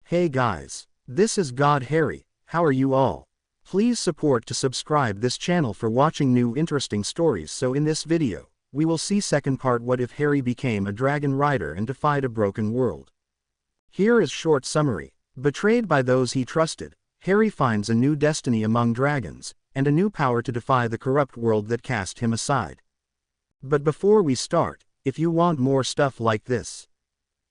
Hey guys, this is God Harry. How are you all? Please support to subscribe this channel for watching new interesting stories. So in this video, we will see second part, what if Harry became a dragon rider and defied a broken world. Here is short summary. Betrayed by those he trusted, Harry finds a new destiny among dragons, and a new power to defy the corrupt world that cast him aside. But before we start, if you want more stuff like this,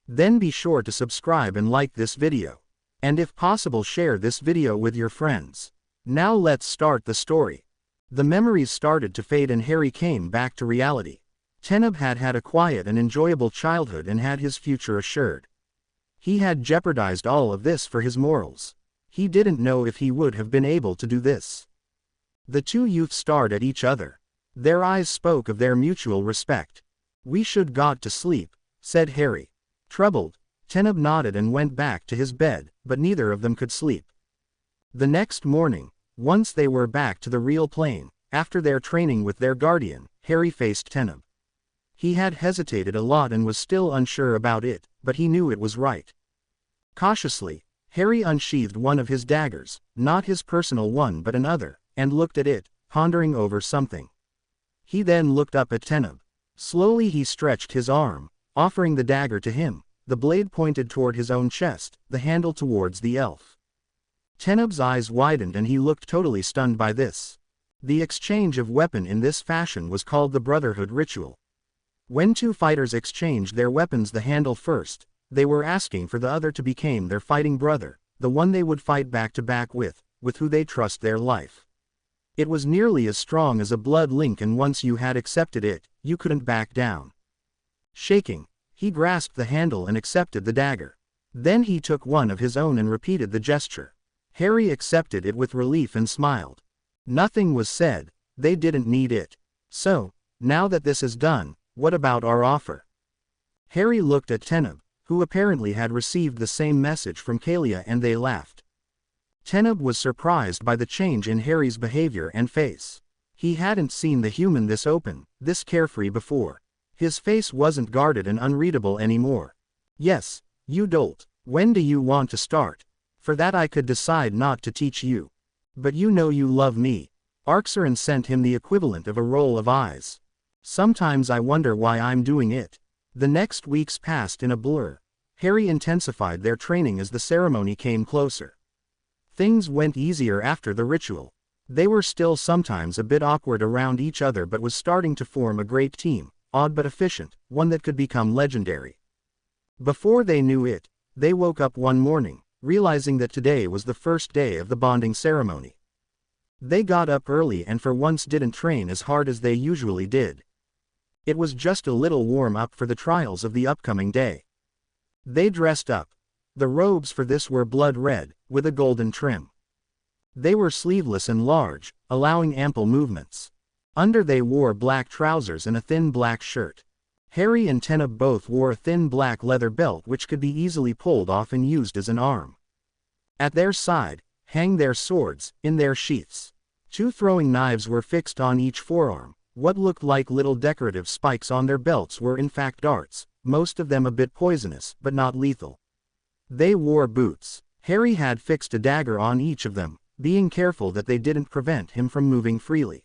then be sure to subscribe and like this video. And if possible, share this video with your friends. Now let's start the story. The memories started to fade and Harry came back to reality. Teneb had had a quiet and enjoyable childhood and had his future assured. He had jeopardized all of this for his morals. He didn't know if he would have been able to do this. The two youths stared at each other. Their eyes spoke of their mutual respect. "We should got to sleep," said Harry. Troubled, Teneb nodded and went back to his bed, but neither of them could sleep. The next morning, once they were back to the real plane, after their training with their guardian, Harry faced Teneb. He had hesitated a lot and was still unsure about it, but he knew it was right. Cautiously, Harry unsheathed one of his daggers, not his personal one but another, and looked at it, pondering over something. He then looked up at Teneb. Slowly he stretched his arm, offering the dagger to him, the blade pointed toward his own chest, the handle towards the elf. Teneb's eyes widened and he looked totally stunned by this. The exchange of weapon in this fashion was called the Brotherhood ritual. When two fighters exchanged their weapons, the handle first, they were asking for the other to become their fighting brother, the one they would fight back to back with who they trust their life. It was nearly as strong as a blood link, and once you had accepted it, you couldn't back down. Shaking, he grasped the handle and accepted the dagger. Then he took one of his own and repeated the gesture. Harry accepted it with relief and smiled. Nothing was said, they didn't need it. So, now that this is done, what about our offer? Harry looked at Teneb, who apparently had received the same message from Kalia, and they laughed. Teneb was surprised by the change in Harry's behavior and face. He hadn't seen the human this open, this carefree before. His face wasn't guarded and unreadable anymore. "Yes, you dolt. When do you want to start? For that I could decide not to teach you. But you know you love me." Arxeron sent him the equivalent of a roll of eyes. "Sometimes I wonder why I'm doing it." The next weeks passed in a blur. Harry intensified their training as the ceremony came closer. Things went easier after the ritual. They were still sometimes a bit awkward around each other, but was starting to form a great team. Odd but efficient, one that could become legendary. Before they knew it, they woke up one morning, realizing that today was the first day of the bonding ceremony. They got up early and for once didn't train as hard as they usually did. It was just a little warm-up for the trials of the upcoming day. They dressed up. The robes for this were blood red, with a golden trim. They were sleeveless and large, allowing ample movements. Under they wore black trousers and a thin black shirt. Harry and Teneb both wore a thin black leather belt which could be easily pulled off and used as an arm. At their side, hang their swords, in their sheaths. Two throwing knives were fixed on each forearm. What looked like little decorative spikes on their belts were in fact darts, most of them a bit poisonous, but not lethal. They wore boots. Harry had fixed a dagger on each of them, being careful that they didn't prevent him from moving freely.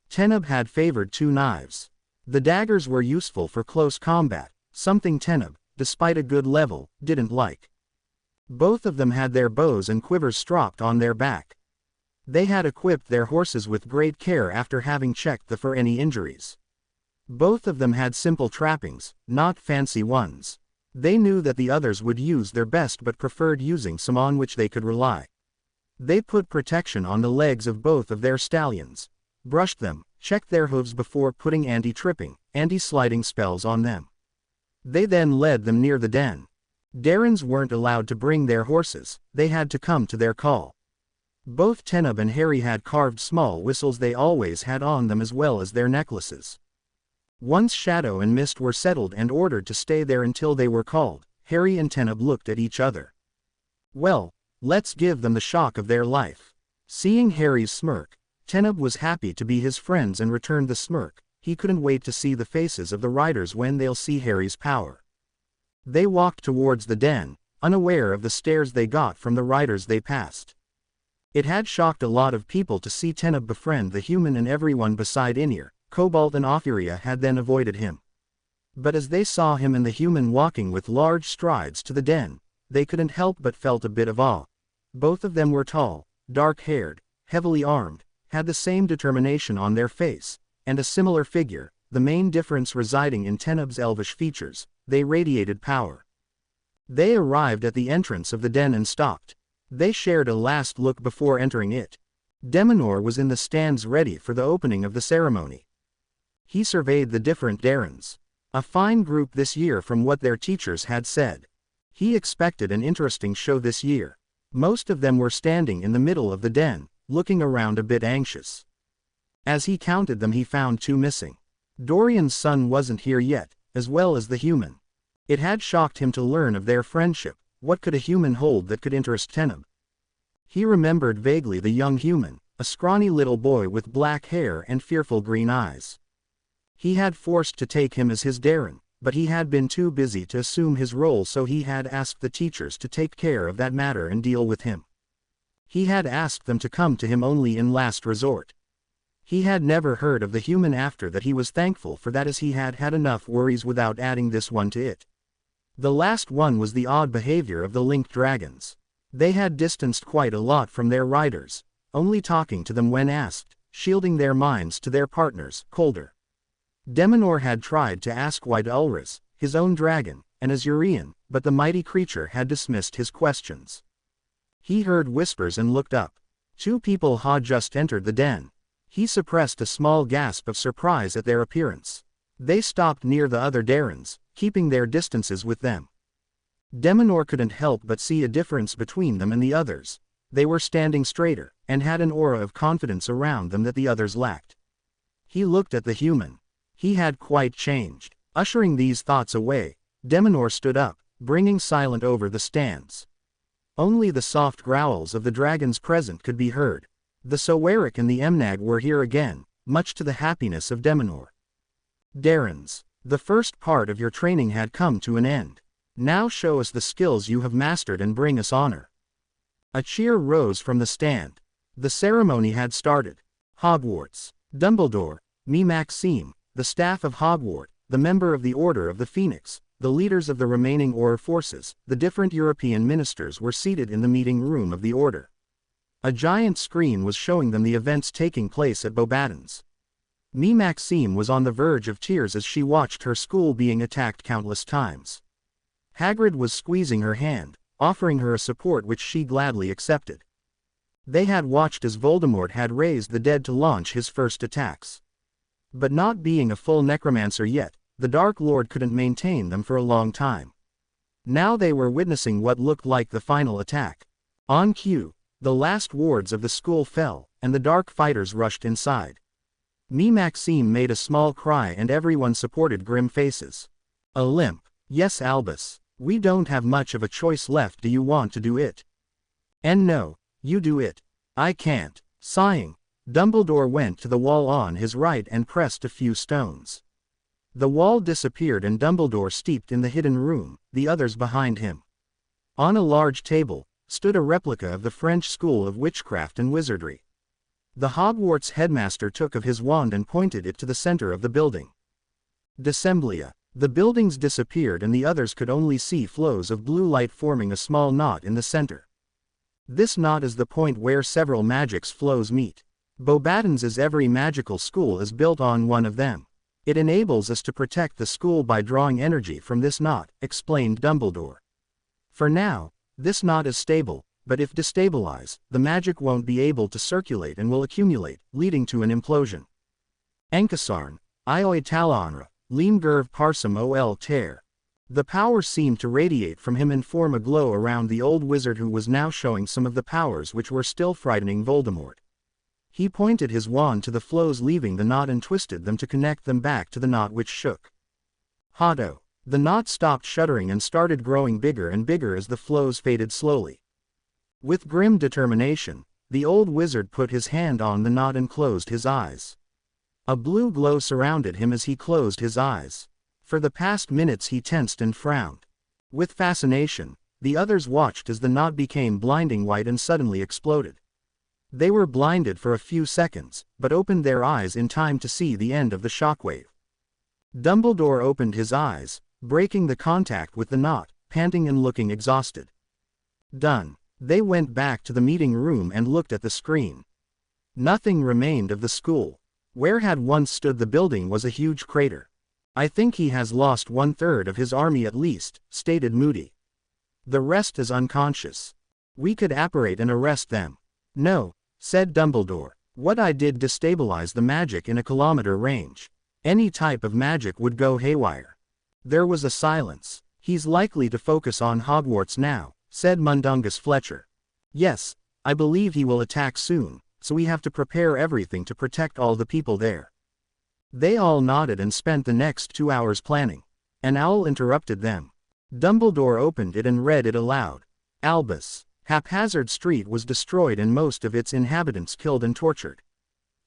Teneb had favored two knives. The daggers were useful for close combat, something Teneb, despite a good level, didn't like. Both of them had their bows and quivers strapped on their back. They had equipped their horses with great care after having checked them for any injuries. Both of them had simple trappings, not fancy ones. They knew that the others would use their best but preferred using some on which they could rely. They put protection on the legs of both of their stallions, brushed them, checked their hooves before putting anti-tripping, anti-sliding spells on them. They then led them near the den. Darrens weren't allowed to bring their horses, they had to come to their call. Both Teneb and Harry had carved small whistles they always had on them as well as their necklaces. Once Shadow and Mist were settled and ordered to stay there until they were called, Harry and Teneb looked at each other. "Well, let's give them the shock of their life." Seeing Harry's smirk, Teneb was happy to be his friends and returned the smirk. He couldn't wait to see the faces of the riders when they'll see Harry's power. They walked towards the den, unaware of the stares they got from the riders they passed. It had shocked a lot of people to see Teneb befriend the human, and everyone beside Inir, Cobalt and Ophiria had then avoided him. But as they saw him and the human walking with large strides to the den, they couldn't help but felt a bit of awe. Both of them were tall, dark-haired, heavily armed, had the same determination on their face, and a similar figure, the main difference residing in Teneb's elvish features. They radiated power. They arrived at the entrance of the den and stopped. They shared a last look before entering it. Deminor was in the stands ready for the opening of the ceremony. He surveyed the different Darrens. A fine group this year from what their teachers had said. He expected an interesting show this year. Most of them were standing in the middle of the den, looking around a bit anxious. As he counted them, he found 2 missing. Dorian's son wasn't here yet, as well as the human. It had shocked him to learn of their friendship. What could a human hold that could interest Teneb? He remembered vaguely the young human, a scrawny little boy with black hair and fearful green eyes. He had forced to take him as his Darren, but he had been too busy to assume his role, so he had asked the teachers to take care of that matter and deal with him. He had asked them to come to him only in last resort. He had never heard of the human after that. He was thankful for that, as he had had enough worries without adding this one to it. The last one was the odd behavior of the linked dragons. They had distanced quite a lot from their riders, only talking to them when asked, shielding their minds to their partners, colder. Deminor had tried to ask White Ulrus, his own dragon, and Azurian, but the mighty creature had dismissed his questions. He heard whispers and looked up. 2 people had just entered the den. He suppressed a small gasp of surprise at their appearance. They stopped near the other Darrens, keeping their distances with them. Deminor couldn't help but see a difference between them and the others. They were standing straighter, and had an aura of confidence around them that the others lacked. He looked at the human. He had quite changed. Ushering these thoughts away, Deminor stood up, bringing silence over the stands. Only the soft growls of the dragons present could be heard. The Soeric and the Emnag were here again, much to the happiness of Deminor. Darrens, the first part of your training had come to an end. Now show us the skills you have mastered and bring us honor. A cheer rose from the stand. The ceremony had started. Hogwarts. Dumbledore, me Maxime, the staff of Hogwarts, the member of the Order of the Phoenix, the leaders of the remaining Auror forces, the different European ministers were seated in the meeting room of the Order. A giant screen was showing them the events taking place at Beauxbatons. Me Maxime was on the verge of tears as she watched her school being attacked countless times. Hagrid was squeezing her hand, offering her a support which she gladly accepted. They had watched as Voldemort had raised the dead to launch his first attacks. But not being a full necromancer yet, the Dark Lord couldn't maintain them for a long time. Now they were witnessing what looked like the final attack. On cue, the last wards of the school fell, and the dark fighters rushed inside. Me Maxime made a small cry and everyone supported grim faces. A limp. Yes, Albus. We don't have much of a choice left. Do you want to do it? And no, you do it. I can't. Sighing, Dumbledore went to the wall on his right and pressed a few stones. The wall disappeared and Dumbledore stepped in the hidden room, the others behind him. On a large table stood a replica of the French School of Witchcraft and Wizardry. The Hogwarts headmaster took of his wand and pointed it to the center of the building. Dissemblia. The buildings disappeared and the others could only see flows of blue light forming a small knot in the center. This knot is the point where several magics flows meet. Beauxbatons, as every magical school, is built on one of them. It enables us to protect the school by drawing energy from this knot, explained Dumbledore. For now, this knot is stable, but if destabilized, the magic won't be able to circulate and will accumulate, leading to an implosion. Enkasarn, Ioi Talanra, Limgurv Parsum ol Ter. The power seemed to radiate from him and form a glow around the old wizard, who was now showing some of the powers which were still frightening Voldemort. He pointed his wand to the flows leaving the knot and twisted them to connect them back to the knot which shook. Hado. The knot stopped shuddering and started growing bigger and bigger as the flows faded slowly. With grim determination, the old wizard put his hand on the knot and closed his eyes. A blue glow surrounded him as he closed his eyes. For the past minutes he tensed and frowned. With fascination, The others watched as the knot became blinding white and suddenly exploded. They were blinded for a few seconds, but opened their eyes in time to see the end of the shockwave. Dumbledore opened his eyes, breaking the contact with the knot, panting and looking exhausted. Done. They went back to the meeting room and looked at the screen. Nothing remained of the school. Where had once stood the building was a huge crater. "I think he has lost 1/3 of his army at least," stated Moody. "The rest is unconscious. We could apparate and arrest them." "No," said Dumbledore. "What I did destabilized the magic in a kilometer range. Any type of magic would go haywire." There was a silence. "He's likely to focus on Hogwarts now," said Mundungus Fletcher. "Yes, I believe he will attack soon, so we have to prepare everything to protect all the people there." They all nodded and spent the next 2 hours planning. An owl interrupted them. Dumbledore opened it and read it aloud. Albus. Haphazard Street was destroyed and most of its inhabitants killed and tortured.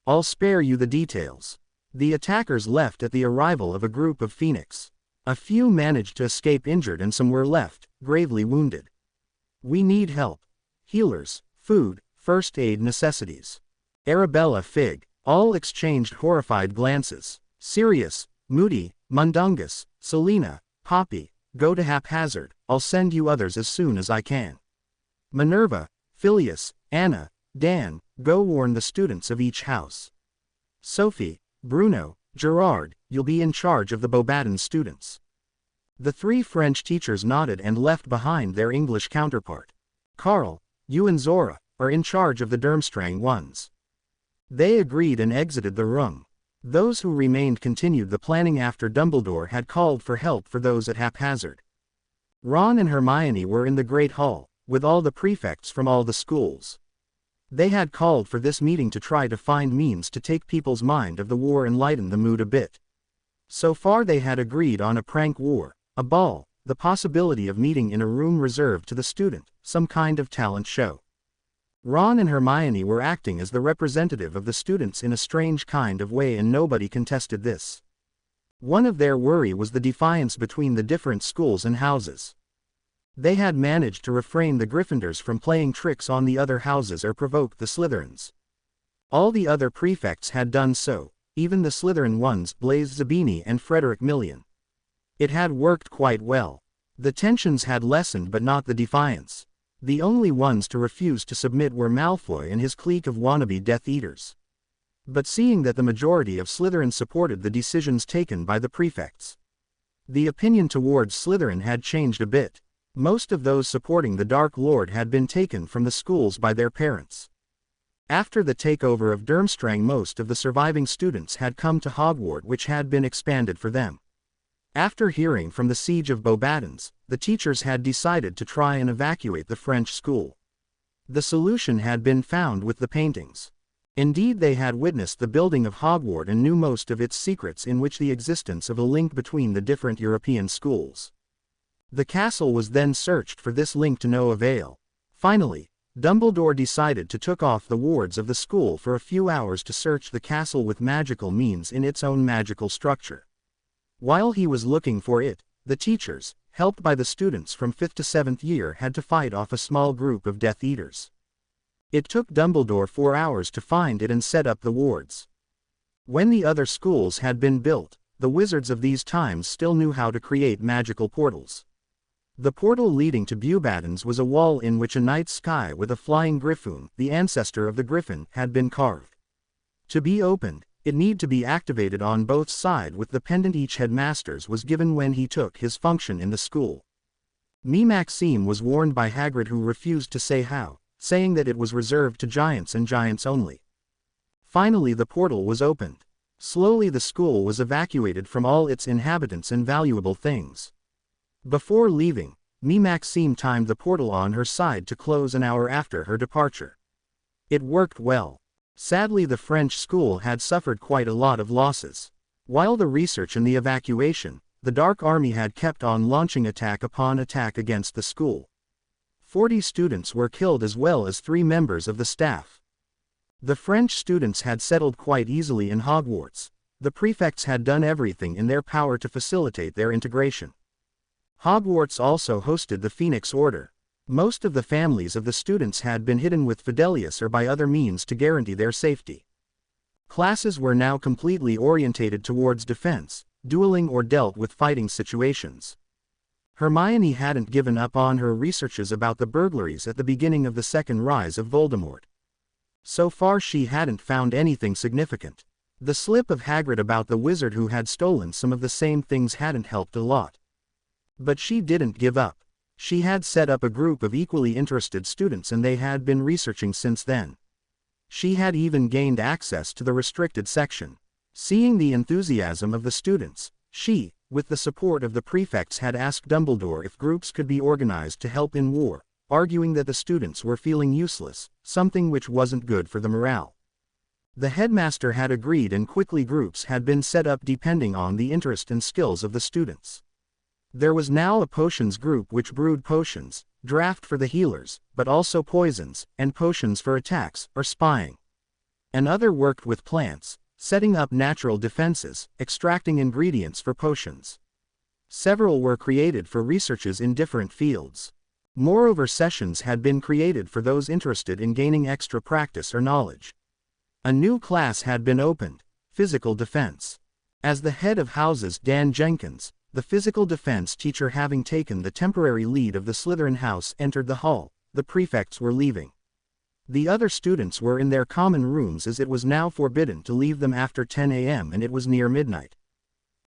I'll spare you the details. The attackers left at the arrival of a group of Phoenix. A few managed to escape injured and some were left, gravely wounded. We need help. Healers, food, first aid necessities. Arabella Fig. All exchanged horrified glances. Sirius, Moody, Mundungus, Selena, Poppy, go to Haphazard, I'll send you others as soon as I can. Minerva, Phileas, Anna, Dan, go warn the students of each house. Sophie, Bruno, Gerard, you'll be in charge of the Beauxbaton students. The 3 French teachers nodded and left behind their English counterpart. Carl, you and Zora are in charge of the Durmstrang ones. They agreed and exited the room. Those who remained continued the planning after Dumbledore had called for help for those at Haphazard. Ron and Hermione were in the Great Hall, with all the prefects from all the schools. They had called for this meeting to try to find means to take people's mind of the war and lighten the mood a bit. So far they had agreed on a prank war, a ball, the possibility of meeting in a room reserved to the student, some kind of talent show. Ron and Hermione were acting as the representative of the students in a strange kind of way and nobody contested this. One of their worry was the defiance between the different schools and houses. They had managed to refrain the Gryffindors from playing tricks on the other houses or provoke the Slytherins. All the other prefects had done so, even the Slytherin ones Blaise Zabini and Frederick Million. It had worked quite well. The tensions had lessened but not the defiance. The only ones to refuse to submit were Malfoy and his clique of wannabe Death Eaters. But seeing that the majority of Slytherin supported the decisions taken by the prefects, the opinion towards Slytherin had changed a bit. Most of those supporting the Dark Lord had been taken from the schools by their parents. After the takeover of Durmstrang, most of the surviving students had come to Hogwarts, which had been expanded for them. After hearing from the siege of Beauxbatons, the teachers had decided to try and evacuate the French school. The solution had been found with the paintings. Indeed, they had witnessed the building of Hogwarts and knew most of its secrets, in which the existence of a link between the different European schools. The castle was then searched for this link to no avail. Finally, Dumbledore decided to took off the wards of the school for a few hours to search the castle with magical means in its own magical structure. While he was looking for it, the teachers, helped by the students from 5th to 7th year, had to fight off a small group of Death Eaters. It took Dumbledore 4 hours to find it and set up the wards. When the other schools had been built, the wizards of these times still knew how to create magical portals. The portal leading to Beauxbatons was a wall in which a night sky with a flying Gryphoon, the ancestor of the Griffin, had been carved. To be opened, it need to be activated on both sides with the pendant each headmaster's was given when he took his function in the school. Maxime was warned by Hagrid, who refused to say how, saying that it was reserved to giants and giants only. Finally the portal was opened. Slowly the school was evacuated from all its inhabitants and valuable things. Before leaving, Maxime timed the portal on her side to close an hour after her departure. It worked well. Sadly, the French school had suffered quite a lot of losses. While the research and the evacuation, the Dark Army had kept on launching attack upon attack against the school. 40 students were killed as well as 3 members of the staff. The French students had settled quite easily in Hogwarts. The prefects had done everything in their power to facilitate their integration. Hogwarts also hosted the Phoenix Order. Most of the families of the students had been hidden with Fidelius or by other means to guarantee their safety. Classes were now completely orientated towards defense, dueling or dealt with fighting situations. Hermione hadn't given up on her researches about the burglaries at the beginning of the second rise of Voldemort. So far she hadn't found anything significant. The slip of Hagrid about the wizard who had stolen some of the same things hadn't helped a lot. But she didn't give up. She had set up a group of equally interested students and they had been researching since then. She had even gained access to the restricted section. Seeing the enthusiasm of the students, she, with the support of the prefects, had asked Dumbledore if groups could be organized to help in war, arguing that the students were feeling useless, something which wasn't good for the morale. The headmaster had agreed and quickly groups had been set up depending on the interest and skills of the students. There was now a potions group which brewed potions, draft for the healers, but also poisons, and potions for attacks or spying. Another worked with plants, setting up natural defenses, extracting ingredients for potions. Several were created for researches in different fields. Moreover, sessions had been created for those interested in gaining extra practice or knowledge. A new class had been opened, Physical Defense. As the head of houses, Dan Jenkins, the physical defense teacher, having taken the temporary lead of the Slytherin house, entered the hall. The prefects were leaving. The other students were in their common rooms as it was now forbidden to leave them after 10 a.m. and it was near midnight.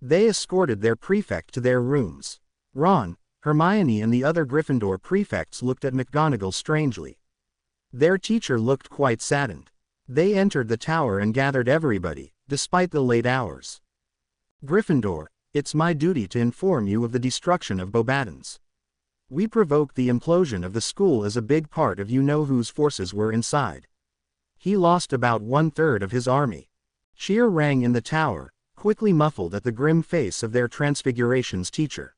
They escorted their prefect to their rooms. Ron, Hermione and the other Gryffindor prefects looked at McGonagall strangely. Their teacher looked quite saddened. They entered the tower and gathered everybody, despite the late hours. Gryffindor, it's my duty to inform you of the destruction of Beauxbatons. We provoked the implosion of the school as a big part of you-know-whose forces were inside. He lost about 1/3 of his army. Cheer rang in the tower, quickly muffled at the grim face of their Transfigurations teacher.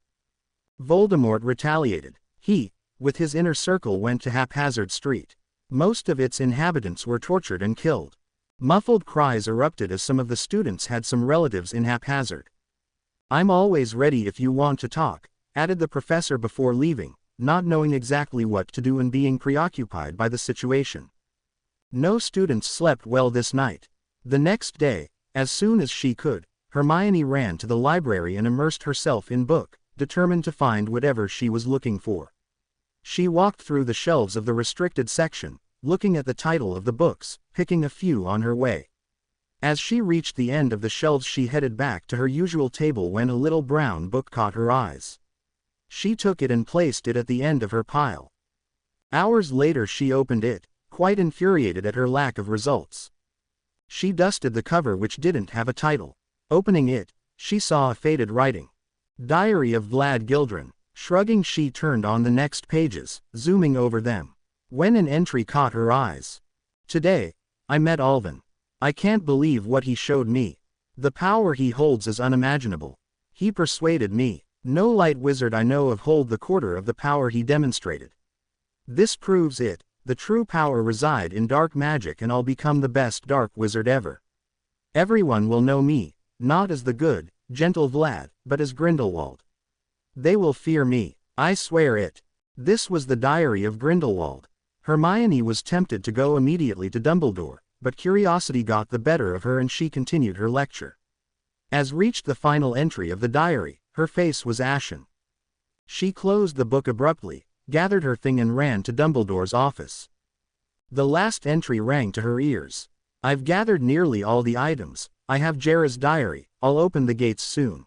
Voldemort retaliated. He, with his inner circle, went to Haphazard Street. Most of its inhabitants were tortured and killed. Muffled cries erupted as some of the students had some relatives in Haphazard. I'm always ready if you want to talk, added the professor before leaving, not knowing exactly what to do and being preoccupied by the situation. No students slept well this night. The next day, as soon as she could, Hermione ran to the library and immersed herself in book, determined to find whatever she was looking for. She walked through the shelves of the restricted section, looking at the title of the books, picking a few on her way. As she reached the end of the shelves she headed back to her usual table when a little brown book caught her eyes. She took it and placed it at the end of her pile. Hours later she opened it, quite infuriated at her lack of results. She dusted the cover which didn't have a title. Opening it, she saw a faded writing. Diary of Vlad Gildren. Shrugging, she turned on the next pages, zooming over them. When an entry caught her eyes. Today, I met Alvin. I can't believe what he showed me. The power he holds is unimaginable. He persuaded me. No light wizard I know of hold the quarter of the power he demonstrated. This proves it. The true power reside in dark magic and I'll become the best dark wizard ever. Everyone will know me, not as the good, gentle Vlad, but as Grindelwald. They will fear me. I swear it. This was the diary of Grindelwald. Hermione was tempted to go immediately to Dumbledore, but curiosity got the better of her and she continued her lecture. As reached the final entry of the diary, her face was ashen. She closed the book abruptly, gathered her thing and ran to Dumbledore's office. The last entry rang to her ears. I've gathered nearly all the items. I have Jera's diary. I'll open the gates soon.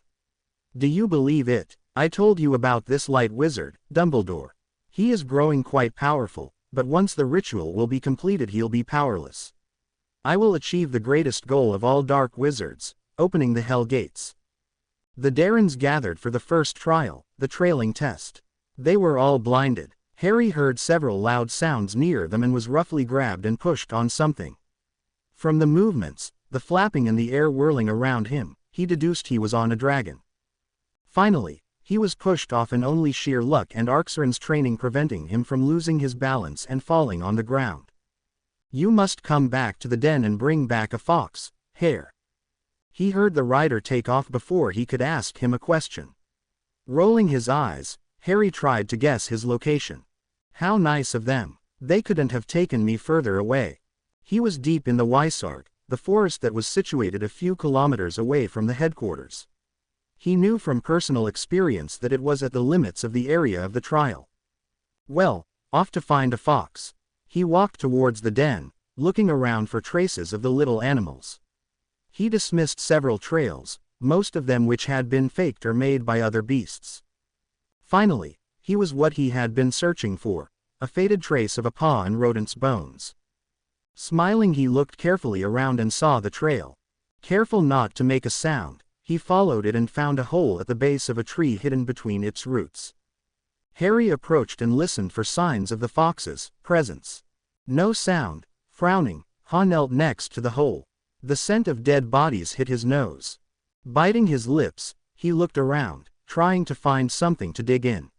Do you believe it? I told you about this light wizard, Dumbledore. He is growing quite powerful, but once the ritual will be completed he'll be powerless. I will achieve the greatest goal of all dark wizards, opening the Hell Gates. The Darrens gathered for the first trial, the trailing test. They were all blinded. Harry heard several loud sounds near them and was roughly grabbed and pushed on something. From the movements, the flapping and the air whirling around him, he deduced he was on a dragon. Finally, he was pushed off and only sheer luck and Arxerin's training preventing him from losing his balance and falling on the ground. You must come back to the den and bring back a fox, Hare. He heard the rider take off before he could ask him a question. Rolling his eyes, Harry tried to guess his location. How nice of them. They couldn't have taken me further away. He was deep in the Weissarg, the forest that was situated a few kilometers away from the headquarters. He knew from personal experience that it was at the limits of the area of the trial. Well, off to find a fox. He walked towards the den, looking around for traces of the little animals. He dismissed several trails, most of them which had been faked or made by other beasts. Finally, he was what he had been searching for, a faded trace of a paw in rodent's bones. Smiling, he looked carefully around and saw the trail. Careful not to make a sound, he followed it and found a hole at the base of a tree hidden between its roots. Harry approached and listened for signs of the fox's presence. No sound. Frowning, Han knelt next to the hole. The scent of dead bodies hit his nose. Biting his lips, he looked around, trying to find something to dig in.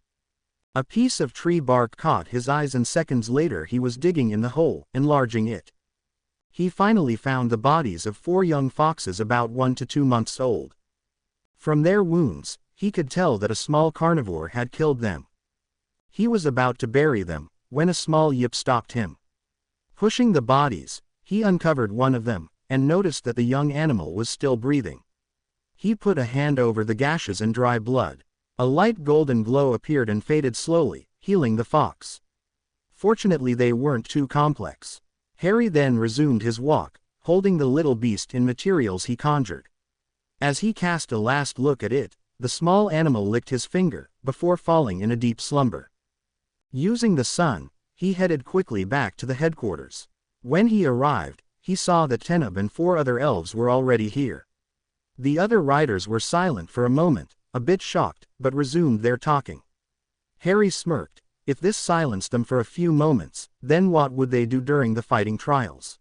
A piece of tree bark caught his eyes and seconds later he was digging in the hole, enlarging it. He finally found the bodies of 4 young foxes about 1 to 2 months old. From their wounds, he could tell that a small carnivore had killed them. He was about to bury them, when a small yip stopped him. Pushing the bodies, he uncovered one of them, and noticed that the young animal was still breathing. He put a hand over the gashes and dry blood. A light golden glow appeared and faded slowly, healing the fox. Fortunately they weren't too complex. Harry then resumed his walk, holding the little beast in materials he conjured. As he cast a last look at it, the small animal licked his finger, before falling in a deep slumber. Using the sun, he headed quickly back to the headquarters. When he arrived, he saw that Teneb and 4 other elves were already here. The other riders were silent for a moment, a bit shocked, but resumed their talking. Harry smirked. If this silenced them for a few moments, then what would they do during the fighting trials?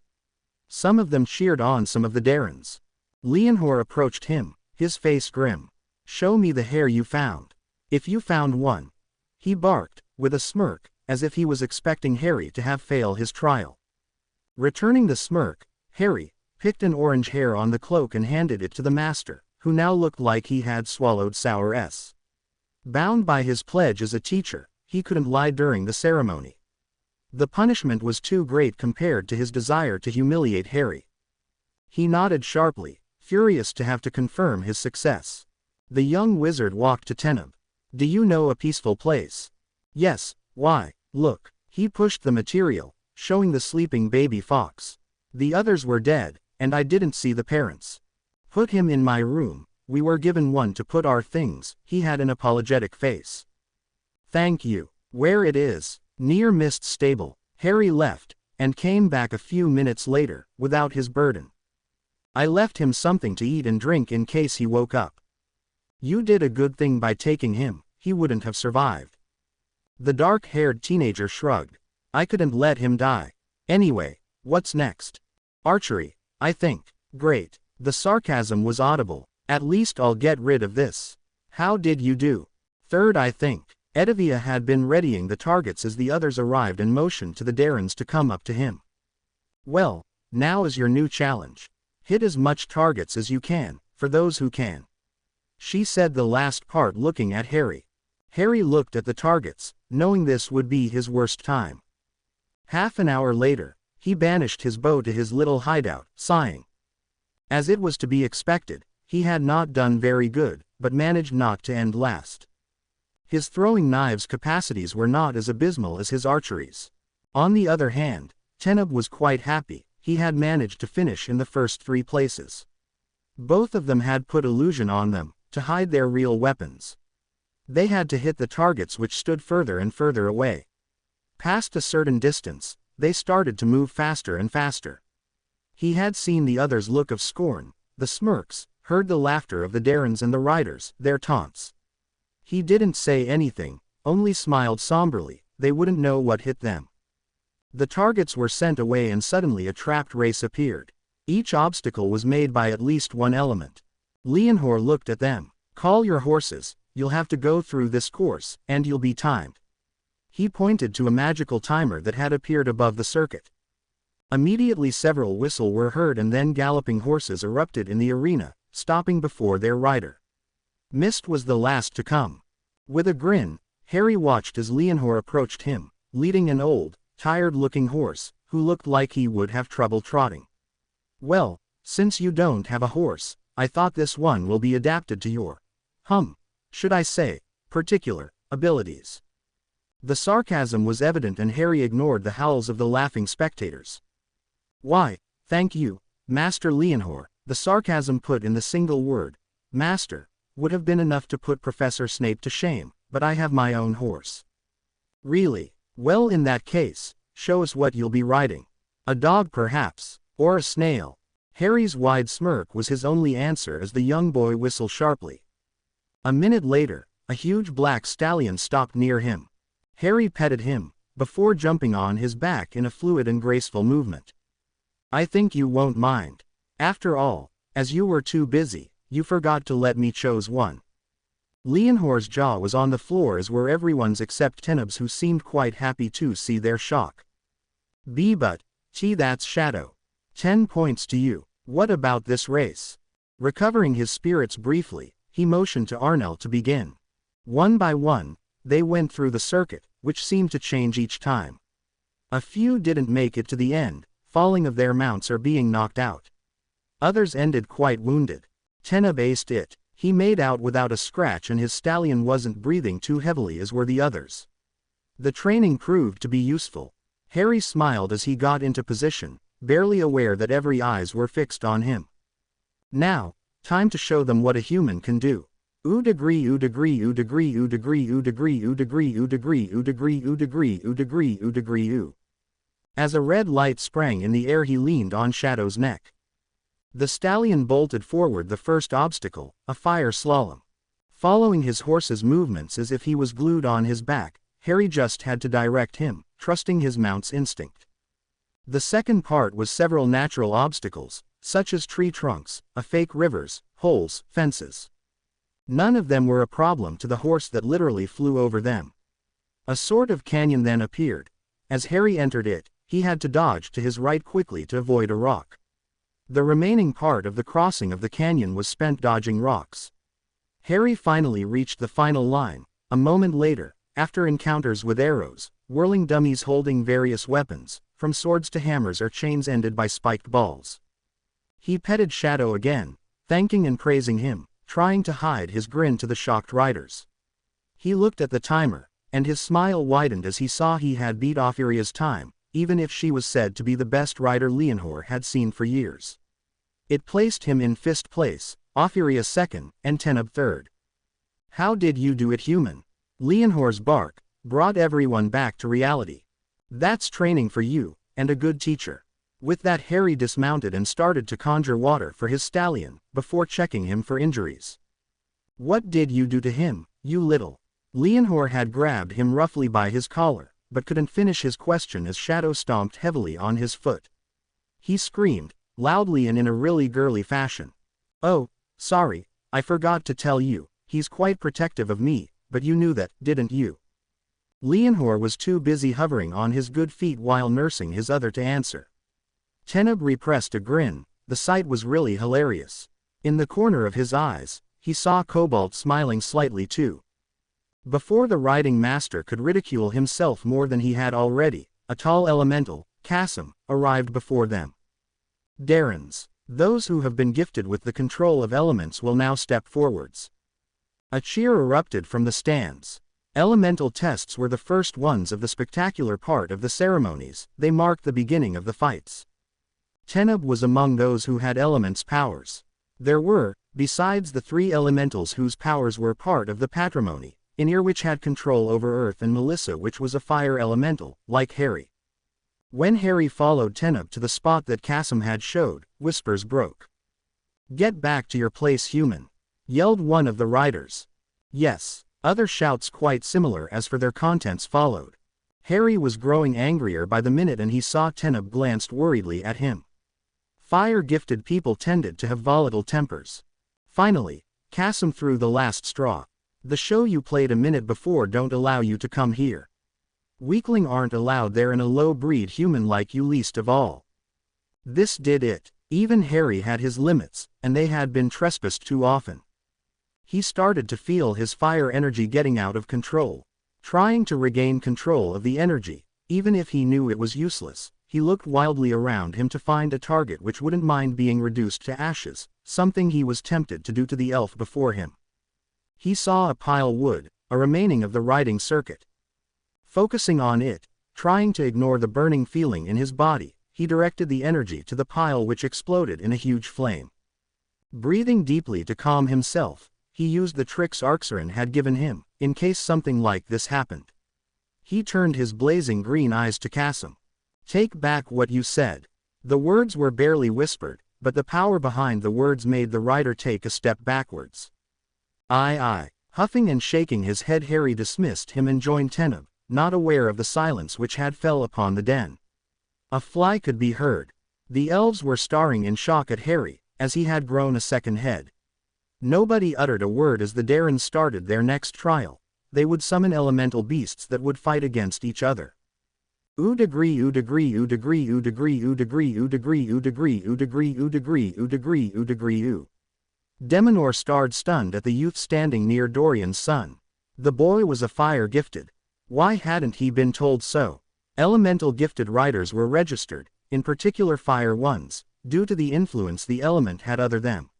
Some of them cheered on some of the Darrens. Leonhor approached him, his face grim. "Show me the hare you found. If you found one." He barked, with a smirk, as if he was expecting Harry to have failed his trial. Returning the smirk, Harry picked an orange hair on the cloak and handed it to the master, who now looked like he had swallowed sour s. Bound by his pledge as a teacher, he couldn't lie during the ceremony. The punishment was too great compared to his desire to humiliate Harry. He nodded sharply, furious to have to confirm his success. The young wizard walked to Teneb. "Do you know a peaceful place?" "Yes, why?" "Look." He pushed the material, showing the sleeping baby fox. "The others were dead, and I didn't see the parents. Put him in my room. We were given one to put our things." He had an apologetic face. "Thank you." "Where it is?" "Near Mist Stable." Harry left, and came back a few minutes later, without his burden. "I left him something to eat and drink in case he woke up." "You did a good thing by taking him, he wouldn't have survived." The dark-haired teenager shrugged. "I couldn't let him die. Anyway, what's next?" "Archery, I think." "Great." The sarcasm was audible. "At least I'll get rid of this." "How did you do?" "Third, I think." Edivia had been readying the targets as the others arrived and motioned to the Darrens to come up to him. "Well, now is your new challenge. Hit as much targets as you can, for those who can." She said the last part looking at Harry. Harry looked at the targets, knowing this would be his worst time. Half an hour later, he banished his bow to his little hideout, sighing. As it was to be expected, he had not done very good, but managed not to end last. His throwing knives capacities were not as abysmal as his archery's. On the other hand, Teneb was quite happy. He had managed to finish in the first 3 places. Both of them had put illusion on them, to hide their real weapons. They had to hit the targets which stood further and further away. Past a certain distance, they started to move faster and faster. He had seen the others' look of scorn, the smirks, heard the laughter of the Darrens and the riders, their taunts. He didn't say anything, only smiled somberly. They wouldn't know what hit them. The targets were sent away and suddenly a trapped race appeared. Each obstacle was made by at least one element. Leonhor looked at them. "Call your horses, you'll have to go through this course, and you'll be timed." He pointed to a magical timer that had appeared above the circuit. Immediately several whistles were heard and then galloping horses erupted in the arena, stopping before their rider. Mist was the last to come. With a grin, Harry watched as Leonhor approached him, leading an old, tired-looking horse, who looked like he would have trouble trotting. Well, since you don't have a horse, I thought this one will be adapted to your, should I say, particular, abilities. The sarcasm was evident and Harry ignored the howls of the laughing spectators. Why, thank you, Master Leonhor. The sarcasm put in the single word, Master, would have been enough to put Professor Snape to shame, but I have my own horse. Really? Well, in that case, show us what you'll be riding. A dog perhaps, or a snail. Harry's wide smirk was his only answer as the young boy whistled sharply. A minute later, a huge black stallion stopped near him. Harry petted him, before jumping on his back in a fluid and graceful movement. I think you won't mind. After all, as you were too busy, you forgot to let me choose one. Leonhor's jaw was on the floor as were everyone's except Teneb's, who seemed quite happy to see their shock. That's Shadow. 10 points to you. What about this race? Recovering his spirits briefly, he motioned to Arnell to begin. One by one, they went through the circuit, which seemed to change each time. A few didn't make it to the end, falling of their mounts or being knocked out. Others ended quite wounded. Teneb aced it. He made out without a scratch and his stallion wasn't breathing too heavily as were the others. The training proved to be useful. Harry smiled as he got into position, barely aware that every eyes were fixed on him. Now, time to show them what a human can do. Ooh degree, ooh degree, ooh degree, ooh degree, ooh degree, ooh degree, ooh degree, ooh degree, ooh degree, ooh degree, ooh degree, ooh. As a red light sprang in the air, he leaned on Shadow's neck. The stallion bolted forward the first obstacle, a fire slalom. Following his horse's movements as if he was glued on his back, Harry just had to direct him, trusting his mount's instinct. The second part was several natural obstacles, such as tree trunks, fake rivers, holes, fences. None of them were a problem to the horse that literally flew over them. A sort of canyon then appeared. As Harry entered it, he had to dodge to his right quickly to avoid a rock. The remaining part of the crossing of the canyon was spent dodging rocks. Harry finally reached the final line, a moment later, after encounters with arrows, whirling dummies holding various weapons, from swords to hammers or chains ended by spiked balls. He petted Shadow again, thanking and praising him, trying to hide his grin to the shocked riders. He looked at the timer, and his smile widened as he saw he had beat Ophiria's time, even if she was said to be the best rider Leonhor had seen for years. It placed him in fifth place, Ophiria second, and Teneb third. How did you do it, human? Leonhor's bark brought everyone back to reality. That's training for you, and a good teacher. With that, Harry dismounted and started to conjure water for his stallion, before checking him for injuries. What did you do to him, you little? Leonhor had grabbed him roughly by his collar, but couldn't finish his question as Shadow stomped heavily on his foot. He screamed, loudly and in a really girly fashion. Oh, sorry, I forgot to tell you, he's quite protective of me, but you knew that, didn't you? Leonhor was too busy hovering on his good feet while nursing his other to answer. Teneb repressed a grin. The sight was really hilarious. In the corner of his eyes, he saw Cobalt smiling slightly too. Before the riding master could ridicule himself more than he had already, a tall elemental, Kasim, arrived before them. Darrens, those who have been gifted with the control of elements will now step forwards. A cheer erupted from the stands. Elemental tests were the first ones of the spectacular part of the ceremonies. They marked the beginning of the fights. Teneb was among those who had elements' powers. There were, besides the three elementals whose powers were part of the patrimony, Inir, which had control over earth, and Melissa, which was a fire elemental, like Harry. When Harry followed Teneb to the spot that Kasim had showed, whispers broke. "Get back to your place, human!" yelled one of the riders. Yes, other shouts quite similar as for their contents followed. Harry was growing angrier by the minute and he saw Teneb glanced worriedly at him. Fire-gifted people tended to have volatile tempers. Finally, Kasim threw the last straw. "The show you played a minute before don't allow you to come here. Weakling aren't allowed there, and a low-breed human like you least of all." This did it. Even Harry had his limits, and they had been trespassed too often. He started to feel his fire energy getting out of control. Trying to regain control of the energy, even if he knew it was useless, he looked wildly around him to find a target which wouldn't mind being reduced to ashes, something he was tempted to do to the elf before him. He saw a pile wood, a remaining of the riding circuit. Focusing on it, trying to ignore the burning feeling in his body, he directed the energy to the pile which exploded in a huge flame. Breathing deeply to calm himself, he used the tricks Arxeron had given him, in case something like this happened. He turned his blazing green eyes to Kasim. "Take back what you said." The words were barely whispered, but the power behind the words made the rider take a step backwards. Aye. Huffing and shaking his head, Harry dismissed him and joined Teneb, not aware of the silence which had fell upon the den. A fly could be heard. The elves were staring in shock at Harry, as he had grown a second head. Nobody uttered a word as the Darrens started their next trial. They would summon elemental beasts that would fight against each other. Degree. Deminor stared stunned at the youth standing near Dorian's son. The boy was a fire gifted. Why hadn't he been told so? Elemental gifted riders were registered, in particular fire ones, due to the influence the element had over them.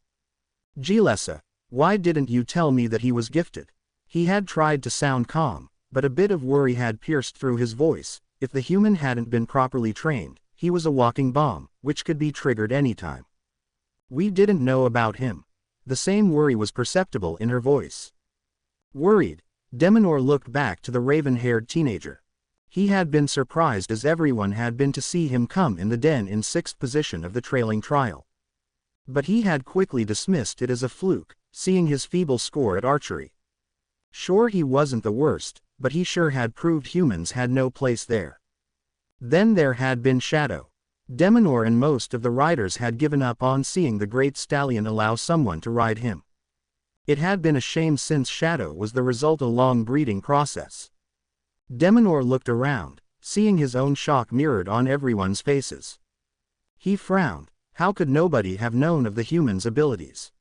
Gilessa, why didn't you tell me that he was gifted? He had tried to sound calm, but a bit of worry had pierced through his voice. If the human hadn't been properly trained, he was a walking bomb, which could be triggered anytime. We didn't know about him. The same worry was perceptible in her voice. Worried, Deminor looked back to the raven-haired teenager. He had been surprised as everyone had been to see him come in the den in 6th position of the trailing trial. But he had quickly dismissed it as a fluke, seeing his feeble score at archery. Sure, he wasn't the worst, but he sure had proved humans had no place there. Then there had been Shadow. Deminor and most of the riders had given up on seeing the great stallion allow someone to ride him. It had been a shame since Shadow was the result of a long breeding process. Deminor looked around, seeing his own shock mirrored on everyone's faces. He frowned. How could nobody have known of the human's abilities?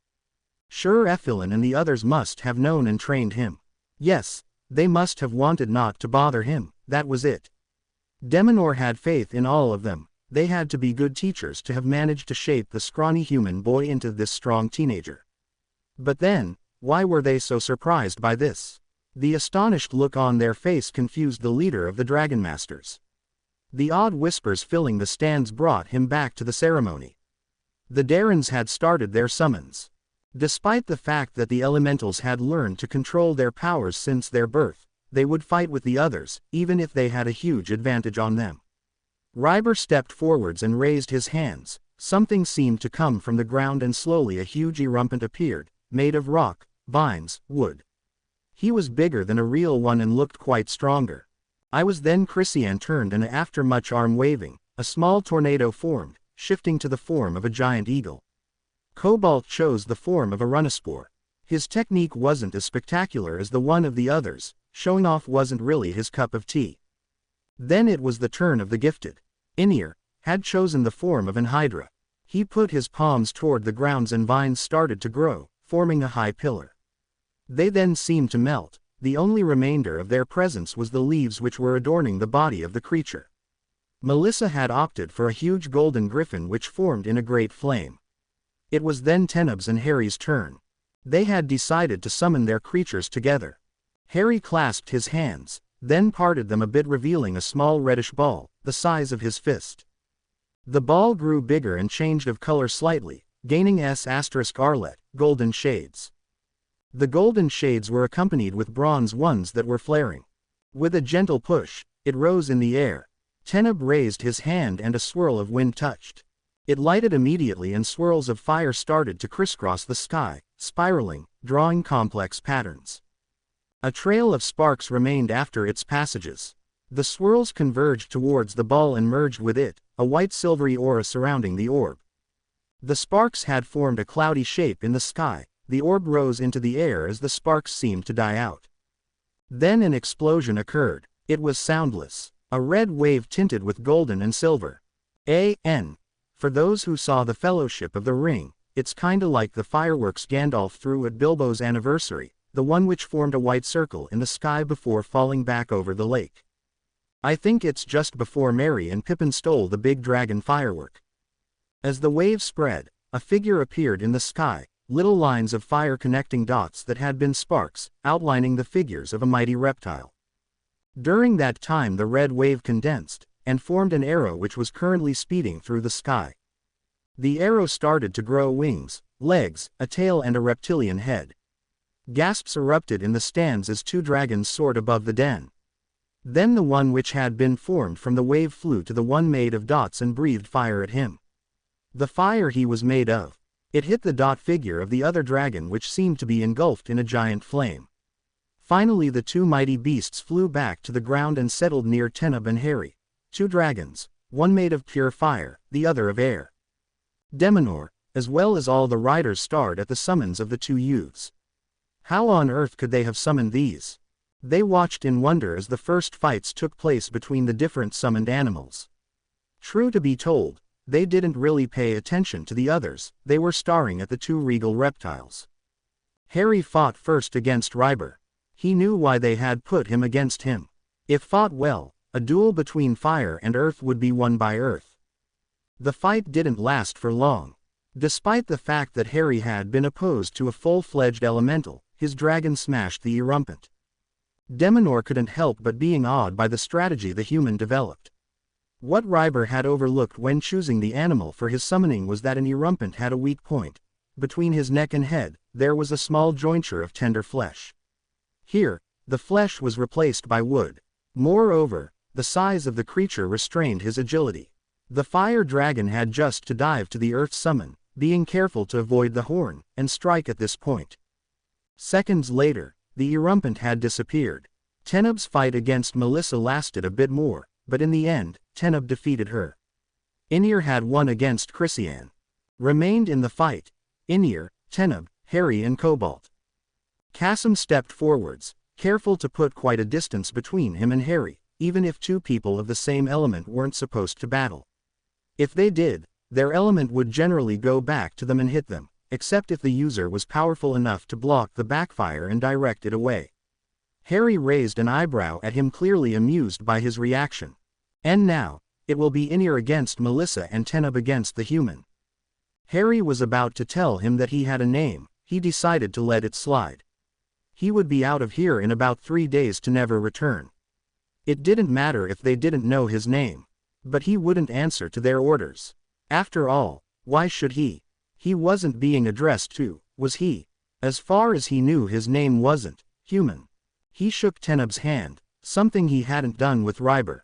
Sure, Ephelin and the others must have known and trained him. Yes, they must have wanted not to bother him, that was it. Deminor had faith in all of them. They had to be good teachers to have managed to shape the scrawny human boy into this strong teenager. But then, why were they so surprised by this? The astonished look on their face confused the leader of the Dragon Masters. The odd whispers filling the stands brought him back to the ceremony. The Darrens had started their summons. Despite the fact that the elementals had learned to control their powers since their birth, they would fight with the others, even if they had a huge advantage on them. Ryber stepped forwards and raised his hands. Something seemed to come from the ground and slowly a huge erumpent appeared, made of rock, vines, wood. He was bigger than a real one and looked quite stronger. I was then Christian turned and after much arm waving, a small tornado formed, shifting to the form of a giant eagle. Cobalt chose the form of a Runaspore. His technique wasn't as spectacular as the one of the others, showing off wasn't really his cup of tea. Then it was the turn of the gifted. Inir had chosen the form of an hydra. He put his palms toward the grounds and vines started to grow, forming a high pillar. They then seemed to melt. The only remainder of their presence was the leaves which were adorning the body of the creature. Melissa had opted for a huge golden griffin which formed in a great flame. It was then Teneb's and Harry's turn. They had decided to summon their creatures together. Harry clasped his hands, then parted them a bit, revealing a small reddish ball, the size of his fist. The ball grew bigger and changed of color slightly, gaining **Arlet, golden shades. The golden shades were accompanied with bronze ones that were flaring. With a gentle push, it rose in the air. Teneb raised his hand and a swirl of wind touched. It lighted immediately and swirls of fire started to crisscross the sky, spiraling, drawing complex patterns. A trail of sparks remained after its passages. The swirls converged towards the ball and merged with it, a white silvery aura surrounding the orb. The sparks had formed a cloudy shape in the sky. The orb rose into the air as the sparks seemed to die out. Then an explosion occurred. It was soundless. A red wave tinted with golden and silver. For those who saw the Fellowship of the Ring, it's kinda like the fireworks Gandalf threw at Bilbo's anniversary, the one which formed a white circle in the sky before falling back over the lake. I think it's just before Merry and Pippin stole the big dragon firework. As the wave spread, a figure appeared in the sky, little lines of fire connecting dots that had been sparks, outlining the figures of a mighty reptile. During that time the red wave condensed, and formed an arrow which was currently speeding through the sky. The arrow started to grow wings, legs, a tail and a reptilian head. Gasps erupted in the stands as two dragons soared above the den. Then the one which had been formed from the wave flew to the one made of dots and breathed fire at him. The fire he was made of. It hit the dot figure of the other dragon which seemed to be engulfed in a giant flame. Finally the two mighty beasts flew back to the ground and settled near Teneb and Harry, two dragons, one made of pure fire, the other of air. Deminor, as well as all the riders stared at the summons of the two youths. How on earth could they have summoned these? They watched in wonder as the first fights took place between the different summoned animals. True to be told, they didn't really pay attention to the others, they were staring at the two regal reptiles. Harry fought first against Ryber. He knew why they had put him against him. If fought well, a duel between fire and earth would be won by earth. The fight didn't last for long. Despite the fact that Harry had been opposed to a full-fledged elemental, his dragon smashed the Erumpent. Deminor couldn't help but being awed by the strategy the human developed. What Ryber had overlooked when choosing the animal for his summoning was that an Erumpent had a weak point. Between his neck and head, there was a small jointure of tender flesh. Here, the flesh was replaced by wood. Moreover, the size of the creature restrained his agility. The fire dragon had just to dive to the earth summon, being careful to avoid the horn, and strike at this point. Seconds later, the Erumpent had disappeared. Teneb's fight against Melissa lasted a bit more, but in the end, Teneb defeated her. Inir had won against Chrysian. Remained in the fight: Inir, Teneb, Harry and Cobalt. Cassim stepped forwards, careful to put quite a distance between him and Harry, even if two people of the same element weren't supposed to battle. If they did, their element would generally go back to them and hit them, except if the user was powerful enough to block the backfire and direct it away. Harry raised an eyebrow at him, clearly amused by his reaction. And now, it will be Inir against Melissa and Teneb against the human. Harry was about to tell him that he had a name, he decided to let it slide. He would be out of here in about 3 days to never return. It didn't matter if they didn't know his name. But he wouldn't answer to their orders. After all, why should he? He wasn't being addressed to, was he? As far as he knew, his name wasn't human. He shook Teneb's hand, something he hadn't done with Ryber.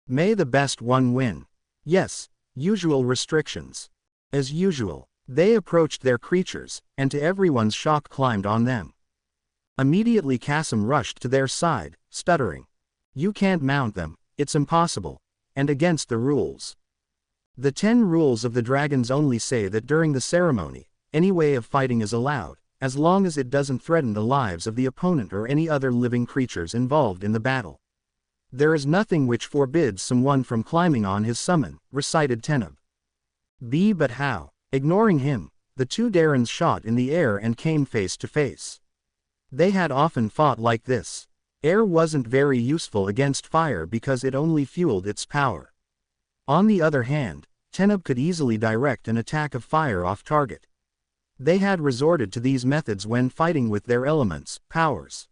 May the best one win. Yes, usual restrictions. As usual, they approached their creatures, and to everyone's shock climbed on them. Immediately Cassim rushed to their side, stuttering. You can't mount them, it's impossible. And against the rules. The 10 rules of the dragons only say that during the ceremony, any way of fighting is allowed, as long as it doesn't threaten the lives of the opponent or any other living creatures involved in the battle. There is nothing which forbids someone from climbing on his summon, recited Teneb. But how? Ignoring him, the two Darrens shot in the air and came face to face. They had often fought like this. Air wasn't very useful against fire because it only fueled its power. On the other hand, Teneb could easily direct an attack of fire off target. They had resorted to these methods when fighting with their elements, powers.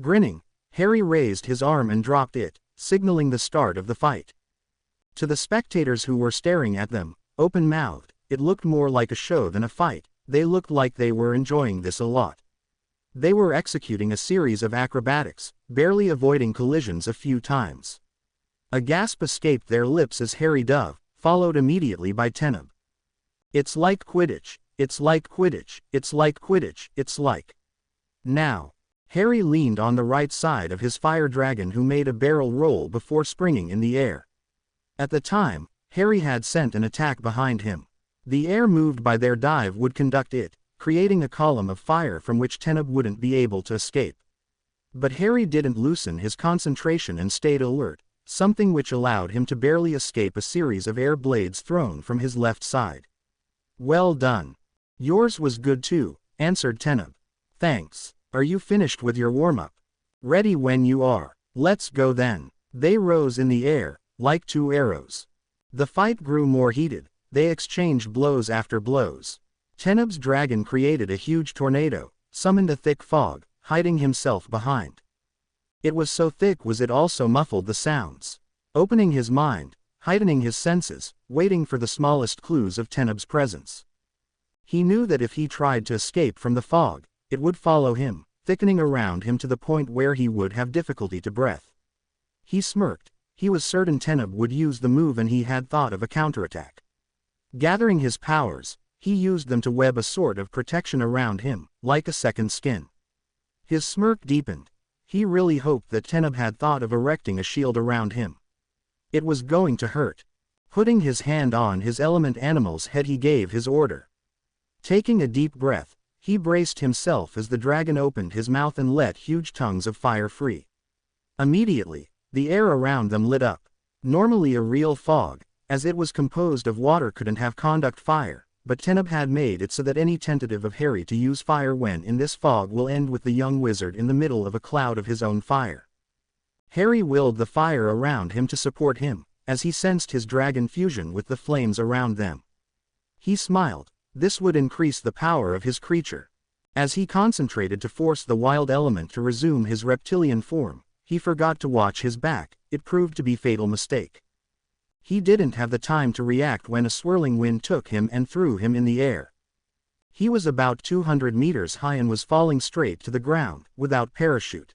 Grinning, Harry raised his arm and dropped it, signaling the start of the fight. To the spectators who were staring at them, open-mouthed, it looked more like a show than a fight. They looked like they were enjoying this a lot. They were executing a series of acrobatics, barely avoiding collisions a few times. A gasp escaped their lips as Harry dove, followed immediately by Teneb. It's like Quidditch, it's like Quidditch, it's like Quidditch, it's like. Now. Harry leaned on the right side of his fire dragon, who made a barrel roll before springing in the air. At the time, Harry had sent an attack behind him. The air moved by their dive would conduct it, creating a column of fire from which Teneb wouldn't be able to escape. But Harry didn't loosen his concentration and stayed alert, something which allowed him to barely escape a series of air blades thrown from his left side. Well done. Yours was good too, answered Teneb. Thanks. Are you finished with your warm-up? Ready when you are. Let's go then. They rose in the air, like two arrows. The fight grew more heated, they exchanged blows after blows. Teneb's dragon created a huge tornado, summoned a thick fog, hiding himself behind. It was so thick was it also muffled the sounds. Opening his mind, heightening his senses, waiting for the smallest clues of Teneb's presence. He knew that if he tried to escape from the fog, it would follow him, thickening around him to the point where he would have difficulty to breathe. He smirked. He was certain Teneb would use the move and he had thought of a counterattack. Gathering his powers, he used them to web a sort of protection around him, like a second skin. His smirk deepened. He really hoped that Teneb had thought of erecting a shield around him. It was going to hurt. Putting his hand on his element animal's head, he gave his order. Taking a deep breath, he braced himself as the dragon opened his mouth and let huge tongues of fire free. Immediately, the air around them lit up. Normally a real fog, as it was composed of water, couldn't have conduct fire, but Teneb had made it so that any tentative of Harry to use fire when in this fog will end with the young wizard in the middle of a cloud of his own fire. Harry willed the fire around him to support him, as he sensed his dragon fusion with the flames around them. He smiled. This would increase the power of his creature. As he concentrated to force the wild element to resume his reptilian form, he forgot to watch his back. It proved to be a fatal mistake. He didn't have the time to react when a swirling wind took him and threw him in the air. He was about 200 meters high and was falling straight to the ground, without parachute.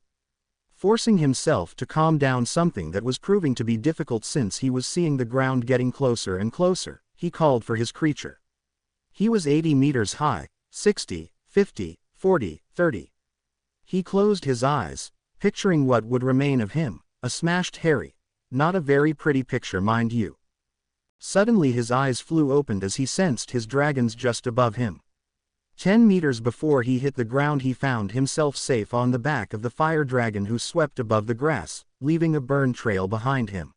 Forcing himself to calm down, something that was proving to be difficult since he was seeing the ground getting closer and closer, he called for his creature. He was 80 meters high, 60, 50, 40, 30. He closed his eyes, picturing what would remain of him, a smashed Harry. Not a very pretty picture, mind you. Suddenly his eyes flew open as he sensed his dragons just above him. 10 meters before he hit the ground, he found himself safe on the back of the fire dragon who swept above the grass, leaving a burn trail behind him.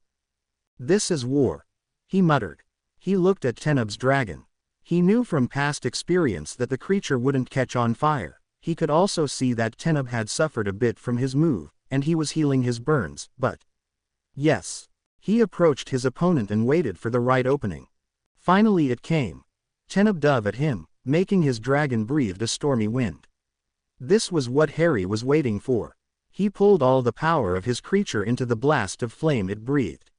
This is war, he muttered. He looked at Teneb's dragon. He knew from past experience that the creature wouldn't catch on fire. He could also see that Teneb had suffered a bit from his move, and he was healing his burns, but... Yes. He approached his opponent and waited for the right opening. Finally it came. Teneb dove at him, making his dragon breathe a stormy wind. This was what Harry was waiting for. He pulled all the power of his creature into the blast of flame it breathed.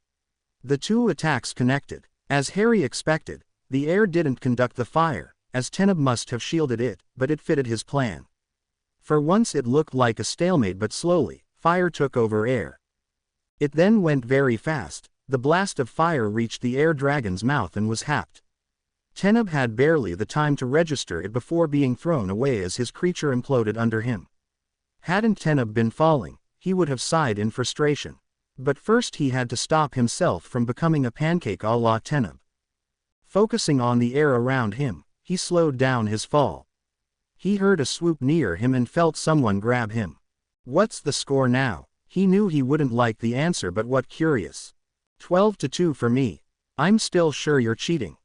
The two attacks connected. As Harry expected, the air didn't conduct the fire, as Teneb must have shielded it, but it fitted his plan. For once it looked like a stalemate, but slowly, fire took over air. It then went very fast. The blast of fire reached the air dragon's mouth and was hacked. Teneb had barely the time to register it before being thrown away as his creature imploded under him. Hadn't Teneb been falling, he would have sighed in frustration. But first he had to stop himself from becoming a pancake a la Teneb. Focusing on the air around him, he slowed down his fall. He heard a swoop near him and felt someone grab him. What's the score now? He knew he wouldn't like the answer, but what curious. 12-2 for me. I'm still sure you're cheating.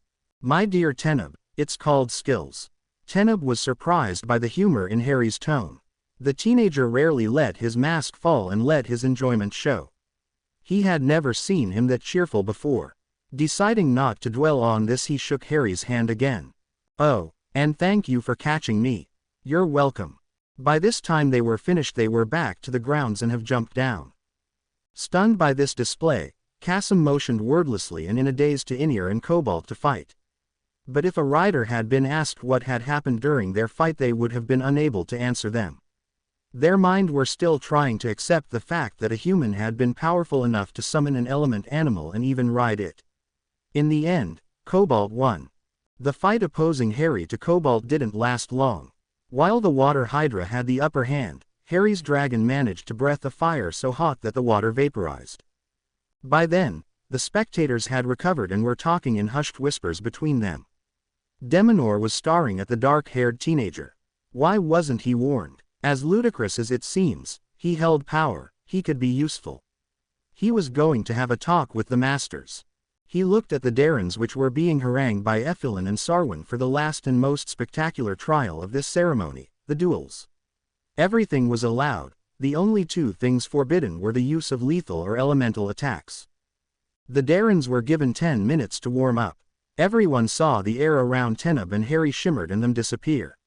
My dear Teneb, it's called skills. Teneb was surprised by the humor in Harry's tone. The teenager rarely let his mask fall and let his enjoyment show. He had never seen him that cheerful before. Deciding not to dwell on this, he shook Harry's hand again. Oh, and thank you for catching me. You're welcome. By this time they were finished. They were back to the grounds and have jumped down. Stunned by this display, Kasim motioned wordlessly and in a daze to Inir and Cobalt to fight. But if a rider had been asked what had happened during their fight, they would have been unable to answer them. Their mind were still trying to accept the fact that a human had been powerful enough to summon an element animal and even ride it. In the end, Cobalt won. The fight opposing Harry to Cobalt didn't last long. While the water hydra had the upper hand, Harry's dragon managed to breathe a fire so hot that the water vaporized. By then, the spectators had recovered and were talking in hushed whispers between them. Deminor was staring at the dark-haired teenager. Why wasn't he warned? As ludicrous as it seems, he held power, he could be useful. He was going to have a talk with the masters. He looked at the Darrens which were being harangued by Effilin and Sarwin for the last and most spectacular trial of this ceremony, the duels. Everything was allowed, the only two things forbidden were the use of lethal or elemental attacks. The Darrens were given 10 minutes to warm up. Everyone saw the air around Teneb and Harry shimmered in them disappear.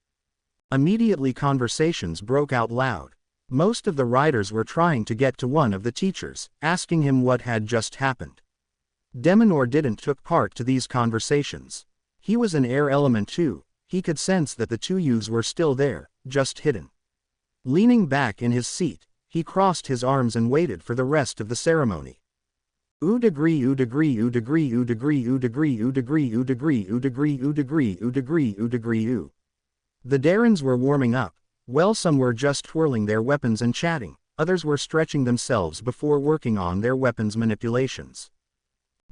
Immediately conversations broke out loud. Most of the riders were trying to get to one of the teachers, asking him what had just happened. Deminor didn't took part to these conversations. He was an air element too. He could sense that the two youths were still there, just hidden. Leaning back in his seat, he crossed his arms and waited for the rest of the ceremony. Degree, degree, degree, degree, degree, degree, degree, degree, degree, degree, degree. The Darrens were warming up. Well, some were just twirling their weapons and chatting, others were stretching themselves before working on their weapons manipulations.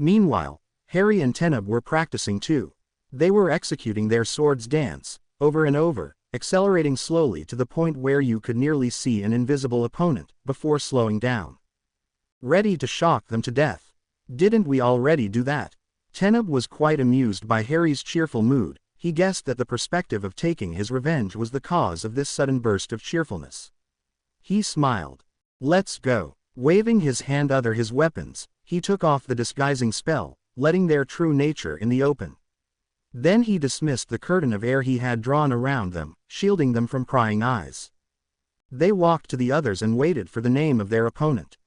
Meanwhile, Harry and Teneb were practicing too. They were executing their swords dance, over and over, accelerating slowly to the point where you could nearly see an invisible opponent, before slowing down. Ready to shock them to death. Didn't we already do that? Teneb was quite amused by Harry's cheerful mood. He guessed that the perspective of taking his revenge was the cause of this sudden burst of cheerfulness. He smiled. Let's go. Waving his hand over his weapons, he took off the disguising spell, letting their true nature in the open. Then he dismissed the curtain of air he had drawn around them, shielding them from prying eyes. They walked to the others and waited for the name of their opponent.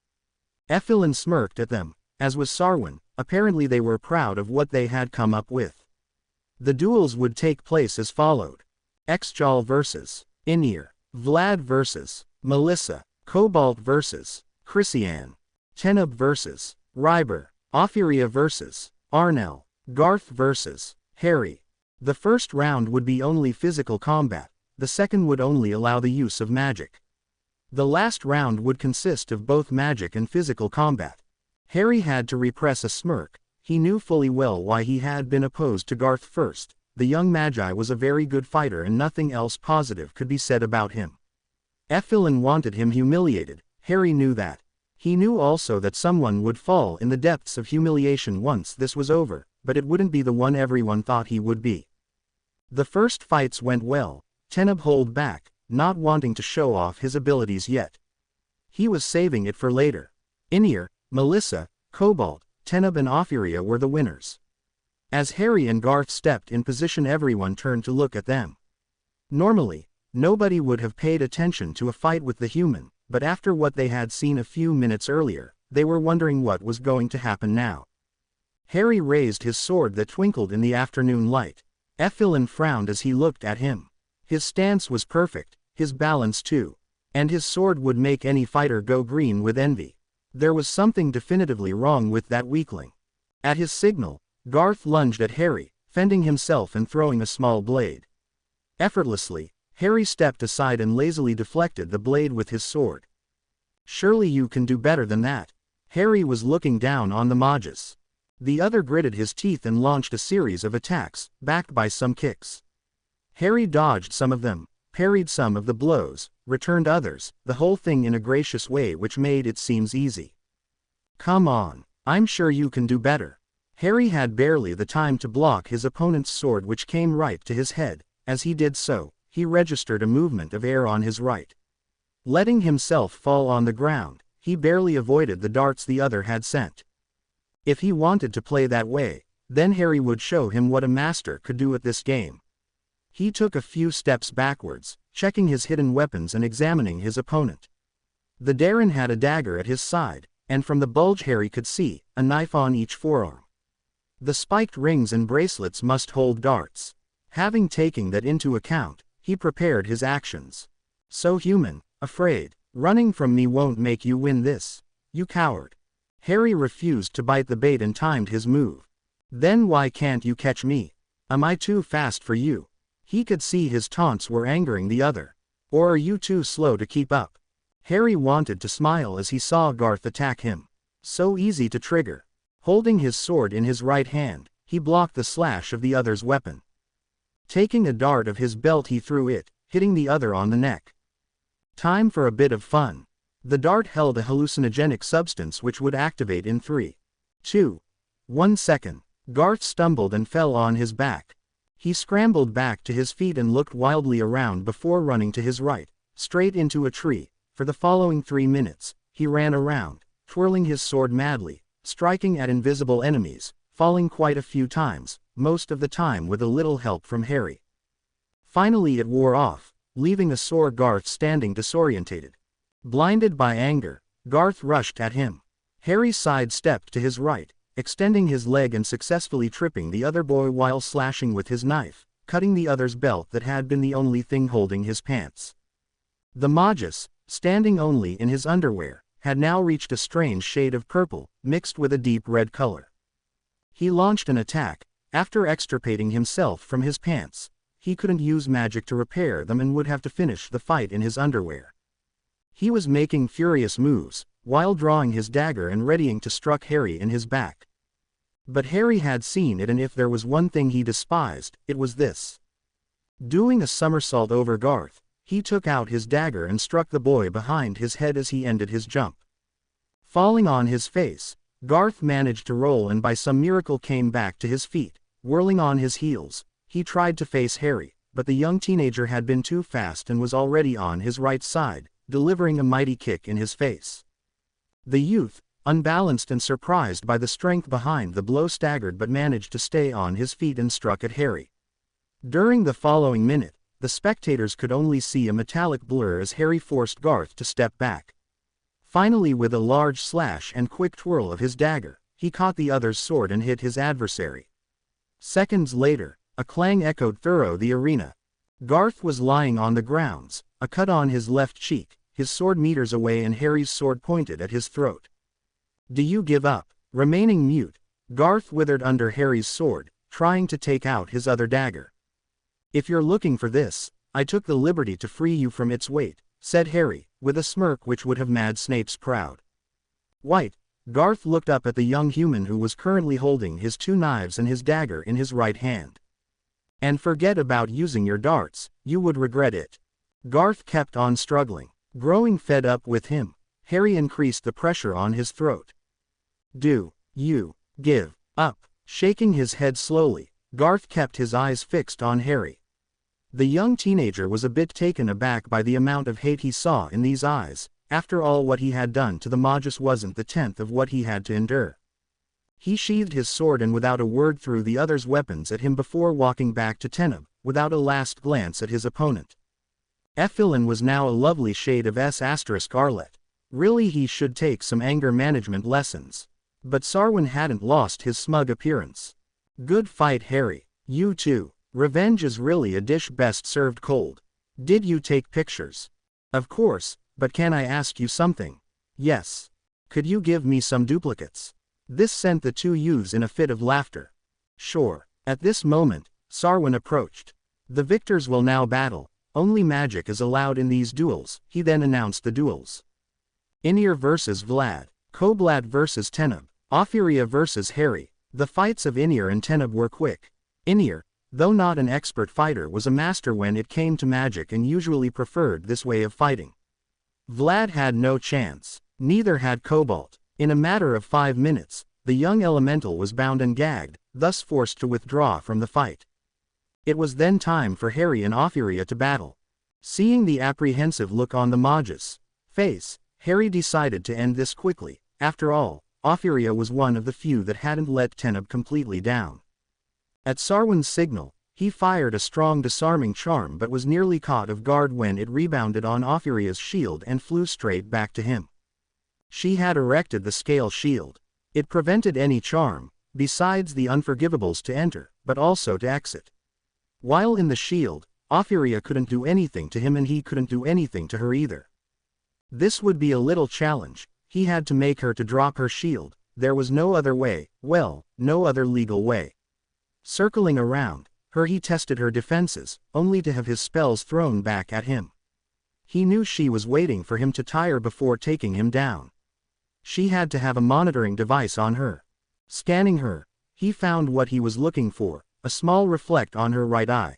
Effilin smirked at them, as was Sarwin. Apparently they were proud of what they had come up with. The duels would take place as followed. Exjal vs. Inir, Vlad vs. Melissa, Cobalt vs. Christiane, Teneb vs. Ryber, Ophiria vs. Arnell, Garth vs. Harry. The first round would be only physical combat, the second would only allow the use of magic. The last round would consist of both magic and physical combat. Harry had to repress a smirk. He knew fully well why he had been opposed to Garth first. The young Magi was a very good fighter and nothing else positive could be said about him. Effilin wanted him humiliated. Harry knew that. He knew also that someone would fall in the depths of humiliation once this was over, but it wouldn't be the one everyone thought he would be. The first fights went well. Teneb held back, not wanting to show off his abilities yet. He was saving it for later. Inir, Melissa, Cobalt, Teneb and Ophiria were the winners. As Harry and Garth stepped in position, everyone turned to look at them. Normally, nobody would have paid attention to a fight with the human, but after what they had seen a few minutes earlier, they were wondering what was going to happen now. Harry raised his sword that twinkled in the afternoon light. Effilin frowned as he looked at him. His stance was perfect, his balance too. And his sword would make any fighter go green with envy. There was something definitively wrong with that weakling. At his signal, Garth lunged at Harry, fending himself and throwing a small blade. Effortlessly, Harry stepped aside and lazily deflected the blade with his sword. Surely you can do better than that. Harry was looking down on the Magus. The other gritted his teeth and launched a series of attacks, backed by some kicks. Harry dodged some of them, parried some of the blows, returned others, the whole thing in a gracious way which made it seem easy. Come on, I'm sure you can do better. Harry had barely the time to block his opponent's sword which came right to his head. As he did so, he registered a movement of air on his right. Letting himself fall on the ground, he barely avoided the darts the other had sent. If he wanted to play that way, then Harry would show him what a master could do at this game. He took a few steps backwards, checking his hidden weapons and examining his opponent. The Darren had a dagger at his side, and from the bulge Harry could see, a knife on each forearm. The spiked rings and bracelets must hold darts. Having taken that into account, he prepared his actions. So human, afraid, running from me won't make you win this, you coward. Harry refused to bite the bait and timed his move. Then why can't you catch me? Am I too fast for you? He could see his taunts were angering the other. Or are you too slow to keep up? Harry wanted to smile as he saw Garth attack him. So easy to trigger. Holding his sword in his right hand, he blocked the slash of the other's weapon. Taking a dart of his belt he threw it, hitting the other on the neck. Time for a bit of fun. The dart held a hallucinogenic substance which would activate in 3, 2, 1 second. Garth stumbled and fell on his back. He scrambled back to his feet and looked wildly around before running to his right, straight into a tree. For the following 3 minutes, he ran around, twirling his sword madly, striking at invisible enemies, falling quite a few times, most of the time with a little help from Harry. Finally it wore off, leaving a sore Garth standing disorientated. Blinded by anger, Garth rushed at him. Harry sidestepped to his right, extending his leg and successfully tripping the other boy while slashing with his knife, cutting the other's belt that had been the only thing holding his pants. The Magus, standing only in his underwear, had now reached a strange shade of purple, mixed with a deep red color. He launched an attack. After extricating himself from his pants, he couldn't use magic to repair them and would have to finish the fight in his underwear. He was making furious moves, while drawing his dagger and readying to struck Harry in his back. But Harry had seen it, and if there was one thing he despised, it was this. Doing a somersault over Garth, he took out his dagger and struck the boy behind his head as he ended his jump. Falling on his face, Garth managed to roll and by some miracle came back to his feet. Whirling on his heels, he tried to face Harry, but the young teenager had been too fast and was already on his right side, delivering a mighty kick in his face. The youth, unbalanced and surprised by the strength behind the blow, staggered but managed to stay on his feet and struck at Harry. During the following minute, the spectators could only see a metallic blur as Harry forced Garth to step back. Finally, with a large slash and quick twirl of his dagger, he caught the other's sword and hit his adversary. Seconds later, a clang echoed through the arena. Garth was lying on the grounds, a cut on his left cheek, his sword meters away and Harry's sword pointed at his throat. "Do you give up?" Remaining mute, Garth withered under Harry's sword, trying to take out his other dagger. "If you're looking for this, I took the liberty to free you from its weight," said Harry, with a smirk which would have made Snape's proud. White, Garth looked up at the young human who was currently holding his 2 knives and his dagger in his right hand. "And forget about using your darts, you would regret it." Garth kept on struggling. Growing fed up with him, Harry increased the pressure on his throat. "Do you give up?" Shaking his head slowly, Garth kept his eyes fixed on Harry. The young teenager was a bit taken aback by the amount of hate he saw in these eyes. After all, what he had done to the Magus wasn't the 10th of what he had to endure. He sheathed his sword and without a word threw the other's weapons at him before walking back to Teneb, without a last glance at his opponent. Effilin was now a lovely shade of S***Arlet. Really, he should take some anger management lessons. But Sarwin hadn't lost his smug appearance. "Good fight, Harry. You too. Revenge is really a dish best served cold. Did you take pictures?" "Of course, but can I ask you something?" "Yes. Could you give me some duplicates?" This sent the 2 youths in a fit of laughter. "Sure." At this moment, Sarwin approached. "The victors will now battle. Only magic is allowed in these duels." He then announced the duels. Inir vs. Vlad, Koblad vs. Teneb, Ophiria vs. Harry. The fights of Inir and Teneb were quick. Inir, though not an expert fighter, was a master when it came to magic and usually preferred this way of fighting. Vlad had no chance. Neither had Cobalt. In a matter of 5 minutes, the young elemental was bound and gagged, thus forced to withdraw from the fight. It was then time for Harry and Ophiria to battle. Seeing the apprehensive look on the Magus' face, Harry decided to end this quickly. After all, Ophiria was one of the few that hadn't let Teneb completely down. At Sarwin's signal, he fired a strong disarming charm but was nearly caught off guard when it rebounded on Ophiria's shield and flew straight back to him. She had erected the scale shield. It prevented any charm, besides the unforgivables, to enter, but also to exit. While in the shield, Ophiria couldn't do anything to him and he couldn't do anything to her either. This would be a little challenge. He had to make her to drop her shield. There was no other way, well, no other legal way. Circling around her, he tested her defenses, only to have his spells thrown back at him. He knew she was waiting for him to tire before taking him down. She had to have a monitoring device on her. Scanning her, he found what he was looking for, a small reflect on her right eye.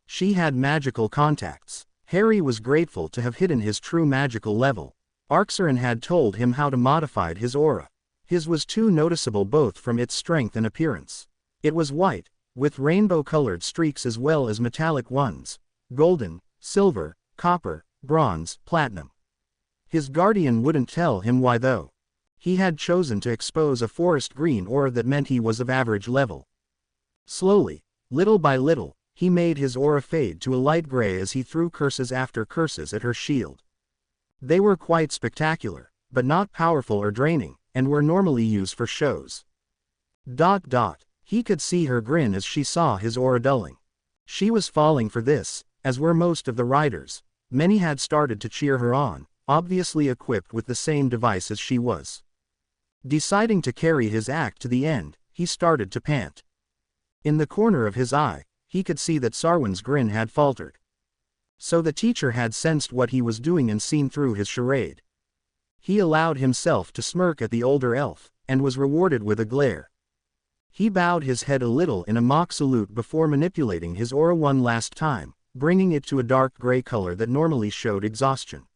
She had magical contacts. Harry was grateful to have hidden his true magical level. Arxeron had told him how to modify his aura. His was too noticeable both from its strength and appearance. It was white, with rainbow-colored streaks as well as metallic ones: golden, silver, copper, bronze, platinum. His guardian wouldn't tell him why though. He had chosen to expose a forest green aura that meant he was of average level. Slowly, little by little, he made his aura fade to a light gray as he threw curses after curses at her shield. They were quite spectacular, but not powerful or draining, and were normally used for shows. He could see her grin as she saw his aura dulling. She was falling for this, as were most of the riders. Many had started to cheer her on, obviously equipped with the same device as she was. Deciding to carry his act to the end, he started to pant. In the corner of his eye, he could see that Sarwin's grin had faltered. So the teacher had sensed what he was doing and seen through his charade. He allowed himself to smirk at the older elf, and was rewarded with a glare. He bowed his head a little in a mock salute before manipulating his aura one last time, bringing it to a dark gray color that normally showed exhaustion.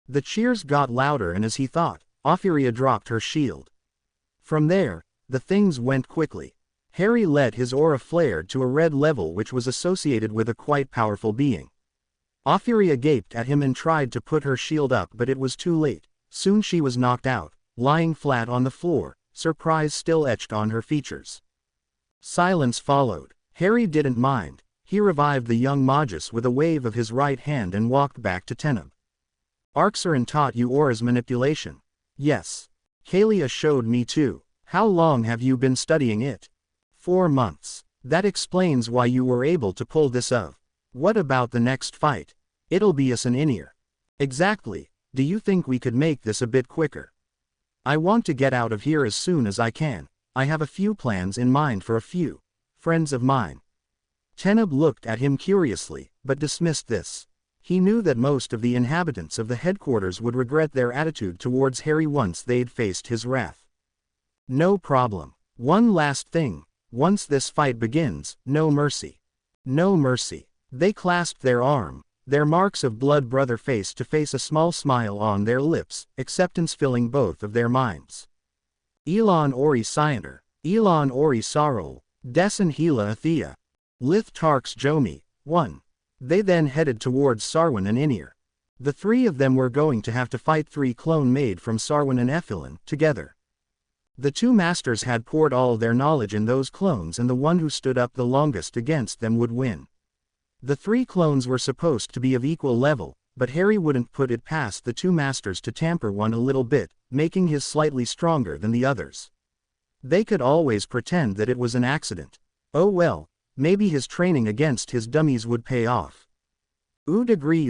The cheers got louder, and as he thought, Ophiria dropped her shield. From there, the things went quickly. Harry let his aura flare to a red level which was associated with a quite powerful being. Ophiria gaped at him and tried to put her shield up, but it was too late. Soon she was knocked out, lying flat on the floor, surprise still etched on her features. Silence followed. Harry didn't mind. He revived the young Magus with a wave of his right hand and walked back to Teneb. Arxeron taught you aura's manipulation. Yes. Kalia showed me too. How long have you been studying it? 4 months. That explains why you were able to pull this off. What about the next fight? It'll be us an in-ear. Exactly. Do you think we could make this a bit quicker? I want to get out of here as soon as I can. I have a few plans in mind for a few friends of mine. Teneb looked at him curiously, but dismissed this. He knew that most of the inhabitants of the headquarters would regret their attitude towards Harry once they'd faced his wrath. No problem. One last thing. Once this fight begins, no mercy. No mercy. They clasped their arm, their marks of blood brother face to face, a small smile on their lips, acceptance filling both of their minds. Elon Ori Scienter, Elon Ori Sarol, Dessen Hela Athea, Lith Tarks Jomi, 1. They then headed towards Sarwin and Inir. The three of them were going to have to fight 3 clone made from Sarwin and Ephilin, together. The 2 masters had poured all their knowledge in those clones, and the one who stood up the longest against them would win. The 3 clones were supposed to be of equal level, but Harry wouldn't put it past the 2 masters to tamper one a little bit, making his slightly stronger than the others. They could always pretend that it was an accident. Oh well, maybe his training against his dummies would pay off. Degree.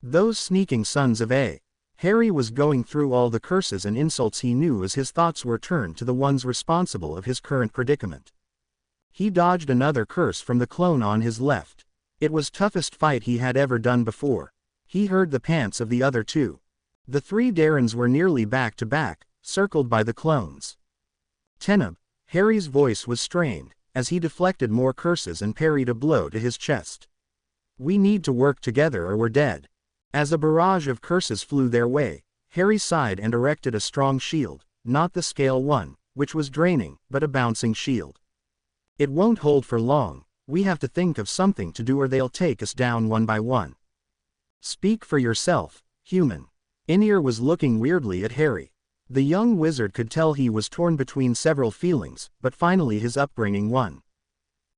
Those sneaking sons of A. Harry was going through all the curses and insults he knew as his thoughts were turned to the ones responsible of his current predicament. He dodged another curse from the clone on his left. It was toughest fight he had ever done before. He heard the pants of the other 2. The 3 Darrens were nearly back to back, circled by the clones. Teneb. Harry's voice was strained, as he deflected more curses and parried a blow to his chest. We need to work together or we're dead. As a barrage of curses flew their way, Harry sighed and erected a strong shield, not the scale one, which was draining, but a bouncing shield. It won't hold for long. We have to think of something to do or they'll take us down one by one. Speak for yourself, human. Inir was looking weirdly at Harry. The young wizard could tell he was torn between several feelings, but finally his upbringing won.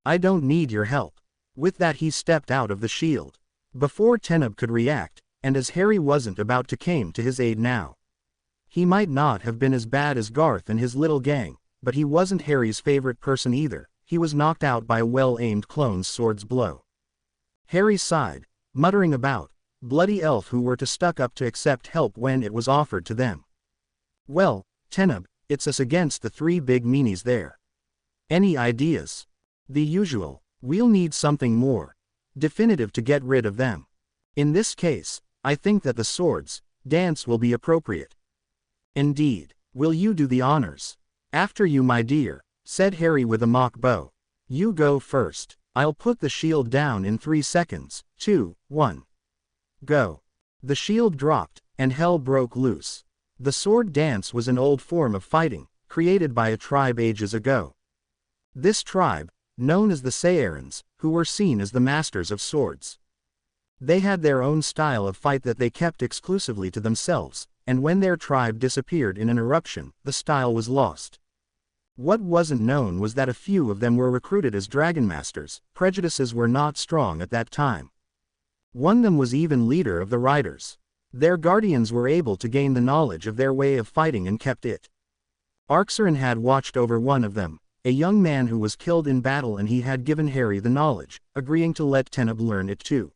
I don't need your help. With that he stepped out of the shield. Before Teneb could react, and as Harry wasn't about to came to his aid now. He might not have been as bad as Garth and his little gang, but he wasn't Harry's favorite person either. He was knocked out by a well-aimed clone's sword's blow. Harry sighed, muttering about bloody elf who were to stuck up to accept help when it was offered to them. Well, Teneb, it's us against the 3 big meanies there. Any ideas? The usual. We'll need something more definitive to get rid of them. In this case, I think that the swords dance will be appropriate. Indeed. Will you do the honors? After you, my dear, said Harry with a mock bow. You go first. I'll put the shield down in 3 seconds. 2, 1. Go. The shield dropped, and hell broke loose. The sword dance was an old form of fighting, created by a tribe ages ago. This tribe, known as the Saiyans, who were seen as the masters of swords. They had their own style of fight that they kept exclusively to themselves, and when their tribe disappeared in an eruption, the style was lost. What wasn't known was that a few of them were recruited as dragon masters. Prejudices were not strong at that time. One of them was even leader of the riders. Their guardians were able to gain the knowledge of their way of fighting and kept it. Arxeron had watched over one of them, a young man who was killed in battle, and he had given Harry the knowledge, agreeing to let Teneb learn it too.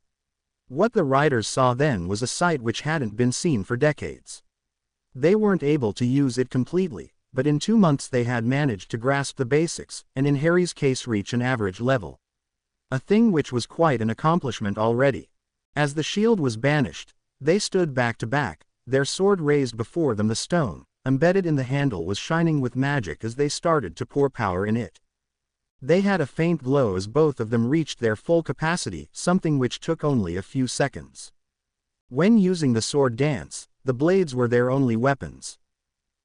What the riders saw then was a sight which hadn't been seen for decades. They weren't able to use it completely, but in 2 months they had managed to grasp the basics, and in Harry's case reach an average level. A thing which was quite an accomplishment already. As the shield was banished, they stood back to back, their sword raised before them. The stone, embedded in the handle, was shining with magic as they started to pour power in it. They had a faint glow as both of them reached their full capacity, something which took only a few seconds. When using the sword dance, the blades were their only weapons.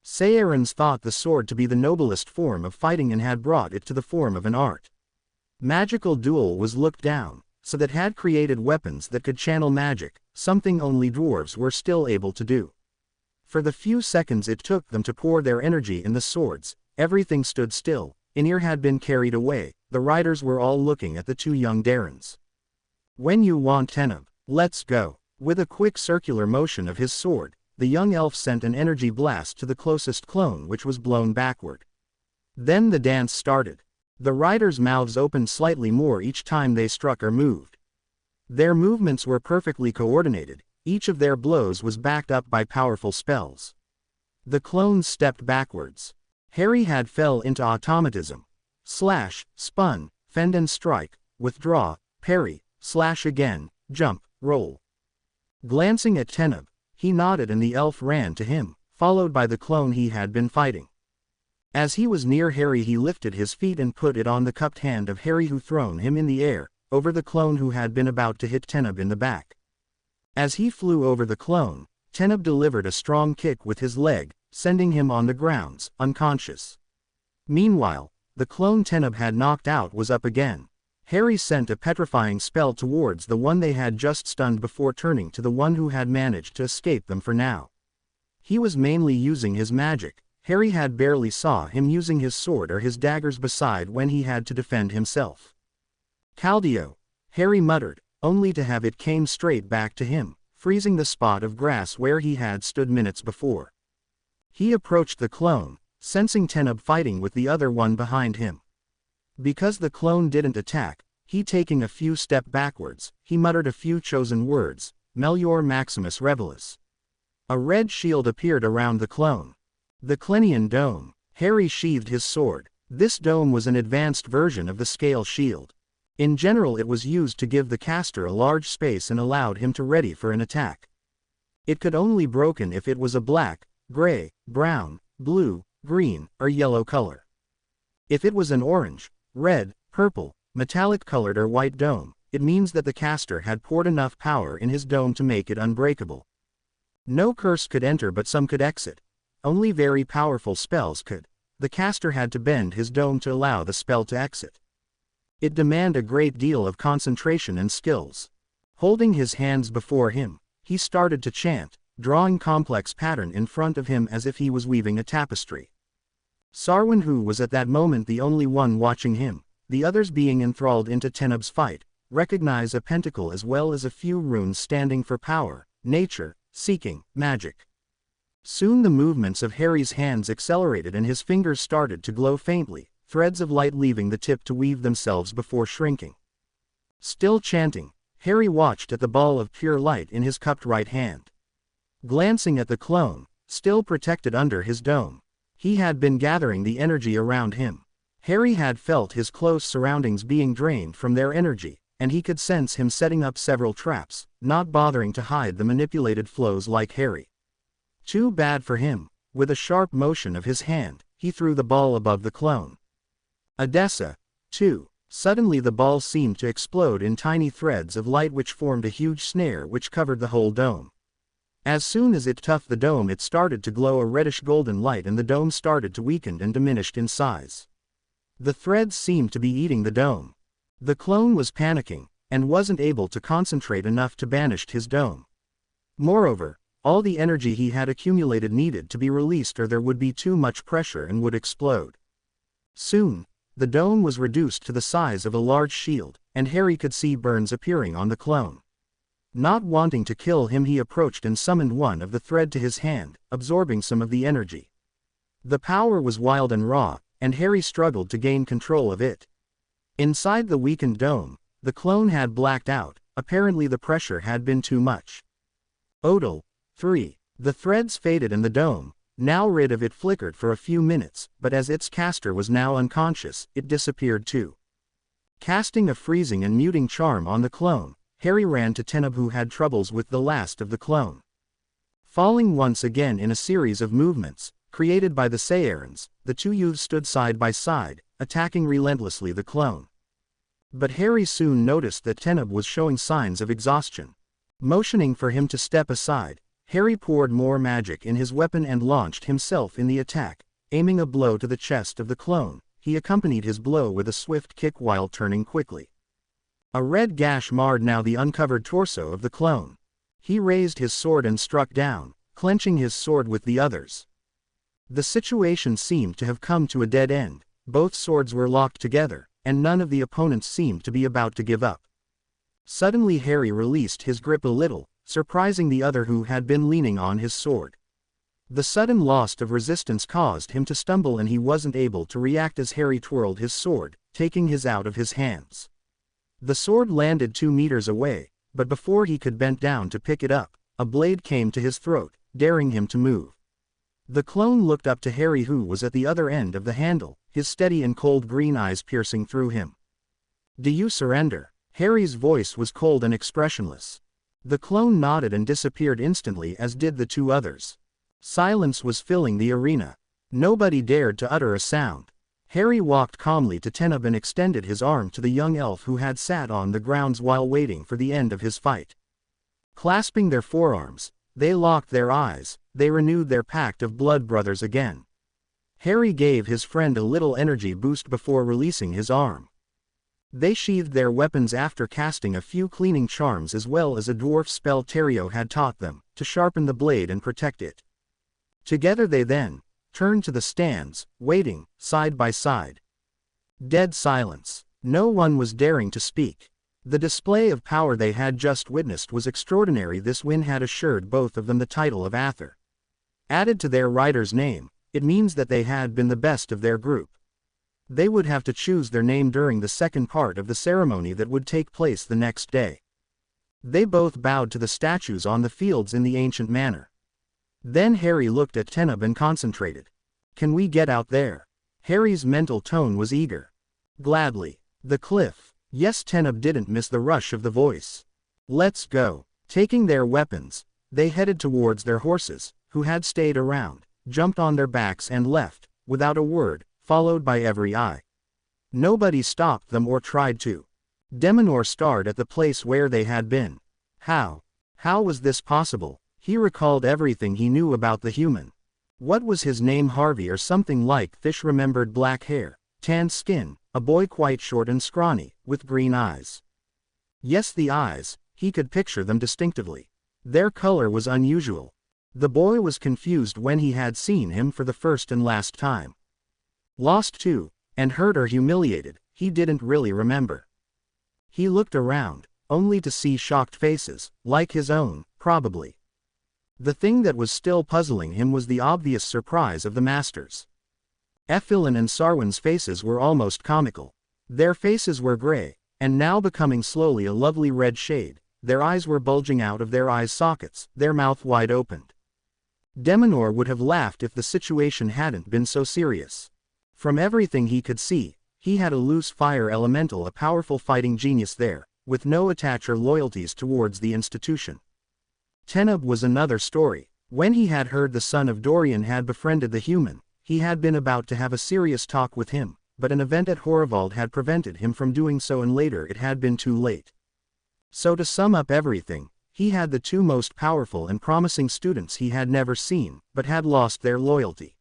Saiyans thought the sword to be the noblest form of fighting and had brought it to the form of an art. Magical duel was looked down, so that had created weapons that could channel magic, something only dwarves were still able to do. For the few seconds it took them to pour their energy in the swords, everything stood still. Einir had been carried away. The riders were all looking at the two young Darrens. When you want Teneb, let's go. With a quick circular motion of his sword, the young elf sent an energy blast to the closest clone, which was blown backward. Then the dance started. The riders' mouths opened slightly more each time they struck or moved. Their movements were perfectly coordinated, each of their blows was backed up by powerful spells. The clones stepped backwards. Harry had fell into automatism. Slash, spun, fend and strike, withdraw, parry, slash again, jump, roll. Glancing at Teneb, he nodded and the elf ran to him, followed by the clone he had been fighting. As he was near Harry, he lifted his feet and put it on the cupped hand of Harry, who thrown him in the air, over the clone who had been about to hit Teneb in the back. As he flew over the clone, Teneb delivered a strong kick with his leg, sending him on the grounds, unconscious. Meanwhile, the clone Teneb had knocked out was up again. Harry sent a petrifying spell towards the one they had just stunned before turning to the one who had managed to escape them for now. He was mainly using his magic. Harry had barely saw him using his sword or his daggers beside when he had to defend himself. Caldio, Harry muttered, only to have it came straight back to him, freezing the spot of grass where he had stood minutes before. He approached the clone, sensing Teneb fighting with the other one behind him. Because the clone didn't attack, he taking a few steps backwards, he muttered a few chosen words, Melior Maximus Revelis. A red shield appeared around the clone. The Klenian Dome. Harry sheathed his sword. This dome was an advanced version of the scale shield. In general, it was used to give the caster a large space and allowed him to ready for an attack. It could only be broken if it was a black, gray, brown, blue, green, or yellow color. If it was an orange, red, purple, metallic colored or white dome, it means that the caster had poured enough power in his dome to make it unbreakable. No curse could enter, but some could exit. Only very powerful spells could. The caster had to bend his dome to allow the spell to exit. It demanded a great deal of concentration and skills. Holding his hands before him, he started to chant, drawing complex pattern in front of him as if he was weaving a tapestry. Sarwin, who was at that moment the only one watching him, the others being enthralled into Teneb's fight, recognized a pentacle as well as a few runes standing for power, nature, seeking, magic. Soon the movements of Harry's hands accelerated and his fingers started to glow faintly, threads of light leaving the tip to weave themselves before shrinking. Still chanting, Harry watched at the ball of pure light in his cupped right hand. Glancing at the clone, still protected under his dome, he had been gathering the energy around him. Harry had felt his close surroundings being drained from their energy, and he could sense him setting up several traps, not bothering to hide the manipulated flows like Harry. Too bad for him. With a sharp motion of his hand, he threw the ball above the clone. Odessa, 2. Suddenly the ball seemed to explode in tiny threads of light which formed a huge snare which covered the whole dome. As soon as it touched the dome it started to glow a reddish-golden light and the dome started to weaken and diminished in size. The threads seemed to be eating the dome. The clone was panicking, and wasn't able to concentrate enough to banish his dome. Moreover, all the energy he had accumulated needed to be released or there would be too much pressure and would explode. Soon, the dome was reduced to the size of a large shield, and Harry could see burns appearing on the clone. Not wanting to kill him, he approached and summoned one of the thread to his hand, absorbing some of the energy. The power was wild and raw, and Harry struggled to gain control of it. Inside the weakened dome, the clone had blacked out, apparently the pressure had been too much. Odal, 3. The threads faded and the dome, now rid of it, flickered for a few minutes, but as its caster was now unconscious, it disappeared too. Casting a freezing and muting charm on the clone, Harry ran to Teneb, who had troubles with the last of the clone. Falling once again in a series of movements, created by the Saiyans, the two youths stood side by side, attacking relentlessly the clone. But Harry soon noticed that Teneb was showing signs of exhaustion. Motioning for him to step aside, Harry poured more magic in his weapon and launched himself in the attack, aiming a blow to the chest of the clone. He accompanied his blow with a swift kick while turning quickly. A red gash marred now the uncovered torso of the clone. He raised his sword and struck down, clenching his sword with the others. The situation seemed to have come to a dead end. Both swords were locked together, and none of the opponents seemed to be about to give up. Suddenly Harry released his grip a little, surprising the other who had been leaning on his sword. The sudden loss of resistance caused him to stumble and he wasn't able to react as Harry twirled his sword, taking his out of his hands. The sword landed 2 meters away, but before he could bend down to pick it up, a blade came to his throat, daring him to move. The clone looked up to Harry, who was at the other end of the handle, his steady and cold green eyes piercing through him. "Do you surrender?" Harry's voice was cold and expressionless. The clone nodded and disappeared instantly, as did the 2 others. Silence was filling the arena. Nobody dared to utter a sound. Harry walked calmly to Teneb and extended his arm to the young elf who had sat on the grounds while waiting for the end of his fight. Clasping their forearms, they locked their eyes. They renewed their pact of blood brothers again. Harry gave his friend a little energy boost before releasing his arm. They sheathed their weapons after casting a few cleaning charms as well as a dwarf spell Terrio had taught them, to sharpen the blade and protect it. Together they then turned to the stands, waiting, side by side. Dead silence. No one was daring to speak. The display of power they had just witnessed was extraordinary. This win had assured both of them the title of Aether. Added to their rider's name, it means that they had been the best of their group. They would have to choose their name during the second part of the ceremony that would take place the next day. They both bowed to the statues on the fields in the ancient manner. Then Harry looked at Teneb and concentrated. "Can we get out there?" Harry's mental tone was eager. "Gladly." "The cliff." Yes, Teneb didn't miss the rush of the voice. "Let's go." Taking their weapons, they headed towards their horses, who had stayed around, jumped on their backs and left, without a word, followed by every eye. Nobody stopped them or tried to. Deminor stared at the place where they had been. How was this possible? He recalled everything he knew about the human. What was his name? Harvey or something like Fish. Remembered black hair, tanned skin, a boy quite short and scrawny, with green eyes. Yes, the eyes, he could picture them distinctively. Their color was unusual. The boy was confused when he had seen him for the first and last time. Lost too, and hurt or humiliated, he didn't really remember. He looked around, only to see shocked faces, like his own, probably. The thing that was still puzzling him was the obvious surprise of the masters. Effilin and Sarwin's faces were almost comical. Their faces were gray, and now becoming slowly a lovely red shade. Their eyes were bulging out of their eye sockets, their mouth wide opened. Deminor would have laughed if the situation hadn't been so serious. From everything he could see, he had a loose fire elemental, a powerful fighting genius there, with no attach or loyalties towards the institution. Teneb was another story. When he had heard the son of Dorian had befriended the human, he had been about to have a serious talk with him, but an event at Horvald had prevented him from doing so, and later it had been too late. So to sum up everything, he had the two most powerful and promising students he had never seen, but had lost their loyalty.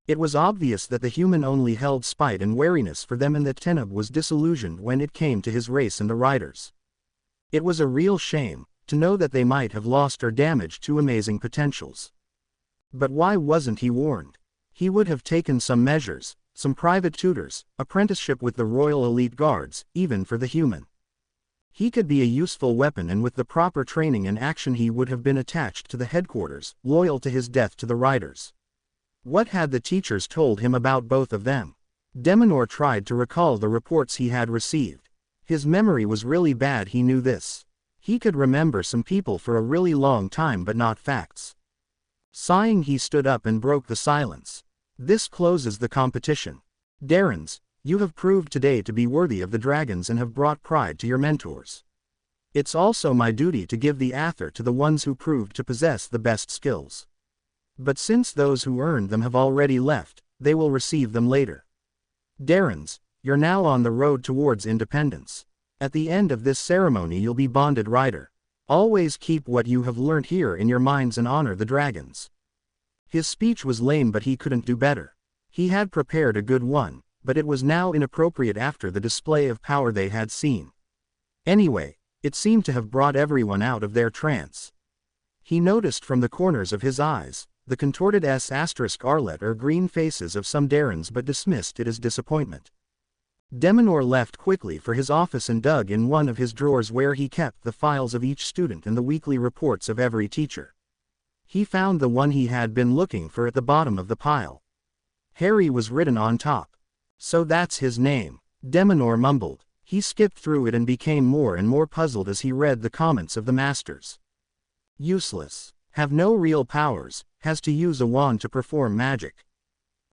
It was obvious that the human only held spite and wariness for them, and that Teneb was disillusioned when it came to his race and the riders. It was a real shame to know that they might have lost or damaged two amazing potentials. But why wasn't he warned? He would have taken some measures, some private tutors, apprenticeship with the Royal Elite Guards, even for the human. He could be a useful weapon, and with the proper training and action he would have been attached to the headquarters, loyal to his death to the riders. What had the teachers told him about both of them? Deminor tried to recall the reports he had received. His memory was really bad, he knew this. He could remember some people for a really long time, but not facts. Sighing, he stood up and broke the silence. This closes the competition. Darrens, you have proved today to be worthy of the dragons and have brought pride to your mentors. It's also my duty to give the Aether to the ones who proved to possess the best skills. But since those who earned them have already left, they will receive them later. Darrens, you're now on the road towards independence. At the end of this ceremony you'll be bonded rider. Always keep what you have learned here in your minds and honor the dragons. His speech was lame, but he couldn't do better. He had prepared a good one, but it was now inappropriate after the display of power they had seen. Anyway, it seemed to have brought everyone out of their trance. He noticed from the corners of his eyes the contorted S**Arlet or green faces of some Darrens, but dismissed it as disappointment. Deminor left quickly for his office and dug in one of his drawers where he kept the files of each student and the weekly reports of every teacher. He found the one he had been looking for at the bottom of the pile. Harry was written on top. So that's his name, Deminor mumbled. He skipped through it and became more and more puzzled as he read the comments of the masters. Useless. Have no real powers, has to use a wand to perform magic.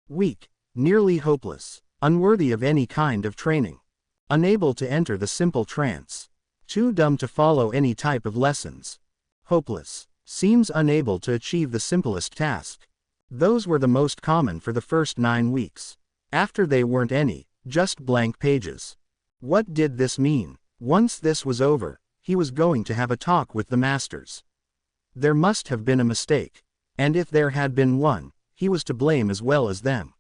Weak. Nearly hopeless. Unworthy of any kind of training. Unable to enter the simple trance. Too dumb to follow any type of lessons. Hopeless. Seems unable to achieve the simplest task. Those were the most common for the first 9 weeks. After they weren't any, just blank pages. What did this mean? Once this was over, he was going to have a talk with the masters. There must have been a mistake. And if there had been one, he was to blame as well as them.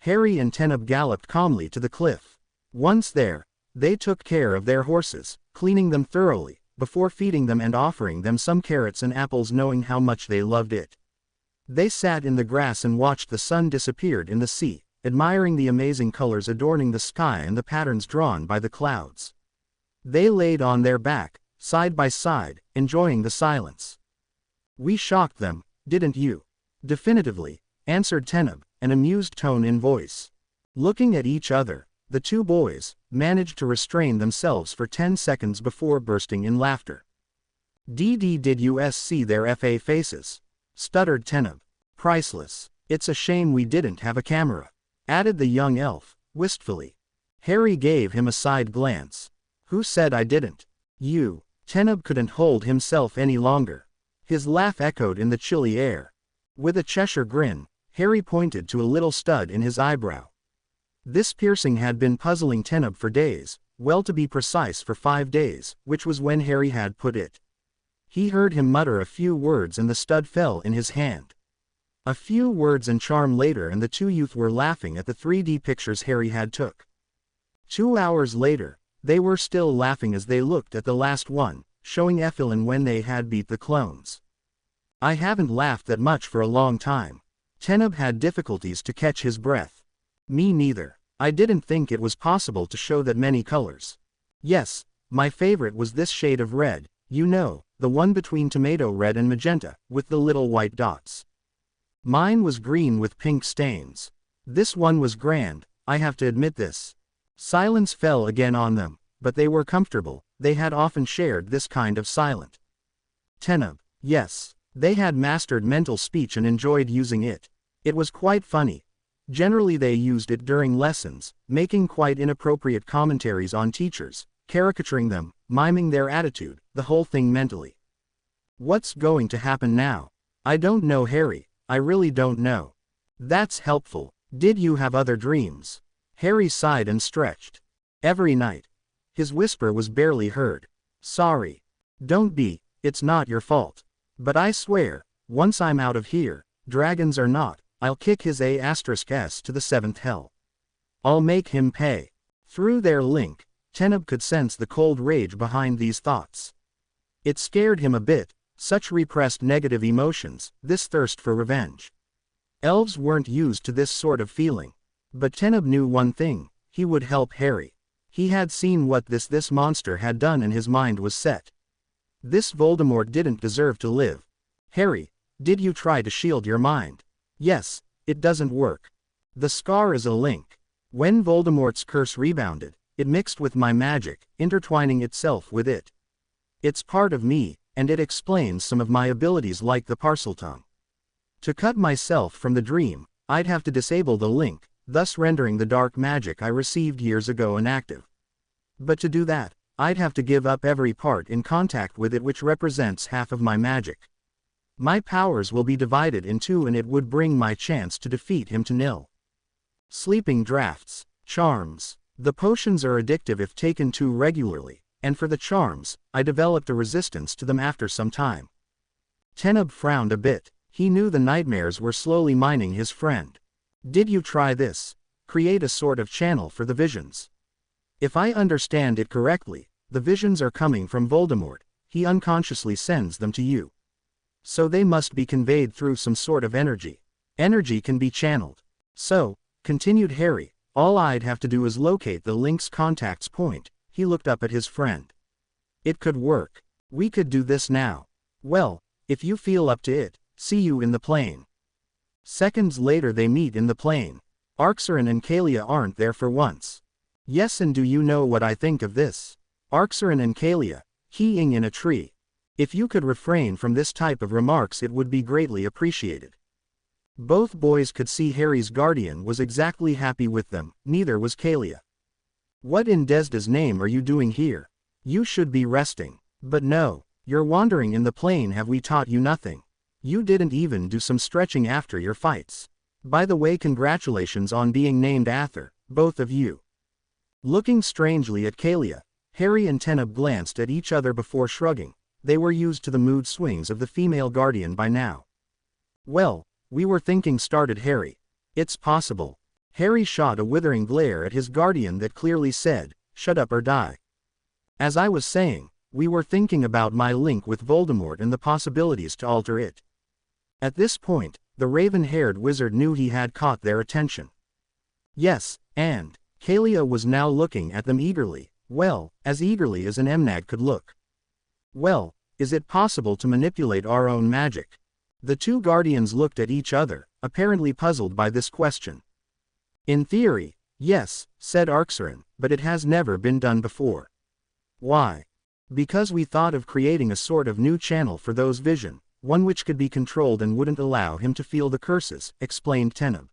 Harry and Teneb galloped calmly to the cliff. Once there, they took care of their horses, cleaning them thoroughly, before feeding them and offering them some carrots and apples, knowing how much they loved it. They sat in the grass and watched the sun disappear in the sea, admiring the amazing colors adorning the sky and the patterns drawn by the clouds. They laid on their back, side by side, enjoying the silence. We shocked them, didn't you? Definitively, answered Teneb, an amused tone in voice. Looking at each other, the two boys managed to restrain themselves for 10 seconds before bursting in laughter. Did you see their faces? Stuttered Teneb. Priceless. It's a shame we didn't have a camera, added the young elf, wistfully. Harry gave him a side glance. Who said I didn't? You. Teneb couldn't hold himself any longer. His laugh echoed in the chilly air. With a Cheshire grin, Harry pointed to a little stud in his eyebrow. This piercing had been puzzling Teneb for days, well, to be precise, for 5 days, which was when Harry had put it. He heard him mutter a few words and the stud fell in his hand. A few words and charm later and the two youth were laughing at the 3D pictures Harry had took. 2 hours later, they were still laughing as they looked at the last one, showing Effilin when they had beat the clones. I haven't laughed that much for a long time. Teneb had difficulties to catch his breath. Me neither. I didn't think it was possible to show that many colors. Yes, my favorite was this shade of red, you know, the one between tomato red and magenta, with the little white dots. Mine was green with pink stains. This one was grand, I have to admit this. Silence fell again on them, but they were comfortable, they had often shared this kind of silent. Teneb, yes, they had mastered mental speech and enjoyed using it. It was quite funny. Generally they used it during lessons, making quite inappropriate commentaries on teachers, caricaturing them, miming their attitude, the whole thing mentally. What's going to happen now? I don't know, Harry, I really don't know. That's helpful. Did you have other dreams? Harry sighed and stretched. Every night. His whisper was barely heard. Sorry. Don't be, it's not your fault. But I swear, once I'm out of here, dragons or not, I'll kick his A*S to the 7th hell. I'll make him pay. Through their link, Teneb could sense the cold rage behind these thoughts. It scared him a bit, such repressed negative emotions, this thirst for revenge. Elves weren't used to this sort of feeling. But Teneb knew one thing, he would help Harry. He had seen what this monster had done and his mind was set. This Voldemort didn't deserve to live. Harry, did you try to shield your mind? Yes, it doesn't work. The scar is a link. When Voldemort's curse rebounded, it mixed with my magic, intertwining itself with it. It's part of me, and it explains some of my abilities like the Parseltongue. To cut myself from the dream, I'd have to disable the link, thus rendering the dark magic I received years ago inactive. But to do that, I'd have to give up every part in contact with it which represents half of my magic. My powers will be divided in two and it would bring my chance to defeat him to nil. Sleeping drafts. Charms. The potions are addictive if taken too regularly, and for the charms, I developed a resistance to them after some time. Teneb frowned a bit. He knew the nightmares were slowly mining his friend. Did you try this? Create a sort of channel for the visions. If I understand it correctly, the visions are coming from Voldemort, he unconsciously sends them to you. So they must be conveyed through some sort of energy. Energy can be channeled. So, continued Harry, all I'd have to do is locate the link's contact's point. He looked up at his friend. It could work. We could do this now. Well, if you feel up to it, see you in the plane. Seconds later they meet in the plane. Arxeron and Kalia aren't there for once. Yes, and do you know what I think of this? Arxeron and Kalia, keying in a tree. If you could refrain from this type of remarks it would be greatly appreciated. Both boys could see Harry's guardian was exactly happy with them, neither was Kalia. What in Desda's name are you doing here? You should be resting. But no, you're wandering in the plane. Have we taught you nothing? You didn't even do some stretching after your fights. By the way, congratulations on being named Ather, both of you. Looking strangely at Kalia, Harry and Teneb glanced at each other before shrugging. They were used to the mood swings of the female guardian by now. Well, we were thinking, started Harry. It's possible. Harry shot a withering glare at his guardian that clearly said, shut up or die. As I was saying, we were thinking about my link with Voldemort and the possibilities to alter it. At this point, the raven-haired wizard knew he had caught their attention. Yes, and Kalia was now looking at them eagerly, well, as eagerly as an Emnag could look. Well, is it possible to manipulate our own magic? The two guardians looked at each other, apparently puzzled by this question. In theory, yes, said Arxeron, but it has never been done before. Why? Because we thought of creating a sort of new channel for those vision, one which could be controlled and wouldn't allow him to feel the curses, explained Teneb.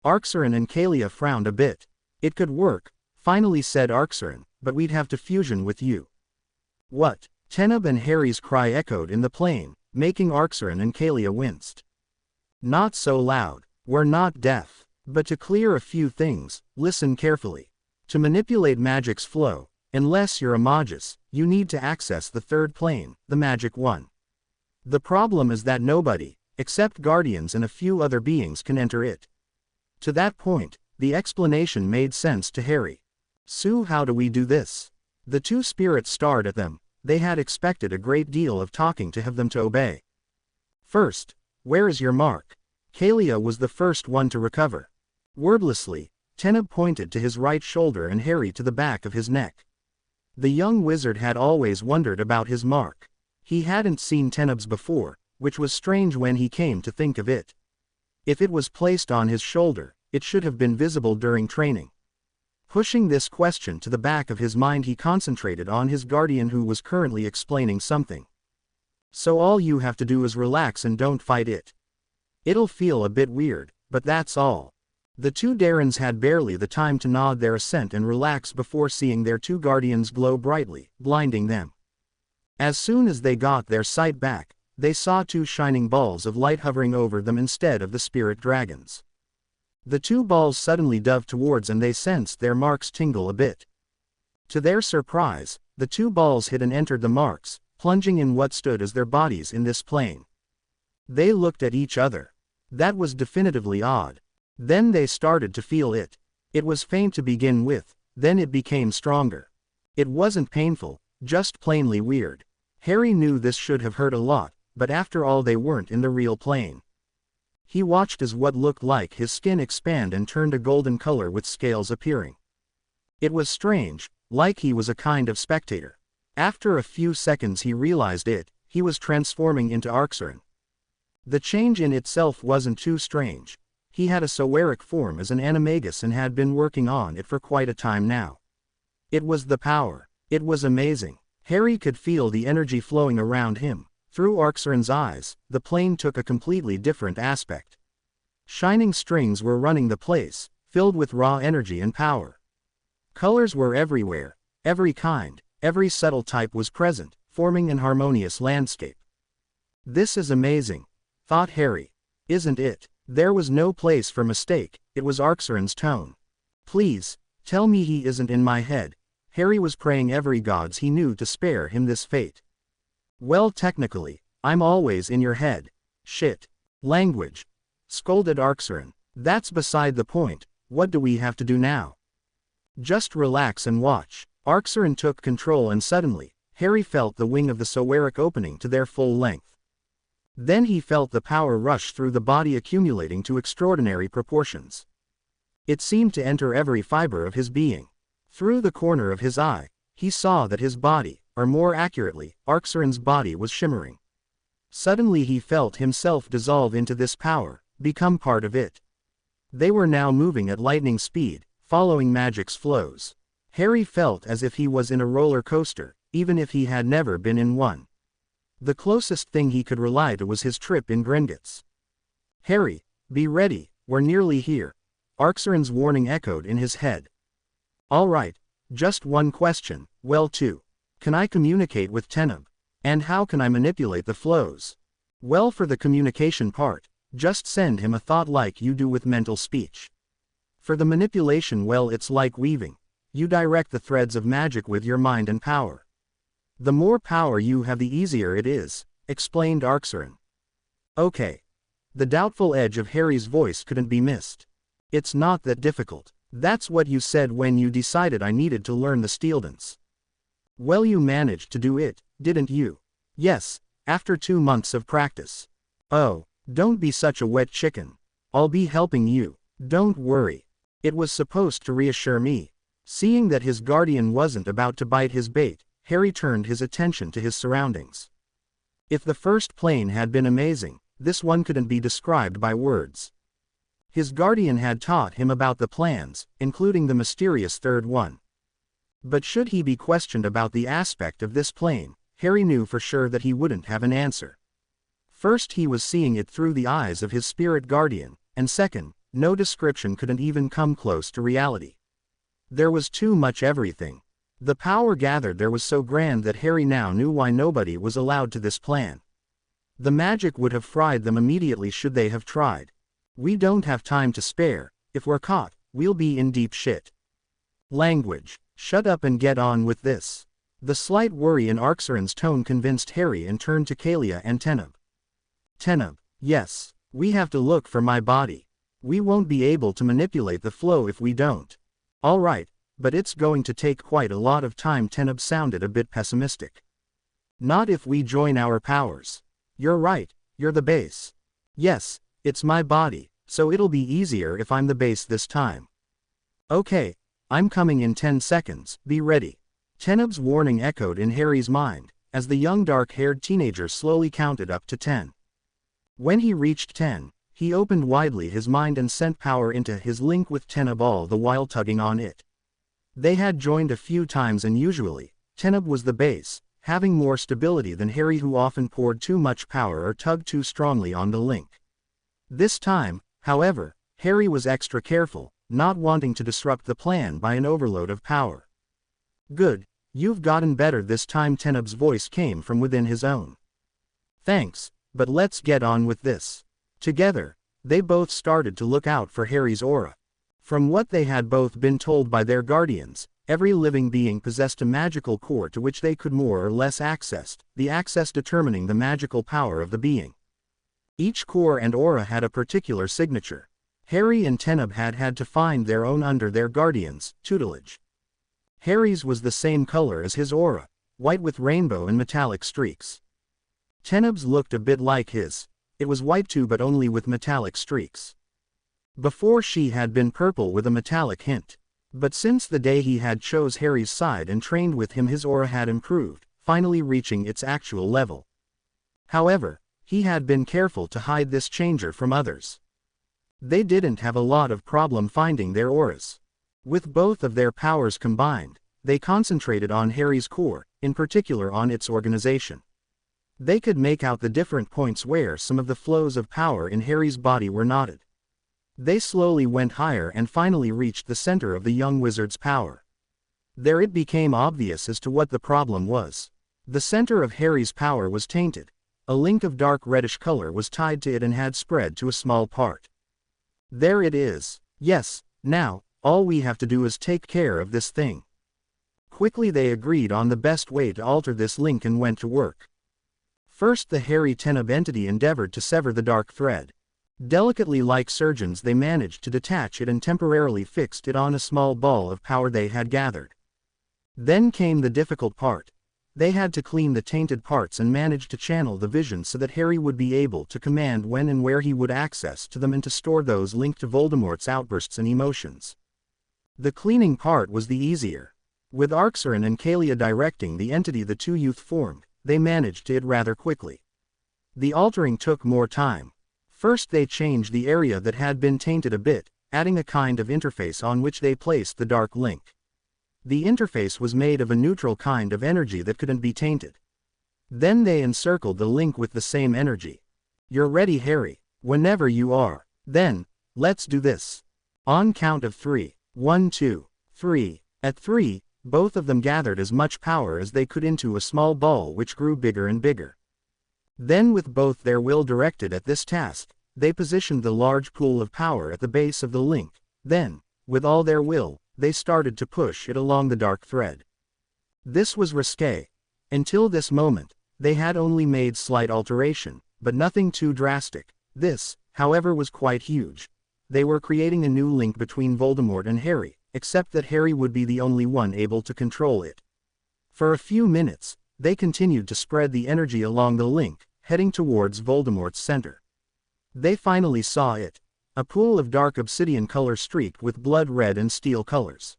Arxeron and Kalia frowned a bit. It could work, finally said Arxeron, but we'd have to fusion with you. What? Teneb and Harry's cry echoed in the plane, making Arxeron and Kalia winced. Not so loud. We're not deaf. But to clear a few things, listen carefully. To manipulate magic's flow, unless you're a magus, you need to access the third plane, the magic one. The problem is that nobody, except guardians and a few other beings, can enter it. To that point, the explanation made sense to Harry. So how do we do this? The two spirits stared at them. They had expected a great deal of talking to have them to obey. First, where is your mark? Kalia was the first one to recover. Wordlessly, Teneb pointed to his right shoulder and Harry to the back of his neck. The young wizard had always wondered about his mark. He hadn't seen Teneb's before, which was strange when he came to think of it. If it was placed on his shoulder, it should have been visible during training. Pushing this question to the back of his mind, he concentrated on his guardian who was currently explaining something. So all you have to do is relax and don't fight it. It'll feel a bit weird, but that's all. The two Darrens had barely the time to nod their assent and relax before seeing their two guardians glow brightly, blinding them. As soon as they got their sight back, they saw two shining balls of light hovering over them instead of the spirit dragons. The two balls suddenly dove towards and they sensed their marks tingle a bit. To their surprise, the two balls hit and entered the marks, plunging in what stood as their bodies in this plane. They looked at each other. That was definitively odd. Then they started to feel it. It was faint to begin with, then it became stronger. It wasn't painful, just plainly weird. Harry knew this should have hurt a lot, but after all they weren't in the real plane. He watched as what looked like his skin expand and turned a golden color with scales appearing. It was strange, like he was a kind of spectator. After a few seconds he realized he was transforming into Arcturan. The change in itself wasn't too strange. He had a Soeric form as an animagus and had been working on it for quite a time now. It was the power. It was amazing. Harry could feel the energy flowing around him. Through Arcturan's eyes, the plane took a completely different aspect. Shining strings were running the place, filled with raw energy and power. Colors were everywhere, every kind, every subtle type was present, forming an harmonious landscape. This is amazing, thought Harry. Isn't it? There was no place for mistake, it was Arcturan's tone. Please, tell me he isn't in my head. Harry was praying every gods he knew to spare him this fate. Well, technically, I'm always in your head. Shit. Language. Scolded Arcturan. That's beside the point, what do we have to do now? Just relax and watch. Arcturan took control and suddenly, Harry felt the wing of the Soeric opening to their full length. Then he felt the power rush through the body accumulating to extraordinary proportions. It seemed to enter every fiber of his being. Through the corner of his eye, he saw that his body, or more accurately, Arcturan's body was shimmering. Suddenly he felt himself dissolve into this power, become part of it. They were now moving at lightning speed, following magic's flows. Harry felt as if he was in a roller coaster, even if he had never been in one. The closest thing he could rely to was his trip in Gringotts. Harry, be ready, we're nearly here. Arcturan's warning echoed in his head. All right, just one question, well two. Can I communicate with Teneb? And how can I manipulate the flows? Well, for the communication part, just send him a thought like you do with mental speech. For the manipulation, well, it's like weaving. You direct the threads of magic with your mind and power. The more power you have, the easier it is, explained Arcturan. Okay. The doubtful edge of Harry's voice couldn't be missed. It's not that difficult. That's what you said when you decided I needed to learn the steel dance. Well, you managed to do it, didn't you? Yes, after 2 months of practice. Oh, don't be such a wet chicken. I'll be helping you, don't worry. It was supposed to reassure me. Seeing that his guardian wasn't about to bite his bait, Harry turned his attention to his surroundings. If the first plane had been amazing, this one couldn't be described by words. His guardian had taught him about the plans, including the mysterious third one. But should he be questioned about the aspect of this plane, Harry knew for sure that he wouldn't have an answer. First, he was seeing it through the eyes of his spirit guardian, and second, no description couldn't even come close to reality. There was too much everything. The power gathered there was so grand that Harry now knew why nobody was allowed to this plan. The magic would have fried them immediately should they have tried. We don't have time to spare. If we're caught, we'll be in deep shit. Language. Shut up and get on with this. The slight worry in Arcturan's tone convinced Harry and turned to Kalia and Teneb. Teneb, yes, we have to look for my body. We won't be able to manipulate the flow if we don't. All right, but it's going to take quite a lot of time. Teneb sounded a bit pessimistic. Not if we join our powers. You're right, you're the base. Yes, it's my body, so it'll be easier if I'm the base this time. Okay, I'm coming in 10 seconds, be ready. Teneb's warning echoed in Harry's mind, as the young dark-haired teenager slowly counted up to 10. When he reached 10, he opened widely his mind and sent power into his link with Teneb, all the while tugging on it. They had joined a few times and usually, Teneb was the base, having more stability than Harry, who often poured too much power or tugged too strongly on the link. This time, however, Harry was extra careful, not wanting to disrupt the plan by an overload of power. Good, you've gotten better this time. Teneb's voice came from within his own. Thanks, but let's get on with this. Together, They both started to look out for Harry's aura. From what they had both been told by their guardians, every living being possessed a magical core to which they could more or less access, the access determining the magical power of the being. Each core and aura had a particular signature. Harry and Teneb had had to find their own under their guardians' tutelage. Harry's was the same color as his aura, white with rainbow and metallic streaks. Teneb's looked a bit like his. It was white too, but only with metallic streaks. Before she had been purple with a metallic hint. But since the day he had chose Harry's side and trained with him, his aura had improved, finally reaching its actual level. However, he had been careful to hide this changer from others. They didn't have a lot of problem finding their auras. With both of their powers combined, they concentrated on Harry's core, in particular on its organization. They could make out the different points where some of the flows of power in Harry's body were knotted. They slowly went higher and finally reached the center of the young wizard's power. There it became obvious as to what the problem was. The center of Harry's power was tainted. A link of dark reddish color was tied to it and had spread to a small part. There it is. Yes, now, all we have to do is take care of this thing. Quickly they agreed on the best way to alter this link and went to work. First, the Harry Teneb entity endeavored to sever the dark thread. Delicately, like surgeons, they managed to detach it and temporarily fixed it on a small ball of power they had gathered. Then came the difficult part. They had to clean the tainted parts and manage to channel the vision so that Harry would be able to command when and where he would access to them and to store those linked to Voldemort's outbursts and emotions. The cleaning part was the easier. With Arxeron and Kalia directing the entity the two youth formed, they managed it rather quickly. The altering took more time. First they changed the area that had been tainted a bit, adding a kind of interface on which they placed the dark link. The interface was made of a neutral kind of energy that couldn't be tainted. Then they encircled the link with the same energy. "You're ready, Harry." "Whenever you are." "Then, let's do this." On count of 3. 1, 2, 3. At 3, both of them gathered as much power as they could into a small ball which grew bigger and bigger. Then, with both their will directed at this task, they positioned the large pool of power at the base of the link. Then, with all their will, they started to push it along the dark thread. This was risque. Until this moment, they had only made slight alteration, but nothing too drastic. This, however, was quite huge. They were creating a new link between Voldemort and Harry, except that Harry would be the only one able to control it. For a few minutes, they continued to spread the energy along the link, heading towards Voldemort's center. They finally saw it. A pool of dark obsidian color streaked with blood red and steel colors.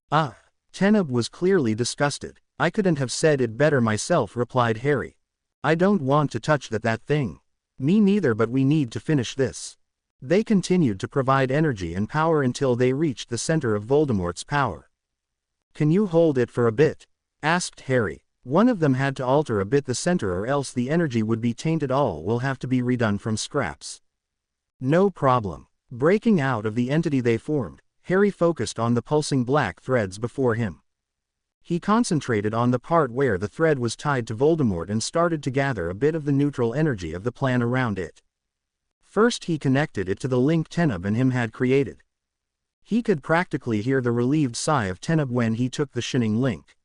"Ah!" Teneb was clearly disgusted. "I couldn't have said it better myself," replied Harry. "I don't want to touch that thing." "Me neither, but we need to finish this." They continued to provide energy and power until they reached the center of Voldemort's power. "Can you hold it for a bit?" asked Harry. One of them had to alter a bit the center or else the energy would be tainted. All will have to be redone from scraps. "No problem." Breaking out of the entity they formed, Harry focused on the pulsing black threads before him. He concentrated on the part where the thread was tied to Voldemort and started to gather a bit of the neutral energy of the plan around it. First he connected it to the link Teneb and him had created. He could practically hear the relieved sigh of Teneb when he took the shining link.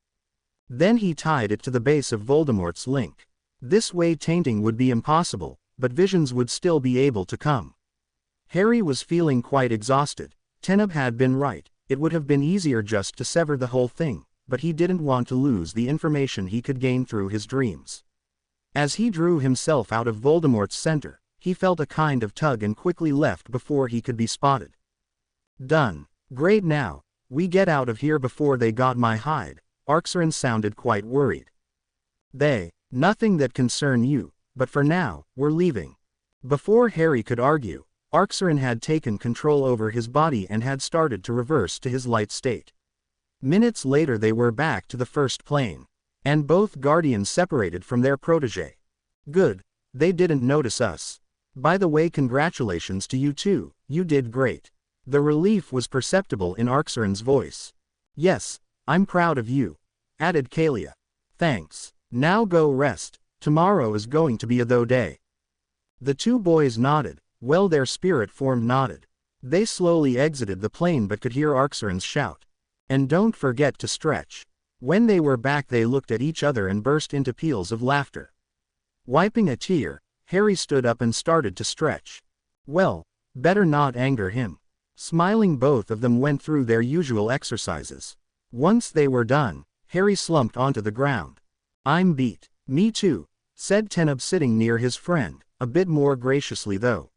Then he tied it to the base of Voldemort's link. This way tainting would be impossible, but visions would still be able to come. Harry was feeling quite exhausted. Teneb had been right, it would have been easier just to sever the whole thing, but he didn't want to lose the information he could gain through his dreams. As he drew himself out of Voldemort's center, he felt a kind of tug and quickly left before he could be spotted. "Done. Great, now, we get out of here before they got my hide." Arxeron sounded quite worried. Nothing that concern you, but for now, we're leaving." Before Harry could argue, Arxeron had taken control over his body and had started to reverse to his light state. Minutes later they were back to the first plane. And both guardians separated from their protege. "Good. They didn't notice us. By the way, congratulations to you too, you did great." The relief was perceptible in Arxeron's voice. "Yes, I'm proud of you," added Kalia. "Thanks. Now go rest. Tomorrow is going to be a though day." The two boys nodded, Well, their spirit form nodded. They slowly exited the plane but could hear Arxeron's shout. And don't forget to stretch. When they were back they looked at each other and burst into peals of laughter. Wiping a tear, Harry stood up and started to stretch. Well, better not anger him. Smiling, both of them went through their usual exercises. Once they were done, Harry slumped onto the ground. I'm beat. Me too, said Teneb, sitting near his friend, a bit more graciously though.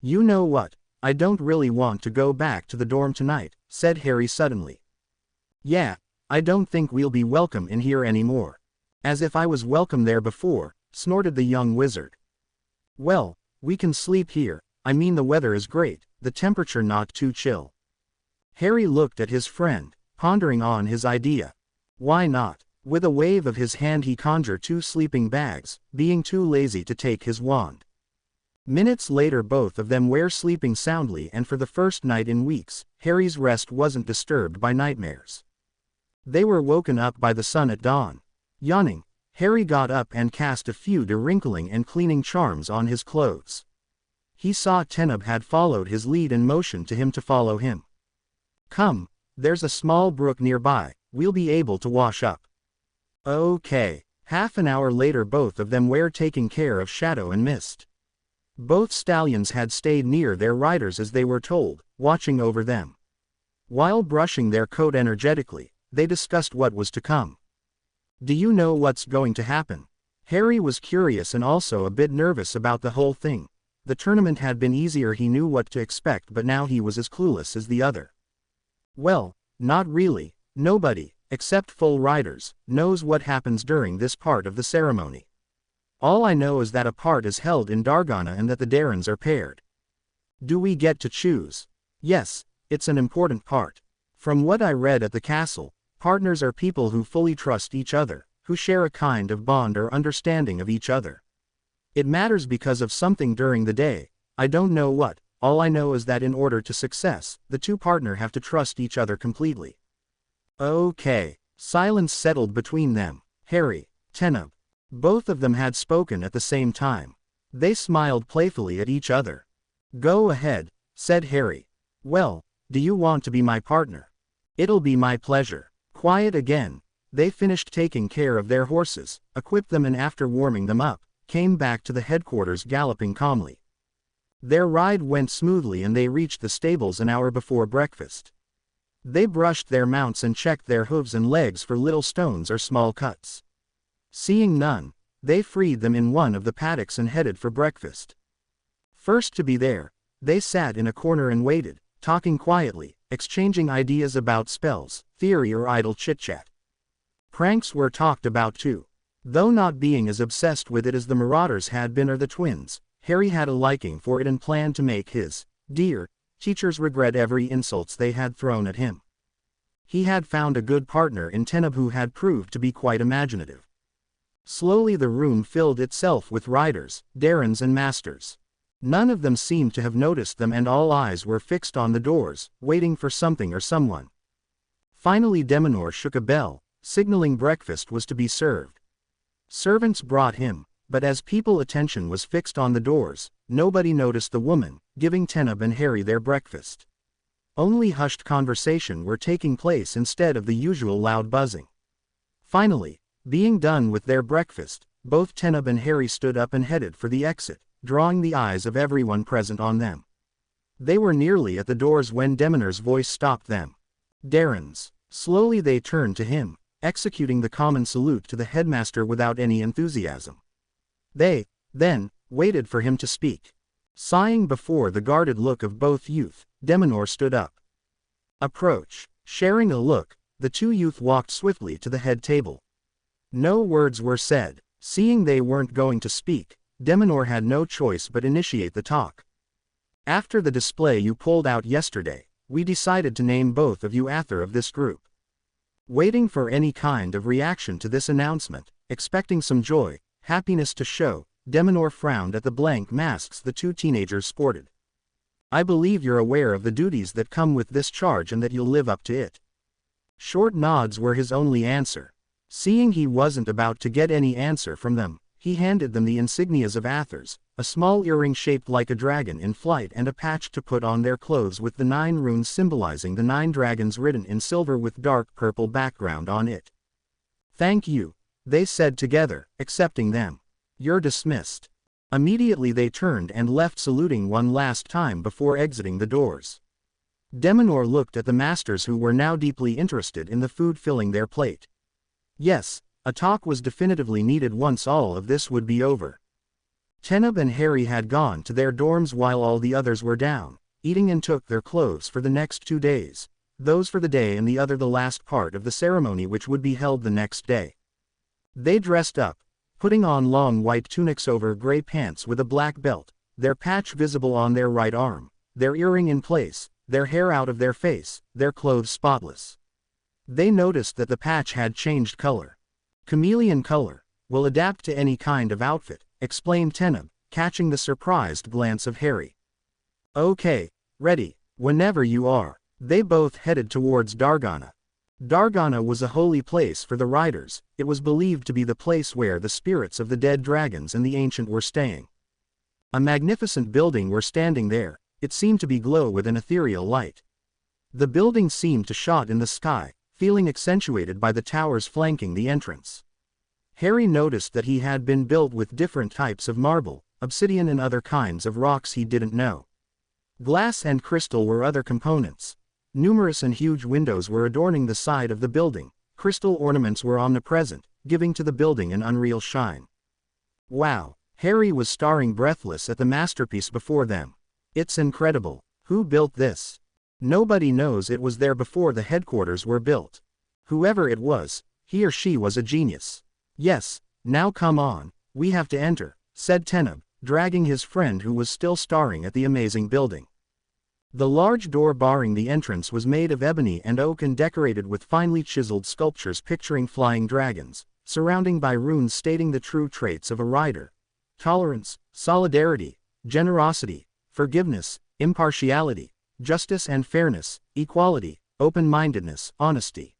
You know what? I don't really want to go back to the dorm tonight, said Harry suddenly. Yeah, I don't think we'll be welcome in here anymore. As if I was welcome there before, snorted the young wizard. Well, we can sleep here. I mean, the weather is great, the temperature not too chill. Harry looked at his friend, pondering on his idea. Why not? With a wave of his hand he conjured 2 sleeping bags, being too lazy to take his wand. Minutes later both of them were sleeping soundly, and for the first night in weeks, Harry's rest wasn't disturbed by nightmares. They were woken up by the sun at dawn. Yawning, Harry got up and cast a few de-wrinkling and cleaning charms on his clothes. He saw Teneb had followed his lead and motioned to him to follow him. Come, there's a small brook nearby, we'll be able to wash up. Okay. Half an hour later both of them were taking care of Shadow and Mist. Both stallions had stayed near their riders as they were told, watching over them. While brushing their coat energetically, they discussed what was to come. Do you know what's going to happen? Harry was curious and also a bit nervous about the whole thing. The tournament had been easier, he knew what to expect, but now he was as clueless as the other. Well, not really. Nobody, except full riders, knows what happens during this part of the ceremony. All I know is that a part is held in Dargana and that the Darrens are paired. Do we get to choose? Yes, it's an important part. From what I read at the castle, partners are people who fully trust each other, who share a kind of bond or understanding of each other. It matters because of something during the day, I don't know what. All I know is that in order to success, the 2 partners have to trust each other completely. Okay. Silence settled between them. Harry, Teneb. Both of them had spoken at the same time. They smiled playfully at each other. Go ahead, said Harry. Well, do you want to be my partner? It'll be my pleasure. Quiet again. They finished taking care of their horses, equipped them, and after warming them up, came back to the headquarters galloping calmly. Their ride went smoothly and they reached the stables an hour before breakfast. They brushed their mounts and checked their hooves and legs for little stones or small cuts. Seeing none, they freed them in one of the paddocks and headed for breakfast. First to be there, they sat in a corner and waited, talking quietly, exchanging ideas about spells, theory, or idle chit-chat. Pranks were talked about too. Though not being as obsessed with it as the Marauders had been or the twins, Harry had a liking for it and planned to make his dear teachers regret every insults they had thrown at him. He had found a good partner in Teneb who had proved to be quite imaginative. Slowly the room filled itself with riders, Darrens and masters. None of them seemed to have noticed them and all eyes were fixed on the doors, waiting for something or someone. Finally Deminor shook a bell, signaling breakfast was to be served. Servants brought him, but as people's attention was fixed on the doors, nobody noticed the woman, giving Teneb and Harry their breakfast. Only hushed conversation were taking place instead of the usual loud buzzing. Finally, being done with their breakfast, both Teneb and Harry stood up and headed for the exit, drawing the eyes of everyone present on them. They were nearly at the doors when Deminor's voice stopped them. Darrens. Slowly they turned to him, executing the common salute to the headmaster without any enthusiasm. They, then, waited for him to speak. Sighing before the guarded look of both youth, Deminor stood up. Approach. Sharing a look, the 2 youth walked swiftly to the head table. No words were said. Seeing they weren't going to speak, Deminor had no choice but initiate the talk. After the display you pulled out yesterday, we decided to name both of you author of this group. Waiting for any kind of reaction to this announcement, expecting some joy, happiness to show, Deminor frowned at the blank masks the 2 teenagers sported. I believe you're aware of the duties that come with this charge and that you'll live up to it. Short nods were his only answer. Seeing he wasn't about to get any answer from them, He handed them the insignias of Athers, a small earring shaped like a dragon in flight and a patch to put on their clothes with the 9 runes symbolizing the 9 dragons written in silver with dark purple background on it. "Thank you," they said together, accepting them. "You're dismissed." Immediately they turned and left, saluting one last time before exiting the doors. Demonor looked at the masters, who were now deeply interested in the food filling their plate. Yes, a talk was definitively needed once all of this would be over. Teneb and Harry had gone to their dorms while all the others were down, eating, and took their clothes for the next 2 days, those for the day and the other the last part of the ceremony, which would be held the next day. They dressed up, putting on long white tunics over gray pants with a black belt, their patch visible on their right arm, their earring in place, their hair out of their face, their clothes spotless. They noticed that the patch had changed color. "Chameleon color, will adapt to any kind of outfit," explained Teneb, catching the surprised glance of Harry. "Okay, ready, whenever you are." They both headed towards Dargana. Dargana was a holy place for the riders. It was believed to be the place where the spirits of the dead dragons and the ancient were staying. A magnificent building were standing there. It seemed to be glow with an ethereal light. The building seemed to shot in the sky, feeling accentuated by the towers flanking the entrance. Harry noticed that he had been built with different types of marble, obsidian and other kinds of rocks he didn't know. Glass and crystal were other components. Numerous and huge windows were adorning the side of the building. Crystal ornaments were omnipresent, giving to the building an unreal shine. Wow, Harry was staring breathless at the masterpiece before them. It's incredible. Who built this? Nobody knows. It was there before the headquarters were built. Whoever it was, he or she was a genius. Yes, now come on, we have to enter, said Teneb, dragging his friend who was still staring at the amazing building. The large door barring the entrance was made of ebony and oak and decorated with finely chiseled sculptures picturing flying dragons, surrounding by runes stating the true traits of a rider: tolerance, solidarity, generosity, forgiveness, impartiality, justice and fairness, equality, open-mindedness, honesty.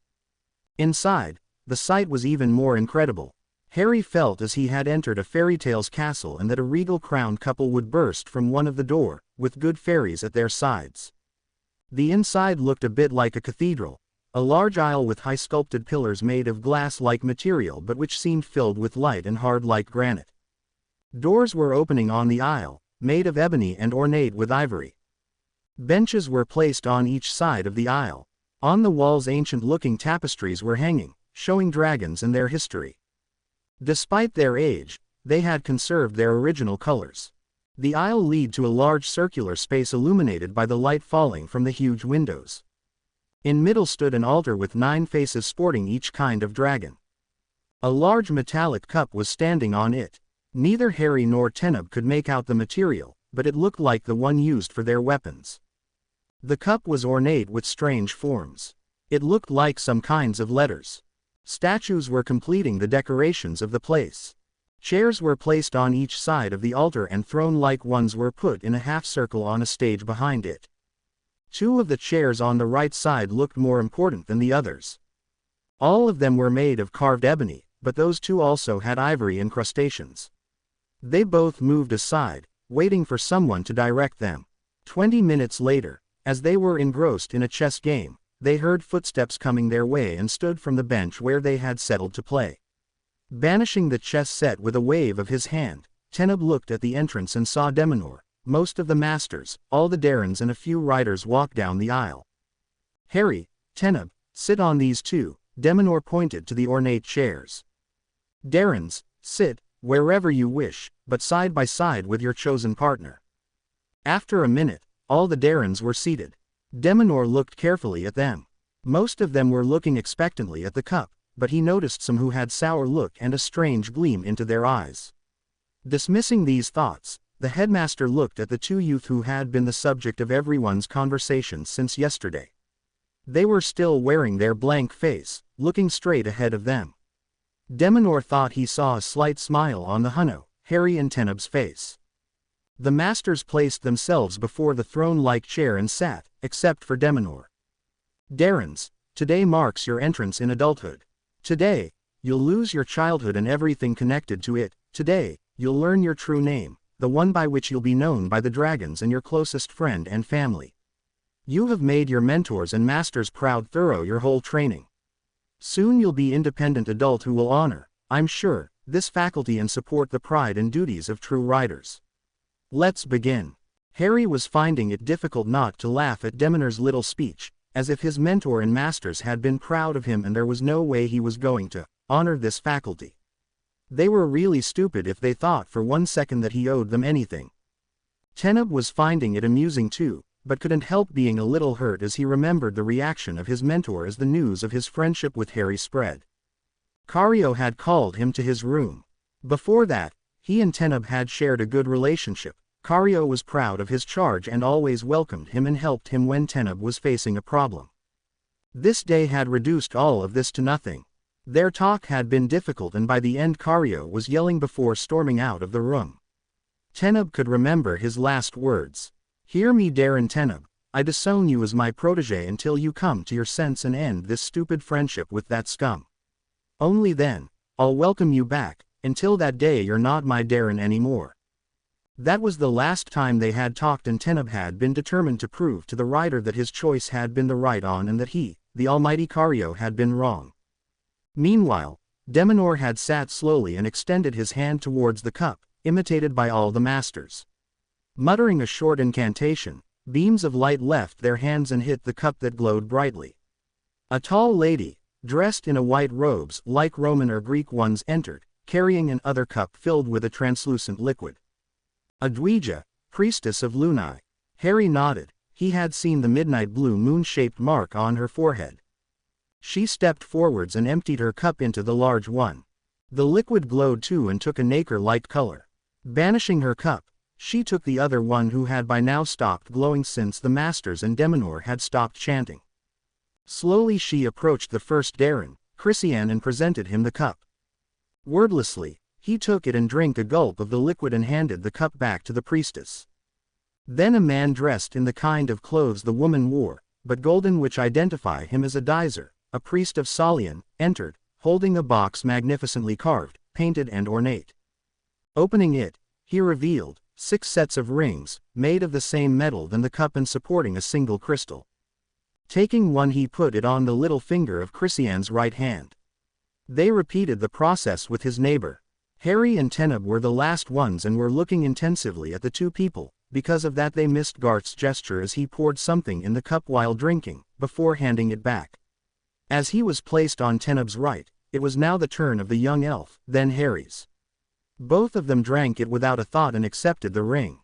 Inside, the sight was even more incredible. Harry felt as he had entered a fairy tale's castle and that a regal crowned couple would burst from one of the door, with good fairies at their sides. The inside looked a bit like a cathedral, a large aisle with high sculpted pillars made of glass-like material but which seemed filled with light and hard like granite. Doors were opening on the aisle, made of ebony and ornate with ivory. Benches were placed on each side of the aisle. On the walls ancient-looking tapestries were hanging, showing dragons and their history. Despite their age, they had conserved their original colors. The aisle led to a large circular space illuminated by the light falling from the huge windows. In middle stood an altar with 9 faces sporting each kind of dragon. A large metallic cup was standing on it. Neither Harry nor Teneb could make out the material, but it looked like the one used for their weapons. The cup was ornate with strange forms. It looked like some kinds of letters. Statues were completing the decorations of the place. Chairs were placed on each side of the altar and throne-like ones were put in a half-circle on a stage behind it. 2 of the chairs on the right side looked more important than the others. All of them were made of carved ebony, but those 2 also had ivory incrustations. They both moved aside, waiting for someone to direct them. 20 minutes later, as they were engrossed in a chess game, they heard footsteps coming their way and stood from the bench where they had settled to play. Banishing the chess set with a wave of his hand, Teneb looked at the entrance and saw Demonor, most of the masters, all the Darrens and a few riders walk down the aisle. Harry, Teneb, sit on these 2, Demonor pointed to the ornate chairs. Darrens, sit wherever you wish, but side by side with your chosen partner. After a minute, all the Darrens were seated. Demonor looked carefully at them. Most of them were looking expectantly at the cup, but he noticed some who had sour look and a strange gleam into their eyes. Dismissing these thoughts, the headmaster looked at the 2 youth who had been the subject of everyone's conversation since yesterday. They were still wearing their blank face, looking straight ahead of them. Demonor thought he saw a slight smile on the Hunno, Harry and Teneb's face. The masters placed themselves before the throne-like chair and sat, except for Demonor. Darrens, today marks your entrance in adulthood. Today, you'll lose your childhood and everything connected to it, Today, you'll learn your true name, the one by which you'll be known by the dragons and your closest friend and family. You have made your mentors and masters proud through your whole training. Soon you'll be independent adult who will honor, I'm sure, this faculty and support the pride and duties of true riders. Let's begin. Harry was finding it difficult not to laugh at Demonor's little speech, as if his mentor and masters had been proud of him and there was no way he was going to honor this faculty. They were really stupid if they thought for one second that he owed them anything. Teneb was finding it amusing too, but couldn't help being a little hurt as he remembered the reaction of his mentor as the news of his friendship with Harry spread. Cario had called him to his room. Before that, he and Teneb had shared a good relationship. Cario was proud of his charge and always welcomed him and helped him when Teneb was facing a problem. This day had reduced all of this to nothing. Their talk had been difficult and by the end Cario was yelling before storming out of the room. Teneb could remember his last words. Hear me, Darren Teneb, I disown you as my protege until you come to your sense and end this stupid friendship with that scum. Only then, I'll welcome you back. Until that day you're not my Darren anymore. That was the last time they had talked and Teneb had been determined to prove to the rider that his choice had been the right one and that he, the almighty Cario, had been wrong. Meanwhile, Demonor had sat slowly and extended his hand towards the cup, imitated by all the masters. Muttering a short incantation, beams of light left their hands and hit the cup that glowed brightly. A tall lady, dressed in a white robes like Roman or Greek ones, entered, carrying an other cup filled with a translucent liquid. A Dweja, priestess of Lunai. Harry nodded, he had seen the midnight blue moon-shaped mark on her forehead. She stepped forwards and emptied her cup into the large one. The liquid glowed too and took a nacre-like color. Banishing her cup, she took the other one who had by now stopped glowing since the masters and Demonor had stopped chanting. Slowly she approached the first Darren, Christian, and presented him the cup. Wordlessly, he took it and drank a gulp of the liquid and handed the cup back to the priestess. Then a man dressed in the kind of clothes the woman wore, but golden, which identify him as a Dizer, a priest of Salian, entered, holding a box magnificently carved, painted and ornate. Opening it, he revealed 6 sets of rings, made of the same metal than the cup and supporting a single crystal. Taking one, he put it on the little finger of Christian's right hand. They repeated the process with his neighbor. Harry and Teneb were the last ones and were looking intensively at the two people. Because of that they missed Garth's gesture as he poured something in the cup while drinking, before handing it back. As he was placed on Teneb's right, it was now the turn of the young elf, then Harry's. Both of them drank it without a thought and accepted the ring.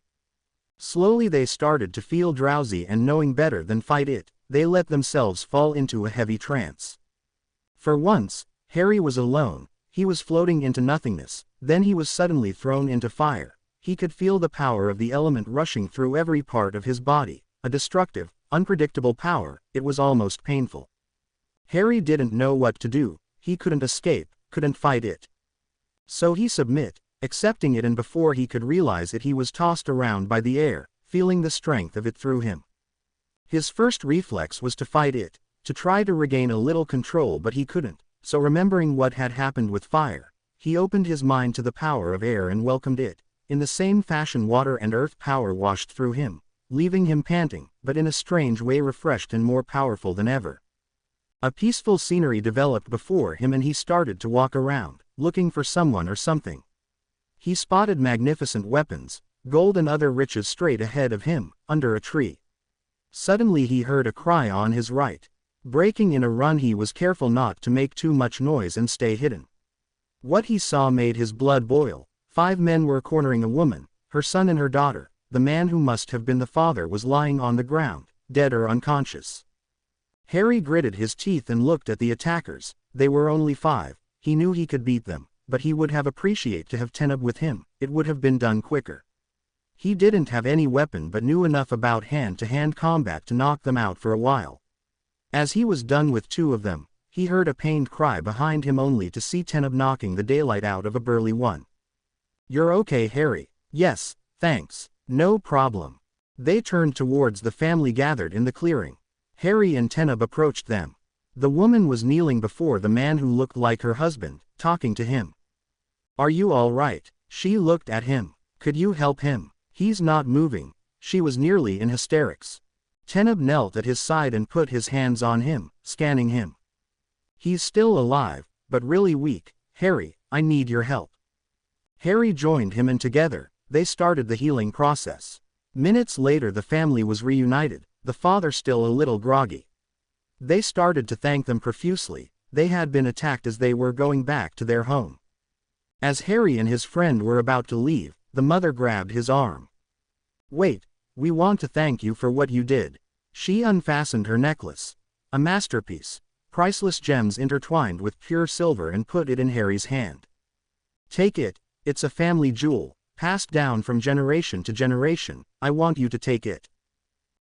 Slowly they started to feel drowsy and knowing better than fight it, they let themselves fall into a heavy trance. For once, Harry was alone, he was floating into nothingness, then he was suddenly thrown into fire. He could feel the power of the element rushing through every part of his body, a destructive, unpredictable power. It was almost painful. Harry didn't know what to do, he couldn't escape, couldn't fight it. So he submit, accepting it, and before he could realize it he was tossed around by the air, feeling the strength of it through him. His first reflex was to fight it, to try to regain a little control, but he couldn't, so remembering what had happened with fire, he opened his mind to the power of air and welcomed it. In the same fashion water and earth power washed through him, leaving him panting, but in a strange way refreshed and more powerful than ever. A peaceful scenery developed before him and he started to walk around, looking for someone or something. He spotted magnificent weapons, gold and other riches straight ahead of him, under a tree. Suddenly he heard a cry on his right. Breaking in a run, he was careful not to make too much noise and stay hidden. What he saw made his blood boil. 5 men were cornering a woman, her son and her daughter. The man who must have been the father was lying on the ground, dead or unconscious. Harry gritted his teeth and looked at the attackers. They were only 5, he knew he could beat them, but he would have appreciated to have Teneb with him, it would have been done quicker. He didn't have any weapon but knew enough about hand-to-hand combat to knock them out for a while. As he was done with 2 of them, he heard a pained cry behind him only to see Teneb knocking the daylight out of a burly one. "You're okay, Harry?" "Yes, thanks. No problem." They turned towards the family gathered in the clearing. Harry and Teneb approached them. The woman was kneeling before the man who looked like her husband, talking to him. "Are you all right?" She looked at him. Could you help him? He's not moving. She was nearly in hysterics. Teneb knelt at his side and put his hands on him, scanning him. He's still alive, but really weak. Harry, I need your help. Harry joined him and together, they started the healing process. Minutes later the family was reunited, the father still a little groggy. They started to thank them profusely. They had been attacked as they were going back to their home. As Harry and his friend were about to leave, the mother grabbed his arm. Wait, we want to thank you for what you did. She unfastened her necklace. A masterpiece. Priceless gems intertwined with pure silver, and put it in Harry's hand. Take it, it's a family jewel, passed down from generation to generation. I want you to take it.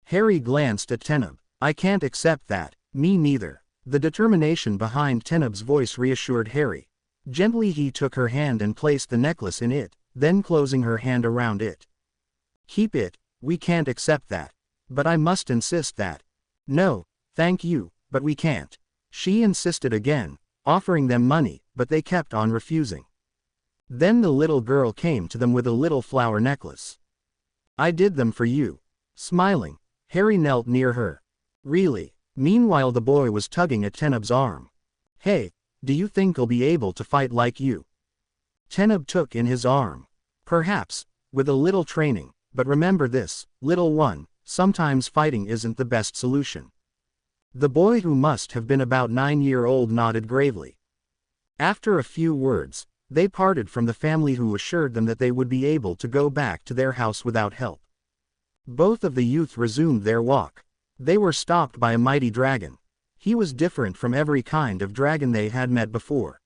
Harry glanced at Teneb. I can't accept that. Me neither. The determination behind Teneb's voice reassured Harry. Gently he took her hand and placed the necklace in it, then closing her hand around it. Keep it, we can't accept that. But I must insist that. No, thank you, but we can't. She insisted again, offering them money, but they kept on refusing. Then the little girl came to them with a little flower necklace. I did them for you. Smiling, Harry knelt near her. Really? Meanwhile the boy was tugging at Teneb's arm. Hey, do you think I'll be able to fight like you? Teneb took in his arm. Perhaps, with a little training, but remember this, little one, sometimes fighting isn't the best solution. The boy, who must have been about 9-year-old, nodded gravely. After a few words, they parted from the family, who assured them that they would be able to go back to their house without help. Both of the youth resumed their walk. They were stopped by a mighty dragon. He was different from every kind of dragon they had met before.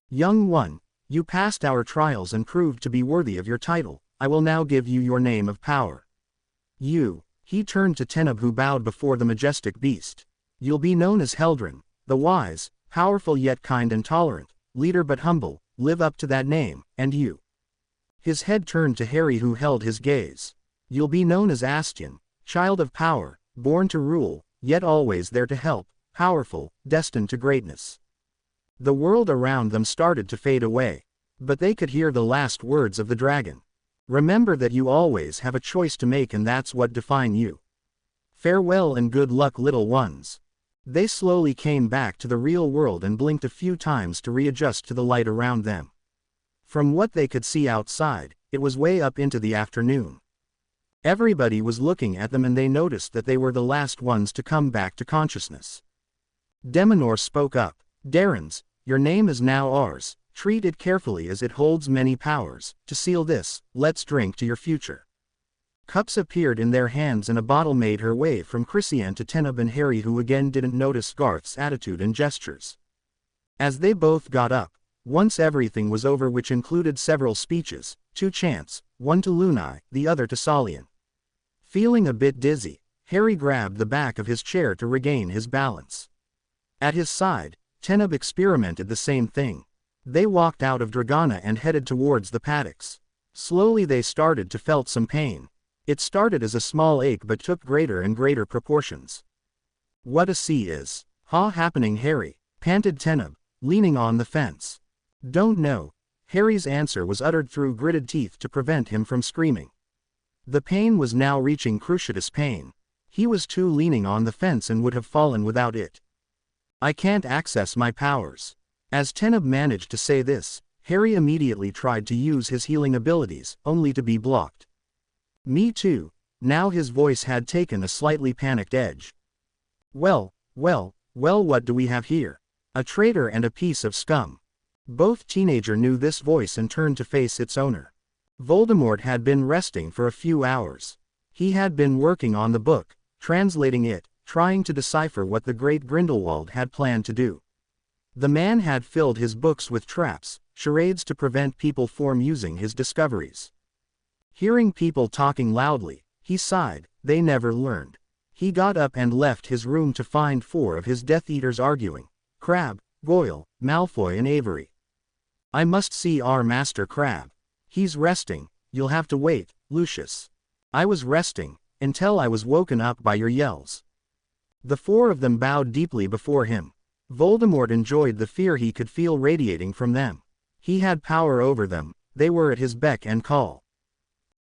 Young one, you passed our trials and proved to be worthy of your title. I will now give you your name of power. He turned to Teneb, who bowed before the majestic beast. You'll be known as Heldren, the wise, powerful yet kind and tolerant, leader but humble. Live up to that name. And you? His head turned to Harry, who held his gaze. You'll be known as Astian, child of power, born to rule, yet always there to help, powerful, destined to greatness. The world around them started to fade away. But they could hear the last words of the dragon. Remember that you always have a choice to make, and that's what defines you. Farewell and good luck, little ones. They slowly came back to the real world and blinked a few times to readjust to the light around them. From what they could see outside, it was way up into the afternoon. Everybody was looking at them, and they noticed that they were the last ones to come back to consciousness. Deminor spoke up. Darrens, your name is now ours. Treat it carefully, as it holds many powers. To seal this, let's drink to your future. Cups appeared in their hands, and a bottle made her way from Christiane to Teneb and Harry, who again didn't notice Garth's attitude and gestures. As they both got up, once everything was over, which included several speeches, 2 chants, one to Lunai, the other to Salian. Feeling a bit dizzy, Harry grabbed the back of his chair to regain his balance. At his side, Teneb experimented the same thing. They walked out of Dragana and headed towards the paddocks. Slowly they started to felt some pain. It started as a small ache but took greater and greater proportions. What a sea is. Happening, Harry? Panted Teneb, leaning on the fence. Don't know. Harry's answer was uttered through gritted teeth to prevent him from screaming. The pain was now reaching cruciatus pain. He was too leaning on the fence and would have fallen without it. I can't access my powers. As Teneb managed to say this, Harry immediately tried to use his healing abilities, only to be blocked. Me too. Now his voice had taken a slightly panicked edge. Well, what do we have here? A traitor and a piece of scum. Both teenager knew this voice and turned to face its owner. Voldemort had been resting for a few hours. He had been working on the book, translating it, trying to decipher what the great Grindelwald had planned to do. The man had filled his books with traps, charades to prevent people from using his discoveries. Hearing people talking loudly, he sighed. They never learned. He got up and left his room to find 4 of his Death Eaters arguing. Crabbe, Goyle, Malfoy and Avery. I must see our Master Crabbe. He's resting. You'll have to wait, Lucius. I was resting, until I was woken up by your yells. The 4 of them bowed deeply before him. Voldemort enjoyed the fear he could feel radiating from them. He had power over them. they were at his beck and call.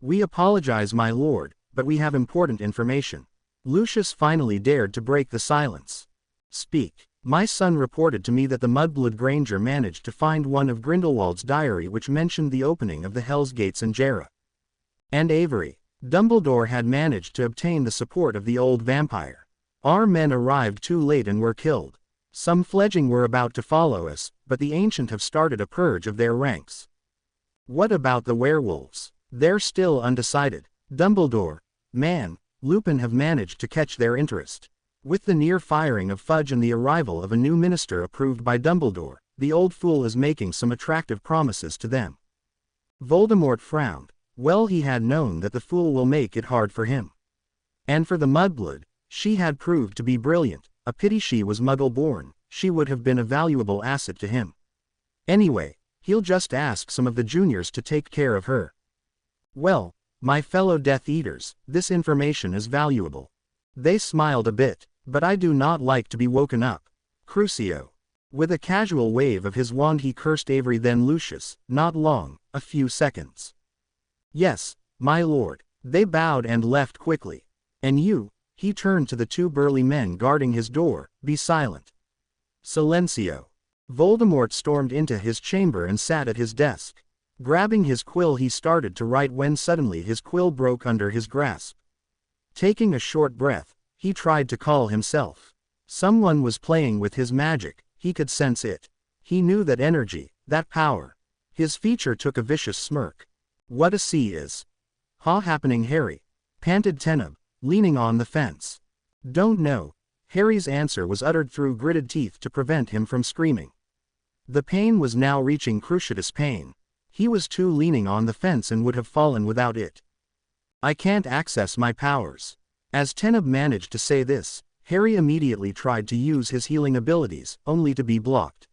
"We apologize, my lord, but we have important information." Lucius finally dared to break the silence. "Speak." "My son reported to me that the Mudblood Granger managed to find one of Grindelwald's diary which mentioned the opening of the Hell's Gates in Jera. And Avery. Dumbledore had managed to obtain the support of the old vampire. Our men arrived too late and were killed. Some fledgling were about to follow us, but the Ancient have started a purge of their ranks." "What about the werewolves?" "They're still undecided. Dumbledore, man, Lupin have managed to catch their interest. With the near firing of Fudge and the arrival of a new minister approved by Dumbledore, the old fool is making some attractive promises to them." Voldemort frowned. Well, he had known that the fool will make it hard for him. And for the Mudblood, she had proved to be brilliant. A pity she was Muggle-born, she would have been a valuable asset to him. Anyway, he'll just ask some of the juniors to take care of her. "Well, my fellow Death Eaters, this information is valuable." They smiled a bit. "But I do not like to be woken up. Crucio." With a casual wave of his wand he cursed Avery, then Lucius. "Not long, a few seconds." "Yes, my lord." They bowed and left quickly. "And you," he turned to the two burly men guarding his door, "be silent." "Silencio." Voldemort stormed into his chamber and sat at his desk. Grabbing his quill he started to write when suddenly his quill broke under his grasp. Taking a short breath, he tried to call himself. Someone was playing with his magic, he could sense it. He knew that energy, that power. His feature took a vicious smirk. "What a sea is." "Ha happening, Harry?" panted Teneb, leaning on the fence. "Don't know." Harry's answer was uttered through gritted teeth to prevent him from screaming. The pain was now reaching cruciatus pain. He was too leaning on the fence and would have fallen without it. "I can't access my powers." As Teneb managed to say this, Harry immediately tried to use his healing abilities, only to be blocked.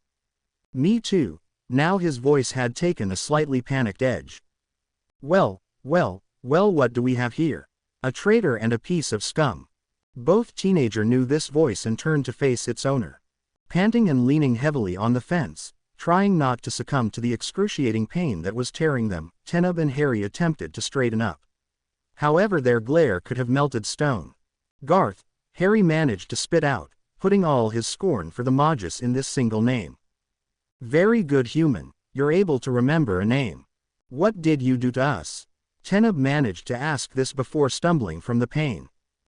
"Me too." Now his voice had taken a slightly panicked edge. Well, what do we have here? A traitor and a piece of scum." Both teenager knew this voice and turned to face its owner. Panting and leaning heavily on the fence, trying not to succumb to the excruciating pain that was tearing them, Teneb and Harry attempted to straighten up. However, their glare could have melted stone. "Garth," Harry managed to spit out, putting all his scorn for the Magus in this single name. "Very good, human, you're able to remember a name. What did you do to us?" Teneb managed to ask this before stumbling from the pain.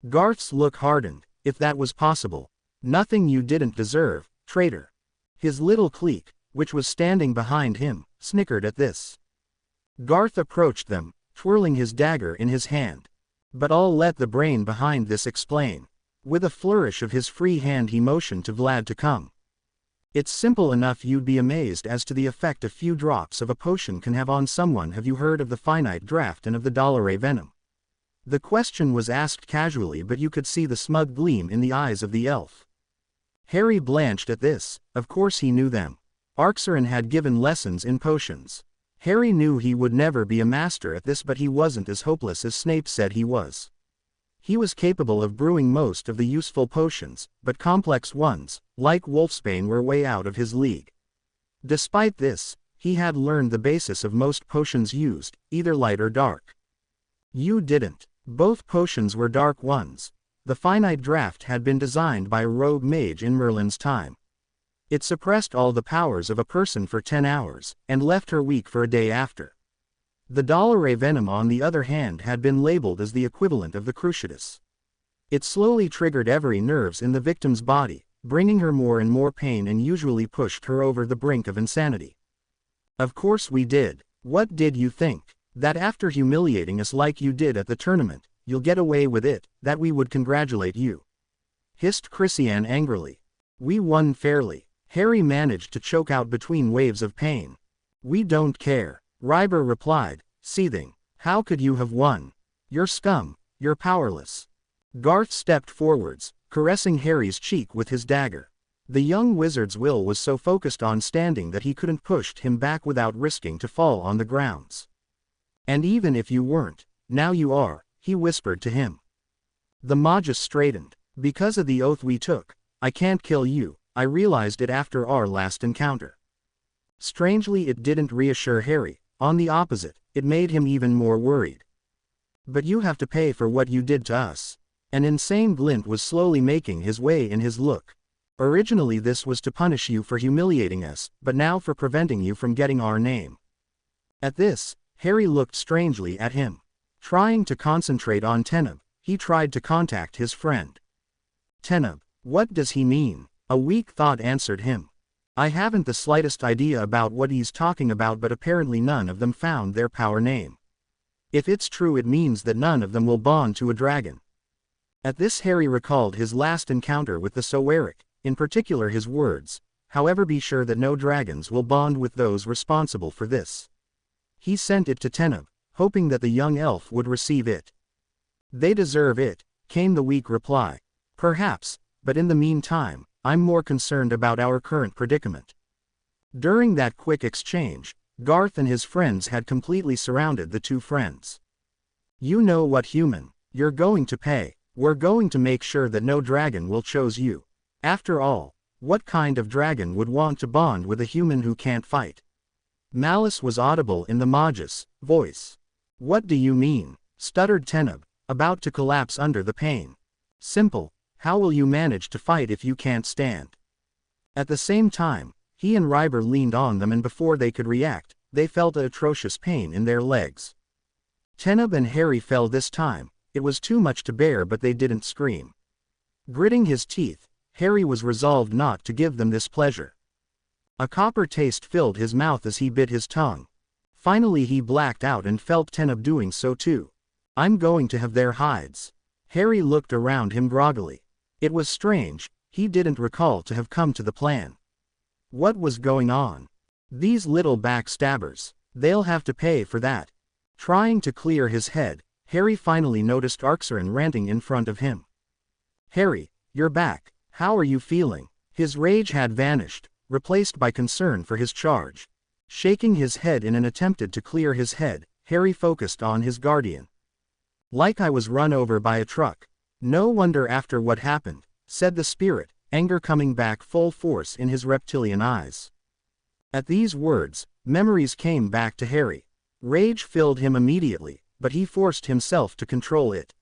Garth's look hardened. "If that was possible. Nothing you didn't deserve, traitor." His little clique, which was standing behind him, snickered at this. Garth approached them, twirling his dagger in his hand. But I'll let the brain behind this explain. With a flourish of his free hand he motioned to Vlad to come. "It's simple enough, you'd be amazed as to the effect a few drops of a potion can have on someone. Have you heard of the finite draft and of the Dollar venom?" The question was asked casually, but you could see the smug gleam in the eyes of the elf. Harry blanched at this. Of course he knew them. Arxeron had given lessons in potions. Harry knew he would never be a master at this, but he wasn't as hopeless as Snape said he was. He was capable of brewing most of the useful potions, but complex ones, like Wolfsbane, were way out of his league. Despite this, he had learned the basis of most potions used, either light or dark. You didn't. Both potions were dark ones. The finite draft had been designed by a rogue mage in Merlin's time. It suppressed all the powers of a person for 10 hours, and left her weak for a day after. The Dollar venom, on the other hand, had been labeled as the equivalent of the Cruciatus. It slowly triggered every nerves in the victim's body, bringing her more and more pain and usually pushed her over the brink of insanity. Of course we did. What did you think? That after humiliating us like you did at the tournament, you'll get away with it, that we would congratulate you? Hissed Christiane angrily. We won fairly. Harry managed to choke out between waves of pain. We don't care. Ryber replied, seething. How could you have won? You're scum, you're powerless. Garth stepped forwards, caressing Harry's cheek with his dagger. The young wizard's will was so focused on standing that he couldn't push him back without risking to fall on the grounds. And even if you weren't, now you are, he whispered to him. The Magus straightened. Because of the oath we took, I can't kill you. I realized it after our last encounter. Strangely, it didn't reassure Harry. On the opposite, it made him even more worried. But you have to pay for what you did to us. An insane glint was slowly making his way in his look. Originally this was to punish you for humiliating us, but now for preventing you from getting our name. At this, Harry looked strangely at him. Trying to concentrate on Teneb, he tried to contact his friend. Teneb, what does he mean? A weak thought answered him. I haven't the slightest idea about what he's talking about, but apparently none of them found their power name. If it's true, it means that none of them will bond to a dragon. At this, Harry recalled his last encounter with the Soeric, in particular his words, however, be sure that no dragons will bond with those responsible for this. He sent it to Teneb, hoping that the young elf would receive it. They deserve it, came the weak reply. Perhaps, but in the meantime, I'm more concerned about our current predicament. During that quick exchange, Garth and his friends had completely surrounded the two friends. You know what, human, you're going to pay. We're going to make sure that no dragon will choose you. After all, what kind of dragon would want to bond with a human who can't fight? Malice was audible in the Magus' voice. What do you mean? Stuttered Teneb, about to collapse under the pain. Simple, how will you manage to fight if you can't stand? At the same time, he and Ryber leaned on them, and before they could react, they felt an atrocious pain in their legs. Teneb and Harry fell this time. It was too much to bear, but they didn't scream. Gritting his teeth, Harry was resolved not to give them this pleasure. A copper taste filled his mouth as he bit his tongue. Finally he blacked out and felt Teneb doing so too. I'm going to have their hides. Harry looked around him groggily. It was strange, he didn't recall to have come to the plan. What was going on? These little backstabbers, they'll have to pay for that. Trying to clear his head, Harry finally noticed Arxeron ranting in front of him. Harry, you're back, how are you feeling? His rage had vanished, replaced by concern for his charge. Shaking his head in an attempt to clear his head, Harry focused on his guardian. Like I was run over by a truck. No wonder after what happened, said the spirit, anger coming back full force in his reptilian eyes. At these words, memories came back to Harry. Rage filled him immediately, but he forced himself to control it.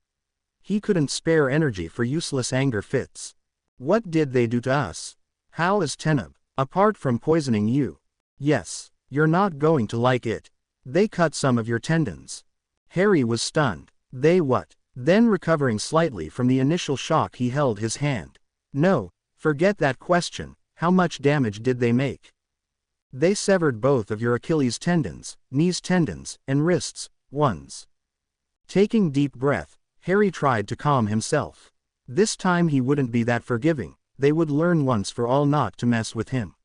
He couldn't spare energy for useless anger fits. What did they do to us? How is Teneb, apart from poisoning you? Yes, you're not going to like it. They cut some of your tendons. Harry was stunned. They what? Then recovering slightly from the initial shock, he held his hand. No, forget that question, how much damage did they make? They severed both of your Achilles tendons, knees tendons, and wrists, ones. Taking deep breath, Harry tried to calm himself. This time he wouldn't be that forgiving, they would learn once for all not to mess with him.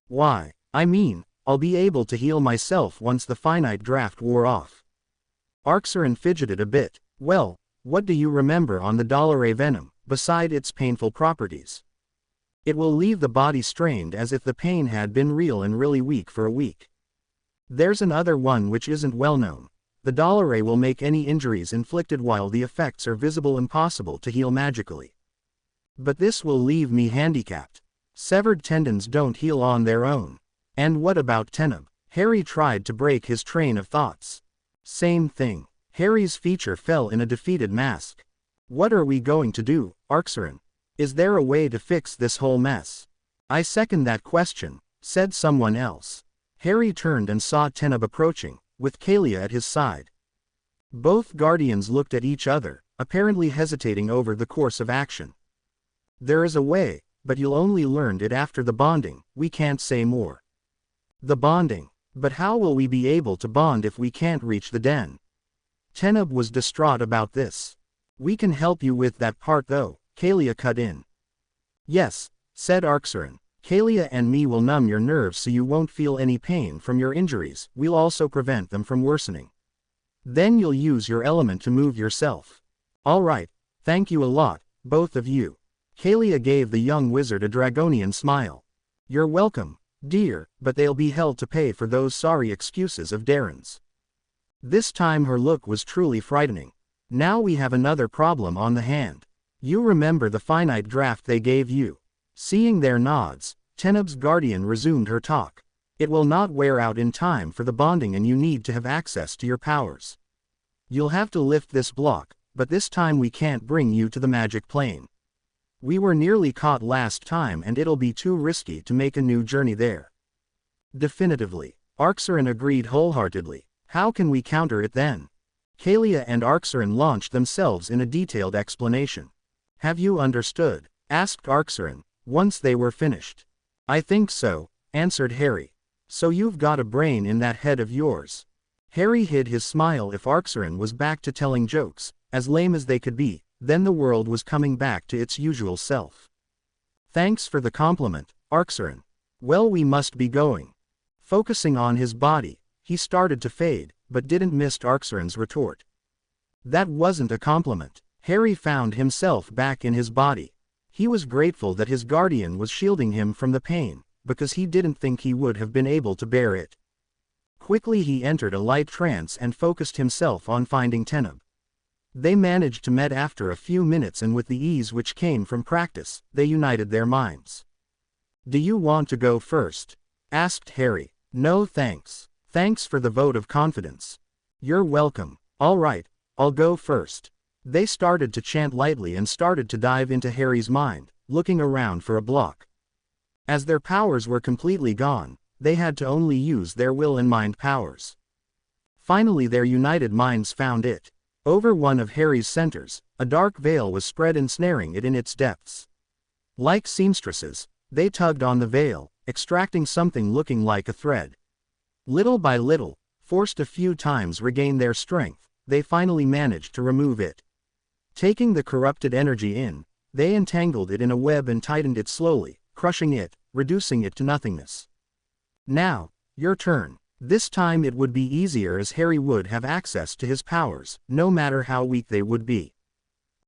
Why, I mean, I'll be able to heal myself once the finite draft wore off. Arxeron fidgeted a bit. Well, what do you remember on the Dollare venom, beside its painful properties? It will leave the body strained as if the pain had been real and really weak for a week. There's another one which isn't well known. The Dollare will make any injuries inflicted while the effects are visible impossible to heal magically. But this will leave me handicapped. Severed tendons don't heal on their own. And what about Teneb? Harry tried to break his train of thoughts. Same thing. Harry's feature fell in a defeated mask. What are we going to do, Arxeron? Is there a way to fix this whole mess? I second that question, said someone else. Harry turned and saw Teneb approaching, with Kalia at his side. Both guardians looked at each other, apparently hesitating over the course of action. There is a way, but you'll only learn it after the bonding, we can't say more. The bonding? But how will we be able to bond if we can't reach the den? Teneb was distraught about this. We can help you with that part though, Kalia cut in. Yes, said Arxeron. Kalia and me will numb your nerves so you won't feel any pain from your injuries, we'll also prevent them from worsening. Then you'll use your element to move yourself. Alright, thank you a lot, both of you. Kalia gave the young wizard a dragonian smile. You're welcome, dear, but they'll be held to pay for those sorry excuses of Darren's. This time her look was truly frightening. Now we have another problem on the hand. You remember the finite draft they gave you? Seeing their nods, Teneb's guardian resumed her talk. It will not wear out in time for the bonding and you need to have access to your powers. You'll have to lift this block, but this time we can't bring you to the magic plane. We were nearly caught last time and it'll be too risky to make a new journey there. Definitively. Arxeron agreed wholeheartedly. How can we counter it then? Kalia and Arxeron launched themselves in a detailed explanation. Have you understood? Asked Arxeron, once they were finished. I think so, answered Harry. So you've got a brain in that head of yours. Harry hid his smile. If Arxeron was back to telling jokes, as lame as they could be, then the world was coming back to its usual self. Thanks for the compliment, Arxeron. Well, we must be going. Focusing on his body, he started to fade, but didn't miss Arxeron's retort. That wasn't a compliment. Harry found himself back in his body. He was grateful that his guardian was shielding him from the pain, because he didn't think he would have been able to bear it. Quickly he entered a light trance and focused himself on finding Teneb. They managed to meet after a few minutes, and with the ease which came from practice, they united their minds. Do you want to go first? Asked Harry. No thanks. Thanks for the vote of confidence. You're welcome. All right, I'll go first. They started to chant lightly and started to dive into Harry's mind, looking around for a block. As their powers were completely gone, they had to only use their will and mind powers. Finally their united minds found it. Over one of Harry's centers, a dark veil was spread, ensnaring it in its depths. Like seamstresses, they tugged on the veil, extracting something looking like a thread. Little by little, forced a few times regain their strength, they finally managed to remove it. Taking the corrupted energy in, they entangled it in a web and tightened it slowly, crushing it, reducing it to nothingness. Now, your turn. This time it would be easier as Harry would have access to his powers, no matter how weak they would be.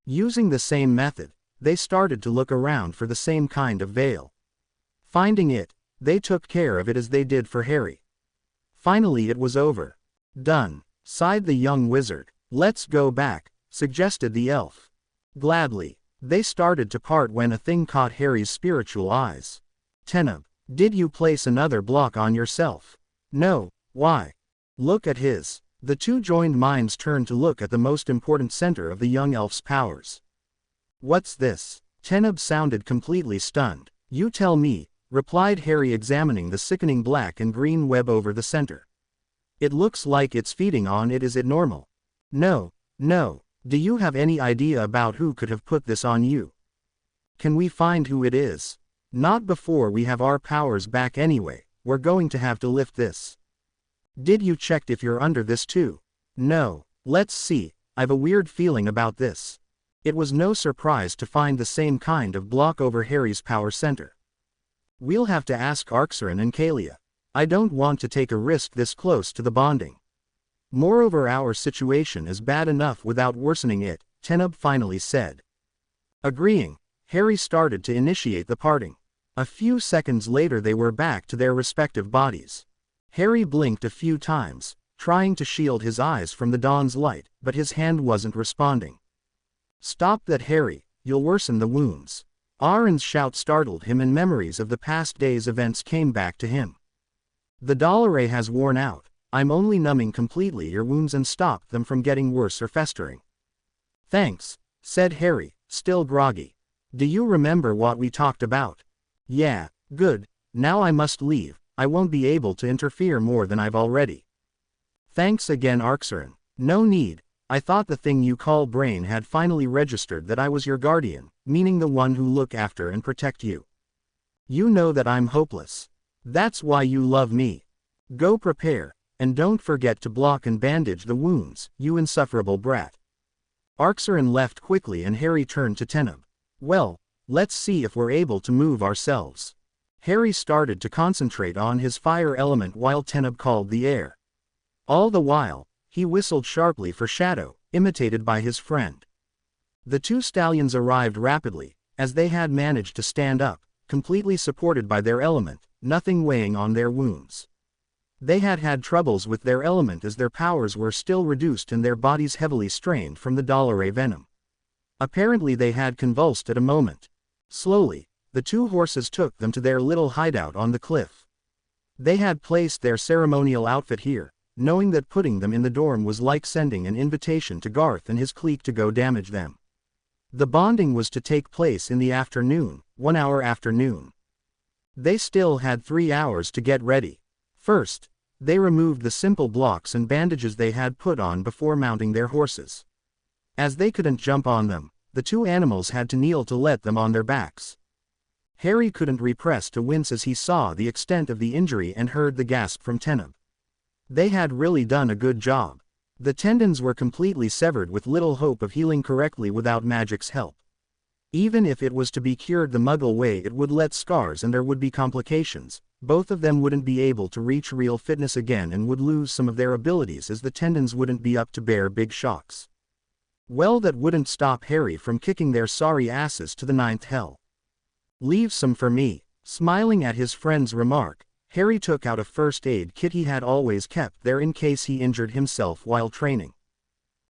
Using the same method, they started to look around for the same kind of veil. Finding it, they took care of it as they did for Harry. Finally it was over. Done, sighed the young wizard. Let's go back, suggested the elf. Gladly. They started to part when a thing caught Harry's spiritual eyes. Teneb, did you place another block on yourself? No, why? Look at his. The two joined minds turned to look at the most important center of the young elf's powers. What's this? Teneb sounded completely stunned. You tell me, replied Harry, examining the sickening black and green web over the center. It looks like it's feeding on it. Is it normal? No. Do you have any idea about who could have put this on you? Can we find who it is? Not before we have our powers back anyway. We're going to have to lift this. Did you check if you're under this too? No. Let's see, I've a weird feeling about this. It was no surprise to find the same kind of block over Harry's power center. We'll have to ask Arxeron and Kalia. I don't want to take a risk this close to the bonding. Moreover, our situation is bad enough without worsening it, Teneb finally said. Agreeing, Harry started to initiate the parting. A few seconds later they were back to their respective bodies. Harry blinked a few times, trying to shield his eyes from the dawn's light, but his hand wasn't responding. Stop that, Harry, you'll worsen the wounds. Aaron's shout startled him and memories of the past day's events came back to him. The Dollare has worn out. I'm only numbing completely your wounds and stopped them from getting worse or festering. Thanks, said Harry, still groggy. Do you remember what we talked about? Yeah, good, now I must leave. I won't be able to interfere more than I've already. Thanks again, Arxeron. No need. I thought the thing you call brain had finally registered that I was your guardian, meaning the one who look after and protect you. You know that I'm hopeless. That's why you love me. Go prepare, and don't forget to block and bandage the wounds, you insufferable brat. Arxeron left quickly and Harry turned to Teneb. Well, let's see if we're able to move ourselves. Harry started to concentrate on his fire element while Teneb called the air. All the while, he whistled sharply for Shadow, imitated by his friend. The two stallions arrived rapidly, as they had managed to stand up, completely supported by their element, nothing weighing on their wounds. They had had troubles with their element as their powers were still reduced and their bodies heavily strained from the Dollare venom. Apparently they had convulsed at a moment. Slowly, the two horses took them to their little hideout on the cliff. They had placed their ceremonial outfit here, knowing that putting them in the dorm was like sending an invitation to Garth and his clique to go damage them. The bonding was to take place in the afternoon, 1 hour after noon. They still had 3 hours to get ready. First, they removed the simple blocks and bandages they had put on before mounting their horses. As they couldn't jump on them, the two animals had to kneel to let them on their backs. Harry couldn't repress to wince as he saw the extent of the injury and heard the gasp from Teneb. They had really done a good job. The tendons were completely severed with little hope of healing correctly without magic's help. Even if it was to be cured the Muggle way, it would let scars and there would be complications. Both of them wouldn't be able to reach real fitness again and would lose some of their abilities as the tendons wouldn't be up to bear big shocks. Well, that wouldn't stop Harry from kicking their sorry asses to the 9th hell. "Leave some for me." Smiling at his friend's remark, Harry took out a first aid kit he had always kept there in case he injured himself while training.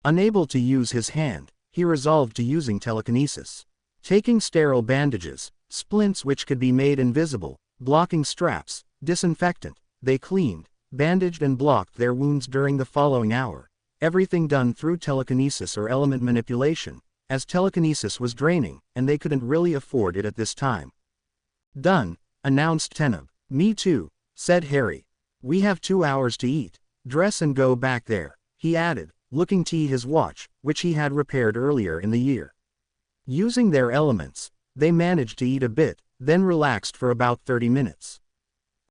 Unable to use his hand, he resolved to using telekinesis. Taking sterile bandages, splints which could be made invisible, blocking straps, disinfectant, they cleaned, bandaged and blocked their wounds during the following hour, everything done through telekinesis or element manipulation, as telekinesis was draining, and they couldn't really afford it at this time. "Done," announced Teneb. "Me too," said Harry. "We have 2 hours to eat, dress and go back there," he added, looking to his watch, which he had repaired earlier in the year. Using their elements, they managed to eat a bit, then relaxed for about 30 minutes.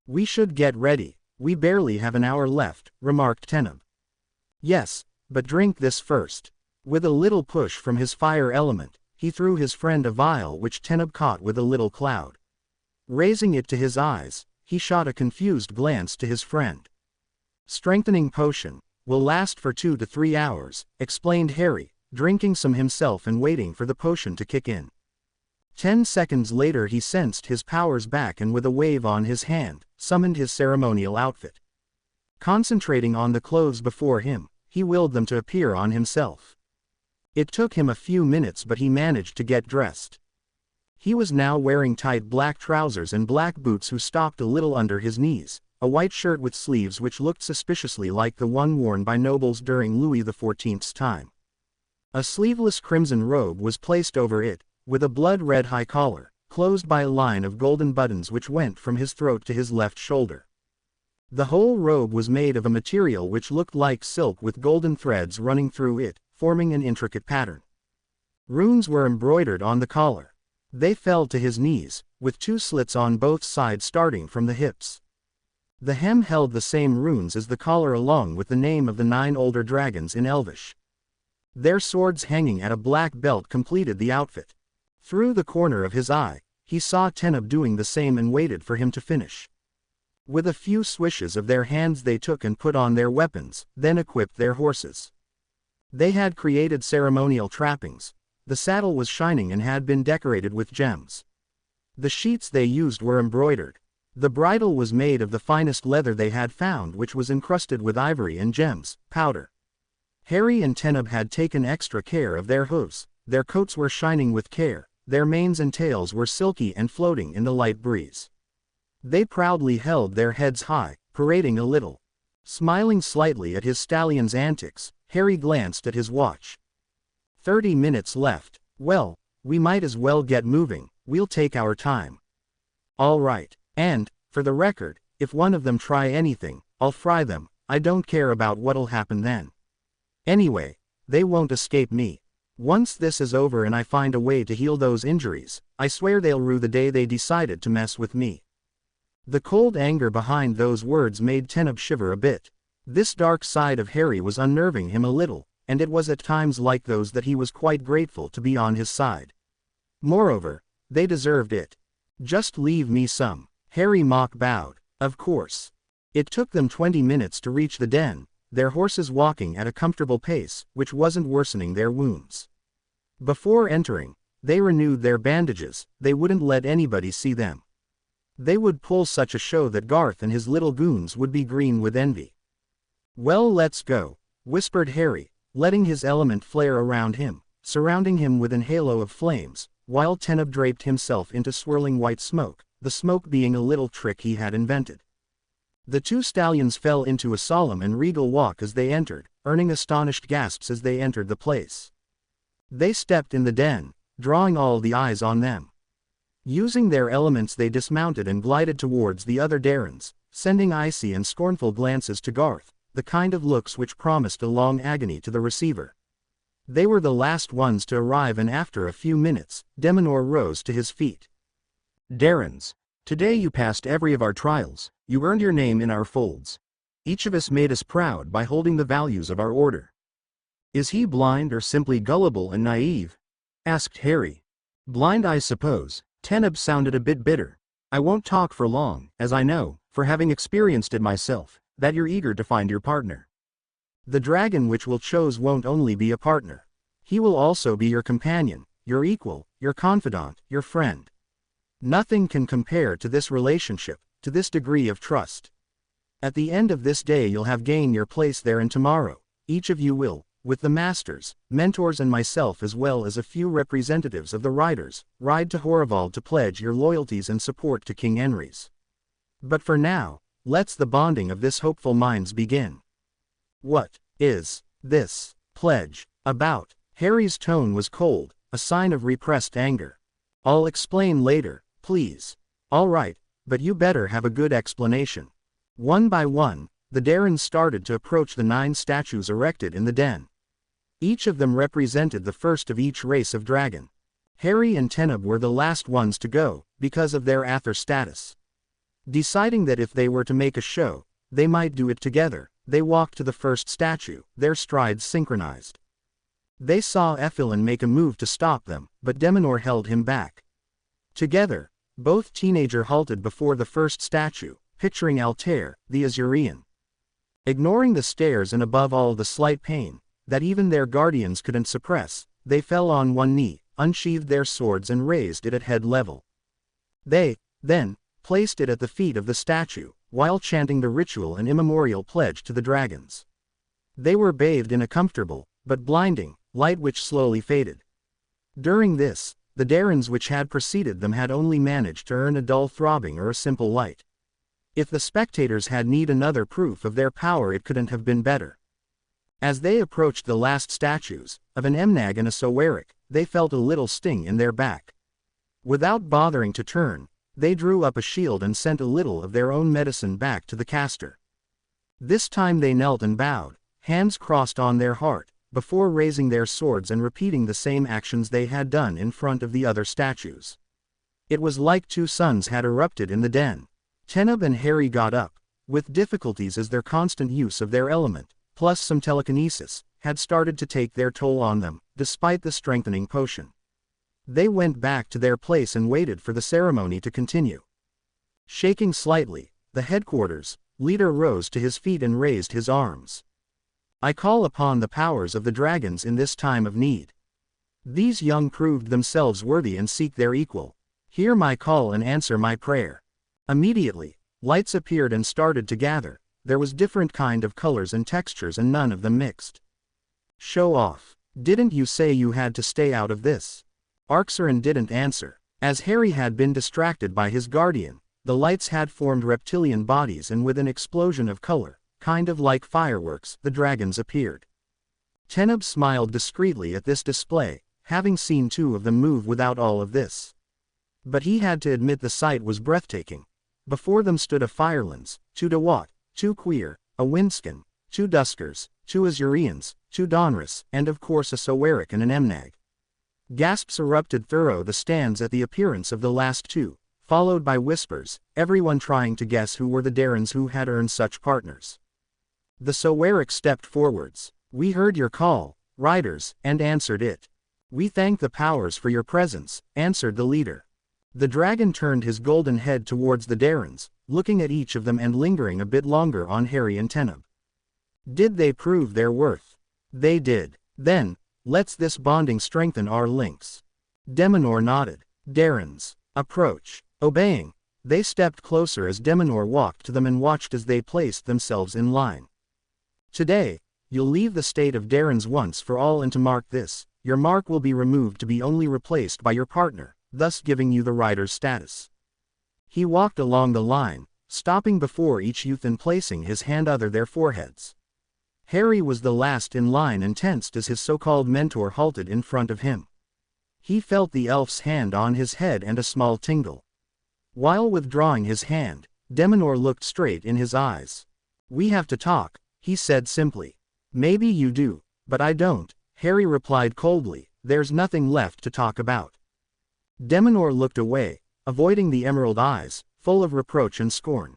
"We should get ready, we barely have an hour left," remarked Teneb. "Yes, but drink this first." With a little push from his fire element, he threw his friend a vial which Teneb caught with a little cloud. Raising it to his eyes, he shot a confused glance to his friend. "Strengthening potion, will last for 2 to 3 hours, explained Harry, drinking some himself and waiting for the potion to kick in. 10 seconds later he sensed his powers back and with a wave on his hand, summoned his ceremonial outfit. Concentrating on the clothes before him, he willed them to appear on himself. It took him a few minutes but he managed to get dressed. He was now wearing tight black trousers and black boots who stopped a little under his knees, a white shirt with sleeves which looked suspiciously like the one worn by nobles during Louis XIV's time. A sleeveless crimson robe was placed over it, with a blood-red high collar, closed by a line of golden buttons which went from his throat to his left shoulder. The whole robe was made of a material which looked like silk with golden threads running through it, forming an intricate pattern. Runes were embroidered on the collar. They fell to his knees, with 2 slits on both sides starting from the hips. The hem held the same runes as the collar along with the name of the 9 older dragons in Elvish. Their swords hanging at a black belt completed the outfit. Through the corner of his eye, he saw Teneb doing the same and waited for him to finish. With a few swishes of their hands they took and put on their weapons, then equipped their horses. They had created ceremonial trappings. The saddle was shining and had been decorated with gems. The sheets they used were embroidered. The bridle was made of the finest leather they had found which was encrusted with ivory and gems, powder. Harry and Teneb had taken extra care of their hooves, their coats were shining with care, their manes and tails were silky and floating in the light breeze. They proudly held their heads high, parading a little. Smiling slightly at his stallion's antics, Harry glanced at his watch. 30 minutes left. Well, we might as well get moving, we'll take our time. All right, and, for the record, if one of them try anything, I'll fry them, I don't care about what'll happen then. Anyway, they won't escape me. Once this is over and I find a way to heal those injuries, I swear they'll rue the day they decided to mess with me. The cold anger behind those words made Teneb shiver a bit. This dark side of Harry was unnerving him a little, and it was at times like those that he was quite grateful to be on his side. Moreover, they deserved it. Just leave me some. Harry mock bowed. Of course. It took them 20 minutes to reach the den, their horses walking at a comfortable pace, which wasn't worsening their wounds. Before entering, they renewed their bandages, they wouldn't let anybody see them. They would pull such a show that Garth and his little goons would be green with envy. "Well, let's go," whispered Harry, letting his element flare around him, surrounding him with an halo of flames, while Teneb draped himself into swirling white smoke, the smoke being a little trick he had invented. The two stallions fell into a solemn and regal walk as they entered, earning astonished gasps as they entered the place. They stepped in the den, drawing all the eyes on them. Using their elements they dismounted and glided towards the other Darrens, sending icy and scornful glances to Garth, the kind of looks which promised a long agony to the receiver. They were the last ones to arrive, and after a few minutes, Demonor rose to his feet. Darrens, today you passed every of our trials, you earned your name in our folds. Each of us made us proud by holding the values of our order. Is he blind or simply gullible and naive? Asked Harry. Blind, I suppose. Teneb sounded a bit bitter. I won't talk for long, as I know, for having experienced it myself, that you're eager to find your partner. The dragon which will choose won't only be a partner. He will also be your companion, your equal, your confidant, your friend. Nothing can compare to this relationship, to this degree of trust. At the end of this day you'll have gained your place there, and tomorrow, each of you will, with the masters, mentors and myself as well as a few representatives of the riders, ride to Horrival to pledge your loyalties and support to King Henry's. But for now, let's the bonding of this hopeful minds begin. What is this pledge about? Harry's tone was cold, a sign of repressed anger. I'll explain later, please. All right, but you better have a good explanation. One by one, the Darrens started to approach the 9 statues erected in the den. Each of them represented the first of each race of dragon. Harry and Teneb were the last ones to go, because of their Aether status. Deciding that if they were to make a show, they might do it together, they walked to the first statue, their strides synchronized. They saw Effilin make a move to stop them, but Demonor held him back. Together, both teenagers halted before the first statue, picturing Altair, the Azurean. Ignoring the stares and above all the slight pain that even their guardians couldn't suppress, they fell on one knee, unsheathed their swords and raised it at head level. They, then, placed it at the feet of the statue, while chanting the ritual and immemorial pledge to the dragons. They were bathed in a comfortable, but blinding, light which slowly faded. During this, the Darrens which had preceded them had only managed to earn a dull throbbing or a simple light. If the spectators had need another proof of their power, it couldn't have been better. As they approached the last statues, of an Emnag and a Soeric, they felt a little sting in their back. Without bothering to turn, they drew up a shield and sent a little of their own medicine back to the caster. This time they knelt and bowed, hands crossed on their heart, before raising their swords and repeating the same actions they had done in front of the other statues. It was like 2 suns had erupted in the den. Teneb and Harry got up, with difficulties as their constant use of their element, plus some telekinesis, had started to take their toll on them, despite the strengthening potion. They went back to their place and waited for the ceremony to continue. Shaking slightly, the headquarters leader rose to his feet and raised his arms. I call upon the powers of the dragons in this time of need. These young proved themselves worthy and seek their equal. Hear my call and answer my prayer. Immediately, lights appeared and started to gather. There was different kind of colors and textures and none of them mixed. Show off. Didn't you say you had to stay out of this? Arxeron didn't answer. As Harry had been distracted by his guardian, the lights had formed reptilian bodies and with an explosion of color, kind of like fireworks, the dragons appeared. Teneb smiled discreetly at this display, having seen 2 of them move without all of this. But he had to admit the sight was breathtaking. Before them stood a Firelands, 2 Dewat, 2 Queer, a Windskin, 2 Duskers, 2 Azureans, 2 Donruss, and of course a Soeric and an Emnag. Gasps erupted through the stands at the appearance of the last 2, followed by whispers, everyone trying to guess who were the Darrens who had earned such partners. The Soeric stepped forwards. We heard your call, riders, and answered it. We thank the powers for your presence, answered the leader. The dragon turned his golden head towards the Darrens, looking at each of them and lingering a bit longer on Harry and Teneb. Did they prove their worth? They did. Then, let's this bonding strengthen our links. Demonor nodded. Darrens, approach. Obeying, they stepped closer as Demonor walked to them and watched as they placed themselves in line. Today, you'll leave the state of Darrens once for all, and to mark this, your mark will be removed to be only replaced by your partner, thus giving you the rider's status. He walked along the line, stopping before each youth and placing his hand under their foreheads. Harry was the last in line and tensed as his so-called mentor halted in front of him. He felt the elf's hand on his head and a small tingle. While withdrawing his hand, Deminor looked straight in his eyes. "We have to talk," he said simply. "Maybe you do, but I don't," Harry replied coldly. "There's nothing left to talk about." Deminor looked away, avoiding the emerald eyes, full of reproach and scorn.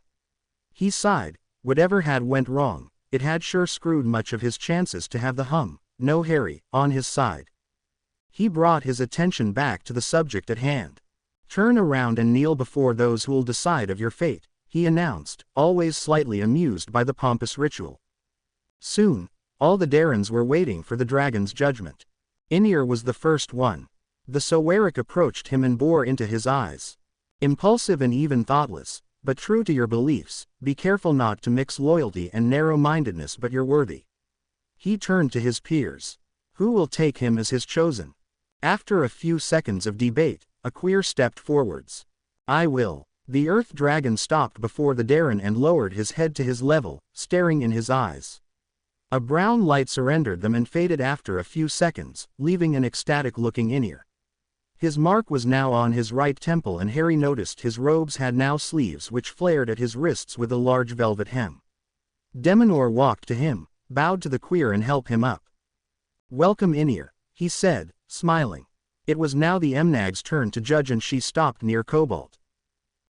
He sighed. Whatever had went wrong, it had sure screwed much of his chances to have the no Harry, on his side. He brought his attention back to the subject at hand. "Turn around and kneel before those who'll decide of your fate," he announced, always slightly amused by the pompous ritual. Soon, all the Darrens were waiting for the dragon's judgment. Inir was the first one. The Soweric approached him and bore into his eyes. "Impulsive and even thoughtless, but true to your beliefs, be careful not to mix loyalty and narrow-mindedness, but you're worthy." He turned to his peers. Who will take him as his chosen? After a few seconds of debate, a queer stepped forwards. "I will." The Earth Dragon stopped before the Darren and lowered his head to his level, staring in his eyes. A brown light surrendered them and faded after a few seconds, leaving an ecstatic-looking Inir. His mark was now on his right temple, and Harry noticed his robes had now sleeves which flared at his wrists with a large velvet hem. Deminor walked to him, bowed to the queer and helped him up. "Welcome, Inir," he said, smiling. It was now the Emnag's turn to judge, and she stopped near Cobalt.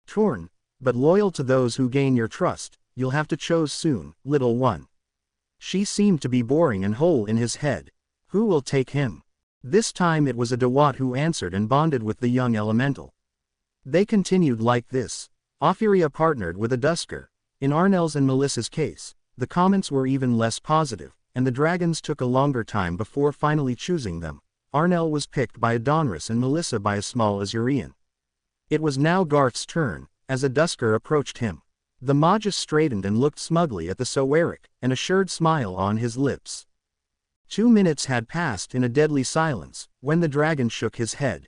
"Torn, but loyal to those who gain your trust, you'll have to choose soon, little one." She seemed to be boring a hole in his head. "Who will take him?" This time it was a Dewat who answered and bonded with the young elemental. They continued like this. Ophiria partnered with a Dusker. In Arnell's and Melissa's case, the comments were even less positive, and the dragons took a longer time before finally choosing them. Arnell was picked by a Donruss and Melissa by a small Azurian. It was now Garth's turn, as a Dusker approached him. The Magus straightened and looked smugly at the Soweric, an assured smile on his lips. 2 minutes had passed in a deadly silence, when the dragon shook his head.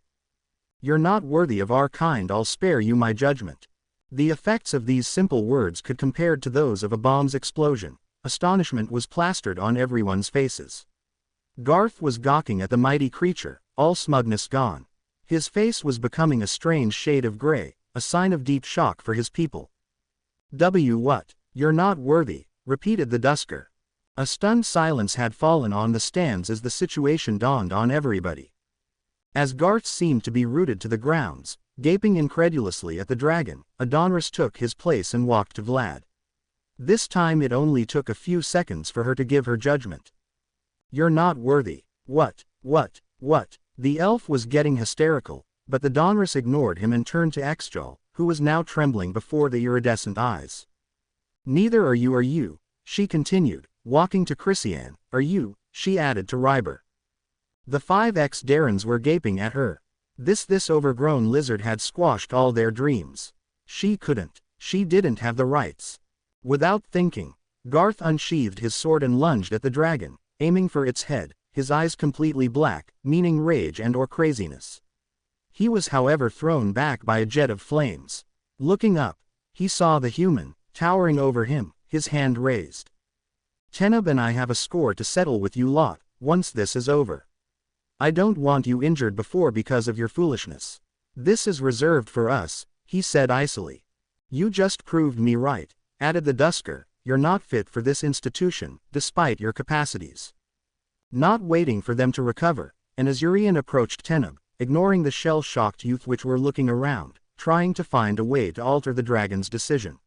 "You're not worthy of our kind, I'll spare you my judgment." The effects of these simple words could compare to those of a bomb's explosion. Astonishment was plastered on everyone's faces. Garth was gawking at the mighty creature, all smugness gone. His face was becoming a strange shade of gray, a sign of deep shock for his people. What? You're not worthy," repeated the Dusker. A stunned silence had fallen on the stands as the situation dawned on everybody. As Garth seemed to be rooted to the grounds, gaping incredulously at the dragon, a Donruss took his place and walked to Vlad. This time it only took a few seconds for her to give her judgment. "You're not worthy." What? The elf was getting hysterical, but the Donruss ignored him and turned to Exjal, who was now trembling before the iridescent eyes. "Neither are you, she continued, walking to Chrysian. "Are you," she added to Ryber. The 5x Darrens were gaping at her. This overgrown lizard had squashed all their dreams. She didn't have the rights. Without thinking, Garth unsheathed his sword and lunged at the dragon, aiming for its head, his eyes completely black, meaning rage and or craziness. He was however thrown back by a jet of flames. Looking up, he saw the human, towering over him, his hand raised. "Teneb and I have a score to settle with you lot, once this is over. I don't want you injured before because of your foolishness. This is reserved for us," he said icily. "You just proved me right," added the Dusker. "You're not fit for this institution, despite your capacities." Not waiting for them to recover, an Azurian approached Teneb, ignoring the shell-shocked youth which were looking around, trying to find a way to alter the dragon's decision.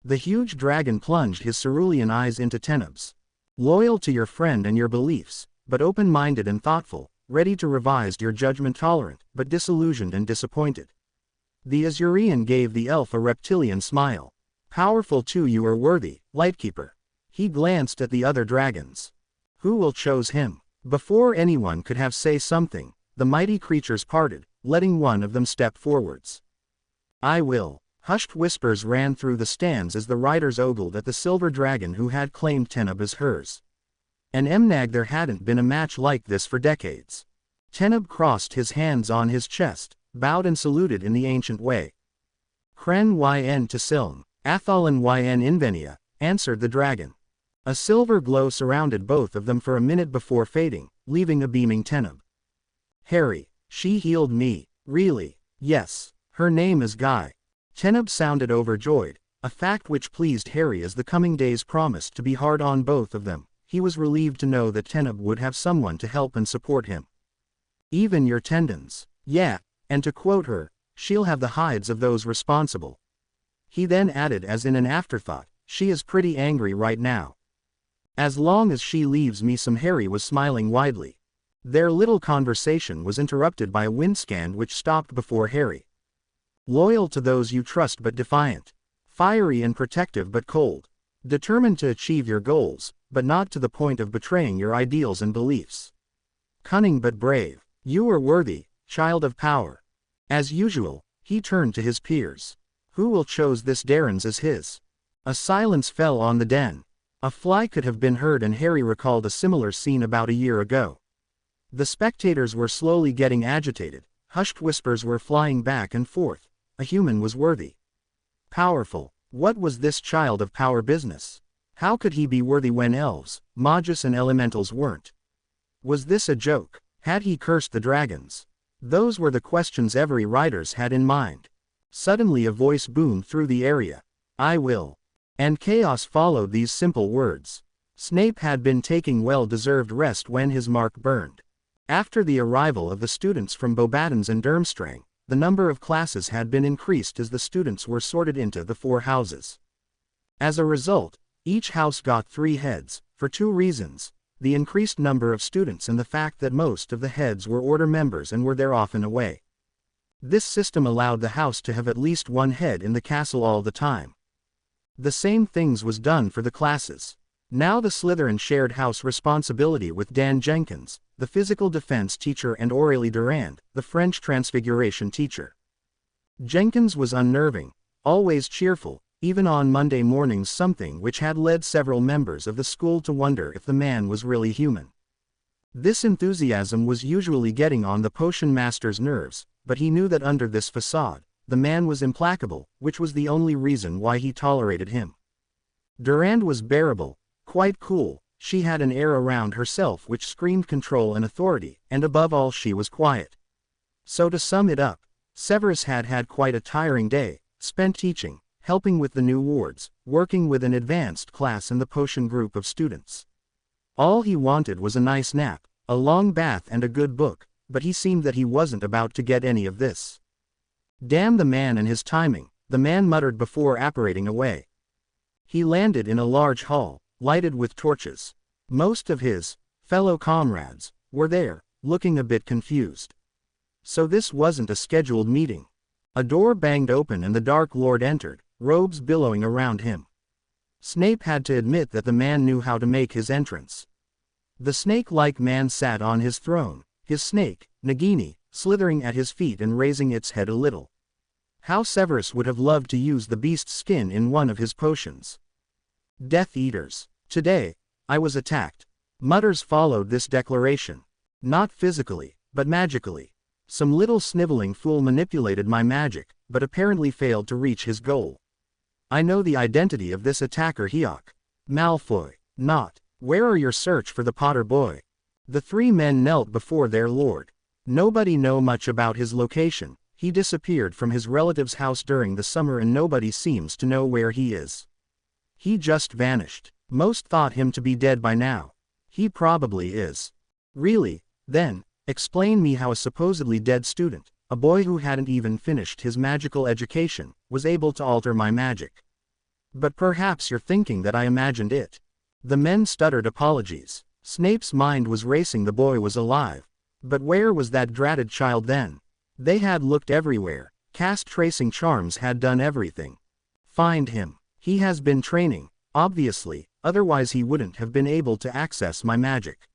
The huge dragon plunged his cerulean eyes into Teneb's. "Loyal to your friend and your beliefs, but open-minded and thoughtful, ready to revise your judgment, tolerant, but disillusioned and disappointed." The Azurian gave the elf a reptilian smile. "Powerful too, you are worthy, Lightkeeper." He glanced at the other dragons. Who will choose him? Before anyone could have say something, the mighty creatures parted, letting one of them step forwards. "I will." Hushed whispers ran through the stands as the riders ogled at the silver dragon who had claimed Teneb as hers. An Emnag, there hadn't been a match like this for decades. Teneb crossed his hands on his chest, bowed and saluted in the ancient way. "Kren yn Tasilm," Athalan yn Invenia, answered the dragon. A silver glow surrounded both of them for a minute before fading, leaving a beaming Teneb. Harry, she healed me, really, yes, her name is Guy. Teneb sounded overjoyed, a fact which pleased Harry as the coming days promised to be hard on both of them. He was relieved to know that Teneb would have someone to help and support him. Even your tendons. Yeah, and to quote her, she'll have the hides of those responsible. He then added as in an afterthought, she is pretty angry right now. As long as she leaves me some. Harry was smiling widely. Their little conversation was interrupted by a windscan which stopped before Harry. Loyal to those you trust but defiant. Fiery and protective but cold. Determined to achieve your goals, but not to the point of betraying your ideals and beliefs. Cunning but brave. You are worthy, child of power. As usual, he turned to his peers. Who will choose this Darren's as his? A silence fell on the den. A fly could have been heard, and Harry recalled a similar scene about a year ago. The spectators were slowly getting agitated, hushed whispers were flying back and forth. A human was worthy. Powerful. What was this child of power business? How could he be worthy when elves, magus and elementals weren't? Was this a joke? Had he cursed the dragons? Those were the questions every writers had in mind. Suddenly a voice boomed through the area. I will. And chaos followed these simple words. Snape had been taking well-deserved rest when his mark burned. After the arrival of the students from Beauxbatons and Durmstrang, the number of classes had been increased as the students were sorted into the 4 houses. As a result, each house got 3 heads, for 2 reasons: the increased number of students and the fact that most of the heads were order members and were there often away. This system allowed the house to have at least 1 head in the castle all the time. The same things was done for the classes. Now the Slytherin shared house responsibility with Dan Jenkins, the physical defense teacher, and Aurélie Durand, the French transfiguration teacher. Jenkins was unnerving, always cheerful, even on Monday mornings, something which had led several members of the school to wonder if the man was really human. This enthusiasm was usually getting on the potion master's nerves, but he knew that under this facade, the man was implacable, which was the only reason why he tolerated him. Durand was bearable, quite cool. She had an air around herself which screamed control and authority, and above all she was quiet. So to sum it up, Severus had had quite a tiring day, spent teaching, helping with the new wards, working with an advanced class and the potion group of students. All he wanted was a nice nap, a long bath and a good book, but he seemed that he wasn't about to get any of this. Damn the man and his timing, the man muttered before apparating away. He landed in a large hall, lighted with torches. Most of his fellow comrades were there, looking a bit confused. So this wasn't a scheduled meeting. A door banged open and the Dark Lord entered, robes billowing around him. Snape had to admit that the man knew how to make his entrance. The snake-like man sat on his throne, his snake, Nagini, slithering at his feet and raising its head a little. How Severus would have loved to use the beast's skin in one of his potions. Death Eaters. Today, I was attacked. Mutters followed this declaration. Not physically, but magically. Some little sniveling fool manipulated my magic, but apparently failed to reach his goal. I know the identity of this attacker, Hioc. Malfoy. Not. Where are your search for the Potter boy? The 3 men knelt before their lord. Nobody know much about his location. He disappeared from his relative's house during the summer and nobody seems to know where he is. He just vanished. Most thought him to be dead by now. He probably is. Really? Then, explain me how a supposedly dead student, a boy who hadn't even finished his magical education, was able to alter my magic. But perhaps you're thinking that I imagined it. The men stuttered apologies. Snape's mind was racing. The boy was alive. But where was that dratted child then? They had looked everywhere. Cast tracing charms had done everything. Find him. He has been training, obviously, otherwise he wouldn't have been able to access my magic.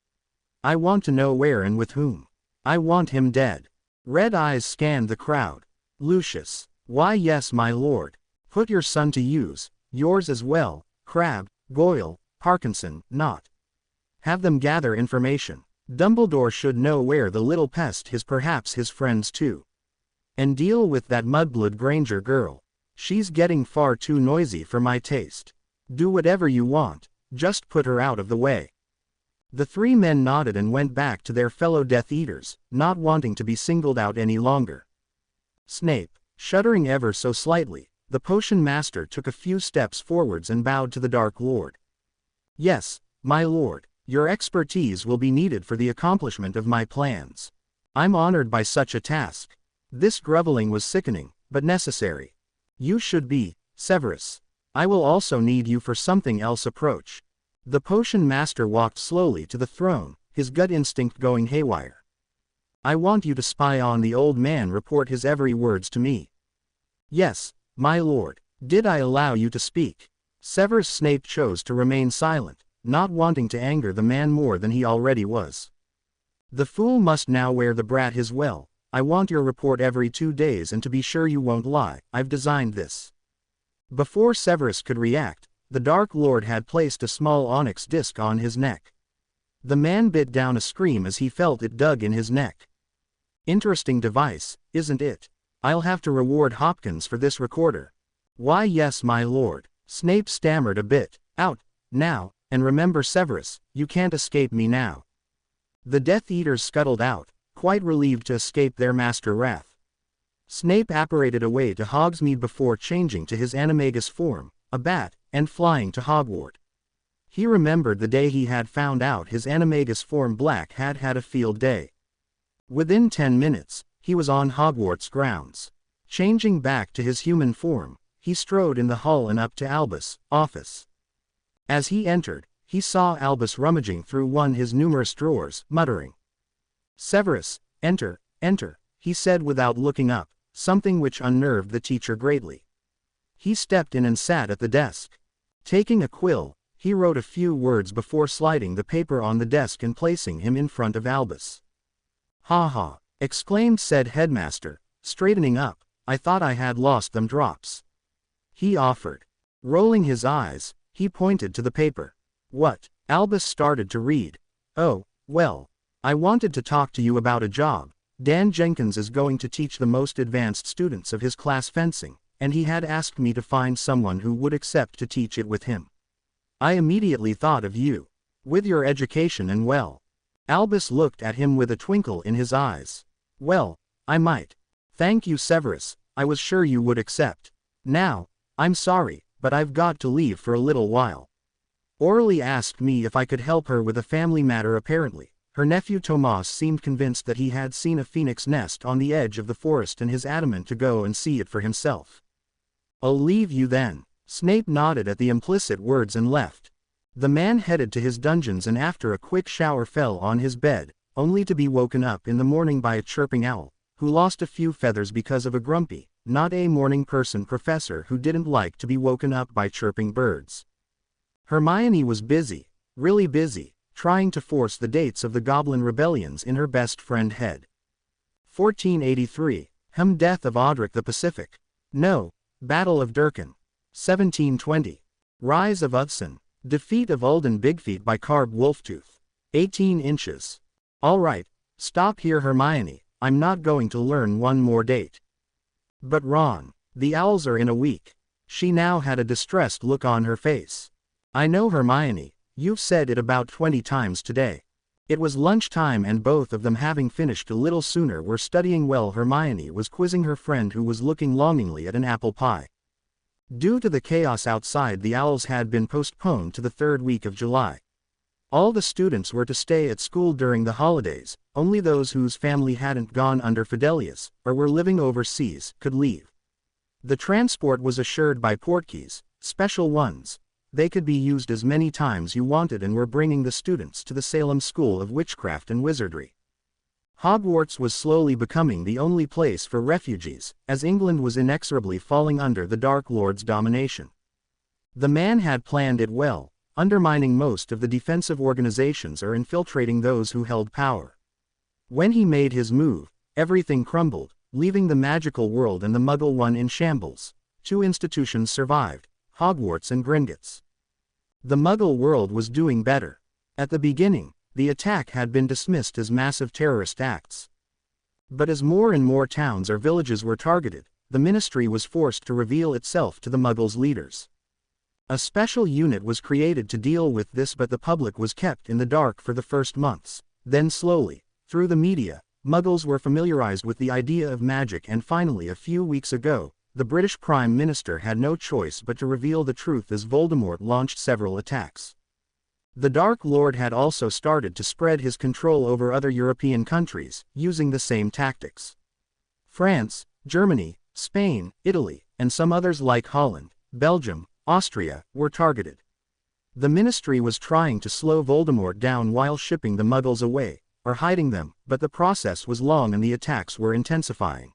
I want to know where and with whom. I want him dead. Red eyes scanned the crowd. Lucius. Why yes, my lord. Put your son to use, yours as well, Crabbe, Goyle, Parkinson, not. Have them gather information. Dumbledore should know where the little pest is, perhaps his friends too. And deal with that mudblood Granger girl. She's getting far too noisy for my taste. Do whatever you want, just put her out of the way." The three men nodded and went back to their fellow Death Eaters, not wanting to be singled out any longer. Snape, shuddering ever so slightly, the potion master took a few steps forwards and bowed to the Dark Lord. "Yes, my lord, your expertise will be needed for the accomplishment of my plans. I'm honored by such a task." This groveling was sickening, but necessary. "You should be, Severus. I will also need you for something else." Approach. The potion master walked slowly to the throne, his gut instinct going haywire. "I want you to spy on the old man. Report his every words to me." "Yes, my lord. Did I allow you to speak?" Severus Snape chose to remain silent, not wanting to anger the man more than he already was. "The fool must now wear the brat his well. I want your report every 2 days, and to be sure you won't lie. I've designed this." Before Severus could react, the Dark Lord had placed a small onyx disc on his neck. The man bit down a scream as he felt it dug in his neck. "Interesting device, isn't it? I'll have to reward Hopkins for this recorder." "Why yes, my lord." Snape stammered a bit. "Out, now, and remember Severus, you can't escape me now." The Death Eaters scuttled out, quite relieved to escape their master wrath. Snape apparated away to Hogsmeade before changing to his animagus form, a bat, and flying to Hogwarts. He remembered the day he had found out his animagus form Black had had a field day. Within 10 minutes, he was on Hogwarts grounds. Changing back to his human form, he strode in the hall and up to Albus' office. As he entered, he saw Albus rummaging through one his numerous drawers, muttering. "Severus, enter, enter," he said without looking up, something which unnerved the teacher greatly. He stepped in and sat at the desk. Taking a quill, he wrote a few words before sliding the paper on the desk and placing him in front of Albus. "Ha ha," exclaimed said headmaster, straightening up, "I thought I had lost them drops." He offered. Rolling his eyes, he pointed to the paper. "What?" Albus started to read. "Oh, well, I wanted to talk to you about a job. Dan Jenkins is going to teach the most advanced students of his class fencing, and he had asked me to find someone who would accept to teach it with him. I immediately thought of you. With your education and well." Albus looked at him with a twinkle in his eyes. "Well, I might. Thank you, Severus, I was sure you would accept. Now, I'm sorry, but I've got to leave for a little while. Orly asked me if I could help her with a family matter apparently. Her nephew Tomas seemed convinced that he had seen a phoenix nest on the edge of the forest and is adamant to go and see it for himself." "I'll leave you then." Snape nodded at the implicit words and left. The man headed to his dungeons and after a quick shower fell on his bed, only to be woken up in the morning by a chirping owl, who lost a few feathers because of a grumpy, not a morning person professor who didn't like to be woken up by chirping birds. Hermione was busy, really busy, trying to force the dates of the Goblin rebellions in her best friend head. 1483, Death of Odric the Pacific. No, Battle of Durkan. 1720. Rise of Uthson. Defeat of Ulden Bigfeet by Carb Wolftooth. 18 inches. All right, stop here Hermione, I'm not going to learn one more date. But Ron, the owls are in a week. She now had a distressed look on her face. I know Hermione, you've said it about 20 times today. It was lunchtime and both of them having finished a little sooner were studying well. Hermione was quizzing her friend who was looking longingly at an apple pie. Due to the chaos outside, the owls had been postponed to the 3rd week of July. All the students were to stay at school during the holidays, only those whose family hadn't gone under Fidelius, or were living overseas, could leave. The transport was assured by portkeys, special ones. They could be used as many times you wanted and were bringing the students to the Salem School of Witchcraft and Wizardry. Hogwarts was slowly becoming the only place for refugees, as England was inexorably falling under the Dark Lord's domination. The man had planned it well, undermining most of the defensive organizations or infiltrating those who held power. When he made his move, everything crumbled, leaving the magical world and the Muggle one in shambles. 2 institutions survived, Hogwarts and Gringotts. The Muggle world was doing better. At the beginning, the attack had been dismissed as massive terrorist acts. But as more and more towns or villages were targeted, the Ministry was forced to reveal itself to the Muggles' leaders. A special unit was created to deal with this, but the public was kept in the dark for the first months. Then slowly, through the media, Muggles were familiarized with the idea of magic, and finally a few weeks ago, the British Prime Minister had no choice but to reveal the truth as Voldemort launched several attacks. The Dark Lord had also started to spread his control over other European countries, using the same tactics. France, Germany, Spain, Italy, and some others like Holland, Belgium, Austria, were targeted. The Ministry was trying to slow Voldemort down while shipping the Muggles away, or hiding them, but the process was long and the attacks were intensifying.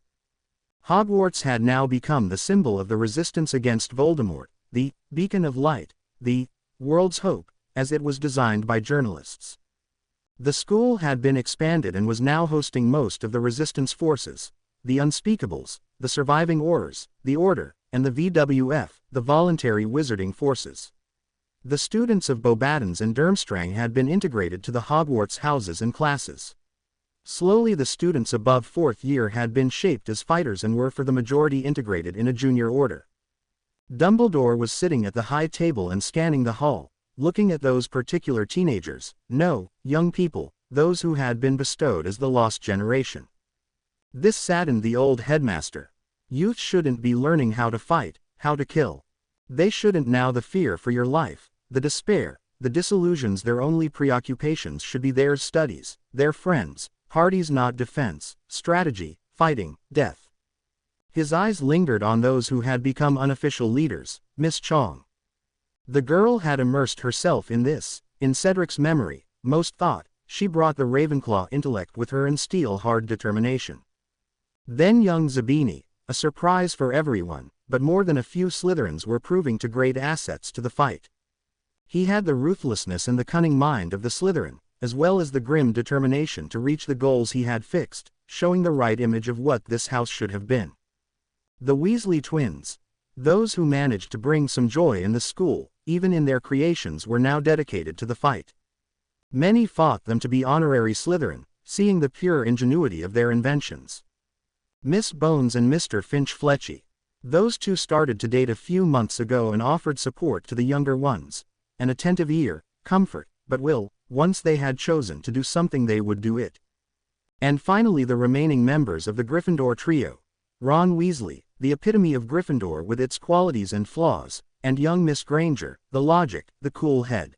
Hogwarts had now become the symbol of the resistance against Voldemort, the beacon of light, the world's hope, as it was designed by journalists. The school had been expanded and was now hosting most of the resistance forces, the Unspeakables, the surviving Aurors, the Order, and the VWF, the Voluntary Wizarding Forces. The students of Beauxbatons and Durmstrang had been integrated to the Hogwarts houses and classes. Slowly the students above 4th year had been shaped as fighters and were for the majority integrated in a junior order. Dumbledore was sitting at the high table and scanning the hall, looking at those particular teenagers, no, young people, those who had been bestowed as the lost generation. This saddened the old headmaster. Youth shouldn't be learning how to fight, how to kill. They shouldn't now. The fear for your life, the despair, the disillusions, their only preoccupations should be their studies, their friends, parties, not defense, strategy, fighting, death. His eyes lingered on those who had become unofficial leaders, Miss Chong. The girl had immersed herself in this, in Cedric's memory, most thought, she brought the Ravenclaw intellect with her and steel-hard determination. Then young Zabini, a surprise for everyone, but more than a few Slytherins were proving to great assets to the fight. He had the ruthlessness and the cunning mind of the Slytherin, as well as the grim determination to reach the goals he had fixed, showing the right image of what this house should have been. The Weasley twins, those who managed to bring some joy in the school, even in their creations, were now dedicated to the fight. Many fought them to be honorary Slytherin, seeing the pure ingenuity of their inventions. Miss Bones and Mr. Finch-Fletchy. Those two started to date a few months ago and offered support to the younger ones, an attentive ear, comfort, but will, once they had chosen to do something they would do it. And finally the remaining members of the Gryffindor trio, Ron Weasley, the epitome of Gryffindor with its qualities and flaws, and young Miss Granger, the logic, the cool head.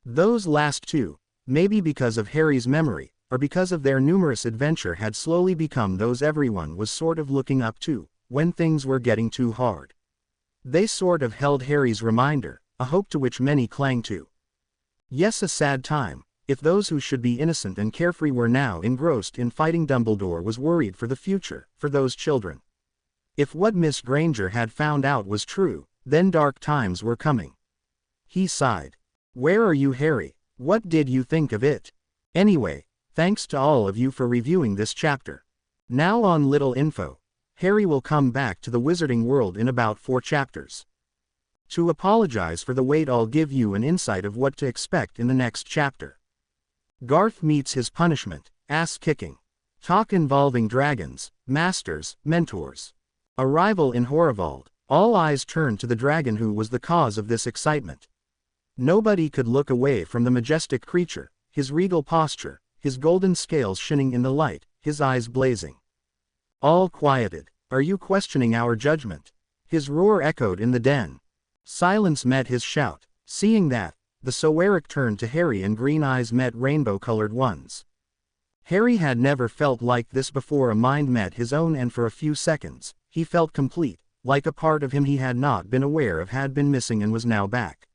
Those last two, maybe because of Harry's memory, or because of their numerous adventure, had slowly become those everyone was sort of looking up to, when things were getting too hard. They sort of held Harry's reminder, a hope to which many clung to. Yes, a sad time, if those who should be innocent and carefree were now engrossed in fighting. Dumbledore was worried for the future, for those children. If what Miss Granger had found out was true, then dark times were coming. He sighed. Where are you, Harry? What did you think of it? Anyway, thanks to all of you for reviewing this chapter. Now on Little Info. Harry will come back to the Wizarding World in about 4 chapters. To apologize for the wait, I'll give you an insight of what to expect in the next chapter. Garth meets his punishment, ass-kicking. Talk involving dragons, masters, mentors. Arrival in Horrivald. All eyes turned to the dragon who was the cause of this excitement. Nobody could look away from the majestic creature, his regal posture, his golden scales shining in the light, his eyes blazing. All quieted. Are you questioning our judgment? His roar echoed in the den. Silence met his shout. Seeing that, the Soweric turned to Harry and green eyes met rainbow-colored ones. Harry had never felt like this before. A mind met his own, and for a few seconds, he felt complete, like a part of him he had not been aware of had been missing and was now back.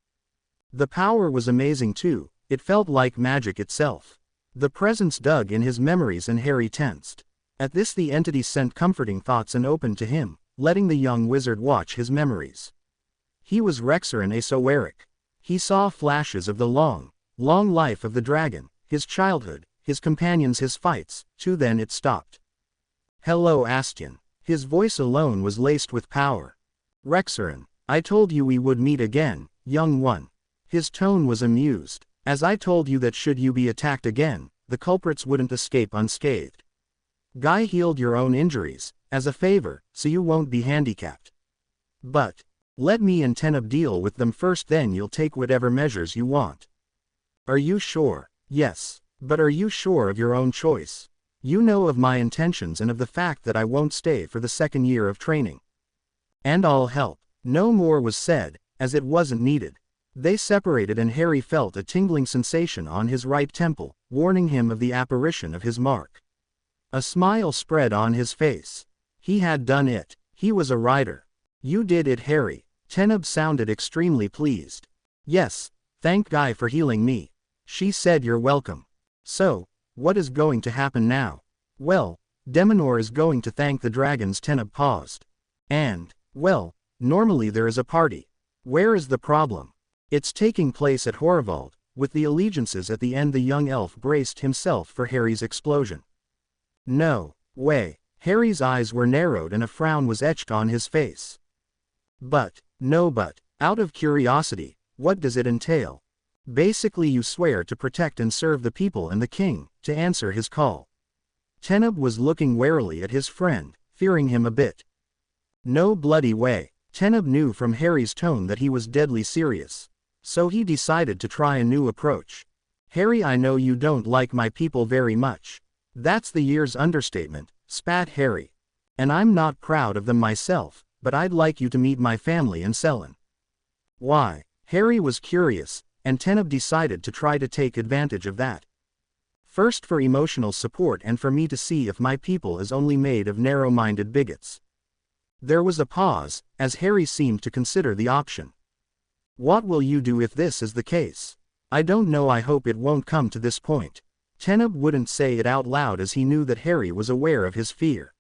The power was amazing too, it felt like magic itself. The presence dug in his memories and Harry tensed. At this the entity sent comforting thoughts and opened to him, letting the young wizard watch his memories. He was Rexarin a Soweric. He saw flashes of the long life of the dragon, his childhood, his companions, his fights, then it stopped. Hello, Astian. His voice alone was laced with power. Rexarin, I told you we would meet again, young one. His tone was amused. As I told you that should you be attacked again, the culprits wouldn't escape unscathed. Guy healed your own injuries, as a favor, so you won't be handicapped. But let me and Teneb deal with them first, then you'll take whatever measures you want. Are you sure? Yes. But are you sure of your own choice? You know of my intentions and of the fact that I won't stay for the second year of training. And I'll help. No more was said, as it wasn't needed. They separated and Harry felt a tingling sensation on his right temple, warning him of the apparition of his mark. A smile spread on his face. He had done it. He was a rider. You did it, Harry. Teneb sounded extremely pleased. Yes, thank Guy for healing me. She said you're welcome. So, what is going to happen now? Well, Deminor is going to thank the dragons. Teneb paused. And, well, normally there is a party. Where is the problem? It's taking place at Horvald, with the allegiances at the end. The young elf braced himself for Harry's explosion. No way. Harry's eyes were narrowed and a frown was etched on his face. But, out of curiosity, what does it entail? Basically you swear to protect and serve the people and the king, to answer his call. Teneb was looking warily at his friend, fearing him a bit. No bloody way. Teneb knew from Harry's tone that he was deadly serious. So he decided to try a new approach. Harry, I know you don't like my people very much. That's the year's understatement, spat Harry. And I'm not proud of them myself, but I'd like you to meet my family and Selin. Why? Harry was curious, and Teneb decided to try to take advantage of that. First for emotional support and for me to see if my people is only made of narrow-minded bigots. There was a pause, as Harry seemed to consider the option. What will you do if this is the case? I don't know, I hope it won't come to this point. Teneb wouldn't say it out loud as he knew that Harry was aware of his fear.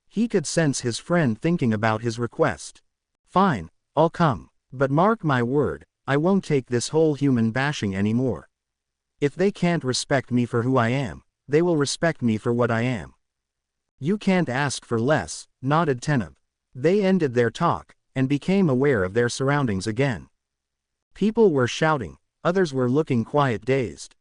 He could sense his friend thinking about his request. Fine, I'll come. But mark my word, I won't take this whole human bashing anymore. If they can't respect me for who I am, they will respect me for what I am. You can't ask for less, nodded Teneb. They ended their talk, and became aware of their surroundings again. People were shouting, others were looking quiet, dazed.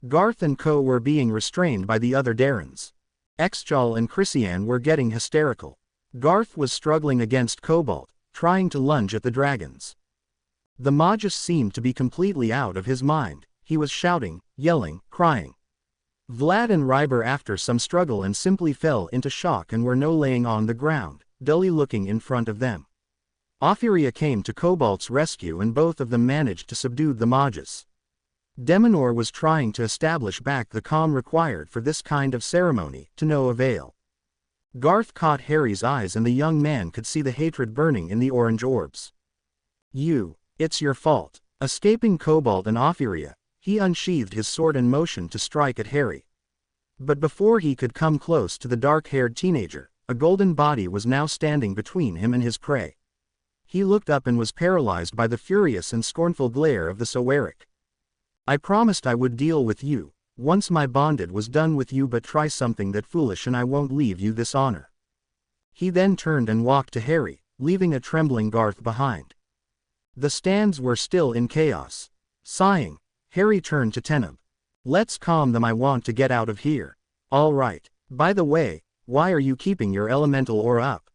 Garth and Co were being restrained by the other Darrens. Exjal and Christian were getting hysterical. Garth was struggling against Cobalt, trying to lunge at the dragons. The Magus seemed to be completely out of his mind. He was shouting, yelling, crying. Vlad and Ryber after some struggle and simply fell into shock and were no laying on the ground, dully looking in front of them. Ophiria came to Cobalt's rescue and both of them managed to subdue the Magus. Deminor was trying to establish back the calm required for this kind of ceremony, to no avail. Garth caught Harry's eyes and the young man could see the hatred burning in the orange orbs. It's your fault. Escaping Cobalt and Ophiria, he unsheathed his sword and motioned to strike at Harry. But before he could come close to the dark-haired teenager, a golden body was now standing between him and his prey. He looked up and was paralyzed by the furious and scornful glare of the Soeric. I promised I would deal with you, once my bonded was done with you, but try something that foolish and I won't leave you this honor. He then turned and walked to Harry, leaving a trembling Garth behind. The stands were still in chaos. Sighing, Harry turned to Teneb. Let's calm them, I want to get out of here. All right. By the way, why are you keeping your elemental aura up?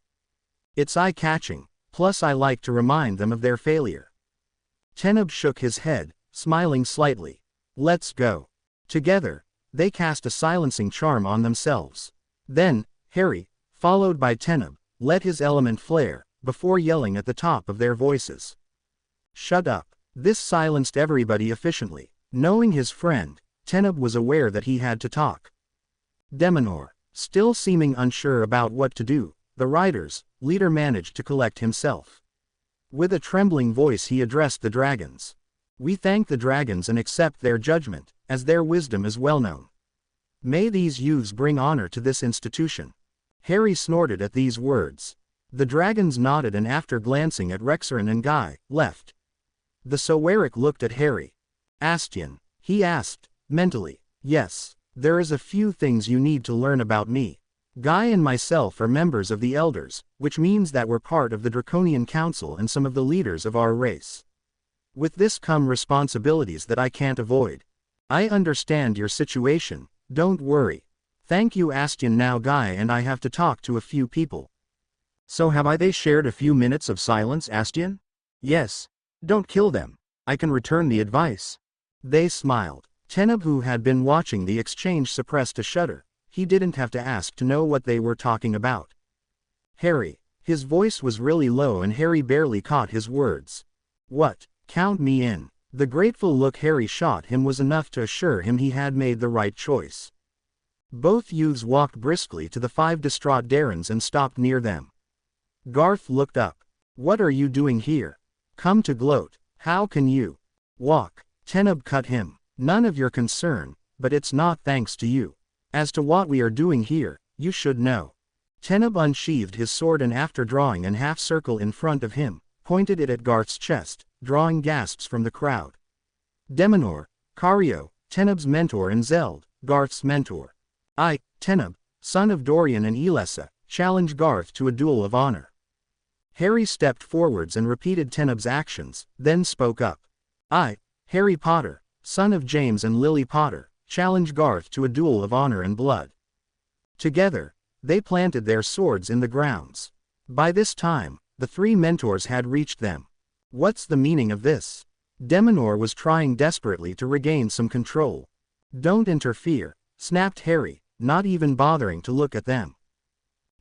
It's eye-catching, plus I like to remind them of their failure. Teneb shook his head, smiling slightly. Let's go. Together, they cast a silencing charm on themselves. Then, Harry, followed by Teneb, let his element flare, before yelling at the top of their voices. Shut up. This silenced everybody efficiently. Knowing his friend, Teneb was aware that he had to talk. Deminor, still seeming unsure about what to do, the rider's leader managed to collect himself. With a trembling voice he addressed the dragons. We thank the dragons and accept their judgment, as their wisdom is well known. May these youths bring honor to this institution. Harry snorted at these words. The dragons nodded and after glancing at Rexerin and Guy, left. The Soeric looked at Harry. Astian, he asked, mentally. Yes, there is a few things you need to learn about me. Guy and myself are members of the Elders, which means that we're part of the Draconian Council and some of the leaders of our race. With this come responsibilities that I can't avoid. I understand your situation, don't worry. Thank you Astian, now Guy and I have to talk to a few people. So have I? They shared a few minutes of silence. Astian? Yes. Don't kill them. I can return the advice. They smiled. Teneb, who had been watching the exchange, suppressed a shudder. He didn't have to ask to know what they were talking about. Harry. His voice was really low and Harry barely caught his words. What? Count me in. The grateful look Harry shot him was enough to assure him he had made the right choice. Both youths walked briskly to the 5 distraught Darrens and stopped near them. Garth looked up. What are you doing here? Come to gloat. How can you walk? Teneb cut him. None of your concern, but it's not thanks to you. As to what we are doing here, you should know. Teneb unsheathed his sword and after drawing an half circle in front of him, pointed it at Garth's chest, drawing gasps from the crowd. Deminor, Cario, Teneb's mentor, and Zeld, Garth's mentor. I, Teneb, son of Dorian and Elessa, challenge Garth to a duel of honor. Harry stepped forwards and repeated Teneb's actions, then spoke up. I, Harry Potter, son of James and Lily Potter, challenge Garth to a duel of honor and blood. Together, they planted their swords in the grounds. By this time, the 3 mentors had reached them. What's the meaning of this? Deminor was trying desperately to regain some control. Don't interfere, snapped Harry, not even bothering to look at them.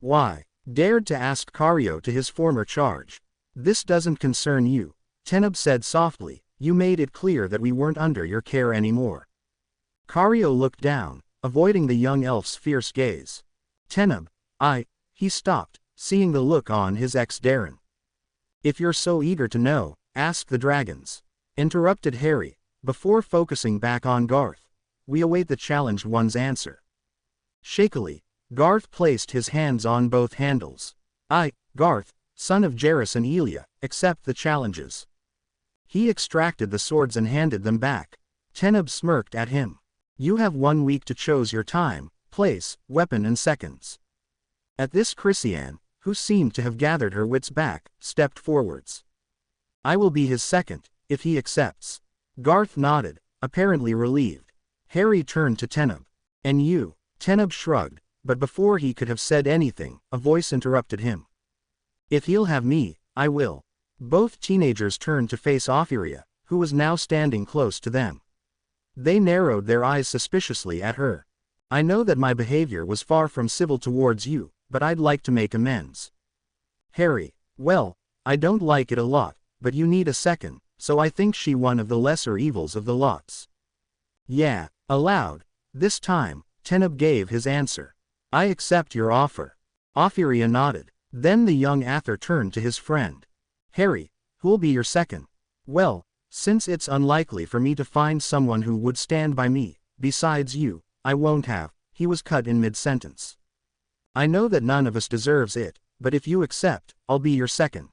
Why? Dared to ask Cario to his former charge. This doesn't concern you, Teneb said softly. You made it clear that we weren't under your care anymore. Cario looked down, avoiding the young elf's fierce gaze. Teneb, he stopped, seeing the look on his ex-Darren. If you're so eager to know, ask the dragons. Interrupted Harry, before focusing back on Garth. We await the challenged one's answer. Shakily, Garth placed his hands on both handles. I, Garth, son of Jairus and Elia, accept the challenges. He extracted the swords and handed them back. Teneb smirked at him. You have 1 week to choose your time, place, weapon and seconds. At this Christiane, who seemed to have gathered her wits back, stepped forwards. I will be his second, if he accepts. Garth nodded, apparently relieved. Harry turned to Teneb. And you? Teneb shrugged, but before he could have said anything, a voice interrupted him. If he'll have me, I will. Both teenagers turned to face Ophiria, who was now standing close to them. They narrowed their eyes suspiciously at her. I know that my behavior was far from civil towards you, but I'd like to make amends. Harry, well, I don't like it a lot, but you need a second, so I think she one of the lesser evils of the lots. Yeah, aloud. This time, Teneb gave his answer. I accept your offer. Ophiria nodded. Then the young Ather turned to his friend. Harry, who'll be your second? Well, since it's unlikely for me to find someone who would stand by me, besides you, I won't have. He was cut in mid-sentence. I know that none of us deserves it, but if you accept, I'll be your second.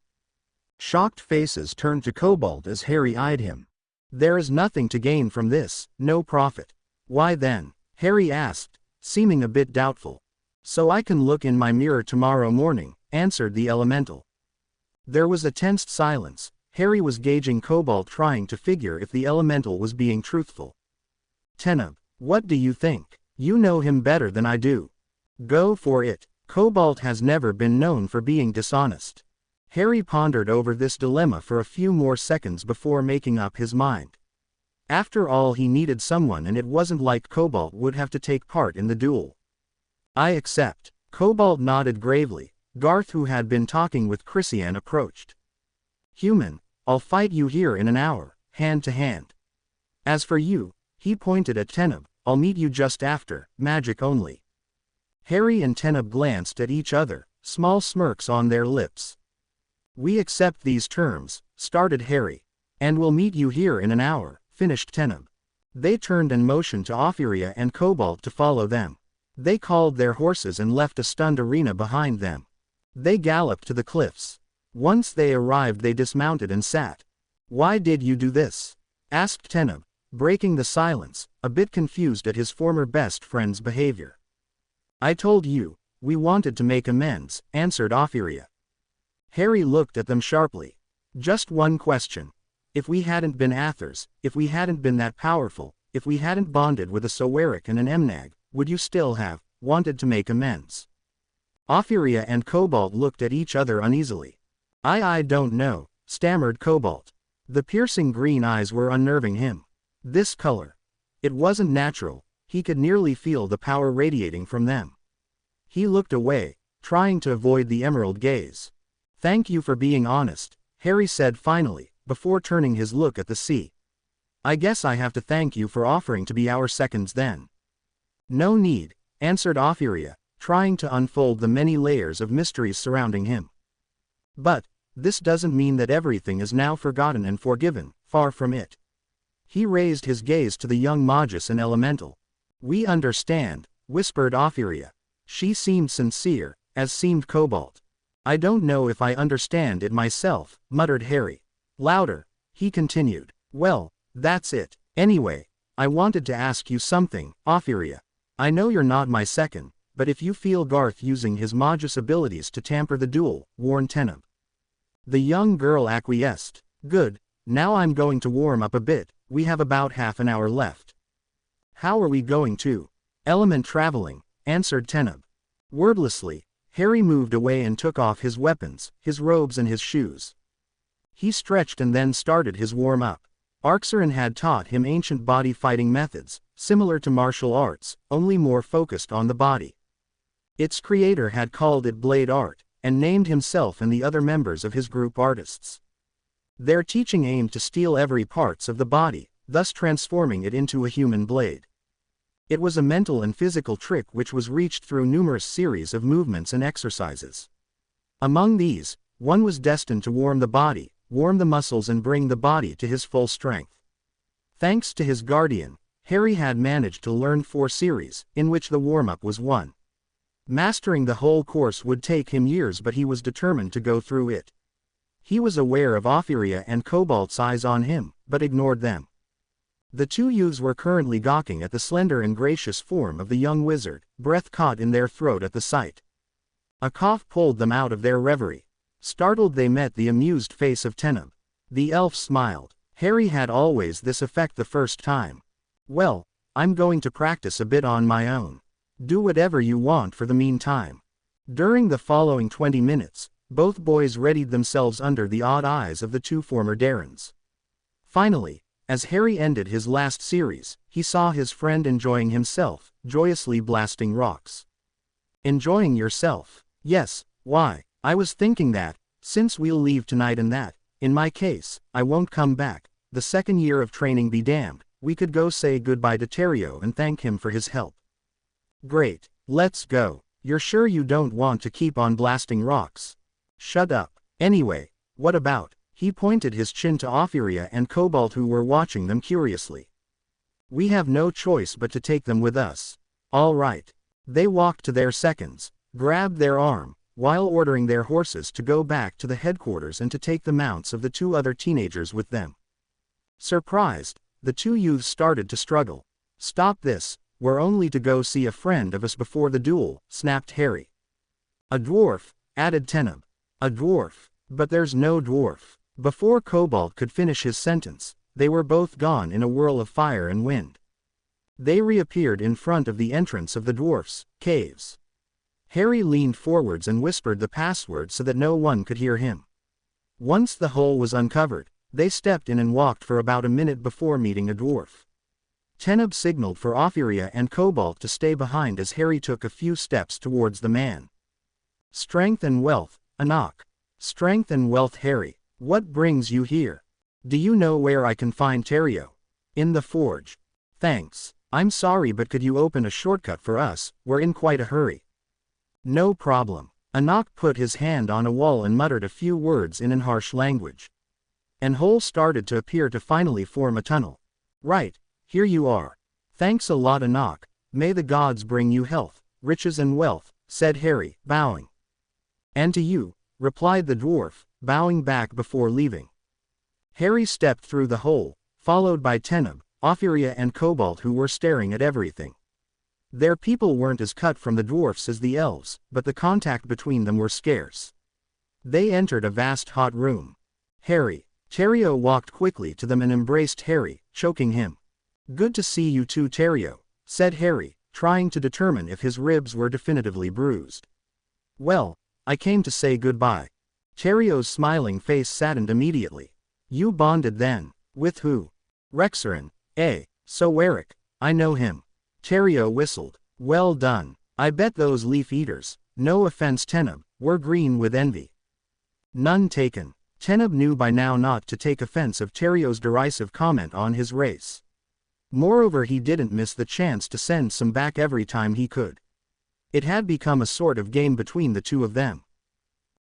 Shocked faces turned to Cobalt as Harry eyed him. There is nothing to gain from this, no profit. Why then? Harry asked, seeming a bit doubtful. So I can look in my mirror tomorrow morning, answered the elemental. There was a tensed silence. Harry was gauging Cobalt, trying to figure if the elemental was being truthful. Teneb, what do you think? You know him better than I do. Go for it. Cobalt has never been known for being dishonest. Harry pondered over this dilemma for a few more seconds before making up his mind. After all, he needed someone, and it wasn't like Cobalt would have to take part in the duel. I accept. Cobalt nodded gravely. Garth, who had been talking with Christiane, approached. Human, I'll fight you here in an hour, hand to hand. As for you, he pointed at Teneb, I'll meet you just after, magic only. Harry and Teneb glanced at each other, small smirks on their lips. We accept these terms, started Harry. And we'll meet you here in an hour, finished Teneb. They turned and motioned to Ophiria and Cobalt to follow them. They called their horses and left a stunned arena behind them. They galloped to the cliffs. Once they arrived, they dismounted and sat. Why did you do this? Asked Teneb, breaking the silence, a bit confused at his former best friend's behavior. I told you, we wanted to make amends, answered Ophiria. Harry looked at them sharply. Just one question. If we hadn't been Athers, if we hadn't been that powerful, if we hadn't bonded with a Soweric and an Emnag, would you still have, wanted to make amends. Ophiria and Cobalt looked at each other uneasily. I don't know, stammered Cobalt. The piercing green eyes were unnerving him. This color. It wasn't natural, he could nearly feel the power radiating from them. He looked away, trying to avoid the emerald gaze. Thank you for being honest, Harry said finally, before turning his look at the sea. I guess I have to thank you for offering to be our seconds then. No need, answered Ophiria, trying to unfold the many layers of mysteries surrounding him. But this doesn't mean that everything is now forgotten and forgiven, far from it. He raised his gaze to the young Magus and Elemental. We understand, whispered Ophiria. She seemed sincere, as seemed Cobalt. I don't know if I understand it myself, muttered Harry. Louder, he continued. Well, that's it. Anyway, I wanted to ask you something, Ophiria. I know you're not my second, but if you feel Garth using his Magus abilities to tamper the duel, warn Teneb. The young girl acquiesced. Good, now I'm going to warm up a bit, we have about half an hour left. How are we going to? Element traveling, answered Teneb. Wordlessly, Harry moved away and took off his weapons, his robes and his shoes. He stretched and then started his warm-up. Arxeron had taught him ancient body fighting methods, similar to martial arts, only more focused on the body. Its creator had called it blade art, and named himself and the other members of his group artists. Their teaching aimed to steal every parts of the body, thus transforming it into a human blade. It was a mental and physical trick which was reached through numerous series of movements and exercises. Among these, one was destined to warm the body, warm the muscles and bring the body to his full strength. Thanks to his guardian, Harry had managed to learn 4 series, in which the warm-up was one. Mastering the whole course would take him years, but he was determined to go through it. He was aware of Ophiria and Cobalt's eyes on him, but ignored them. The two youths were currently gawking at the slender and gracious form of the young wizard, breath caught in their throat at the sight. A cough pulled them out of their reverie. Startled, they met the amused face of Teneb. The elf smiled. Harry had always this effect the first time. Well, I'm going to practice a bit on my own. Do whatever you want for the meantime. During the following 20 minutes, both boys readied themselves under the odd eyes of the 2 former Darrens. Finally, as Harry ended his last series, he saw his friend enjoying himself, joyously blasting rocks. Enjoying yourself? Yes, why, I was thinking that, since we'll leave tonight and that, in my case, I won't come back, the second year of training be damned, we could go say goodbye to Terrio and thank him for his help. Great, let's go. You're sure you don't want to keep on blasting rocks? Shut up. Anyway, what about? He pointed his chin to Ophiria and Cobalt, who were watching them curiously. We have no choice but to take them with us. All right. They walked to their seconds, grabbed their arm, while ordering their horses to go back to the headquarters and to take the mounts of the 2 other teenagers with them. Surprised, the 2 youths started to struggle. Stop this, we're only to go see a friend of us before the duel, snapped Harry. A dwarf, added Teneb. A dwarf, but there's no dwarf. Before Cobalt could finish his sentence, they were both gone in a whirl of fire and wind. They reappeared in front of the entrance of the dwarfs' caves. Harry leaned forwards and whispered the password so that no one could hear him. Once the hole was uncovered, they stepped in and walked for about a minute before meeting a dwarf. Teneb signaled for Ophiria and Cobalt to stay behind as Harry took a few steps towards the man. Strength and wealth, Anak. Strength and wealth, Harry. What brings you here? Do you know where I can find Terrio? In the forge. Thanks. I'm sorry, but could you open a shortcut for us? We're in quite a hurry. No problem. Anak put his hand on a wall and muttered a few words in an harsh language. An hole started to appear to finally form a tunnel. Right. Here you are. Thanks a lot, Anak. May the gods bring you health, riches and wealth, said Harry, bowing. And to you, replied the dwarf, bowing back before leaving. Harry stepped through the hole, followed by Teneb, Ophiria and Cobalt, who were staring at everything. Their people weren't as cut from the dwarfs as the elves, but the contact between them were scarce. They entered a vast hot room. Harry. Terrio walked quickly to them and embraced Harry, choking him. Good to see you too, Terrio, said Harry, trying to determine if his ribs were definitively bruised. Well, I came to say goodbye. Terrio's smiling face saddened immediately. You bonded then. With who? Rexarin. So Eric. I know him. Terrio whistled. Well done. I bet those leaf eaters, no offense Teneb, were green with envy. None taken. Teneb knew by now not to take offense of Terrio's derisive comment on his race. Moreover, he didn't miss the chance to send some back every time he could. It had become a sort of game between the two of them.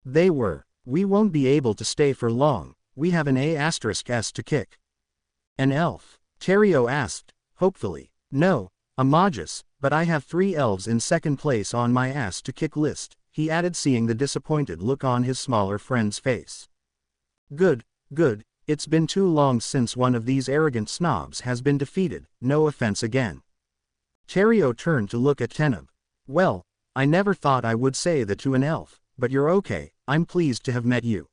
They were, we won't be able to stay for long, we have an A*S to kick. An elf? Terrio asked, hopefully. No, a Magus, but I have 3 elves in second place on my ass to kick list, he added, seeing the disappointed look on his smaller friend's face. Good, it's been too long since one of these arrogant snobs has been defeated, no offense again. Terrio turned to look at Teneb. Well, I never thought I would say that to an elf, but you're okay, I'm pleased to have met you.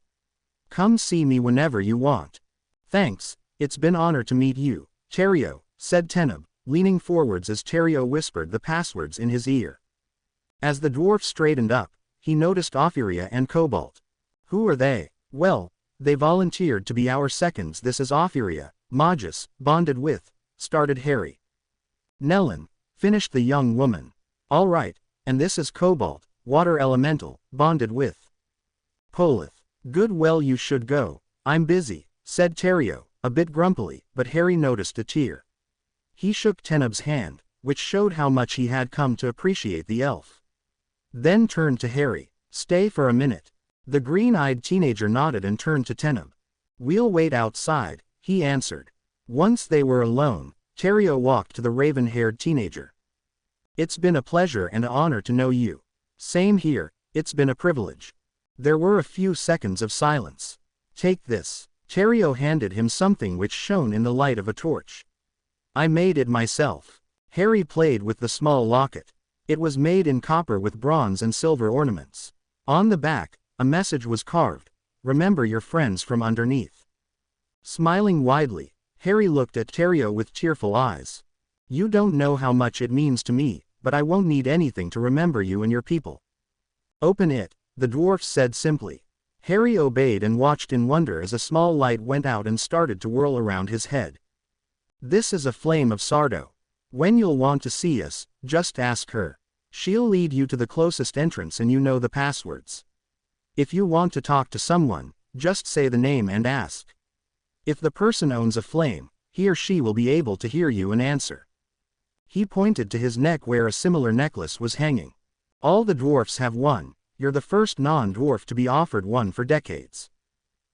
Come see me whenever you want. Thanks, it's been honor to meet you, Terrio, said Teneb, leaning forwards as Terrio whispered the passwords in his ear. As the dwarf straightened up, he noticed Ophiria and Cobalt. Who are they? Well, they volunteered to be our seconds. This is Ophiria, Magus, bonded with, started Harry. Nellen, finished the young woman. All right, and this is Cobalt, water elemental, bonded with Polith. Good, well you should go, I'm busy, said Terrio, a bit grumpily, but Harry noticed a tear. He shook Teneb's hand, which showed how much he had come to appreciate the elf. Then turned to Harry. Stay for a minute. The green-eyed teenager nodded and turned to Teneb. We'll wait outside, he answered. Once they were alone, Terrio walked to the raven-haired teenager. It's been a pleasure and an honor to know you. Same here, it's been a privilege. There were a few seconds of silence. Take this. Terrio handed him something which shone in the light of a torch. I made it myself. Harry played with the small locket. It was made in copper with bronze and silver ornaments. On the back, a message was carved. Remember your friends from underneath. Smiling widely, Harry looked at Terrio with tearful eyes. You don't know how much it means to me, but I won't need anything to remember you and your people. Open it, the dwarf said simply. Harry obeyed and watched in wonder as a small light went out and started to whirl around his head. This is a flame of Sardo. When you'll want to see us, just ask her. She'll lead you to the closest entrance and you know the passwords. If you want to talk to someone, just say the name and ask. If the person owns a flame, he or she will be able to hear you and answer. He pointed to his neck where a similar necklace was hanging. All the dwarfs have one, you're the first non-dwarf to be offered one for decades.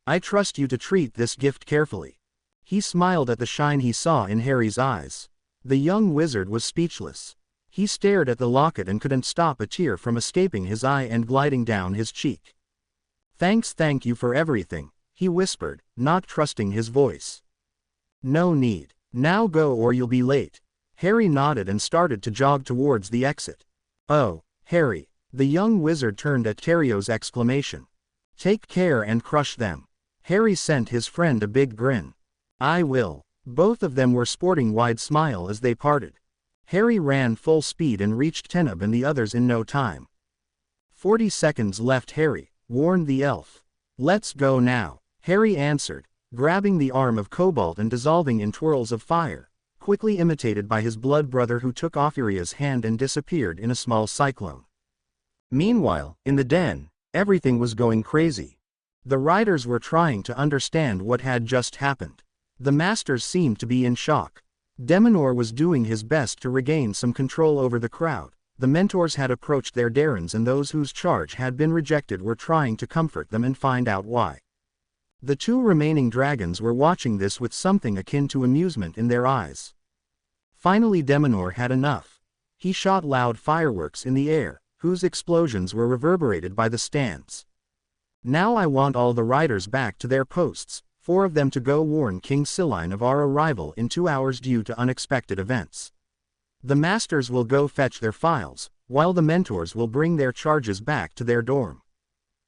I trust you to treat this gift carefully. He smiled at the shine he saw in Harry's eyes. The young wizard was speechless. He stared at the locket and couldn't stop a tear from escaping his eye and gliding down his cheek. Thank you for everything, he whispered, not trusting his voice. No need. Now go or you'll be late. Harry nodded and started to jog towards the exit. Oh, Harry. The young wizard turned at Terrio's exclamation. Take care and crush them. Harry sent his friend a big grin. I will. Both of them were sporting wide smile as they parted. Harry ran full speed and reached Teneb and the others in no time. 40 seconds left, Harry, warned the elf. Let's go now, Harry answered, grabbing the arm of Cobalt and dissolving in twirls of fire, quickly imitated by his blood brother who took Ophiria's hand and disappeared in a small cyclone. Meanwhile, in the den, everything was going crazy. The riders were trying to understand what had just happened. The masters seemed to be in shock. Deminor was doing his best to regain some control over the crowd. The mentors had approached their Darrens and those whose charge had been rejected were trying to comfort them and find out why. The 2 remaining dragons were watching this with something akin to amusement in their eyes. Finally Deminor had enough. He shot loud fireworks in the air, whose explosions were reverberated by the stands. Now I want all the riders back to their posts, 4 of them to go warn King Siline of our arrival in 2 hours due to unexpected events. The masters will go fetch their files, while the mentors will bring their charges back to their dorm.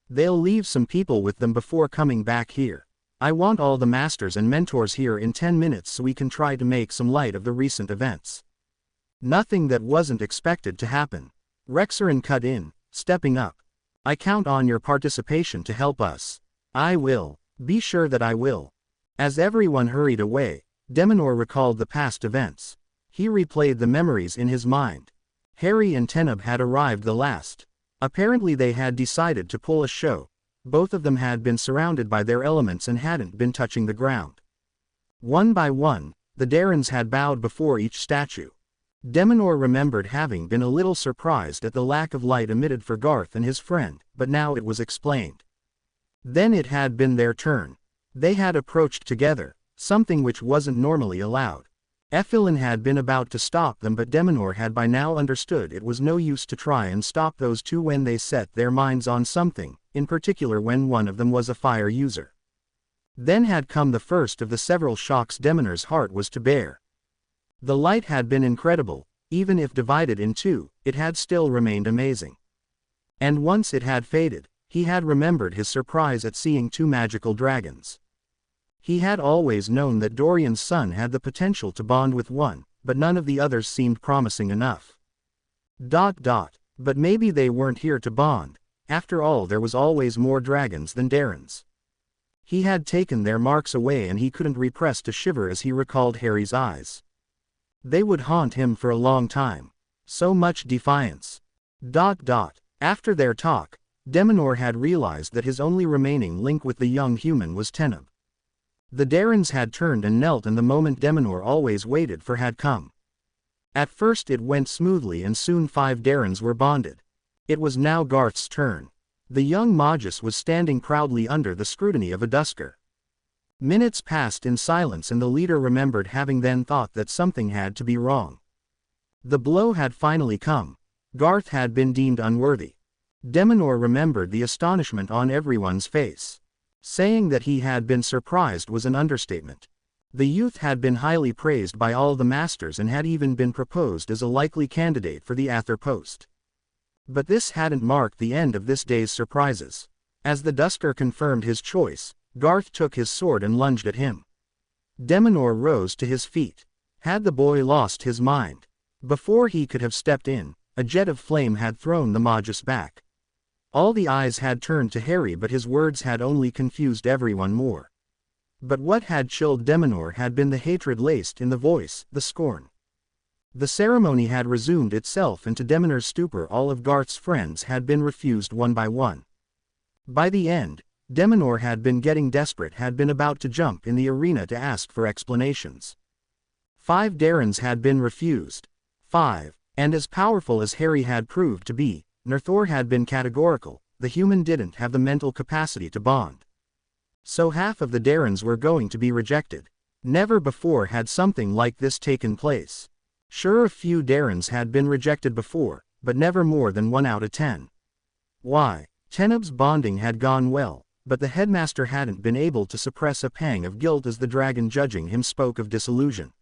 They'll leave some people with them before coming back here. I want all the masters and mentors here in 10 minutes so we can try to make some light of the recent events. Nothing that wasn't expected to happen. Rexarin cut in, stepping up. I count on your participation to help us. I will. Be sure that I will. As everyone hurried away, Deminor recalled the past events. He replayed the memories in his mind. Harry and Teneb had arrived the last. Apparently they had decided to pull a show. Both of them had been surrounded by their elements and hadn't been touching the ground. One by one, the Darrens had bowed before each statue. Deminor remembered having been a little surprised at the lack of light emitted for Garth and his friend, but now it was explained. Then it had been their turn. They had approached together, something which wasn't normally allowed. Effilin had been about to stop them, but Deminor had by now understood it was no use to try and stop those two when they set their minds on something, in particular when one of them was a fire user. Then had come the first of the several shocks Deminor's heart was to bear. The light had been incredible, even if divided in two, it had still remained amazing. And once it had faded, he had remembered his surprise at seeing two magical dragons. He had always known that Dorian's son had the potential to bond with one, but none of the others seemed promising enough. But maybe they weren't here to bond. After all, there was always more dragons than Darrens. He had taken their marks away and he couldn't repress a shiver as he recalled Harry's eyes. They would haunt him for a long time. So much defiance. After their talk, Deminor had realized that his only remaining link with the young human was Teneb. The Darrens had turned and knelt, and the moment Deminor always waited for had come. At first it went smoothly and soon 5 Darrens were bonded. It was now Garth's turn. The young Magus was standing proudly under the scrutiny of a Dusker. Minutes passed in silence and the leader remembered having then thought that something had to be wrong. The blow had finally come. Garth had been deemed unworthy. Deminor remembered the astonishment on everyone's face. Saying that he had been surprised was an understatement. The youth had been highly praised by all the masters and had even been proposed as a likely candidate for the Ather post. But this hadn't marked the end of this day's surprises. As the Dusker confirmed his choice, Garth took his sword and lunged at him. Deminor rose to his feet. Had the boy lost his mind? Before he could have stepped in, a jet of flame had thrown the Magus back. All the eyes had turned to Harry, but his words had only confused everyone more. But what had chilled Deminor had been the hatred laced in the voice, the scorn. The ceremony had resumed itself, and to Deminor's stupor all of Garth's friends had been refused one by one. By the end, Deminor had been getting desperate, had been about to jump in the arena to ask for explanations. 5 Darrens had been refused. 5. And as powerful as Harry had proved to be, Nerthor had been categorical: the human didn't have the mental capacity to bond. So half of the Darrens were going to be rejected. Never before had something like this taken place. Sure, a few Darrens had been rejected before, but never more than 1 out of 10. Why? Teneb's bonding had gone well, but the headmaster hadn't been able to suppress a pang of guilt as the dragon judging him spoke of disillusion.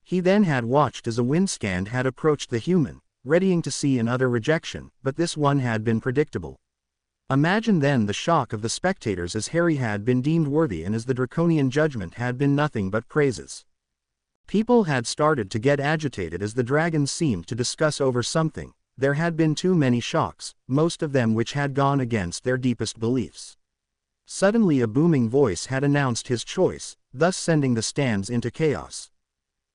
He then had watched as a windscand had approached the human, readying to see another rejection, but this one had been predictable. Imagine then the shock of the spectators as Harry had been deemed worthy and as the draconian judgment had been nothing but praises. People had started to get agitated as the dragons seemed to discuss over something. There had been too many shocks, most of them which had gone against their deepest beliefs. Suddenly a booming voice had announced his choice, thus sending the stands into chaos.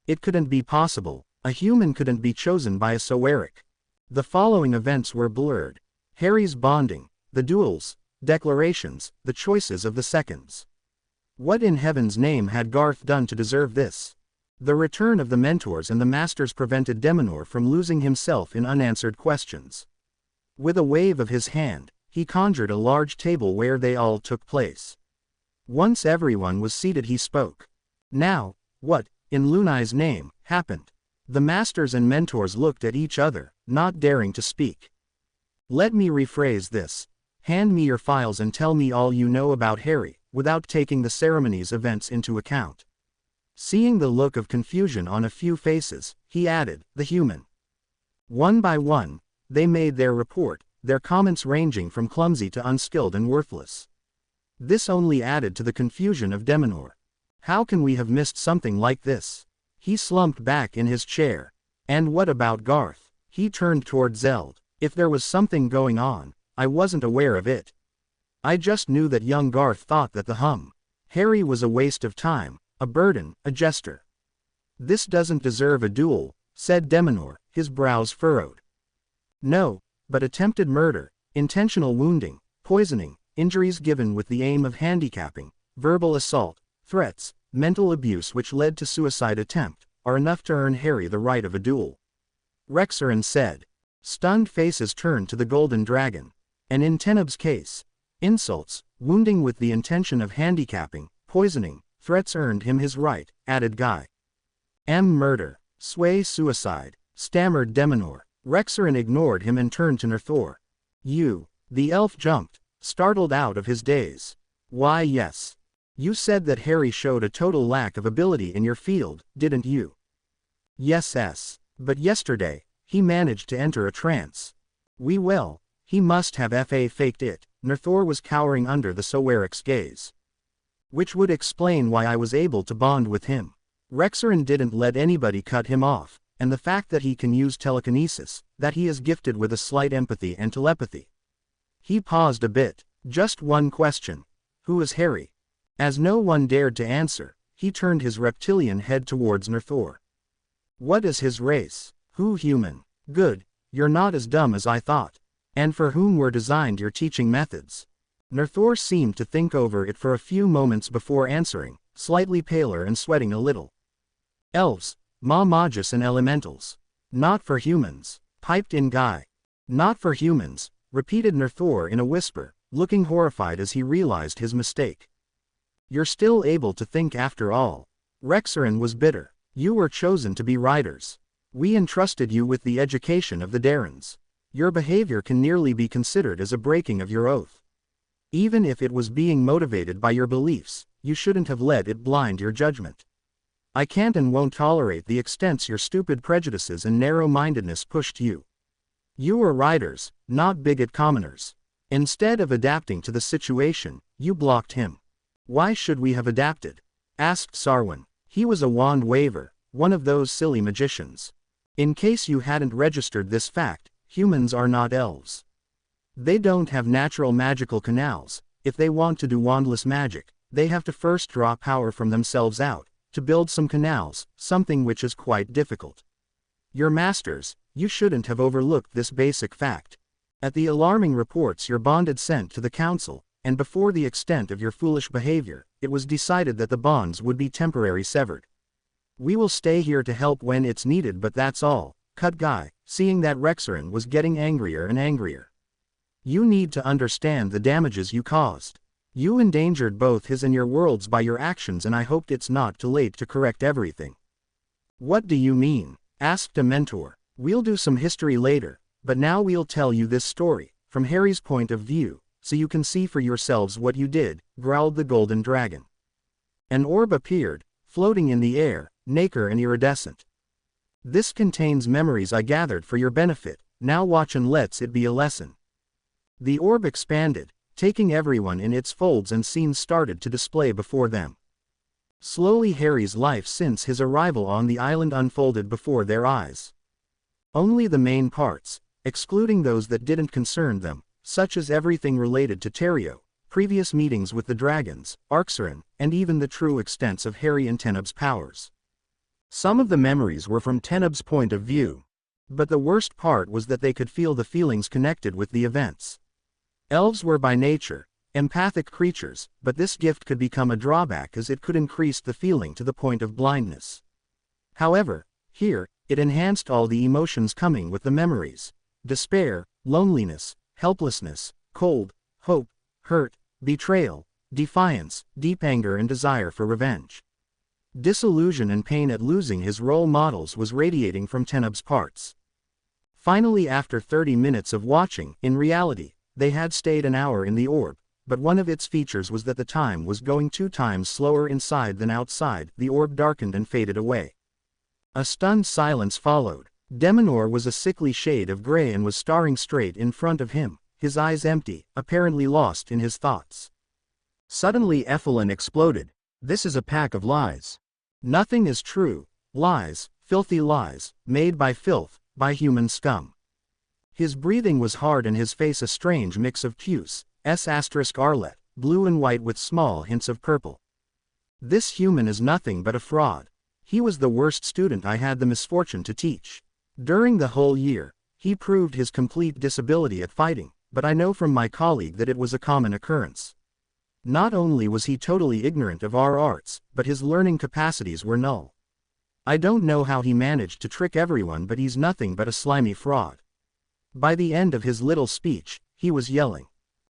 It couldn't be possible. A human couldn't be chosen by a Soeric. The following events were blurred: Harry's bonding, the duels, declarations, the choices of the seconds. What in heaven's name had Garth done to deserve this? The return of the mentors and the masters prevented Deminor from losing himself in unanswered questions. With a wave of his hand, he conjured a large table where they all took place. Once everyone was seated, he spoke. Now, what, in Lunai's name, happened? The masters and mentors looked at each other, not daring to speak. Let me rephrase this. Hand me your files and tell me all you know about Harry, without taking the ceremony's events into account. Seeing the look of confusion on a few faces, he added, the human. One by one, they made their report, their comments ranging from clumsy to unskilled and worthless. This only added to the confusion of Deminor. How can we have missed something like this? He slumped back in his chair. And what about Garth? He turned toward Zeld. If there was something going on, I wasn't aware of it. I just knew that young Garth thought that the Harry was a waste of time, a burden, a jester. This doesn't deserve a duel, said Deminor, his brows furrowed. No, but attempted murder, intentional wounding, poisoning, injuries given with the aim of handicapping, verbal assault, threats, mental abuse which led to suicide attempt, are enough to earn Harry the right of a duel. Rexarin said. Stunned faces turned to the Golden Dragon. And in Teneb's case, insults, wounding with the intention of handicapping, poisoning, threats earned him his right, added Guy. Murder, sway suicide, stammered Deminor. Rexarin ignored him and turned to Nerthor. You, the elf jumped, startled out of his daze. Why yes. You said that Harry showed a total lack of ability in your field, didn't you? Yes. But yesterday, he managed to enter a trance. He must have faked it. Nerthor was cowering under the Soweric's gaze. Which would explain why I was able to bond with him. Rexarin didn't let anybody cut him off, and the fact that he can use telekinesis, that he is gifted with a slight empathy and telepathy. He paused a bit. Just one question. Who is Harry? As no one dared to answer, he turned his reptilian head towards Nerthor. What is his race? Who human? Good, you're not as dumb as I thought. And for whom were designed your teaching methods? Nerthor seemed to think over it for a few moments before answering, slightly paler and sweating a little. Elves, Magus and elementals. Not for humans, piped in Guy. Not for humans, repeated Nerthor in a whisper, looking horrified as he realized his mistake. You're still able to think after all. Rexarin was bitter. You were chosen to be riders. We entrusted you with the education of the Darrens. Your behavior can nearly be considered as a breaking of your oath. Even if it was being motivated by your beliefs, you shouldn't have let it blind your judgment. I can't and won't tolerate the extents your stupid prejudices and narrow-mindedness pushed you. You were riders, not bigot commoners. Instead of adapting to the situation, you blocked him. Why should we have adapted? Asked Sarwin. He was a wand waver, one of those silly magicians. In case you hadn't registered this fact, humans are not elves. They don't have natural magical canals. If they want to do wandless magic, they have to first draw power from themselves out, to build some canals, something which is quite difficult. Your masters, you shouldn't have overlooked this basic fact. At the alarming reports your bond had sent to the council, and before the extent of your foolish behavior, it was decided that the bonds would be temporarily severed. We will stay here to help when it's needed, but that's all, cut Guy, seeing that Rexarin was getting angrier and angrier. You need to understand the damages you caused. You endangered both his and your worlds by your actions, and I hoped it's not too late to correct everything. What do you mean? Asked a mentor. We'll do some history later, but now we'll tell you this story, from Harry's point of view, so you can see for yourselves what you did, growled the Golden Dragon. An orb appeared, floating in the air, nacre and iridescent. This contains memories I gathered for your benefit, now watch and let's it be a lesson. The orb expanded, taking everyone in its folds, and scenes started to display before them. Slowly Harry's life since his arrival on the island unfolded before their eyes. Only the main parts, excluding those that didn't concern them, such as everything related to Terrio, previous meetings with the dragons, Arxerin, and even the true extents of Harry and Teneb's powers. Some of the memories were from Teneb's point of view. But the worst part was that they could feel the feelings connected with the events. Elves were by nature empathic creatures, but this gift could become a drawback as it could increase the feeling to the point of blindness. However, here, it enhanced all the emotions coming with the memories: despair, loneliness, helplessness, cold, hope, hurt, betrayal, defiance, deep anger and desire for revenge. Disillusion and pain at losing his role models was radiating from Teneb's parts. Finally, after 30 minutes of watching, in reality, they had stayed an hour in the orb, but one of its features was that the time was going 2 times slower inside than outside. The orb darkened and faded away. A stunned silence followed. Deminor was a sickly shade of gray and was staring straight in front of him, his eyes empty, apparently lost in his thoughts. Suddenly Ethelyn exploded. This is a pack of lies. Nothing is true. Lies, Filthy lies, made by filth, by human scum. His breathing was hard and his face a strange mix of puce, *arlet, blue and white with small hints of purple. This human is nothing but a fraud. He was the worst student I had the misfortune to teach. During the whole year, he proved his complete disability at fighting, but I know from my colleague that it was a common occurrence. Not only was he totally ignorant of our arts, but his learning capacities were null. I don't know how he managed to trick everyone, but he's nothing but a slimy fraud. By the end of his little speech, he was yelling,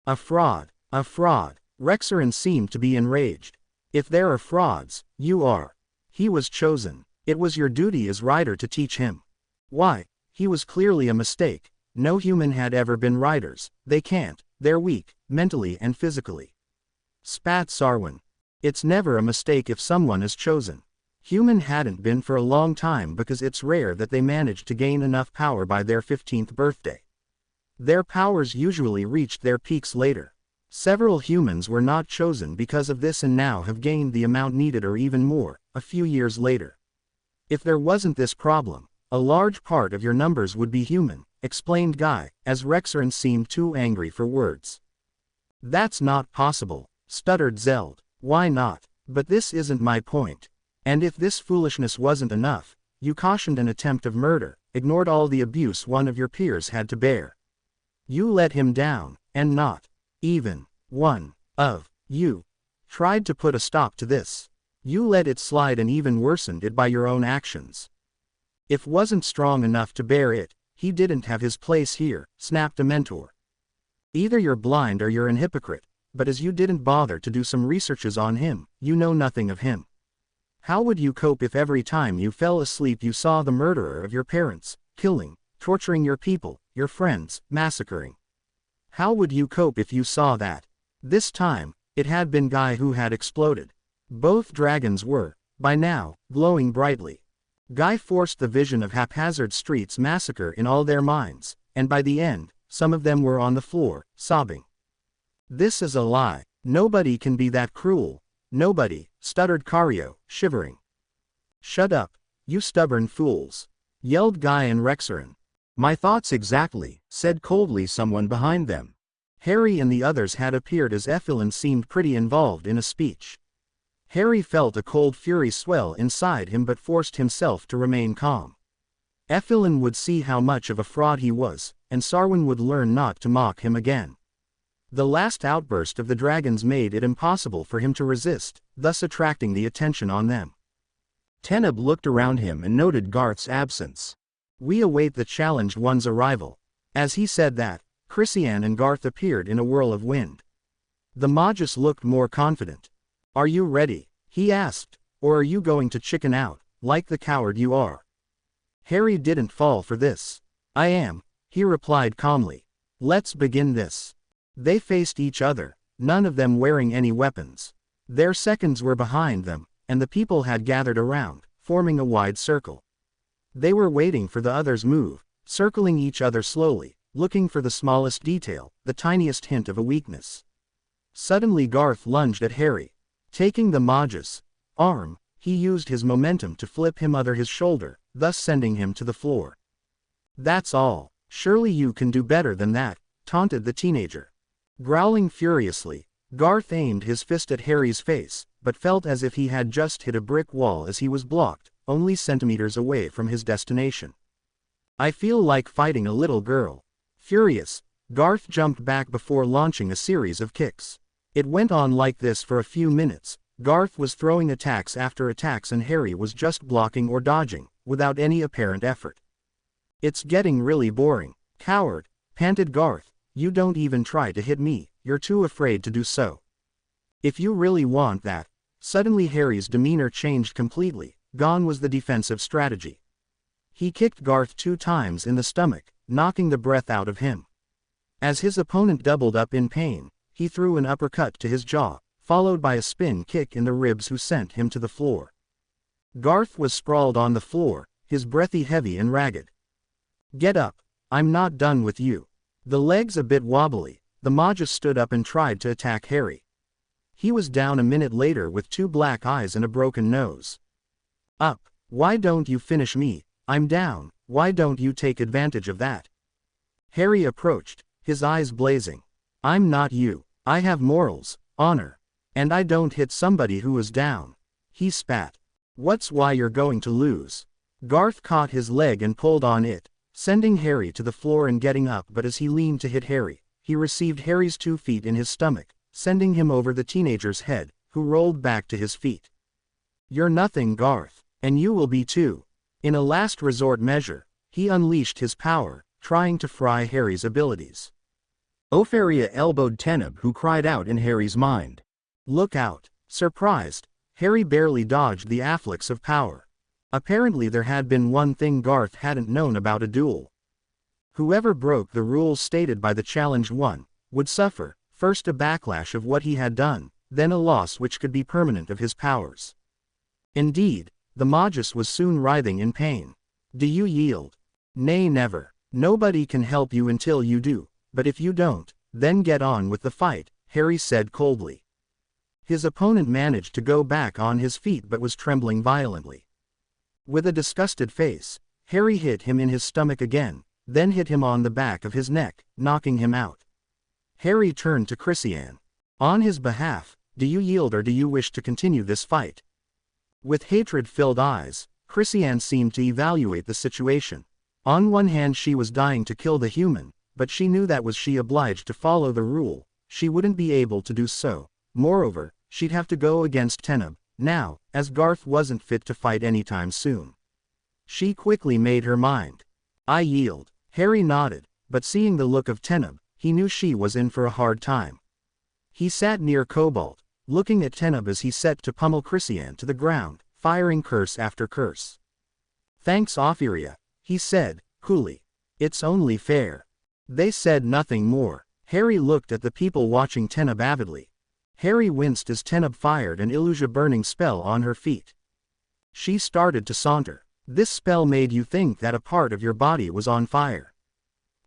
"A fraud, a fraud." Rexerin seemed to be enraged. "If there are frauds, you are. He was chosen. It was your duty as rider to teach him. Why, he was clearly a mistake. No human had ever been riders. They can't, they're weak, mentally and physically." Spat Sarwin. "It's never a mistake if someone is chosen. Human hadn't been for a long time because it's rare that they manage to gain enough power by their 15th birthday. Their powers usually reached their peaks later. Several humans were not chosen because of this and now have gained the amount needed or even more, a few years later. If there wasn't this problem, a large part of your numbers would be human," explained Guy, as Rexerin seemed too angry for words. "That's not possible," stuttered Zeld. "Why not? But this isn't my point. And if this foolishness wasn't enough, you cautioned an attempt of murder, ignored all the abuse one of your peers had to bear. You let him down, and not even one of you tried to put a stop to this. You let it slide and even worsened it by your own actions. If wasn't strong enough to bear it, he didn't have his place here," snapped a mentor. "Either you're blind or you're an hypocrite, but as you didn't bother to do some researches on him, you know nothing of him. How would you cope if every time you fell asleep you saw the murderer of your parents, killing, torturing your people, your friends, massacring? How would you cope if you saw that?" This time, it had been Guy who had exploded. Both dragons were, by now, glowing brightly. Guy forced the vision of haphazard streets massacre in all their minds, and by the end, some of them were on the floor, sobbing. "This is a lie. Nobody can be that cruel. Nobody," stuttered Cario, shivering. "Shut up, you stubborn fools," yelled Guy and Rexerin. "My thoughts exactly," said coldly someone behind them. Harry and the others had appeared as Effilin seemed pretty involved in a speech. Harry felt a cold fury swell inside him but forced himself to remain calm. Effilin would see how much of a fraud he was, and Sarwin would learn not to mock him again. The last outburst of the dragons made it impossible for him to resist, thus attracting the attention on them. Teneb looked around him and noted Garth's absence. "We await the challenged one's arrival." As he said that, Christian and Garth appeared in a whirl of wind. The Magus looked more confident. "Are you ready?" he asked, "or are you going to chicken out, like the coward you are?" Harry didn't fall for this. "I am," he replied calmly. "Let's begin this." They faced each other, none of them wearing any weapons. Their seconds were behind them, and the people had gathered around, forming a wide circle. They were waiting for the others' move, circling each other slowly, looking for the smallest detail, the tiniest hint of a weakness. Suddenly Garth lunged at Harry. Taking the Magus' arm, he used his momentum to flip him over his shoulder, thus sending him to the floor. "That's all. Surely you can do better than that," taunted the teenager. Growling furiously, Garth aimed his fist at Harry's face, but felt as if he had just hit a brick wall as he was blocked, only centimeters away from his destination. "I feel like fighting a little girl." Furious, Garth jumped back before launching a series of kicks. It went on like this for a few minutes. Garth was throwing attacks after attacks and Harry was just blocking or dodging, without any apparent effort. "It's getting really boring." "Coward," panted Garth, "you don't even try to hit me, you're too afraid to do so. If you really want that." Suddenly Harry's demeanor changed completely, gone was the defensive strategy. He kicked Garth 2 times in the stomach, knocking the breath out of him. As his opponent doubled up in pain, he threw an uppercut to his jaw, followed by a spin kick in the ribs who sent him to the floor. Garth was sprawled on the floor, his breathy heavy and ragged. "Get up, I'm not done with you." The legs a bit wobbly, the Magus stood up and tried to attack Harry. He was down a minute later with 2 black eyes and a broken nose. "Up, Why don't you finish me? I'm down, why don't you take advantage of that? Harry approached, his eyes blazing. I'm not you. I have morals, honor. And I don't hit somebody who is down. He spat. What's why you're going to lose? Garth caught his leg and pulled on it, sending Harry to the floor and getting up, but as he leaned to hit Harry, he received Harry's 2 feet in his stomach, sending him over the teenager's head, who rolled back to his feet. You're nothing, Garth. And you will be too. In a last resort measure, he unleashed his power, trying to fry Harry's abilities. Opheria elbowed Teneb, who cried out in Harry's mind. Look out. Surprised, Harry barely dodged the afflux of power. Apparently there had been one thing Garth hadn't known about a duel. Whoever broke the rules stated by the challenge won, would suffer, first a backlash of what he had done, then a loss which could be permanent of his powers. Indeed, the Magus was soon writhing in pain. Do you yield? Nay, never. Nobody can help you until you do, but if you don't, then get on with the fight, Harry said coldly. His opponent managed to go back on his feet but was trembling violently. With a disgusted face, Harry hit him in his stomach again, then hit him on the back of his neck, knocking him out. Harry turned to Christiane. On his behalf, do you yield or do you wish to continue this fight? With hatred-filled eyes, Christiane seemed to evaluate the situation. On one hand she was dying to kill the human, but she knew that was she obliged to follow the rule, she wouldn't be able to do so. Moreover, she'd have to go against Teneb, now, as Garth wasn't fit to fight anytime soon. She quickly made her mind. I yield. Harry nodded, but seeing the look of Teneb, he knew she was in for a hard time. He sat near Cobalt, looking at Teneb as he set to pummel Christiane to the ground, firing curse after curse. Thanks, Opheria, he said, coolly. It's only fair. They said nothing more. Harry looked at the people watching Teneb avidly. Harry winced as Teneb fired an Illusia burning spell on her feet. She started to saunter. This spell made you think that a part of your body was on fire.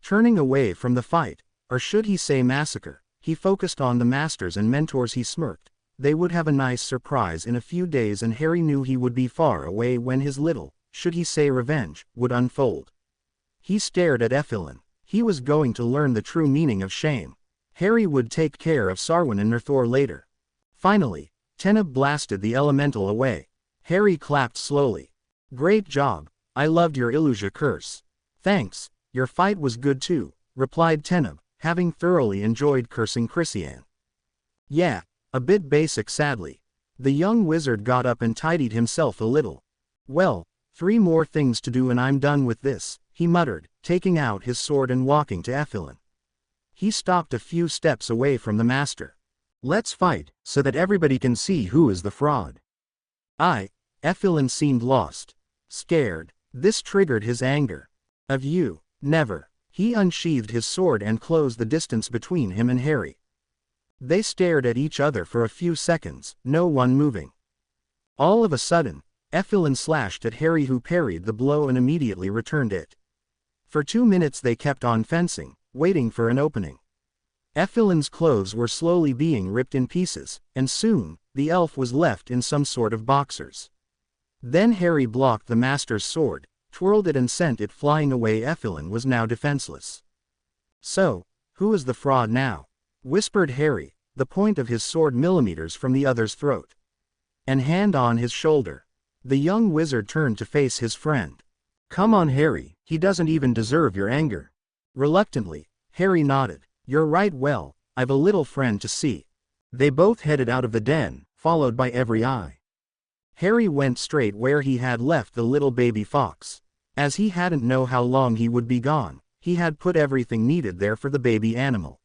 Turning away from the fight, or should he say massacre, he focused on the masters and mentors. He smirked. They would have a nice surprise in a few days, and Harry knew he would be far away when his little, should he say revenge, would unfold. He stared at Ephilin. He was going to learn the true meaning of shame. Harry would take care of Sarwin and Nerthor later. Finally, Teneb blasted the elemental away. Harry clapped slowly. Great job. I loved your Illusia curse. Thanks, your fight was good too, replied Teneb, having thoroughly enjoyed cursing Christiane. Yeah, a bit basic sadly. The young wizard got up and tidied himself a little. Well, 3 more things to do and I'm done with this, he muttered, taking out his sword and walking to Ephilin. He stopped a few steps away from the master. Let's fight, so that everybody can see who is the fraud. Ephilin seemed lost. Scared. This triggered his anger. Of you, never. He unsheathed his sword and closed the distance between him and Harry. They stared at each other for a few seconds, no one moving. All of a sudden, Ephilin slashed at Harry, who parried the blow and immediately returned it. For 2 minutes they kept on fencing, waiting for an opening. Ephilin's clothes were slowly being ripped in pieces, and soon, the elf was left in some sort of boxers. Then Harry blocked the master's sword, twirled it and sent it flying away. Ephilin was now defenseless. So, who is the fraud now? Whispered Harry, the point of his sword millimeters from the other's throat. An hand on his shoulder. The young wizard turned to face his friend. Come on, Harry, he doesn't even deserve your anger. Reluctantly, Harry nodded. You're right, well, I've a little friend to see. They both headed out of the den, followed by every eye. Harry went straight where he had left the little baby fox. As he hadn't know how long he would be gone, he had put everything needed there for the baby animal.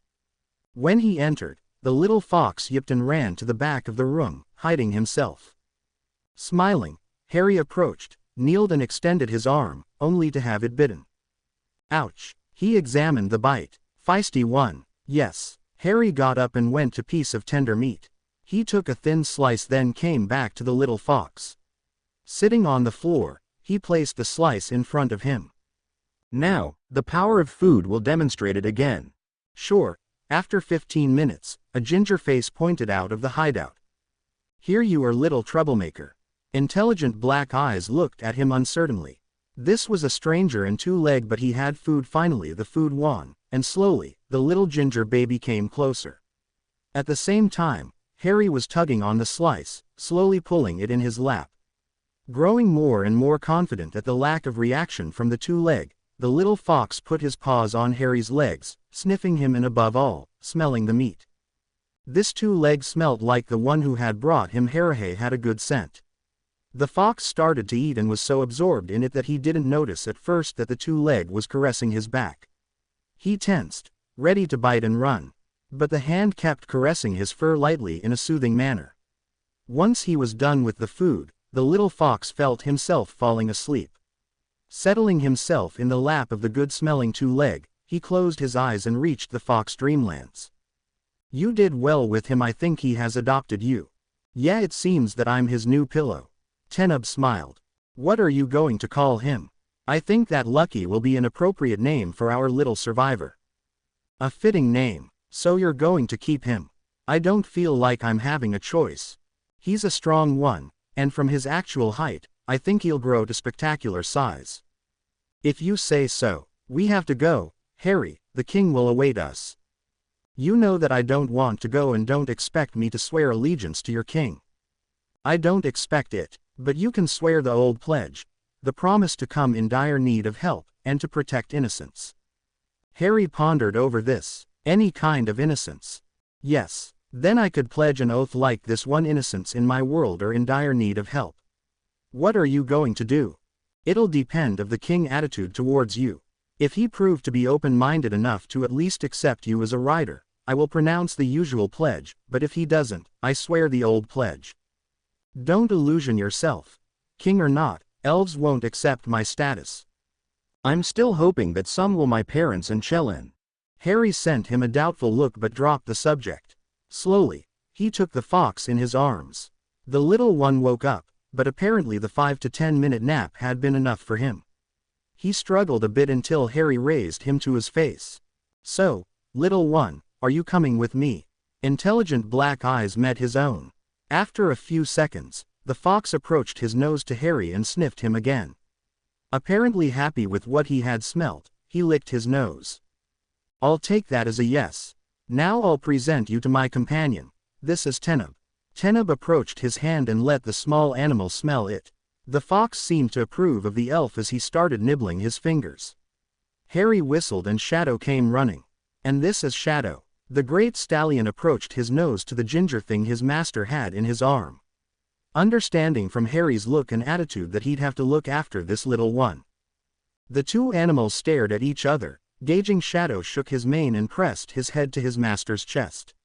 When he entered, the little fox yipped and ran to the back of the room, hiding himself. Smiling, Harry approached, kneeled and extended his arm, only to have it bitten. Ouch! He examined the bite. Feisty one. Yes. Harry got up and went to a piece of tender meat. He took a thin slice, then came back to the little fox. Sitting on the floor, he placed the slice in front of him. Now, the power of food will demonstrate it again. Sure. After 15 minutes, a ginger face pointed out of the hideout. Here you are, little troublemaker. Intelligent black eyes looked at him uncertainly. This was a stranger and two-leg, but he had food. Finally the food won, and slowly, the little ginger baby came closer. At the same time, Harry was tugging on the slice, slowly pulling it in his lap. Growing more and more confident at the lack of reaction from the two-leg, the little fox put his paws on Harry's legs, sniffing him and above all, smelling the meat. This two-leg smelt like the one who had brought him. Harry had a good scent. The fox started to eat and was so absorbed in it that he didn't notice at first that the two-leg was caressing his back. He tensed, ready to bite and run. But the hand kept caressing his fur lightly in a soothing manner. Once he was done with the food, the little fox felt himself falling asleep. Settling himself in the lap of the good-smelling two-leg, he closed his eyes and reached the fox dreamlands. You did well with him. I think he has adopted you. Yeah, it seems that I'm his new pillow. Tenab smiled. What are you going to call him? I think that Lucky will be an appropriate name for our little survivor. A fitting name. So you're going to keep him? I don't feel like I'm having a choice. He's a strong one, and from his actual height, I think he'll grow to spectacular size. If you say so. We have to go, Harry, the king will await us. You know that I don't want to go, and don't expect me to swear allegiance to your king. I don't expect it, but you can swear the old pledge, the promise to come in dire need of help, and to protect innocence. Harry pondered over this. Any kind of innocence. Yes. Then I could pledge an oath like this one: innocents in my world are in dire need of help. What are you going to do? It'll depend of the king's attitude towards you. If he proved to be open-minded enough to at least accept you as a rider, I will pronounce the usual pledge, but if he doesn't, I swear the old pledge. Don't illusion yourself. King or not, elves won't accept my status. I'm still hoping that some will, my parents and Chelin. Harry sent him a doubtful look but dropped the subject. Slowly, he took the fox in his arms. The little one woke up, but apparently the 5 to 10 minute nap had been enough for him. He struggled a bit until Harry raised him to his face. So, little one, are you coming with me? Intelligent black eyes met his own. After a few seconds, the fox approached his nose to Harry and sniffed him again. Apparently happy with what he had smelt, he licked his nose. I'll take that as a yes. Now I'll present you to my companion. This is Tenab. Tenab approached his hand and let the small animal smell it. The fox seemed to approve of the elf as he started nibbling his fingers. Harry whistled and Shadow came running. And this is Shadow. The great stallion approached his nose to the ginger thing his master had in his arm. Understanding from Harry's look and attitude that he'd have to look after this little one. The two animals stared at each other. Gauging Shadow shook his mane and pressed his head to his master's chest.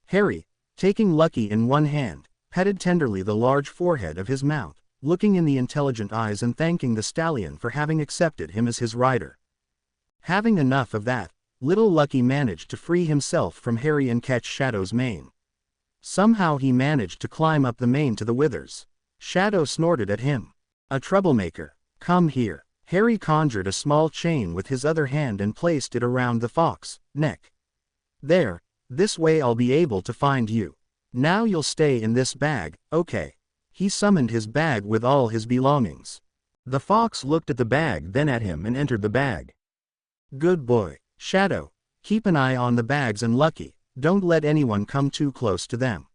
Harry, taking Lucky in one hand, petted tenderly the large forehead of his mount, looking in the intelligent eyes and thanking the stallion for having accepted him as his rider. Having enough of that, little Lucky managed to free himself from Harry and catch Shadow's mane. Somehow he managed to climb up the mane to the withers. Shadow snorted at him. A troublemaker. Come here. Harry conjured a small chain with his other hand and placed it around the fox's neck. There, this way I'll be able to find you. Now you'll stay in this bag, okay? He summoned his bag with all his belongings. The fox looked at the bag, then at him, and entered the bag. Good boy. Shadow, keep an eye on the bags and Lucky, don't let anyone come too close to them.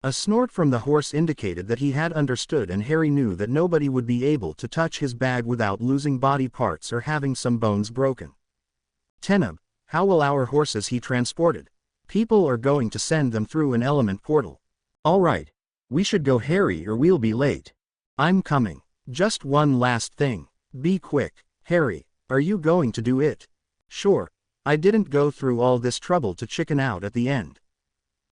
A snort from the horse indicated that he had understood, and Harry knew that nobody would be able to touch his bag without losing body parts or having some bones broken. Tenab, how will our horses he transported? People are going to send them through an element portal. All right. We should go, Harry, or we'll be late. I'm coming. Just one last thing. Be quick. Harry, are you going to do it? Sure. I didn't go through all this trouble to chicken out at the end.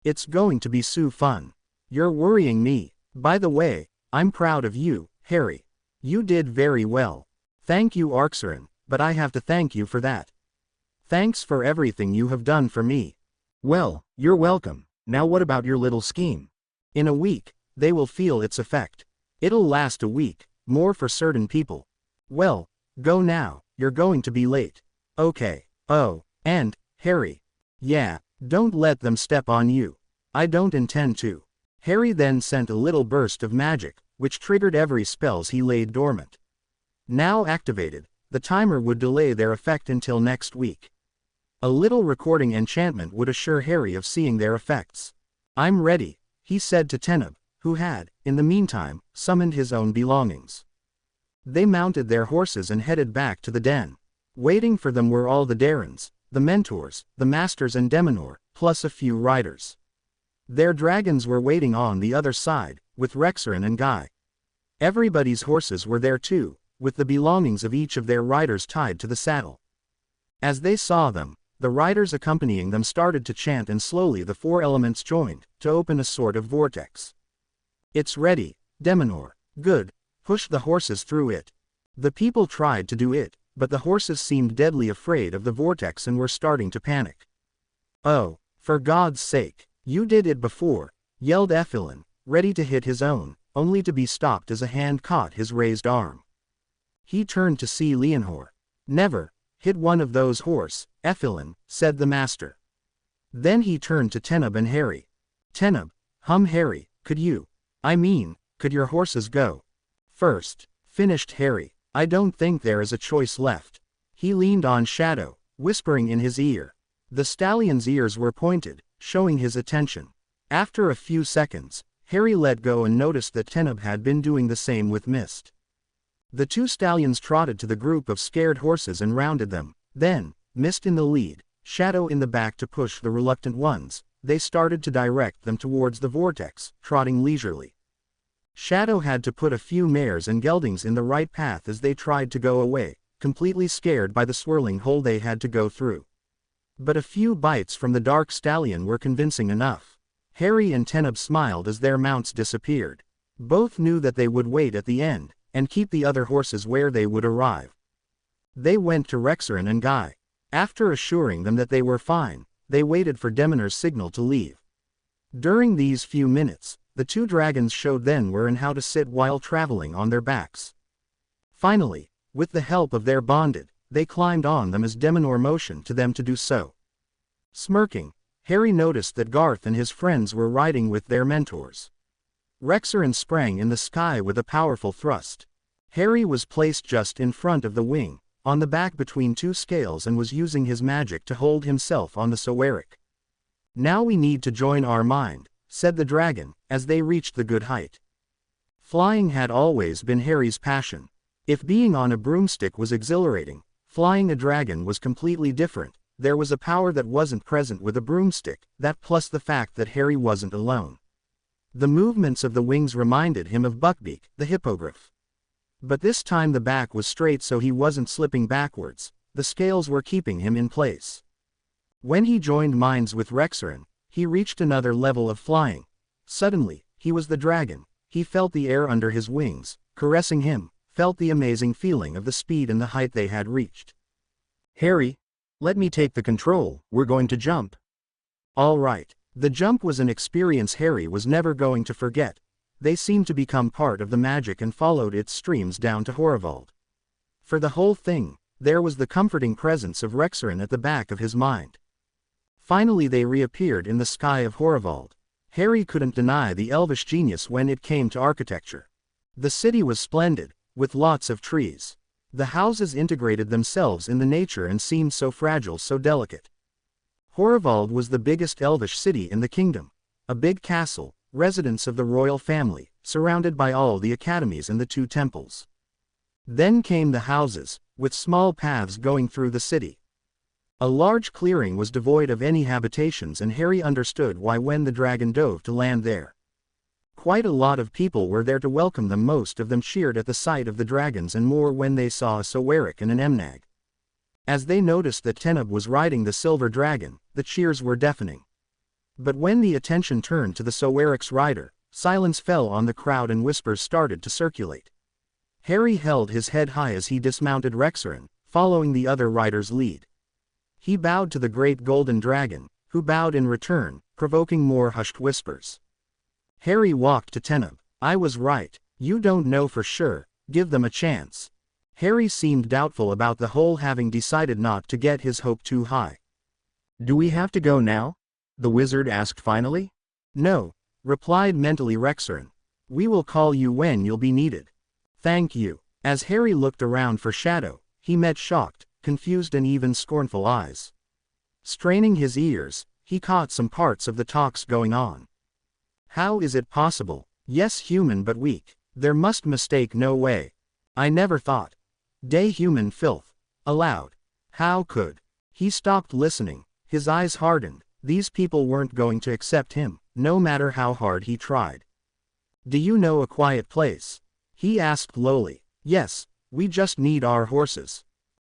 It's going to be so fun. You're worrying me. By the way, I'm proud of you, Harry. You did very well. Thank you, Arxeron, but I have to thank you for that. Thanks for everything you have done for me. Well, you're welcome. Now what about your little scheme? In a week, they will feel its effect. It'll last a week, more for certain people. Well, go now, you're going to be late. Okay. Oh, and, Harry. Yeah, don't let them step on you. I don't intend to. Harry then sent a little burst of magic, which triggered every spells he laid dormant. Now activated, the timer would delay their effect until next week. A little recording enchantment would assure Harry of seeing their effects. "I'm ready," he said to Teneb, who had, in the meantime, summoned his own belongings. They mounted their horses and headed back to the den. Waiting for them were all the Darrens, the mentors, the masters and Deminor, plus a few riders. Their dragons were waiting on the other side, with Rexarin and Guy. Everybody's horses were there too, with the belongings of each of their riders tied to the saddle. As they saw them, the riders accompanying them started to chant, and slowly the four elements joined, to open a sort of vortex. "It's ready, Deminor." "Good. Push the horses through it." The people tried to do it, but the horses seemed deadly afraid of the vortex and were starting to panic. "Oh, for God's sake, you did it before," yelled Effilin, ready to hit his own, only to be stopped as a hand caught his raised arm. He turned to see Leonhor. "Never hit one of those horse, Effilin," said the master. Then he turned to Teneb and Harry. "Teneb, Harry, could your horses go first?" Finished Harry. "I don't think there is a choice left." He leaned on Shadow, whispering in his ear. The stallion's ears were pointed, showing his attention. After a few seconds, Harry let go and noticed that Teneb had been doing the same with Mist. The two stallions trotted to the group of scared horses and rounded them. Then, Mist in the lead, Shadow in the back to push the reluctant ones, they started to direct them towards the vortex, trotting leisurely. Shadow had to put a few mares and geldings in the right path as they tried to go away, completely scared by the swirling hole they had to go through. But a few bites from the dark stallion were convincing enough. Harry and Teneb smiled as their mounts disappeared. Both knew that they would wait at the end, and keep the other horses where they would arrive. They went to Rexarin and Guy. After assuring them that they were fine, they waited for Deminor's signal to leave. During these few minutes, the two dragons showed then where and how to sit while traveling on their backs. Finally, with the help of their bonded, they climbed on them as Deminor motioned to them to do so. Smirking, Harry noticed that Garth and his friends were riding with their mentors. Rexarin sprang in the sky with a powerful thrust. Harry was placed just in front of the wing, on the back between two scales, and was using his magic to hold himself on the Soeric. "Now we need to join our mind," said the dragon, as they reached the good height. Flying had always been Harry's passion. If being on a broomstick was exhilarating, flying a dragon was completely different. There was a power that wasn't present with a broomstick, that plus the fact that Harry wasn't alone. The movements of the wings reminded him of Buckbeak, the hippogriff. But this time the back was straight, so he wasn't slipping backwards. The scales were keeping him in place. When he joined minds with Rexarin, he reached another level of flying. Suddenly, he was the dragon. He felt the air under his wings, caressing him, felt the amazing feeling of the speed and the height they had reached. "Harry, let me take the control, we're going to jump." All right. The jump was an experience Harry was never going to forget. They seemed to become part of the magic and followed its streams down to Horvald. For the whole thing, there was the comforting presence of Rexarin at the back of his mind. Finally they reappeared in the sky of Horvald. Harry couldn't deny the elvish genius when it came to architecture. The city was splendid, with lots of trees. The houses integrated themselves in the nature and seemed so fragile, so delicate. Horvald was the biggest elvish city in the kingdom. A big castle, residence of the royal family, surrounded by all the academies and the two temples. Then came the houses, with small paths going through the city. A large clearing was devoid of any habitations, and Harry understood why when the dragon dove to land there. Quite a lot of people were there to welcome them. Most of them cheered at the sight of the dragons, and more when they saw a Soeric and an Emnag. As they noticed that Teneb was riding the silver dragon, the cheers were deafening. But when the attention turned to the Soeric's rider, silence fell on the crowd and whispers started to circulate. Harry held his head high as he dismounted Rexarin, following the other rider's lead. He bowed to the great golden dragon, who bowed in return, provoking more hushed whispers. Harry walked to Teneb. "I was right. You don't know for sure, give them a chance." Harry seemed doubtful about the whole, having decided not to get his hope too high. "Do we have to go now?" the wizard asked finally. "No," replied mentally Rexarin. We will call you when you'll be needed. Thank you. As Harry looked around for Shadow, he met shocked, confused and even scornful eyes. Straining his ears, he caught some parts of the talks going on. How is it possible? Yes, human but weak. There must mistake no way. I never thought. Day human filth. Aloud. How could? He stopped listening, his eyes hardened. These people weren't going to accept him, no matter how hard he tried. Do you know a quiet place? He asked lowly. Yes, we just need our horses.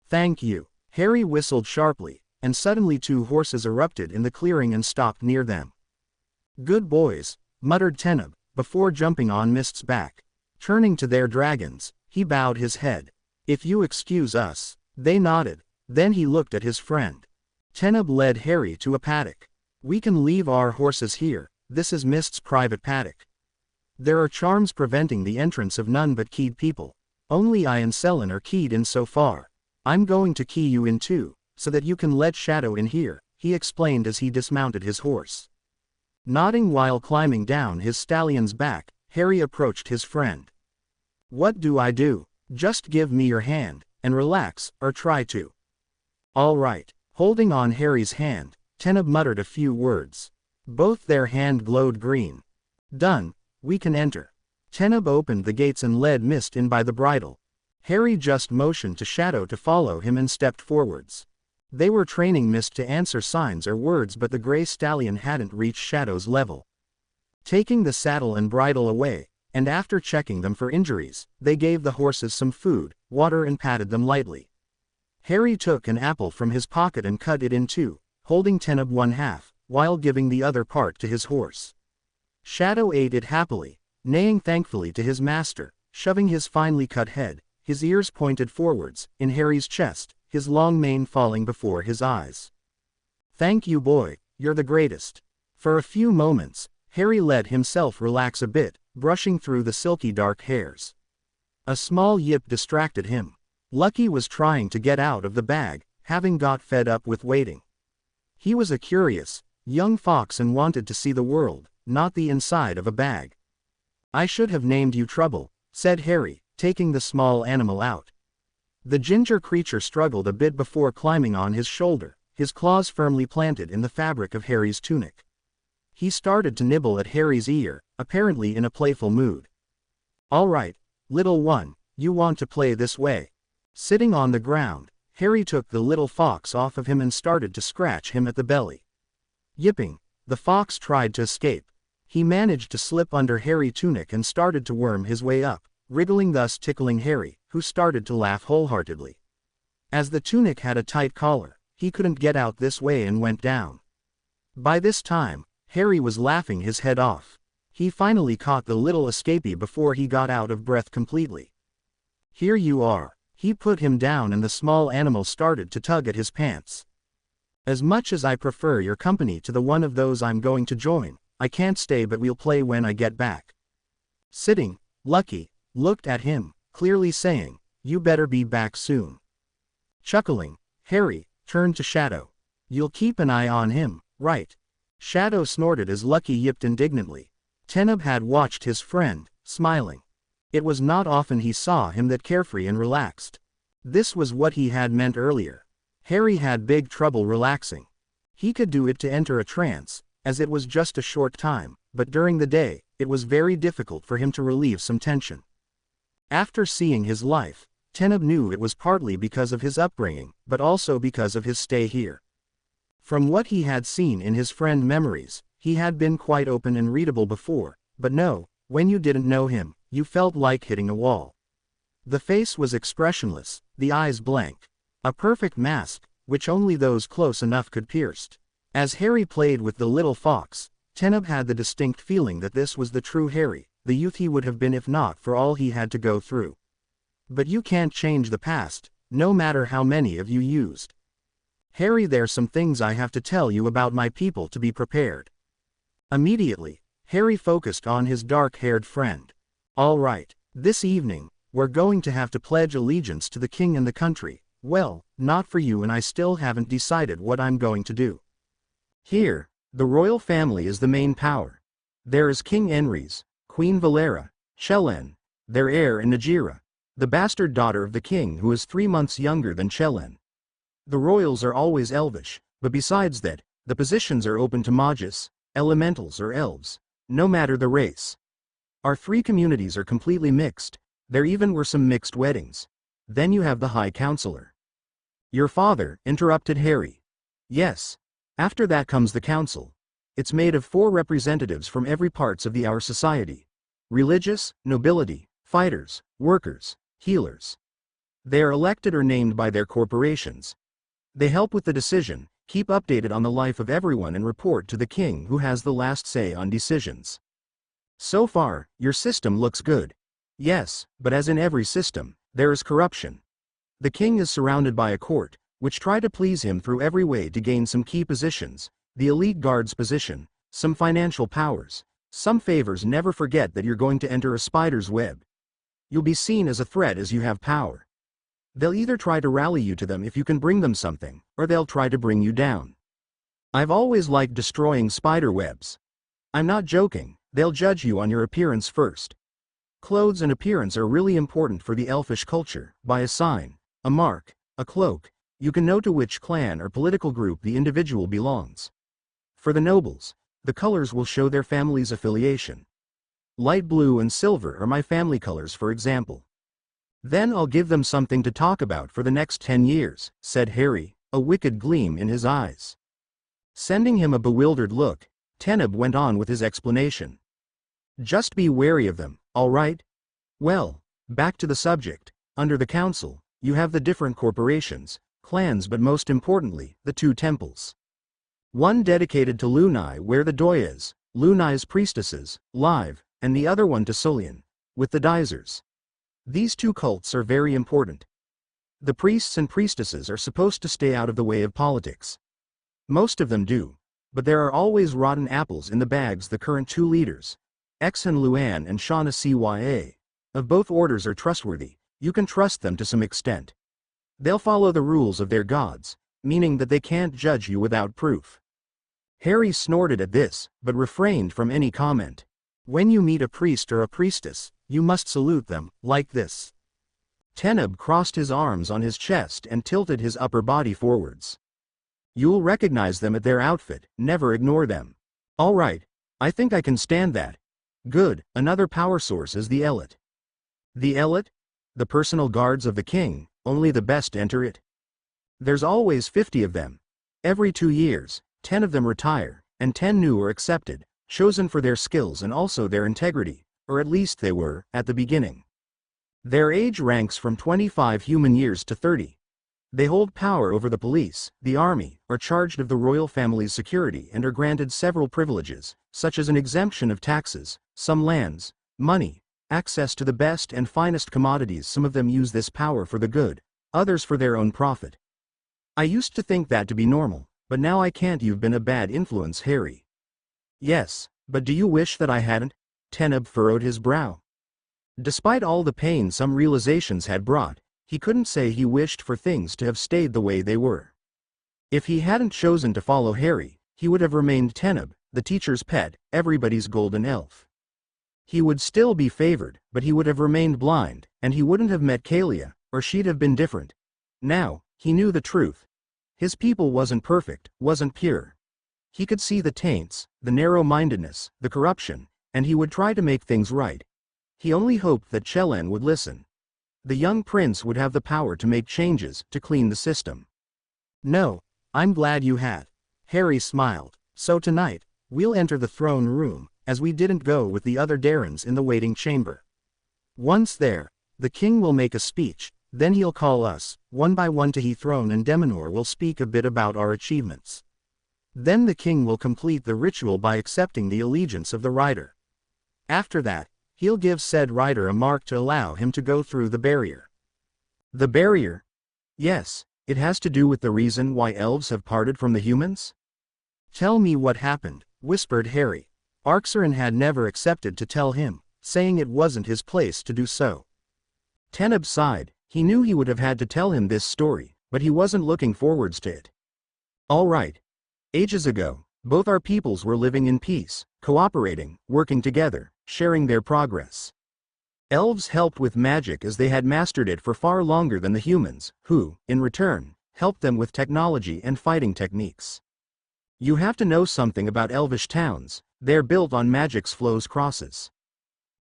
Thank you. Harry whistled sharply, and suddenly 2 horses erupted in the clearing and stopped near them. Good boys, muttered Teneb, before jumping on Mist's back. Turning to their dragons, he bowed his head. If you excuse us. They nodded. Then he looked at his friend. Teneb led Harry to a paddock. We can leave our horses here, this is Mist's private paddock. There are charms preventing the entrance of none but keyed people. Only I and Selin are keyed in so far. I'm going to key you in too, so that you can let Shadow in here, he explained as he dismounted his horse. Nodding while climbing down his stallion's back, Harry approached his friend. What do I do? Just give me your hand, and relax, or try to. All right. Holding on Harry's hand, Teneb muttered a few words. Both their hand glowed green. Done. We can enter. Teneb opened the gates and led Mist in by the bridle. Harry just motioned to Shadow to follow him and stepped forwards. They were training Mist to answer signs or words, but the gray stallion hadn't reached Shadow's level. Taking the saddle and bridle away, and after checking them for injuries, they gave the horses some food, water and patted them lightly. Harry took an apple from his pocket and cut it in 2, holding Teneb 1/2, while giving the other part to his horse. Shadow ate it happily, neighing thankfully to his master, shoving his finely cut head, his ears pointed forwards, in Harry's chest, his long mane falling before his eyes. Thank you boy, you're the greatest. For a few moments, Harry let himself relax a bit, brushing through the silky dark hairs. A small yip distracted him. Lucky was trying to get out of the bag, having got fed up with waiting. He was a curious, young fox and wanted to see the world, not the inside of a bag. I should have named you Trouble, said Harry, taking the small animal out. The ginger creature struggled a bit before climbing on his shoulder, his claws firmly planted in the fabric of Harry's tunic. He started to nibble at Harry's ear, apparently in a playful mood. All right, little one, you want to play this way. Sitting on the ground, Harry took the little fox off of him and started to scratch him at the belly. Yipping, the fox tried to escape. He managed to slip under Harry's tunic and started to worm his way up, wriggling, thus tickling Harry, who started to laugh wholeheartedly. As the tunic had a tight collar, he couldn't get out this way and went down. By this time, Harry was laughing his head off. He finally caught the little escapee before he got out of breath completely. Here you are. He put him down and the small animal started to tug at his pants. As much as I prefer your company to the one of those I'm going to join, I can't stay, but we'll play when I get back. Sitting, Lucky looked at him, clearly saying, you better be back soon. Chuckling, Harry turned to Shadow. You'll keep an eye on him, right? Shadow snorted as Lucky yipped indignantly. Teneb had watched his friend, smiling. It was not often he saw him that carefree and relaxed. This was what he had meant earlier. Harry had big trouble relaxing. He could do it to enter a trance, as it was just a short time, but during the day, it was very difficult for him to relieve some tension. After seeing his life, Teneb knew it was partly because of his upbringing, but also because of his stay here. From what he had seen in his friend memories, he had been quite open and readable before, but no, when you didn't know him, you felt like hitting a wall. The face was expressionless, the eyes blank. A perfect mask, which only those close enough could pierce. As Harry played with the little fox, Teneb had the distinct feeling that this was the true Harry, the youth he would have been if not for all he had to go through. But you can't change the past, no matter how many of you used. Harry, there's some things I have to tell you about my people to be prepared. Immediately, Harry focused on his dark-haired friend. All right, this evening, we're going to have to pledge allegiance to the king and the country. Well, not for you, and I still haven't decided what I'm going to do. Here, the royal family is the main power. There is King Enrys, Queen Valera, Chellen, their heir and Najira, the bastard daughter of the king who is 3 months younger than Chellen. The royals are always elvish, but besides that, the positions are open to Magis, elementals or elves, no matter the race. Our 3 communities are completely mixed, there even were some mixed weddings. Then you have the High Counselor. Your father, interrupted Harry. Yes. After that comes the council. It's made of 4 representatives from every parts of our society. Religious, nobility, fighters, workers, healers. They are elected or named by their corporations. They help with the decision, keep updated on the life of everyone and report to the king who has the last say on decisions. So far, your system looks good. Yes, but as in every system, there is corruption. The king is surrounded by a court, which try to please him through every way to gain some key positions, the elite guard's position, some financial powers, some favors. Never forget that you're going to enter a spider's web. You'll be seen as a threat as you have power. They'll either try to rally you to them if you can bring them something, or they'll try to bring you down. I've always liked destroying spider webs. I'm not joking, they'll judge you on your appearance first. Clothes and appearance are really important for the elfish culture. By a sign, a mark, a cloak, you can know to which clan or political group the individual belongs. For the nobles, the colors will show their family's affiliation. Light blue and silver are my family colors, for example. Then I'll give them something to talk about for the next 10 years, said Harry, a wicked gleam in his eyes. Sending him a bewildered look, Teneb went on with his explanation. Just be wary of them, all right? Well, back to the subject. Under the council, you have the different corporations, clans, but most importantly, the 2 temples. One dedicated to Lunai, where the Doyas, Lunai's priestesses, live, and the other one to Solian, with the Dizers. These 2 cults are very important. The priests and priestesses are supposed to stay out of the way of politics. Most of them do, but there are always rotten apples in the bags. The current 2 leaders, Exhan Luan and Shauna Cya, of both orders are trustworthy. You can trust them to some extent. They'll follow the rules of their gods, meaning that they can't judge you without proof. Harry snorted at this, but refrained from any comment. When you meet a priest or a priestess, you must salute them, like this. Teneb crossed his arms on his chest and tilted his upper body forwards. You'll recognize them at their outfit, never ignore them. All right, I think I can stand that. Good. Another power source is the Elite. The Elite? The personal guards of the king, only the best enter it. There's always 50 of them. Every 2 years, 10 of them retire, and 10 new are accepted, chosen for their skills and also their integrity, or at least they were, at the beginning. Their age ranks from 25 human years to 30. They hold power over the police, the army, are charged of the royal family's security and are granted several privileges, such as an exemption of taxes, some lands, money, access to the best and finest commodities. Some of them use this power for the good, others for their own profit. I used to think that to be normal, but now I can't. You've been a bad influence, Harry. Yes, but do you wish that I hadn't? Teneb furrowed his brow. Despite all the pain some realizations had brought, he couldn't say he wished for things to have stayed the way they were. If he hadn't chosen to follow Harry, he would have remained Teneb, the teacher's pet, everybody's golden elf. He would still be favored, but he would have remained blind, and he wouldn't have met Kalia, or she'd have been different. Now, he knew the truth. His people wasn't perfect, wasn't pure. He could see the taints, the narrow-mindedness, the corruption, and he would try to make things right. He only hoped that Chellen would listen. The young prince would have the power to make changes, to clean the system. No, I'm glad you had. Harry smiled. So tonight, we'll enter the throne room, as we didn't go with the other Darrens in the waiting chamber. Once there, the king will make a speech, then he'll call us, one by one to his throne, and Deminor will speak a bit about our achievements. Then the king will complete the ritual by accepting the allegiance of the rider. After that, he'll give said rider a mark to allow him to go through the barrier. The barrier? Yes, it has to do with the reason why elves have parted from the humans? Tell me what happened, whispered Harry. Arxeron had never accepted to tell him, saying it wasn't his place to do so. Teneb sighed. He knew he would have had to tell him this story, but he wasn't looking forwards to it. All right. Ages ago, both our peoples were living in peace, cooperating, working together, sharing their progress. Elves helped with magic as they had mastered it for far longer than the humans, who, in return, helped them with technology and fighting techniques. You have to know something about elvish towns. They're built on magic's flows crosses.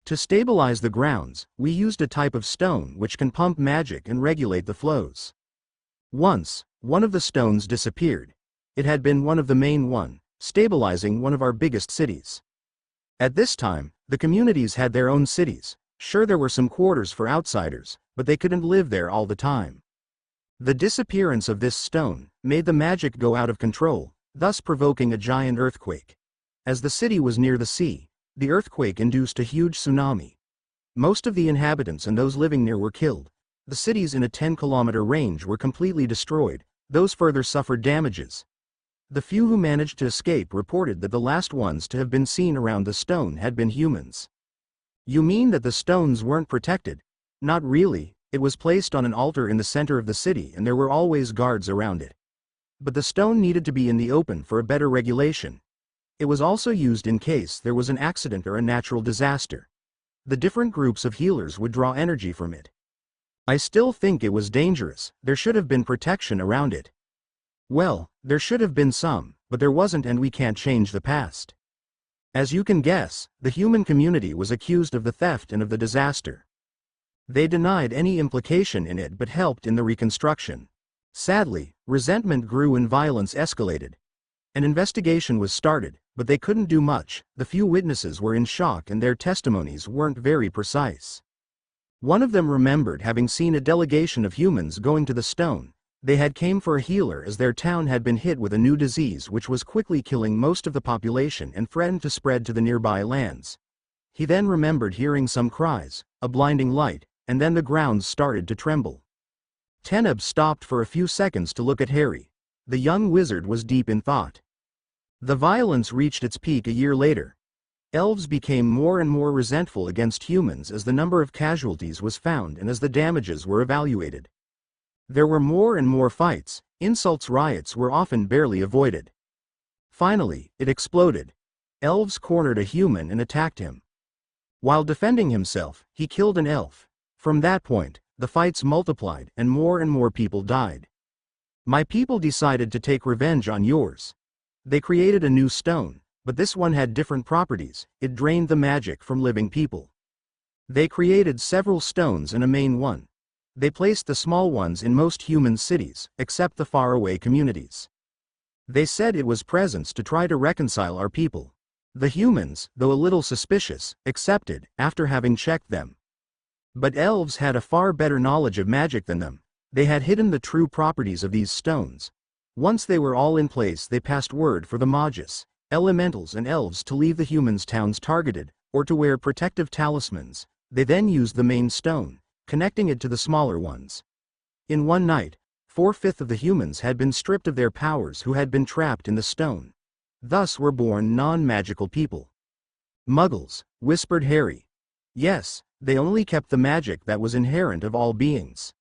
To stabilize the grounds, we used a type of stone which can pump magic and regulate the flows. Once, one of the stones disappeared. It had been one of the main one, stabilizing one of our biggest cities. At this time, the communities had their own cities. Sure, there were some quarters for outsiders, but they couldn't live there all the time. The disappearance of this stone made the magic go out of control, thus provoking a giant earthquake. As the city was near the sea, the earthquake induced a huge tsunami. Most of the inhabitants and those living near were killed. The cities in a 10-kilometer range were completely destroyed, those further suffered damages. The few who managed to escape reported that the last ones to have been seen around the stone had been humans. You mean that the stones weren't protected? Not really, it was placed on an altar in the center of the city and there were always guards around it. But the stone needed to be in the open for a better regulation. It was also used in case there was an accident or a natural disaster. The different groups of healers would draw energy from it. I still think it was dangerous. There should have been protection around it. Well, there should have been some, but there wasn't, and we can't change the past. As you can guess, the human community was accused of the theft and of the disaster. They denied any implication in it but helped in the reconstruction. Sadly, resentment grew and violence escalated. An investigation was started, but they couldn't do much. The few witnesses were in shock and their testimonies weren't very precise. One of them remembered having seen a delegation of humans going to the stone. They had came for a healer as their town had been hit with a new disease which was quickly killing most of the population and threatened to spread to the nearby lands. He then remembered hearing some cries, a blinding light, and then the grounds started to tremble. Teneb stopped for a few seconds to look at Harry. The young wizard was deep in thought. The violence reached its peak a year later. Elves became more and more resentful against humans as the number of casualties was found and as the damages were evaluated. There were more and more fights, insults, riots were often barely avoided. Finally, it exploded. Elves cornered a human and attacked him. While defending himself, he killed an elf. From that point, the fights multiplied and more people died. My people decided to take revenge on yours. They created a new stone, but this one had different properties. It drained the magic from living people. They created several stones and a main one. They placed the small ones in most human cities, except the faraway communities. They said it was presents to try to reconcile our people. The humans, though a little suspicious, accepted, after having checked them. But elves had a far better knowledge of magic than them. They had hidden the true properties of these stones. Once they were all in place, they passed word for the Magus, elementals and elves to leave the humans' towns targeted, or to wear protective talismans. They then used the main stone, connecting it to the smaller ones. In one night, 4/5 of the humans had been stripped of their powers who had been trapped in the stone. Thus were born non-magical people. Muggles, whispered Harry. Yes, they only kept the magic that was inherent of all beings.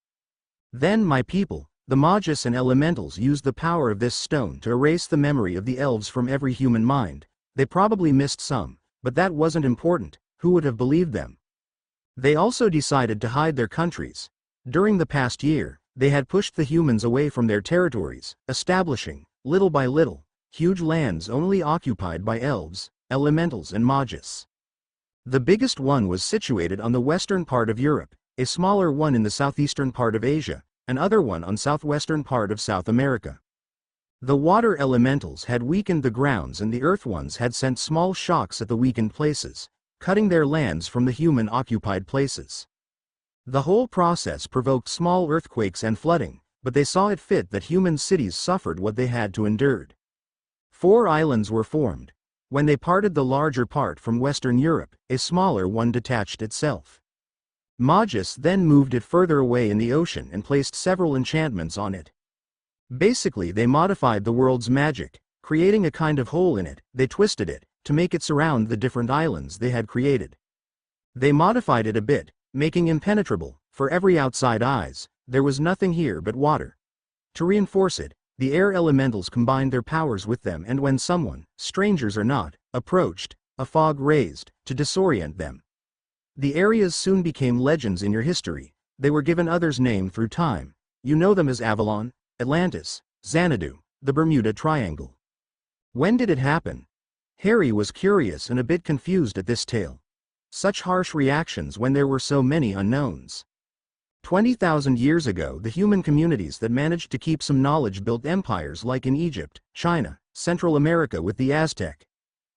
Then my people, the Magus and elementals, used the power of this stone to erase the memory of the elves from every human mind. They probably missed some, but that wasn't important. Who would have believed them? They also decided to hide their countries. During the past year, they had pushed the humans away from their territories, establishing, little by little, huge lands only occupied by elves, elementals and Magus. The biggest one was situated on the western part of Europe, a smaller one in the southeastern part of Asia, another one on southwestern part of South America. The water elementals had weakened the grounds and the earth ones had sent small shocks at the weakened places, cutting their lands from the human-occupied places. The whole process provoked small earthquakes and flooding, but they saw it fit that human cities suffered what they had to endure. 4 islands were formed. When they parted the larger part from Western Europe, a smaller one detached itself. Magus then moved it further away in the ocean and placed several enchantments on it. Basically, they modified the world's magic, creating a kind of hole in it. They twisted it to make it surround the different islands they had created. They modified it a bit, making impenetrable for every outside eyes. There was nothing here but water. To reinforce it, the air elementals combined their powers with them, and when someone, strangers or not, approached, a fog raised to disorient them. The areas soon became legends in your history. They were given others named through time. You know them as Avalon, Atlantis, Xanadu, the Bermuda Triangle. When did it happen? Harry was curious and a bit confused at this tale. Such harsh reactions when there were so many unknowns. 20,000 years ago, the human communities that managed to keep some knowledge built empires like in Egypt, China, Central America with the Aztec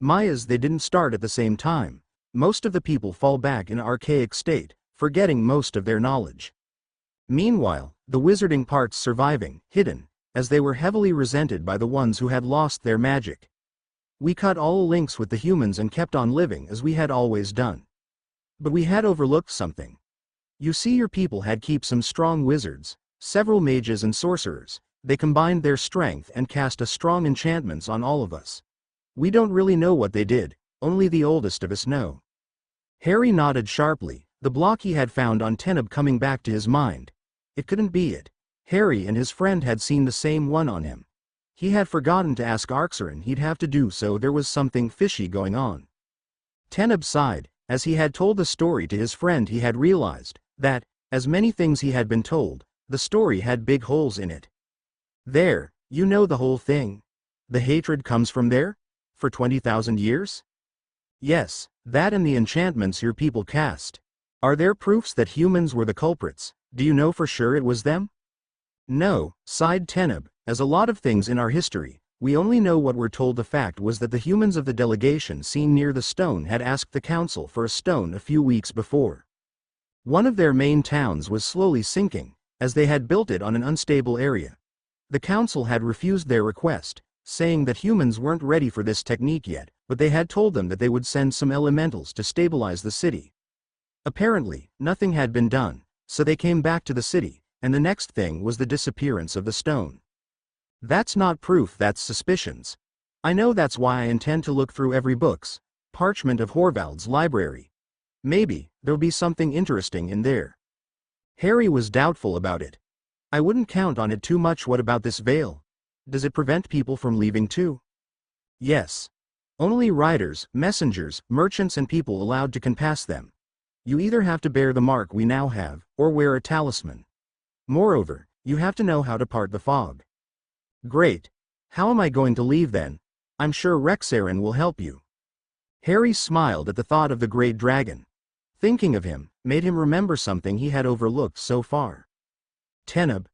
Mayas. They didn't start at the same time. Most of the people fall back in archaic state, forgetting most of their knowledge. Meanwhile, the wizarding parts surviving, hidden, as they were heavily resented by the ones who had lost their magic. We cut all links with the humans and kept on living as we had always done. But we had overlooked something. You see, your people had kept some strong wizards, several mages and sorcerers. They combined their strength and cast a strong enchantments on all of us. We don't really know what they did, only the oldest of us know. Harry nodded sharply, the block he had found on Teneb coming back to his mind. It couldn't be it. Harry and his friend had seen the same one on him. He had forgotten to ask Arxeron. He'd have to do so. There was something fishy going on. Teneb sighed. As he had told the story to his friend, he had realized that, as many things he had been told, the story had big holes in it. There, you know the whole thing. The hatred comes from there? For 20,000 years? Yes, that and the enchantments your people cast. Are there proofs that humans were the culprits? Do you know for sure it was them? No, sighed Teneb, as a lot of things in our history, we only know what we're told. The fact was that the humans of the delegation seen near the stone had asked the council for a stone a few weeks before. One of their main towns was slowly sinking, as they had built it on an unstable area. The council had refused their request, saying that humans weren't ready for this technique yet, but they had told them that they would send some elementals to stabilize the city. Apparently, nothing had been done, so they came back to the city, and the next thing was the disappearance of the stone. That's not proof, that's suspicions. I know, that's why I intend to look through every book's parchment of Horvald's library. Maybe there'll be something interesting in there. Harry was doubtful about it. I wouldn't count on it too much. What about this veil? Does it prevent people from leaving too? Yes. Only riders, messengers, merchants and people allowed to can pass them. You either have to bear the mark we now have, or wear a talisman. Moreover, you have to know how to part the fog. Great. How am I going to leave then? I'm sure Rexarin will help you. Harry smiled at the thought of the great dragon. Thinking of him made him remember something he had overlooked so far. Teneb,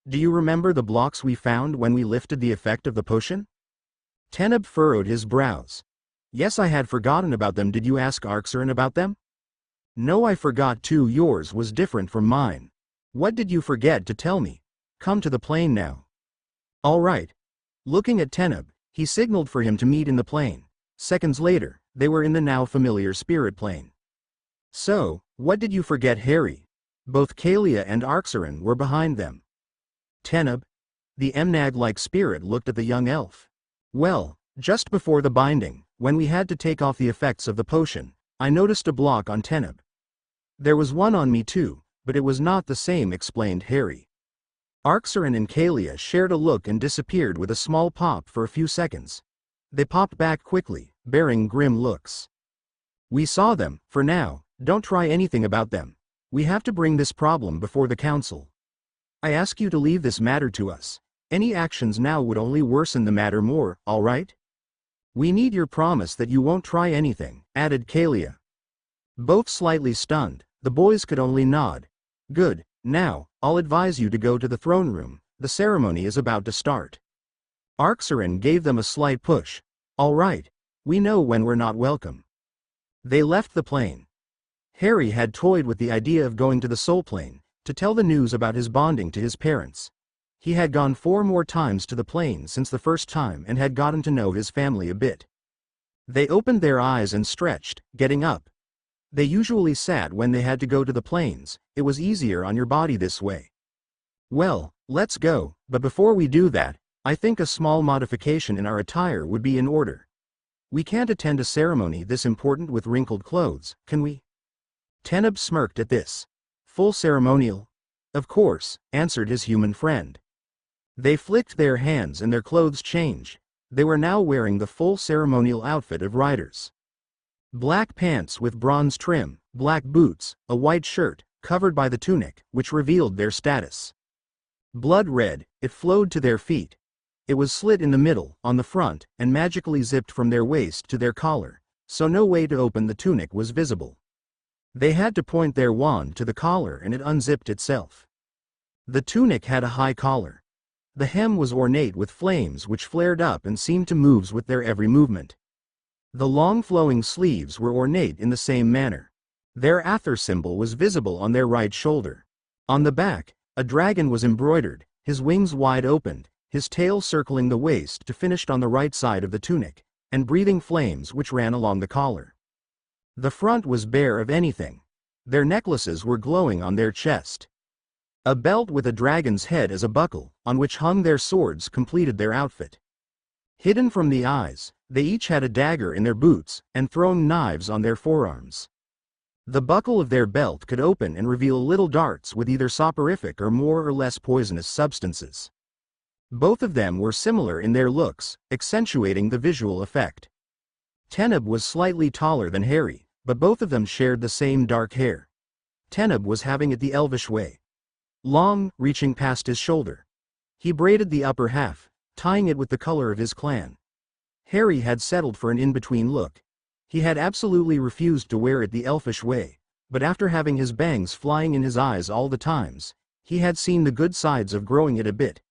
do you remember the blocks we found when we lifted the effect of the potion? Teneb furrowed his brows. Yes, I had forgotten about them. Did you ask Arxeron about them? No, I forgot too. Yours was different from mine. What did you forget to tell me? Come to the plane now. All right. Looking at Teneb, he signaled for him to meet in the plane. Seconds later, they were in the now familiar spirit plane. So, what did you forget, Harry? Both Kalia and Arxeron were behind them. Teneb, the Emnag-like spirit, looked at the young elf. Well, just before the binding, when we had to take off the effects of the potion, I noticed a block on Teneb. There was one on me too, but it was not the same, explained Harry. Arxeron and Kalia shared a look and disappeared with a small pop for a few seconds. They popped back quickly, bearing grim looks. We saw them. For now, don't try anything about them. We have to bring this problem before the council. I ask you to leave this matter to us. Any actions now would only worsen the matter more, all right? We need your promise that you won't try anything, added Kalia. Both slightly stunned, the boys could only nod. Good, now, I'll advise you to go to the throne room. The ceremony is about to start. Arxeron gave them a slight push. All right. We know when we're not welcome. They left the plane. Harry had toyed with the idea of going to the soul plane, to tell the news about his bonding to his parents. He had gone 4 more times to the plane since the first time and had gotten to know his family a bit. They opened their eyes and stretched, getting up. They usually sat when they had to go to the planes. It was easier on your body this way. Well, let's go, but before we do that, I think a small modification in our attire would be in order. We can't attend a ceremony this important with wrinkled clothes, can we? Teneb smirked at this. Full ceremonial? Of course, answered his human friend. They flicked their hands and their clothes changed. They were now wearing the full ceremonial outfit of riders. Black pants with bronze trim, black boots, a white shirt, covered by the tunic, which revealed their status. Blood red, it flowed to their feet. It was slit in the middle, on the front, and magically zipped from their waist to their collar, so no way to open the tunic was visible. They had to point their wand to the collar and it unzipped itself. The tunic had a high collar. The hem was ornate with flames which flared up and seemed to move with their every movement. The long flowing sleeves were ornate in the same manner. Their Aether symbol was visible on their right shoulder. On the back, a dragon was embroidered, his wings wide opened, his tail circling the waist to finish on the right side of the tunic, and breathing flames which ran along the collar. The front was bare of anything. Their necklaces were glowing on their chest. A belt with a dragon's head as a buckle, on which hung their swords, completed their outfit. Hidden from the eyes, they each had a dagger in their boots, and throwing knives on their forearms. The buckle of their belt could open and reveal little darts with either soporific or more or less poisonous substances. Both of them were similar in their looks, accentuating the visual effect. Teneb was slightly taller than Harry, but both of them shared the same dark hair. Teneb was having it the elvish way. Long, reaching past his shoulder. He braided the upper half, tying it with the color of his clan. Harry had settled for an in-between look. He had absolutely refused to wear it the elfish way, but after having his bangs flying in his eyes all the times, he had seen the good sides of growing it a bit.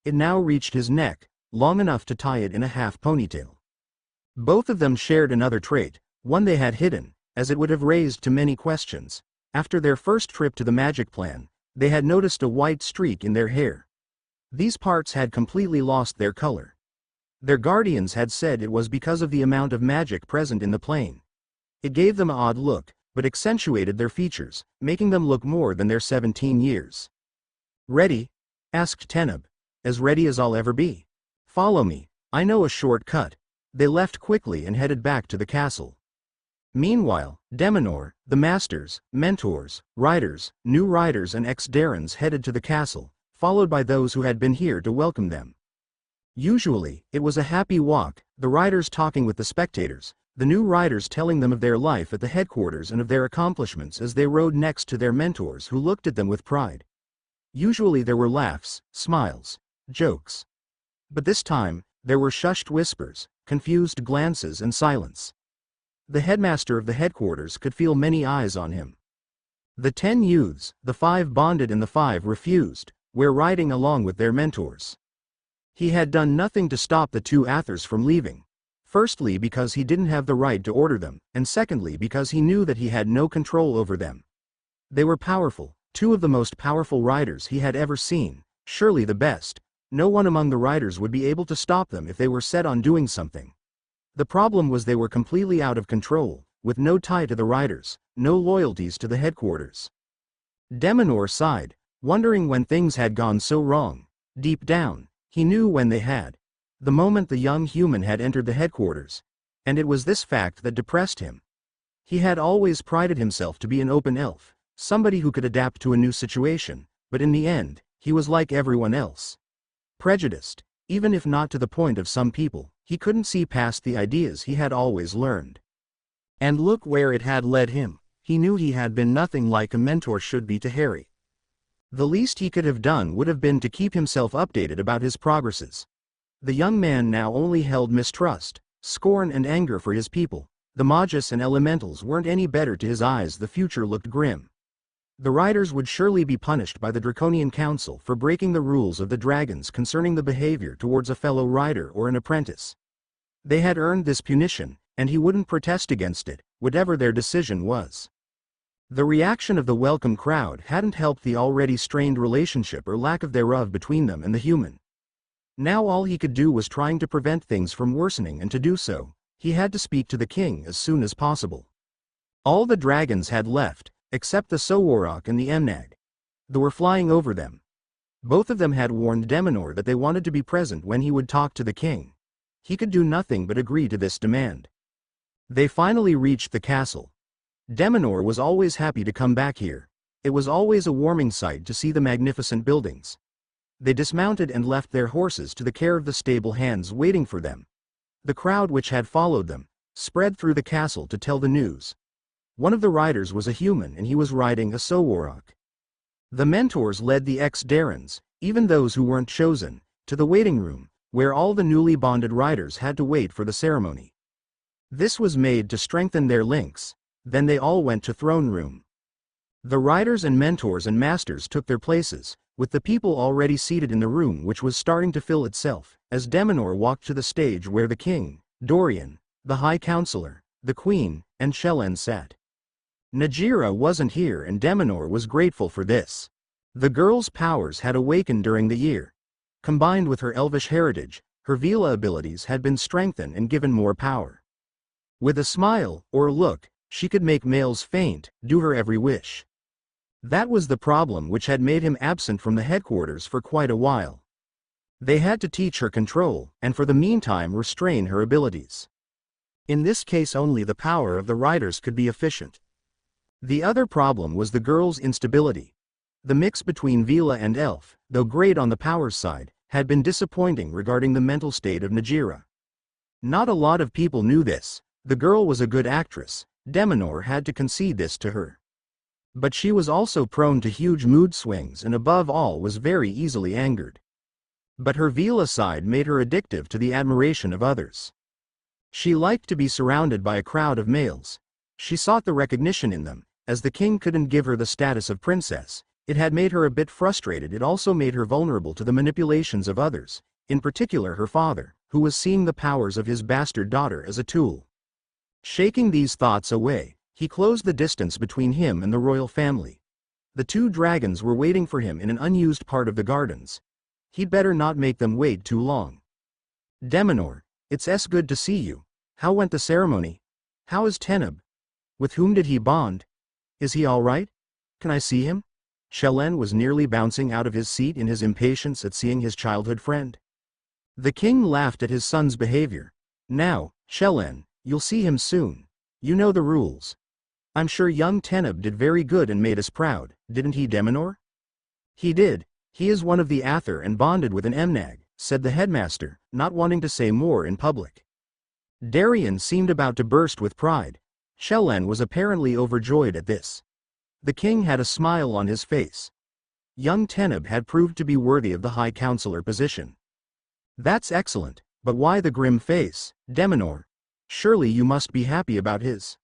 It now reached his neck, long enough to tie it in a half ponytail. Both of them shared another trait, one they had hidden, as it would have raised too many questions. After their first trip to the magic plan, they had noticed a white streak in their hair. These parts had completely lost their color. Their guardians had said it was because of the amount of magic present in the plane. It gave them an odd look, but accentuated their features, making them look more than their 17 years. "Ready?" asked Teneb. "As ready as I'll ever be. Follow me, I know a short cut." They left quickly and headed back to the castle. Meanwhile, Deminor, the masters, mentors, riders, new riders and ex-Darrens headed to the castle, followed by those who had been here to welcome them. Usually, it was a happy walk, the riders talking with the spectators, the new riders telling them of their life at the headquarters and of their accomplishments as they rode next to their mentors who looked at them with pride. Usually there were laughs, smiles, jokes. But this time, there were shushed whispers, confused glances and silence. The headmaster of the headquarters could feel many eyes on him. The 10 youths, the 5 bonded and the 5 refused, were riding along with their mentors. He had done nothing to stop the 2 Aethers from leaving. Firstly because he didn't have the right to order them, and secondly because he knew that he had no control over them. They were powerful, 2 of the most powerful riders he had ever seen, surely the best. No one among the riders would be able to stop them if they were set on doing something. The problem was they were completely out of control, with no tie to the riders, no loyalties to the headquarters. Deminor sighed, wondering when things had gone so wrong. Deep down, he knew when they had. The moment the young human had entered the headquarters. And it was this fact that depressed him. He had always prided himself to be an open elf, somebody who could adapt to a new situation, but in the end, he was like everyone else. Prejudiced, even if not to the point of some people, he couldn't see past the ideas he had always learned. And look where it had led him. He knew he had been nothing like a mentor should be to Harry. The least he could have done would have been to keep himself updated about his progresses. The young man now only held mistrust, scorn and anger for his people. The Magus and Elementals weren't any better to his eyes. The future looked grim. The riders would surely be punished by the Draconian Council for breaking the rules of the dragons concerning the behavior towards a fellow rider or an apprentice. They had earned this punition, and he wouldn't protest against it, whatever their decision was. The reaction of the welcome crowd hadn't helped the already strained relationship or lack of thereof between them and the human. Now all he could do was trying to prevent things from worsening, and to do so, he had to speak to the king as soon as possible. All the dragons had left, except the Soworok and the Emnag. They were flying over them. Both of them had warned Deminor that they wanted to be present when he would talk to the king. He could do nothing but agree to this demand. They finally reached the castle. Deminor was always happy to come back here. It was always a warming sight to see the magnificent buildings. They dismounted and left their horses to the care of the stable hands waiting for them. The crowd which had followed them spread through the castle to tell the news. One of the riders was a human and he was riding a Sowarok. The mentors led the ex-Darrens, even those who weren't chosen, to the waiting room, where all the newly bonded riders had to wait for the ceremony. This was made to strengthen their links. Then they all went to throne room. The riders and mentors and masters took their places, with the people already seated in the room which was starting to fill itself, as Deminor walked to the stage where the king, Dorian, the High Counselor, the Queen, and Shellen sat. Najira wasn't here and Deminor was grateful for this. The girl's powers had awakened during the year. Combined with her elvish heritage, her Vila abilities had been strengthened and given more power. With a smile, or look, she could make males faint, do her every wish. That was the problem which had made him absent from the headquarters for quite a while. They had to teach her control, and for the meantime restrain her abilities. In this case only the power of the riders could be efficient. The other problem was the girl's instability. The mix between Vila and Elf, though great on the power side, had been disappointing regarding the mental state of Najira. Not a lot of people knew this. The girl was a good actress. Deminor had to concede this to her. But she was also prone to huge mood swings and above all was very easily angered. But her Vila side made her addictive to the admiration of others. She liked to be surrounded by a crowd of males. She sought the recognition in them. As the king couldn't give her the status of princess, it had made her a bit frustrated. It also made her vulnerable to the manipulations of others, in particular her father, who was seeing the powers of his bastard daughter as a tool. Shaking these thoughts away, he closed the distance between him and the royal family. The two dragons were waiting for him in an unused part of the gardens. He'd better not make them wait too long. Deminor, it's good to see you. How went the ceremony? How is Teneb? With whom did he bond? Is he all right? Can I see him? Shellen was nearly bouncing out of his seat in his impatience at seeing his childhood friend. The king laughed at his son's behavior. Now, Shellen, you'll see him soon. You know the rules. I'm sure young Teneb did very good and made us proud, didn't he, Deminor? He did. He is one of the Ather and bonded with an Emnag, said the headmaster, not wanting to say more in public. Darian seemed about to burst with pride. Shellen was apparently overjoyed at this. The king had a smile on his face. Young Teneb had proved to be worthy of the High Counselor position. That's excellent, but why the grim face, Deminor? Surely you must be happy about his.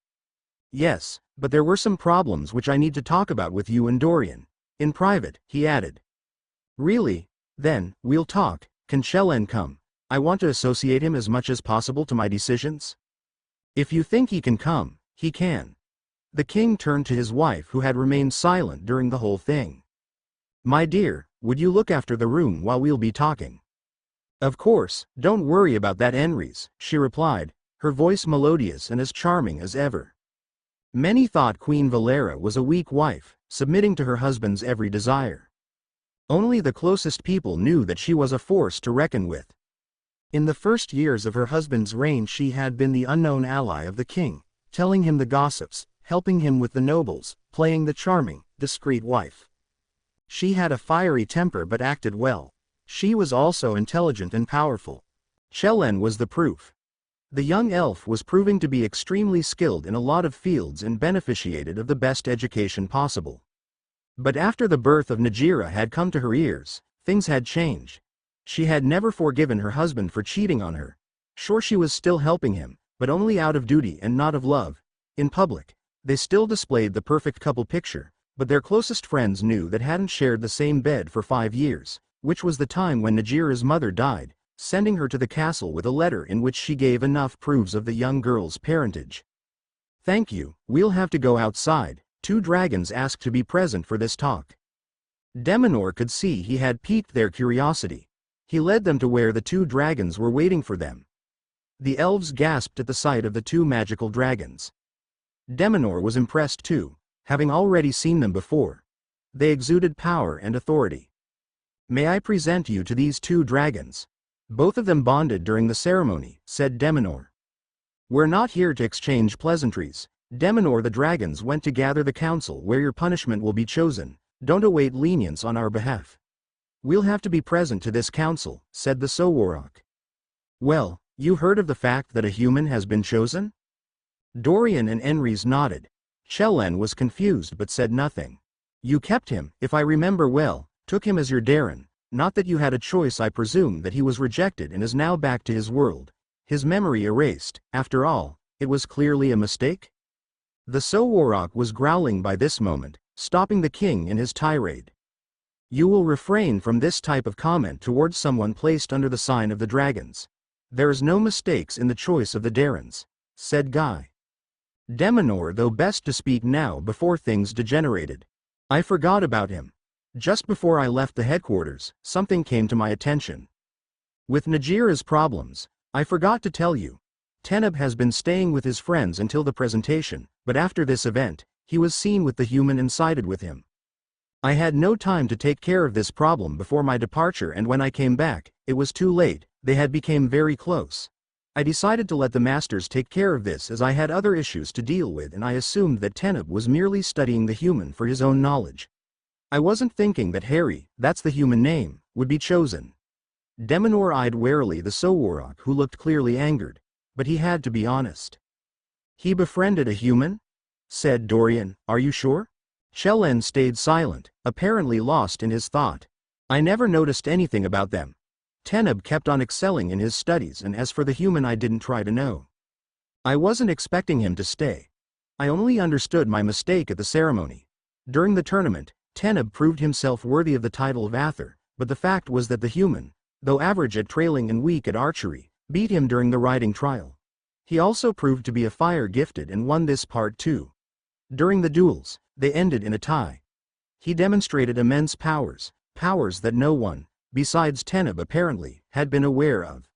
Yes, but there were some problems which I need to talk about with you and Dorian. In private, he added. Really? Then, we'll talk. Can Shellen come? I want to associate him as much as possible to my decisions. If you think he can come, he can. The king turned to his wife who had remained silent during the whole thing. My dear, would you look after the room while we'll be talking? Of course, don't worry about that Enrys, she replied, her voice melodious and as charming as ever. Many thought Queen Valera was a weak wife, submitting to her husband's every desire. Only the closest people knew that she was a force to reckon with. In the first years of her husband's reign she had been the unknown ally of the king, telling him the gossips, helping him with the nobles, playing the charming, discreet wife. She had a fiery temper but acted well. She was also intelligent and powerful. Shellen was the proof. The young elf was proving to be extremely skilled in a lot of fields and beneficiated of the best education possible. But after the birth of Najira had come to her ears, things had changed. She had never forgiven her husband for cheating on her. Sure, she was still helping him, but only out of duty and not of love. In public, they still displayed the perfect couple picture, but their closest friends knew that hadn't shared the same bed for 5 years, which was the time when Najira's mother died, sending her to the castle with a letter in which she gave enough proofs of the young girl's parentage. Thank you, we'll have to go outside. 2 dragons asked to be present for this talk. Deminor could see he had piqued their curiosity. He led them to where the 2 dragons were waiting for them. The elves gasped at the sight of the 2 magical dragons. Deminor was impressed too, having already seen them before. They exuded power and authority. May I present you to these 2 dragons? Both of them bonded during the ceremony, said Deminor. We're not here to exchange pleasantries. Deminor, the dragons went to gather the council where your punishment will be chosen. Don't await lenience on our behalf. We'll have to be present to this council, said the Sowarok. Well, you heard of the fact that a human has been chosen? Dorian and Enrys nodded. Chellen was confused but said nothing. You kept him, if I remember well, took him as your Darren, not that you had a choice. I presume that he was rejected and is now back to his world. His memory erased, after all, it was clearly a mistake? The Sowarok was growling by this moment, stopping the king in his tirade. You will refrain from this type of comment towards someone placed under the sign of the dragons. There is no mistakes in the choice of the Darrens, said Guy. Demonor, though best to speak now before things degenerated. I forgot about him. Just before I left the headquarters, something came to my attention. With Najira's problems, I forgot to tell you. Teneb has been staying with his friends until the presentation, but after this event, he was seen with the human and sided with him. I had no time to take care of this problem before my departure, and when I came back, it was too late. They had become very close. I decided to let the masters take care of this as I had other issues to deal with, and I assumed that Teneb was merely studying the human for his own knowledge. I wasn't thinking that Harry, that's the human name, would be chosen. Demonor eyed warily the Sowarok, who looked clearly angered, but he had to be honest. He befriended a human? Said Dorian. Are you sure? Chellen stayed silent, apparently lost in his thought. I never noticed anything about them. Teneb kept on excelling in his studies, and as for the human, I didn't try to know. I wasn't expecting him to stay. I only understood my mistake at the ceremony. During the tournament, Teneb proved himself worthy of the title of Ather, but the fact was that the human, though average at trailing and weak at archery, beat him during the riding trial. He also proved to be a fire gifted and won this part too. During the duels, they ended in a tie. He demonstrated immense powers that no one, besides Teneb apparently, had been aware of.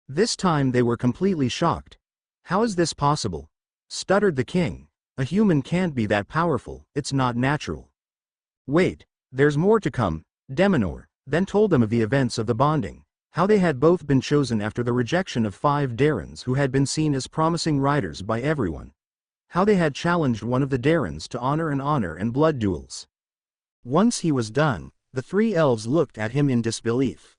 This time they were completely shocked. How is this possible? Stuttered the king. A human can't be that powerful, it's not natural. Wait, there's more to come. Demonor then told them of the events of the bonding, how they had both been chosen after the rejection of 5 Darrens who had been seen as promising riders by everyone. How they had challenged one of the Darrens to honor and blood duels. Once he was done, the 3 elves looked at him in disbelief.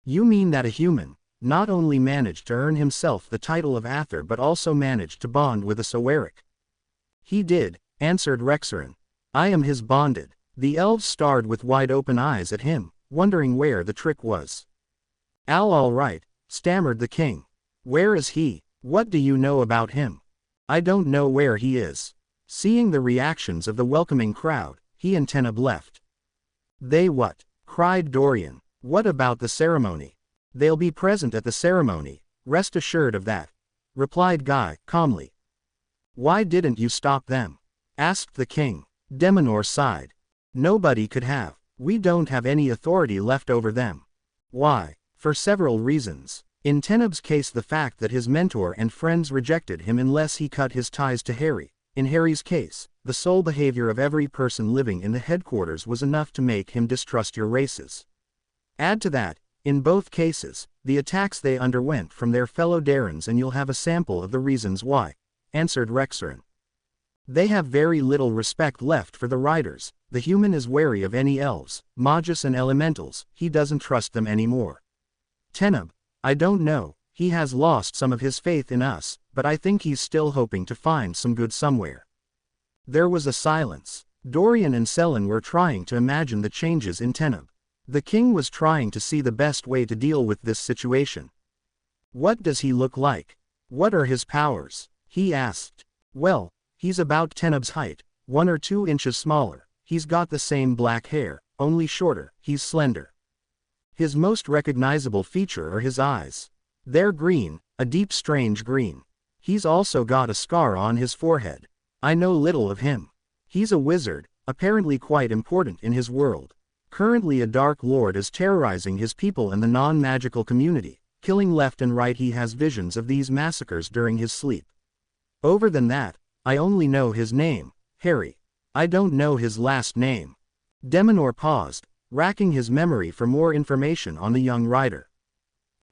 You mean that a human not only managed to earn himself the title of Ather but also managed to bond with a Sowarok? He did, answered Rexerin. I am his bonded. The elves stared with wide open eyes at him, wondering where the trick was. All right, stammered the king. Where is he? What do you know about him? I don't know where he is. Seeing the reactions of the welcoming crowd, he and Teneb left. They what? Cried Dorian. What about the ceremony? They'll be present at the ceremony, rest assured of that, replied Guy, calmly. Why didn't you stop them? Asked the king. Demonor sighed. Nobody could have. We don't have any authority left over them. Why? For several reasons. In Teneb's case, the fact that his mentor and friends rejected him unless he cut his ties to Harry. In Harry's case, the sole behavior of every person living in the headquarters was enough to make him distrust your races. Add to that, in both cases, the attacks they underwent from their fellow Darrens, and you'll have a sample of the reasons why, answered Rexerin. They have very little respect left for the riders. The human is wary of any elves, magus and elementals. He doesn't trust them anymore. Teneb, I don't know, he has lost some of his faith in us, but I think he's still hoping to find some good somewhere. There was a silence. Dorian and Selen were trying to imagine the changes in Teneb. The king was trying to see the best way to deal with this situation. What does he look like? What are his powers? He asked. Well, he's about Teneb's height, 1 or 2 inches smaller. He's got the same black hair, only shorter. He's slender. His most recognizable feature are his eyes. They're green, a deep strange green. He's also got a scar on his forehead. I know little of him. He's a wizard, apparently quite important in his world. Currently a Dark Lord is terrorizing his people and the non-magical community, killing left and right. He has visions of these massacres during his sleep. Over than that, I only know his name, Harry. I don't know his last name. Demonor paused, racking his memory for more information on the young rider.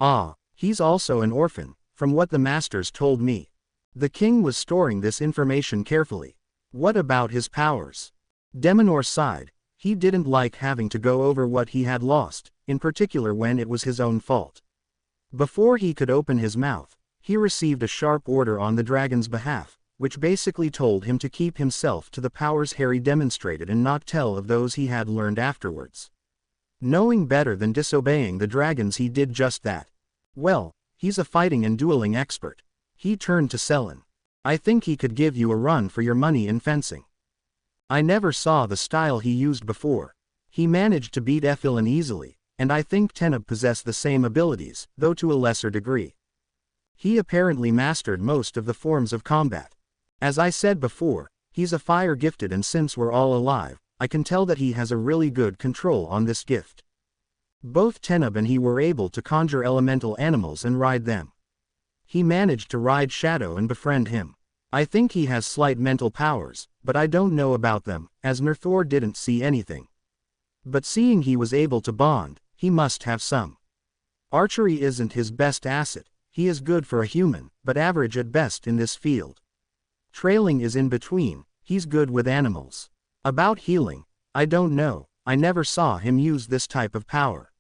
Ah, he's also an orphan, from what the masters told me. The king was storing this information carefully. What about his powers? Demonor sighed. He didn't like having to go over what he had lost, in particular when it was his own fault. Before he could open his mouth, he received a sharp order on the dragon's behalf. which basically told him to keep himself to the powers Harry demonstrated and not tell of those he had learned afterwards. Knowing better than disobeying the dragons, he did just that. Well, he's a fighting and dueling expert. He turned to Selin. I think he could give you a run for your money in fencing. I never saw the style he used before. He managed to beat Effilin easily, and I think Teneb possessed the same abilities, though to a lesser degree. He apparently mastered most of the forms of combat. As I said before, he's a fire gifted, and since we're all alive, I can tell that he has a really good control on this gift. Both Teneb and he were able to conjure elemental animals and ride them. He managed to ride Shadow and befriend him. I think he has slight mental powers, but I don't know about them, as Nerthor didn't see anything. But seeing he was able to bond, he must have some. Archery isn't his best asset. He is good for a human, but average at best in this field. Trailing is in between, he's good with animals. About healing, I don't know, I never saw him use this type of power.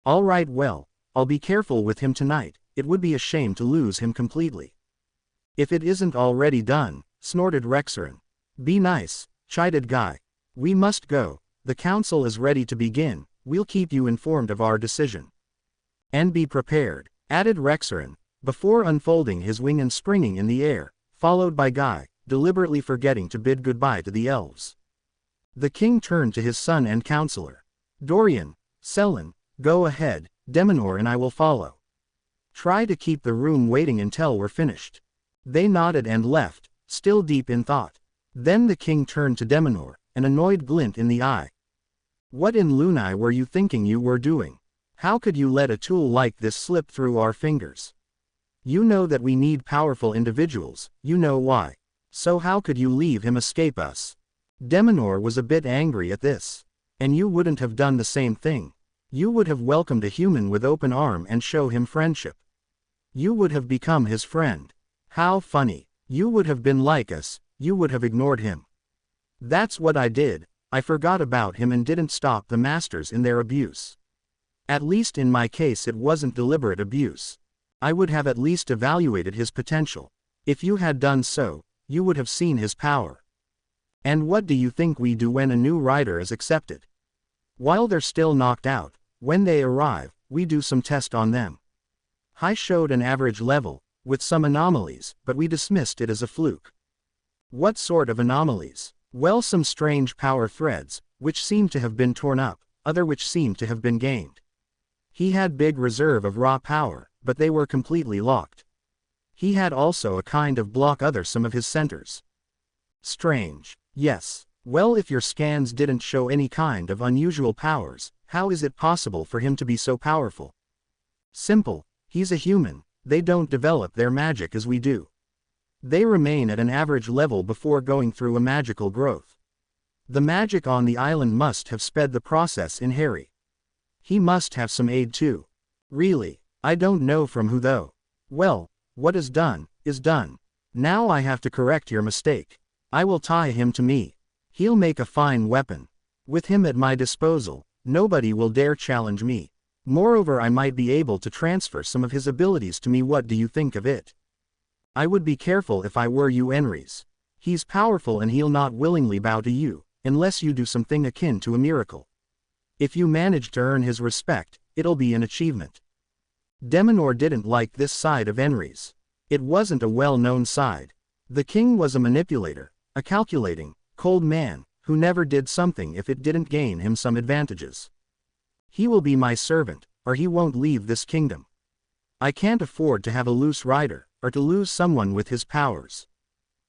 Alright, well, I'll be careful with him tonight. It would be a shame to lose him completely. If it isn't already done, snorted Rexarin. Be nice, chided Guy. We must go, the council is ready to begin, we'll keep you informed of our decision. And be prepared, added Rexarin, before unfolding his wing and springing in the air, followed by Guy, deliberately forgetting to bid goodbye to the elves. The king turned to his son and counselor. Dorian, Selin, go ahead, Deminor and I will follow. Try to keep the room waiting until we're finished. They nodded and left, still deep in thought. Then the king turned to Deminor, an annoyed glint in the eye. What in Lunai were you thinking you were doing? How could you let a tool like this slip through our fingers? You know that we need powerful individuals, you know why. So how could you leave him escape us? Deminor was a bit angry at this. And you wouldn't have done the same thing. You would have welcomed a human with open arm and show him friendship. You would have become his friend. How funny. You would have been like us, you would have ignored him. That's what I did, I forgot about him and didn't stop the masters in their abuse. At least in my case it wasn't deliberate abuse. I would have at least evaluated his potential. If you had done so, you would have seen his power. And what do you think we do when a new rider is accepted? While they're still knocked out, when they arrive, we do some test on them. High showed an average level, with some anomalies, but we dismissed it as a fluke. What sort of anomalies? Well, some strange power threads, which seemed to have been torn up, other which seemed to have been gained. He had big reserve of raw power, but they were completely locked. He had also a kind of block other some of his centers. Strange. Yes. Well, if your scans didn't show any kind of unusual powers, how is it possible for him to be so powerful? Simple. He's a human. They don't develop their magic as we do. They remain at an average level before going through a magical growth. The magic on the island must have sped the process in Harry. He must have some aid too. Really, I don't know from who though. Well, what is done, is done. Now I have to correct your mistake. I will tie him to me. He'll make a fine weapon. With him at my disposal, nobody will dare challenge me. Moreover, I might be able to transfer some of his abilities to me. What do you think of it? I would be careful if I were you, Enrys. He's powerful and he'll not willingly bow to you, unless you do something akin to a miracle. If you manage to earn his respect, it'll be an achievement. Deminor didn't like this side of Enrys. It wasn't a well-known side. The king was a manipulator, a calculating, cold man, who never did something if it didn't gain him some advantages. He will be my servant, or he won't leave this kingdom. I can't afford to have a loose rider, or to lose someone with his powers.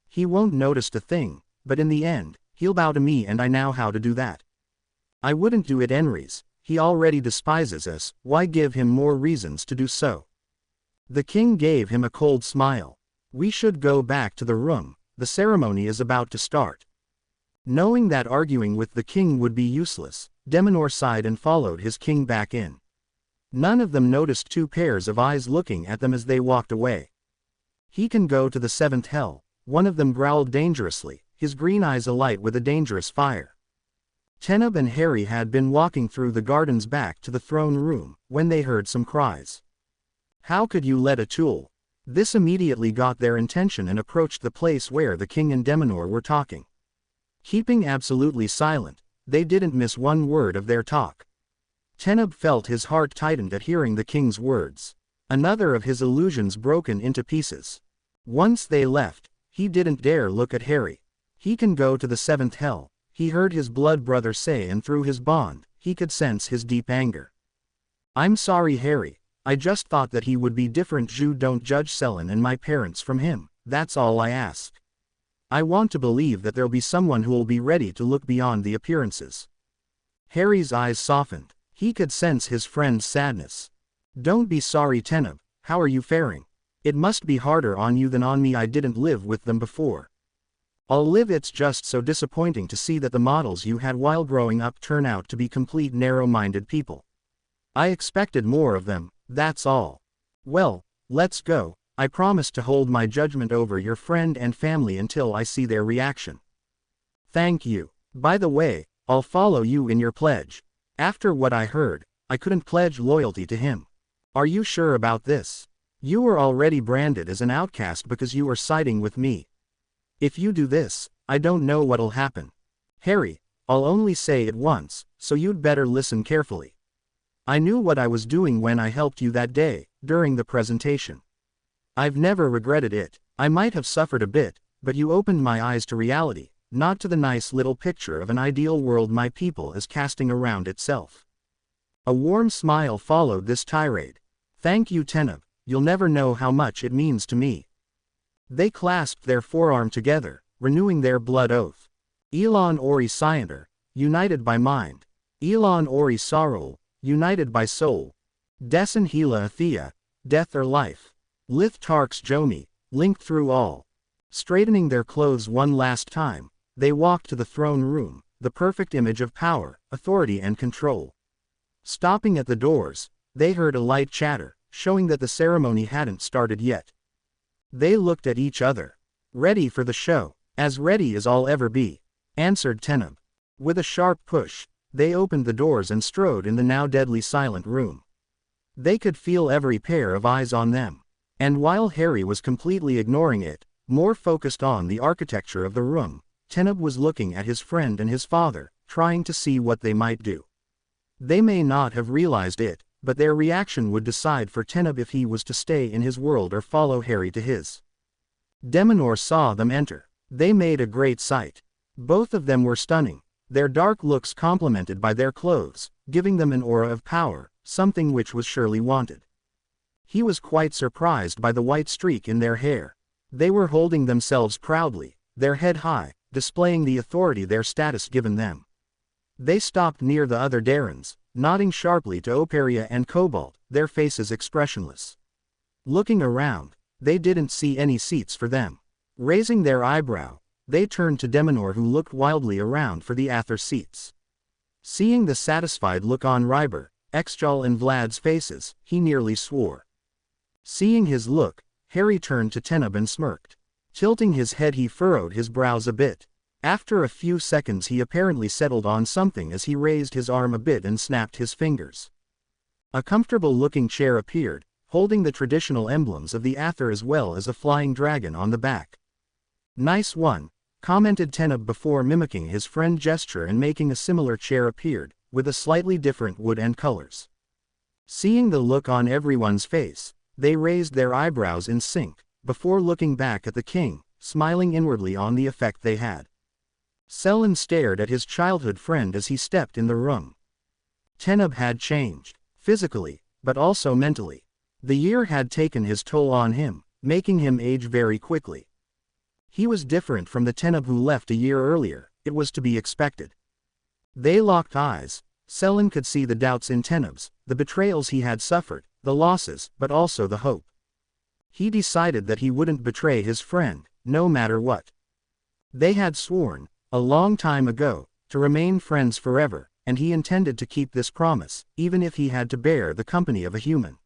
He won't notice a thing, but in the end, he'll bow to me, and I know how to do that. I wouldn't do it, Enrys. He already despises us, why give him more reasons to do so? The king gave him a cold smile. We should go back to the room, the ceremony is about to start. Knowing that arguing with the king would be useless, Deminor sighed and followed his king back in. None of them noticed two pairs of eyes looking at them as they walked away. He can go to the seventh hell, one of them growled dangerously, his green eyes alight with a dangerous fire. Teneb and Harry had been walking through the gardens back to the throne room, when they heard some cries. How could you let a tool? This immediately got their attention and approached the place where the king and Deminor were talking. Keeping absolutely silent, they didn't miss one word of their talk. Teneb felt his heart tightened at hearing the king's words. Another of his illusions broken into pieces. Once they left, he didn't dare look at Harry. He can go to the seventh hell, he heard his blood brother say, and through his bond, he could sense his deep anger. I'm sorry, Harry, I just thought that he would be different. You don't judge Selin and my parents from him, that's all I ask. I want to believe that there'll be someone who'll be ready to look beyond the appearances. Harry's eyes softened. He could sense his friend's sadness. Don't be sorry, Teneb, how are you faring? It must be harder on you than on me. I didn't live with them before. I'll live. It's just so disappointing to see that the models you had while growing up turn out to be complete narrow-minded people. I expected more of them, that's all. Well, let's go. I promise to hold my judgment over your friend and family until I see their reaction. Thank you. By the way, I'll follow you in your pledge. After what I heard, I couldn't pledge loyalty to him. Are you sure about this? You were already branded as an outcast because you were siding with me. If you do this, I don't know what'll happen. Harry, I'll only say it once, so you'd better listen carefully. I knew what I was doing when I helped you that day, during the presentation. I've never regretted it. I might have suffered a bit, but you opened my eyes to reality, not to the nice little picture of an ideal world my people is casting around itself. A warm smile followed this tirade. Thank you, Teneb, you'll never know how much it means to me. They clasped their forearm together, renewing their blood oath. Elon Ori Scienter, united by mind. Elon Ori Sarul, united by soul. Dessen Hela Athea, death or life. Lith Tarks Jomi, linked through all. Straightening their clothes one last time, they walked to the throne room, the perfect image of power, authority and control. Stopping at the doors, they heard a light chatter, showing that the ceremony hadn't started yet. They looked at each other. Ready for the show, as ready as I'll ever be, answered Teneb. With a sharp push, they opened the doors and strode in the now deadly silent room. They could feel every pair of eyes on them. And while Harry was completely ignoring it, more focused on the architecture of the room, Teneb was looking at his friend and his father, trying to see what they might do. They may not have realized it, but their reaction would decide for Teneb if he was to stay in his world or follow Harry to his. Deminor saw them enter. They made a great sight. Both of them were stunning, their dark looks complemented by their clothes, giving them an aura of power, something which was surely wanted. He was quite surprised by the white streak in their hair. They were holding themselves proudly, their head high, displaying the authority their status given them. They stopped near the other Darrens, nodding sharply to Operia and Cobalt, their faces expressionless. Looking around, they didn't see any seats for them. Raising their eyebrow, they turned to Deminor, who looked wildly around for the Aether seats. Seeing the satisfied look on Ryber, Exjal and Vlad's faces, he nearly swore. Seeing his look, Harry turned to Teneb and smirked. Tilting his head, he furrowed his brows a bit. After a few seconds he apparently settled on something as he raised his arm a bit and snapped his fingers. A comfortable-looking chair appeared, holding the traditional emblems of the Aether as well as a flying dragon on the back. Nice one, commented Teneb before mimicking his friend's gesture and making a similar chair appeared, with a slightly different wood and colors. Seeing the look on everyone's face, they raised their eyebrows in sync, before looking back at the king, smiling inwardly on the effect they had. Selin stared at his childhood friend as he stepped in the room. Teneb had changed, physically, but also mentally. The year had taken his toll on him, making him age very quickly. He was different from the Teneb who left a year earlier, it was to be expected. They locked eyes. Selin could see the doubts in Teneb's, the betrayals he had suffered, the losses, but also the hope. He decided that he wouldn't betray his friend, no matter what. They had sworn, a long time ago, to remain friends forever, and he intended to keep this promise, even if he had to bear the company of a human.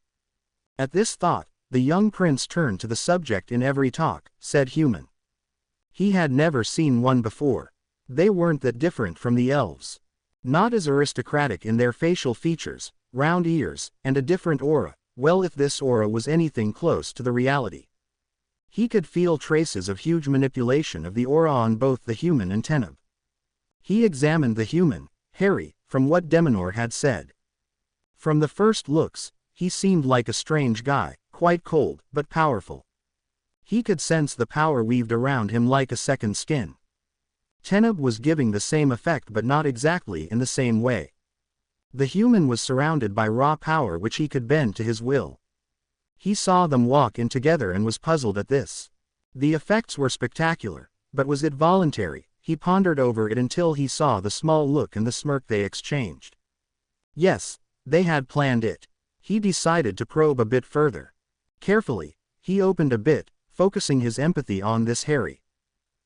At this thought, the young prince turned to the subject in every talk, said human. He had never seen one before. They weren't that different from the elves. Not as aristocratic in their facial features, round ears, and a different aura, well if this aura was anything close to the reality. He could feel traces of huge manipulation of the aura on both the human and Teneb. He examined the human, Harry, from what Demonor had said. From the first looks, he seemed like a strange guy, quite cold, but powerful. He could sense the power weaved around him like a second skin. Teneb was giving the same effect but not exactly in the same way. The human was surrounded by raw power which he could bend to his will. He saw them walk in together and was puzzled at this. The effects were spectacular, but was it voluntary? He pondered over it until he saw the small look and the smirk they exchanged. Yes, they had planned it. He decided to probe a bit further. Carefully, he opened a bit, focusing his empathy on this Harry.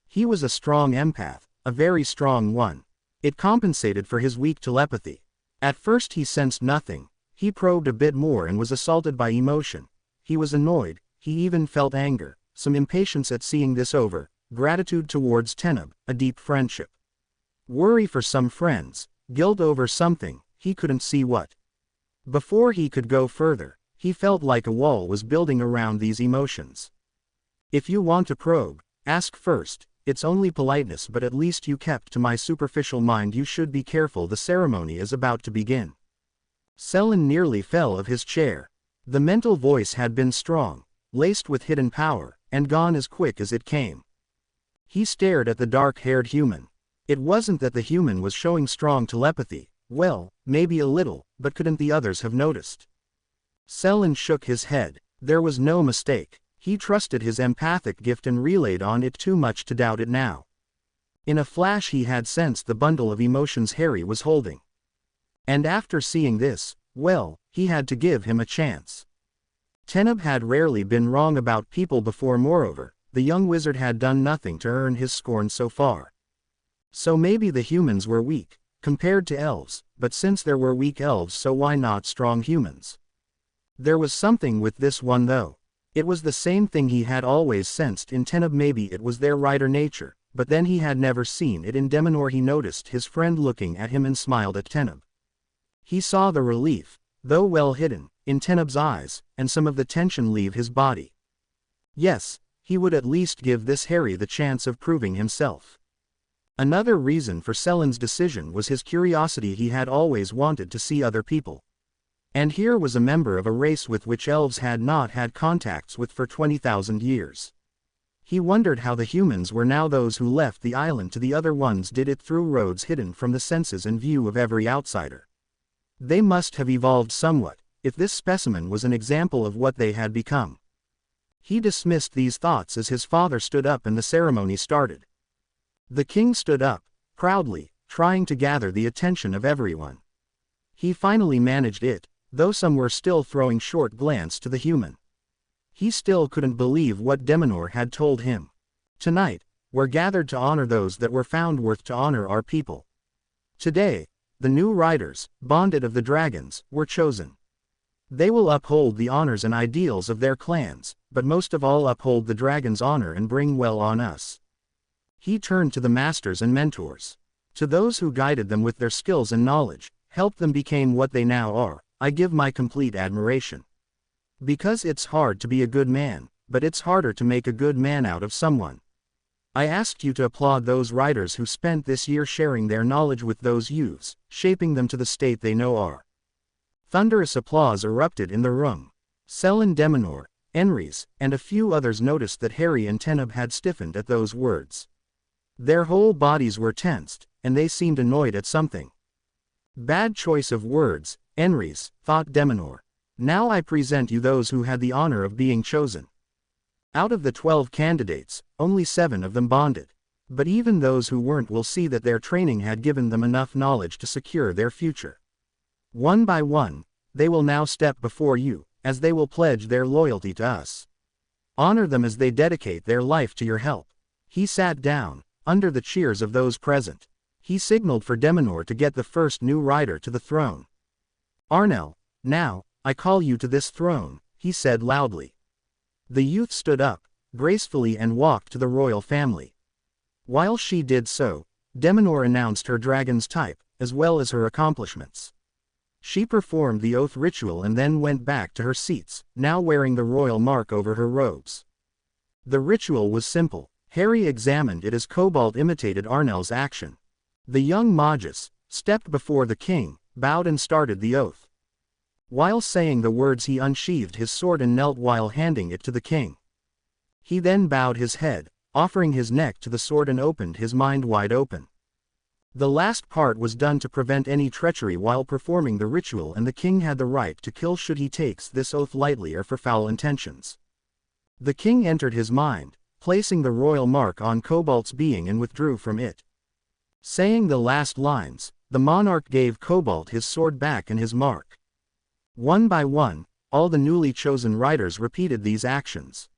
He was a strong empath, a very strong one. It compensated for his weak telepathy. At first he sensed nothing. He probed a bit more and was assaulted by emotion. He was annoyed, he even felt anger, some impatience at seeing this over, gratitude towards Teneb, a deep friendship. Worry for some friends, guilt over something, he couldn't see what. Before he could go further, he felt like a wall was building around these emotions. If you want to probe, ask first, it's only politeness but at least you kept to my superficial mind. You should be careful, the ceremony is about to begin. Selin nearly fell of his chair. The mental voice had been strong, laced with hidden power, and gone as quick as it came. He stared at the dark-haired human. It wasn't that the human was showing strong telepathy, well, maybe a little, but couldn't the others have noticed? Selin shook his head. There was no mistake. He trusted his empathic gift and relayed on it too much to doubt it now. In a flash he had sensed the bundle of emotions Harry was holding. And after seeing this, well, he had to give him a chance. Teneb had rarely been wrong about people before. Moreover, the young wizard had done nothing to earn his scorn so far. So maybe the humans were weak, compared to elves, but since there were weak elves, so why not strong humans? There was something with this one though. It was the same thing he had always sensed in Teneb. Maybe it was their rider nature, but then he had never seen it in Demonor. He noticed his friend looking at him and smiled at Teneb. He saw the relief, though well hidden, in Teneb's eyes, and some of the tension leave his body. Yes, he would at least give this Harry the chance of proving himself. Another reason for Selin's decision was his curiosity. He had always wanted to see other people. And here was a member of a race with which elves had not had contacts with for 20,000 years. He wondered how the humans were now. Those who left the island to the other ones did it through roads hidden from the senses and view of every outsider. They must have evolved somewhat, if this specimen was an example of what they had become. He dismissed these thoughts as his father stood up and the ceremony started. The king stood up, proudly, trying to gather the attention of everyone. He finally managed it, though some were still throwing short glance to the human. He still couldn't believe what Demonor had told him. Tonight, we're gathered to honor those that were found worth to honor our people. Today, the new riders, bonded of the dragons, were chosen. They will uphold the honors and ideals of their clans, but most of all uphold the dragon's honor and bring well on us. He turned to the masters and mentors. To those who guided them with their skills and knowledge, helped them become what they now are, I give my complete admiration. Because it's hard to be a good man, but it's harder to make a good man out of someone. I asked you to applaud those riders who spent this year sharing their knowledge with those youths, shaping them to the state they now are. Thunderous applause erupted in the room. Selin, Demonor, Enrys, and a few others noticed that Harry and Teneb had stiffened at those words. Their whole bodies were tensed, and they seemed annoyed at something. Bad choice of words, Enrys, thought Demonor. Now I present you those who had the honor of being chosen. Out of the 12 candidates, only 7 of them bonded. But even those who weren't will see that their training had given them enough knowledge to secure their future. One by one, they will now step before you, as they will pledge their loyalty to us. Honor them as they dedicate their life to your help. He sat down, under the cheers of those present. He signaled for Demonor to get the first new rider to the throne. Arnel, now, I call you to this throne, he said loudly. The youth stood up, gracefully and walked to the royal family. While she did so, Demonor announced her dragon's type, as well as her accomplishments. She performed the oath ritual and then went back to her seats, now wearing the royal mark over her robes. The ritual was simple. Harry examined it as Cobalt imitated Arnell's action. The young Magus stepped before the king, bowed and started the oath. While saying the words he unsheathed his sword and knelt while handing it to the king. He then bowed his head, offering his neck to the sword and opened his mind wide open. The last part was done to prevent any treachery while performing the ritual, and the king had the right to kill should he takes this oath lightly or for foul intentions. The king entered his mind, placing the royal mark on Cobalt's being and withdrew from it. Saying the last lines, the monarch gave Cobalt his sword back and his mark. One by one, all the newly chosen riders repeated these actions.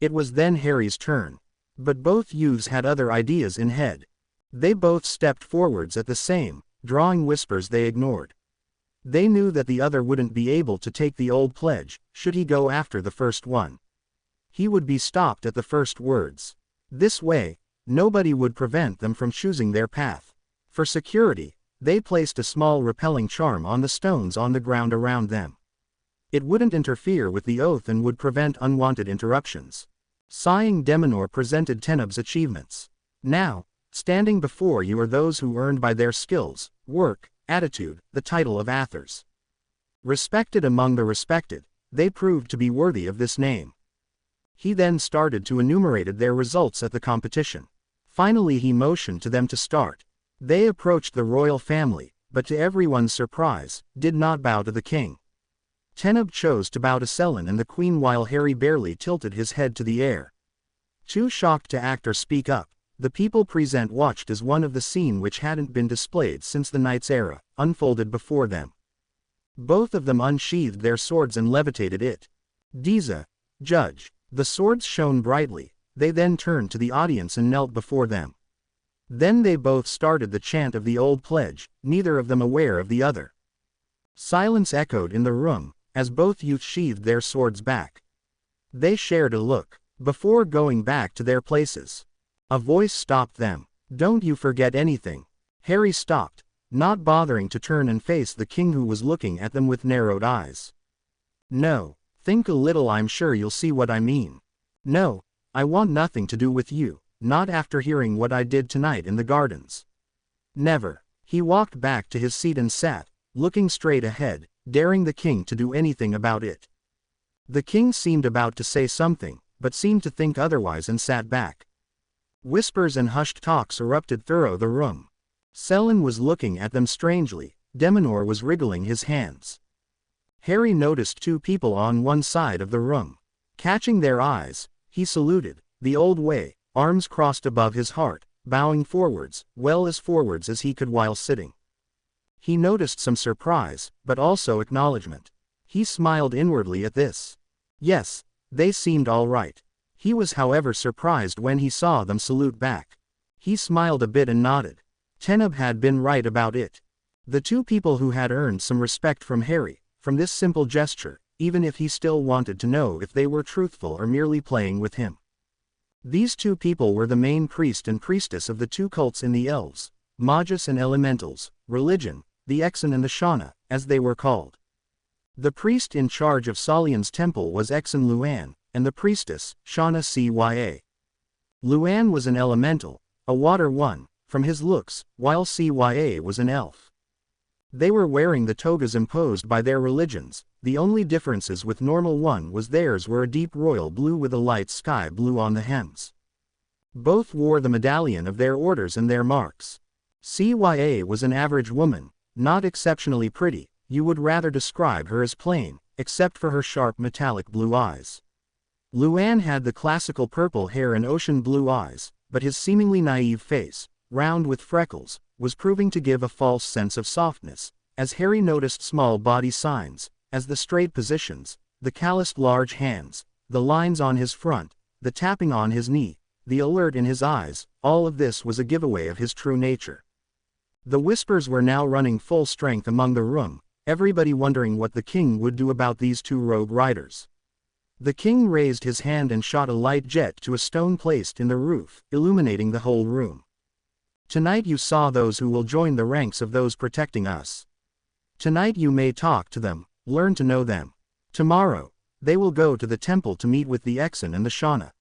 It was then Harry's turn. But both youths had other ideas in head. They both stepped forwards at the same, drawing whispers they ignored. They knew that the other wouldn't be able to take the old pledge, should he go after the first one. He would be stopped at the first words. This way, nobody would prevent them from choosing their path. For security, they placed a small repelling charm on the stones on the ground around them. It wouldn't interfere with the oath and would prevent unwanted interruptions. Sighing, Deminor presented Teneb's achievements. Now, standing before you are those who earned by their skills, work, attitude, the title of Athers. Respected among the respected, they proved to be worthy of this name. He then started to enumerate their results at the competition. Finally he motioned to them to start. They approached the royal family, but to everyone's surprise, did not bow to the king. Teneb chose to bow to Selin and the queen while Harry barely tilted his head to the air. Too shocked to act or speak up, the people present watched as one of the scene which hadn't been displayed since the Knights era, unfolded before them. Both of them unsheathed their swords and levitated it. Diza, judge. The swords shone brightly. They then turned to the audience and knelt before them. Then they both started the chant of the old pledge, neither of them aware of the other. Silence echoed in the room, as both youths sheathed their swords back. They shared a look, before going back to their places. A voice stopped them. Don't you forget anything. Harry stopped, not bothering to turn and face the king who was looking at them with narrowed eyes. No. Think a little, I'm sure you'll see what I mean. No, I want nothing to do with you, not after hearing what I did tonight in the gardens. Never. He walked back to his seat and sat, looking straight ahead, daring the king to do anything about it. The king seemed about to say something, but seemed to think otherwise and sat back. Whispers and hushed talks erupted through the room. Selin was looking at them strangely. Deminor was wriggling his hands. Harry noticed two people on one side of the room. Catching their eyes, he saluted, the old way, arms crossed above his heart, bowing forwards, well as forwards as he could while sitting. He noticed some surprise, but also acknowledgement. He smiled inwardly at this. Yes, they seemed all right. He was however surprised when he saw them salute back. He smiled a bit and nodded. Teneb had been right about it. The two people who had earned some respect from Harry, from this simple gesture, even if he still wanted to know if they were truthful or merely playing with him. These two people were the main priest and priestess of the two cults in the Elves, Magus and Elementals, religion, the Exen and the Shauna, as they were called. The priest in charge of Solian's temple was Exen Luan, and the priestess, Shauna Cya. Luan was an elemental, a water one, from his looks, while Cya was an elf. They were wearing the togas imposed by their religions. The only differences with normal one was theirs were a deep royal blue with a light sky blue on the hems. Both wore the medallion of their orders and their marks. Cya was an average woman, not exceptionally pretty. You would rather describe her as plain, except for her sharp metallic blue eyes. Luan had the classical purple hair and ocean blue eyes, but his seemingly naive face, round with freckles, was proving to give a false sense of softness, as Harry noticed small body signs, as the straight positions, the calloused large hands, the lines on his front, the tapping on his knee, the alert in his eyes, all of this was a giveaway of his true nature. The whispers were now running full strength among the room, everybody wondering what the king would do about these two rogue riders. The king raised his hand and shot a light jet to a stone placed in the roof, illuminating the whole room. Tonight you saw those who will join the ranks of those protecting us. Tonight you may talk to them, learn to know them. Tomorrow, they will go to the temple to meet with the Exen and the Shauna.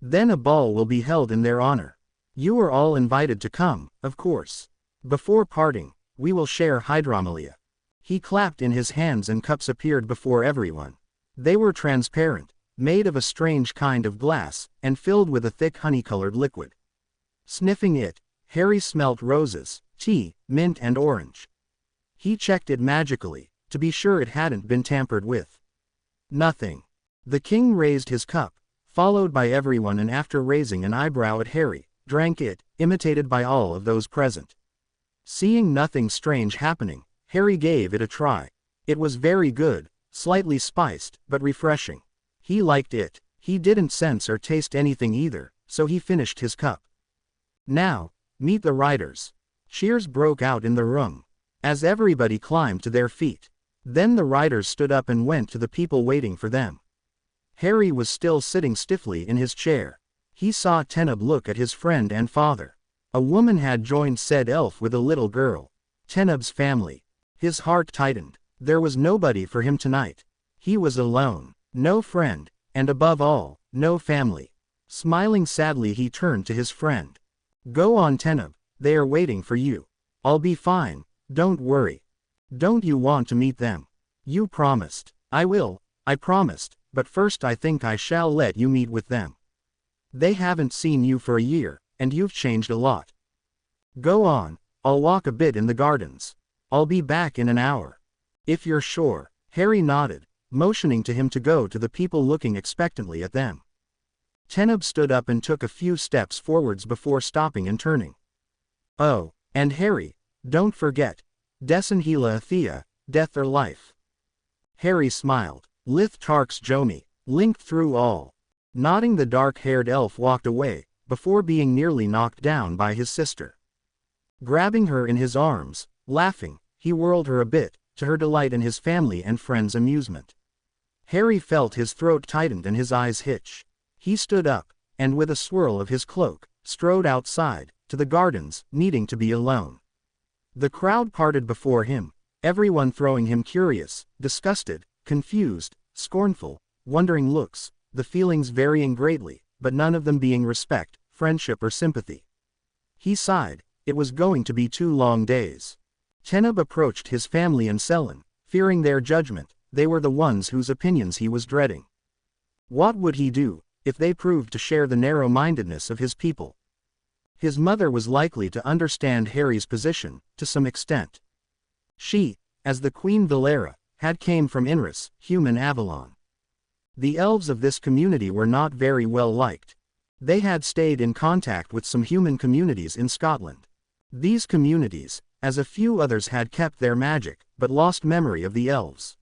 Then a ball will be held in their honor. You are all invited to come, of course. Before parting, we will share Hydromelia." He clapped in his hands and cups appeared before everyone. They were transparent, made of a strange kind of glass, and filled with a thick honey-colored liquid. Sniffing it, Harry smelt roses, tea, mint and orange. He checked it magically, to be sure it hadn't been tampered with. Nothing. The king raised his cup, followed by everyone, and after raising an eyebrow at Harry, drank it, imitated by all of those present. Seeing nothing strange happening, Harry gave it a try. It was very good, slightly spiced, but refreshing. He liked it. He didn't sense or taste anything either, so he finished his cup. "Now, meet the riders." Cheers broke out in the room, as everybody climbed to their feet. Then the riders stood up and went to the people waiting for them. Harry was still sitting stiffly in his chair. He saw Teneb look at his friend and father. A woman had joined said elf with a little girl. Teneb's family. His heart tightened. There was nobody for him tonight. He was alone. No friend, and above all, no family. Smiling sadly, he turned to his friend. "Go on, Teneb, they are waiting for you. I'll be fine, don't worry. Don't you want to meet them?" "You promised." "I will, I promised, but first I think I shall let you meet with them. They haven't seen you for a year, and you've changed a lot. Go on, I'll walk a bit in the gardens. I'll be back in an hour." "If you're sure." Harry nodded, motioning to him to go to the people looking expectantly at them. Teneb stood up and took a few steps forwards before stopping and turning. "Oh, and Harry, don't forget. Dessen Hela Athea, death or life." Harry smiled. "Lith Tarks Jomi, linked through all." Nodding, the dark-haired elf walked away, before being nearly knocked down by his sister. Grabbing her in his arms, laughing, he whirled her a bit, to her delight and his family and friends' amusement. Harry felt his throat tightened and his eyes hitch. He stood up, and with a swirl of his cloak, strode outside, to the gardens, needing to be alone. The crowd parted before him, everyone throwing him curious, disgusted, confused, scornful, wondering looks, the feelings varying greatly, but none of them being respect, friendship or sympathy. He sighed. It was going to be 2 long days. Teneb approached his family and Selen, fearing their judgment. They were the ones whose opinions he was dreading. What would he do, if they proved to share the narrow-mindedness of his people? His mother was likely to understand Harry's position, to some extent. She, as the Queen Valera, had came from Inris, human Avalon. The elves of this community were not very well liked. They had stayed in contact with some human communities in Scotland. These communities, as a few others, had kept their magic, but lost memory of the elves.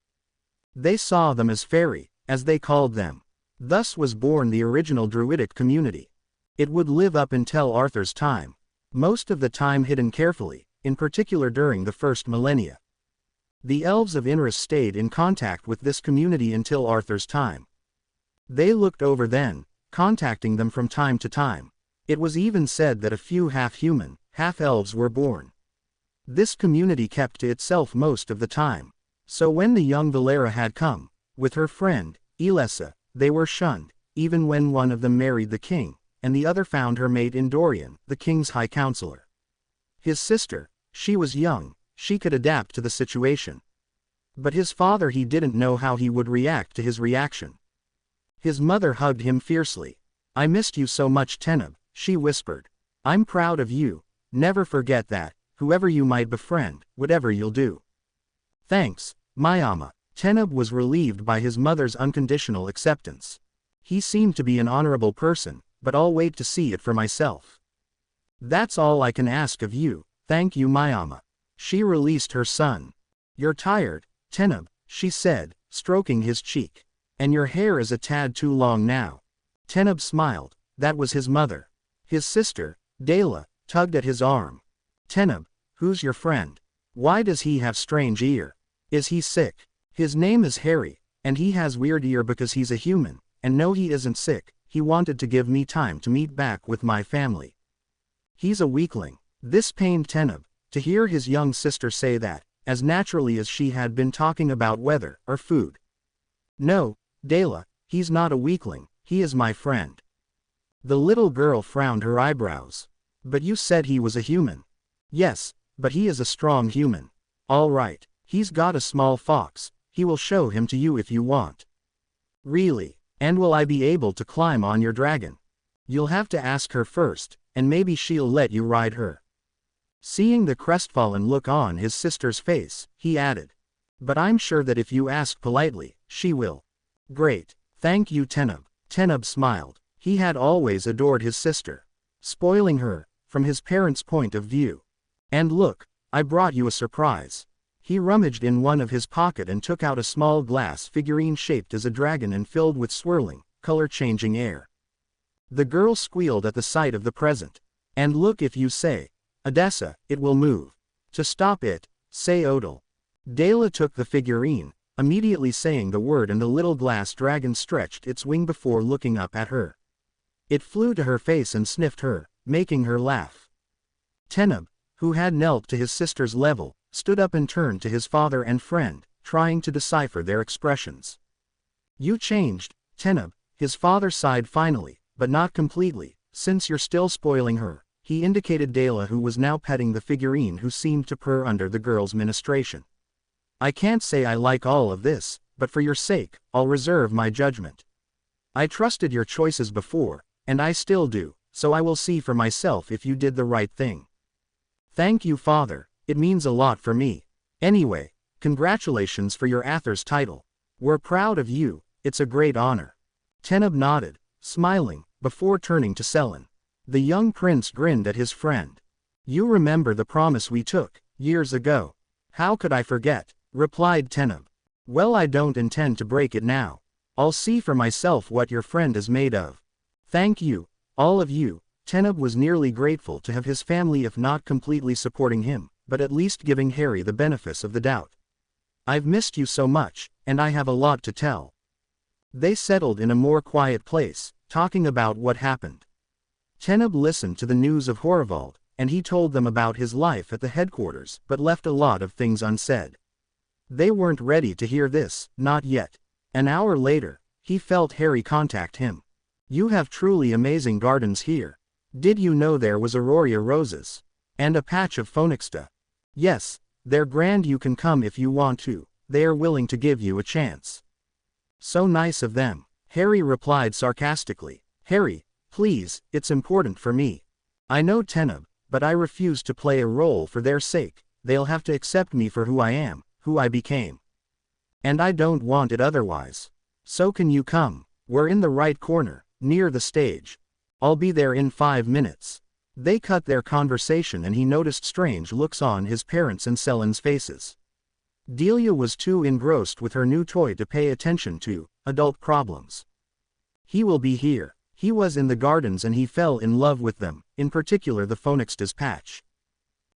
They saw them as fairy, as they called them. Thus was born the original Druidic community. It would live up until Arthur's time, most of the time hidden carefully, in particular during the first millennia. The elves of Inris stayed in contact with this community until Arthur's time. They looked over then, contacting them from time to time. It was even said that a few half-human, half-elves were born. This community kept to itself most of the time. So when the young Valera had come, with her friend, Elessa, they were shunned, even when one of them married the king, and the other found her mate in Dorian, the king's high counselor. His sister, she was young, she could adapt to the situation. But his father, he didn't know how he would react to his reaction. His mother hugged him fiercely. "I missed you so much, Teneb," she whispered. "I'm proud of you, never forget that, whoever you might befriend, whatever you'll do." "Thanks, Mayama." Teneb was relieved by his mother's unconditional acceptance. He seemed to be an honorable person, but I'll wait to see it for myself. "That's all I can ask of you, thank you, Mayama." She released her son. "You're tired, Teneb," she said, stroking his cheek. "And your hair is a tad too long now." Teneb smiled. That was his mother. His sister, Dela, tugged at his arm. "Teneb, who's your friend? Why does he have strange ear? Is he sick?" "His name is Harry, and he has weird ear because he's a human, and no, he isn't sick. He wanted to give me time to meet back with my family. He's a weakling." This pained Teneb, to hear his young sister say that, as naturally as she had been talking about weather or food. "No, Dela, he's not a weakling, he is my friend." The little girl frowned her eyebrows. But you said he was a human. Yes, but he is a strong human. All right, he's got a small fox, he will show him to you if you want. Really? And will I be able to climb on your dragon? You'll have to ask her first, and maybe she'll let you ride her. Seeing the crestfallen look on his sister's face, he added. But I'm sure that if you ask politely, she will. Great. Thank you, Teneb. Teneb smiled. He had always adored his sister. Spoiling her, from his parents' point of view. And look, I brought you a surprise. He rummaged in one of his pocket and took out a small glass figurine shaped as a dragon and filled with swirling, color-changing air. The girl squealed at the sight of the present. And look, if you say, Odessa, it will move. To stop it, say Odal. Dela took the figurine, immediately saying the word, and the little glass dragon stretched its wing before looking up at her. It flew to her face and sniffed her, making her laugh. Teneb, who had knelt to his sister's level, stood up and turned to his father and friend, trying to decipher their expressions. You changed, Teneb, his father sighed finally, but not completely, since you're still spoiling her. He indicated Dela, who was now petting the figurine, who seemed to purr under the girl's ministration. I can't say I like all of this, but for your sake, I'll reserve my judgment. I trusted your choices before, and I still do, so I will see for myself if you did the right thing. Thank you, father, it means a lot for me. Anyway, congratulations for your Athers title. We're proud of you, it's a great honor. Teneb nodded, smiling, before turning to Selen. The young prince grinned at his friend. You remember the promise we took, years ago? How could I forget? Replied Teneb. Well, I don't intend to break it now. I'll see for myself what your friend is made of. Thank you, all of you. Teneb was nearly grateful to have his family, if not completely supporting him, but at least giving Harry the benefit of the doubt. I've missed you so much, and I have a lot to tell. They settled in a more quiet place, talking about what happened. Teneb listened to the news of Horvald, and he told them about his life at the headquarters, but left a lot of things unsaid. They weren't ready to hear this, not yet. An hour later, he felt Harry contact him. You have truly amazing gardens here. Did you know there was Auroria roses? And a patch of Phoenixta? Yes, they're grand. You can come if you want to. They are willing to give you a chance. So nice of them, Harry replied sarcastically. Harry, please, it's important for me. I know, Teneb, but I refuse to play a role for their sake. They'll have to accept me for who I am, who I became. And I don't want it otherwise. So can you come? We're in the right corner, near the stage. I'll be there in 5 minutes. They cut their conversation, and he noticed strange looks on his parents' and Selen's faces. Delia was too engrossed with her new toy to pay attention to adult problems. He will be here. He was in the gardens and he fell in love with them, in particular the Phoenixta's patch.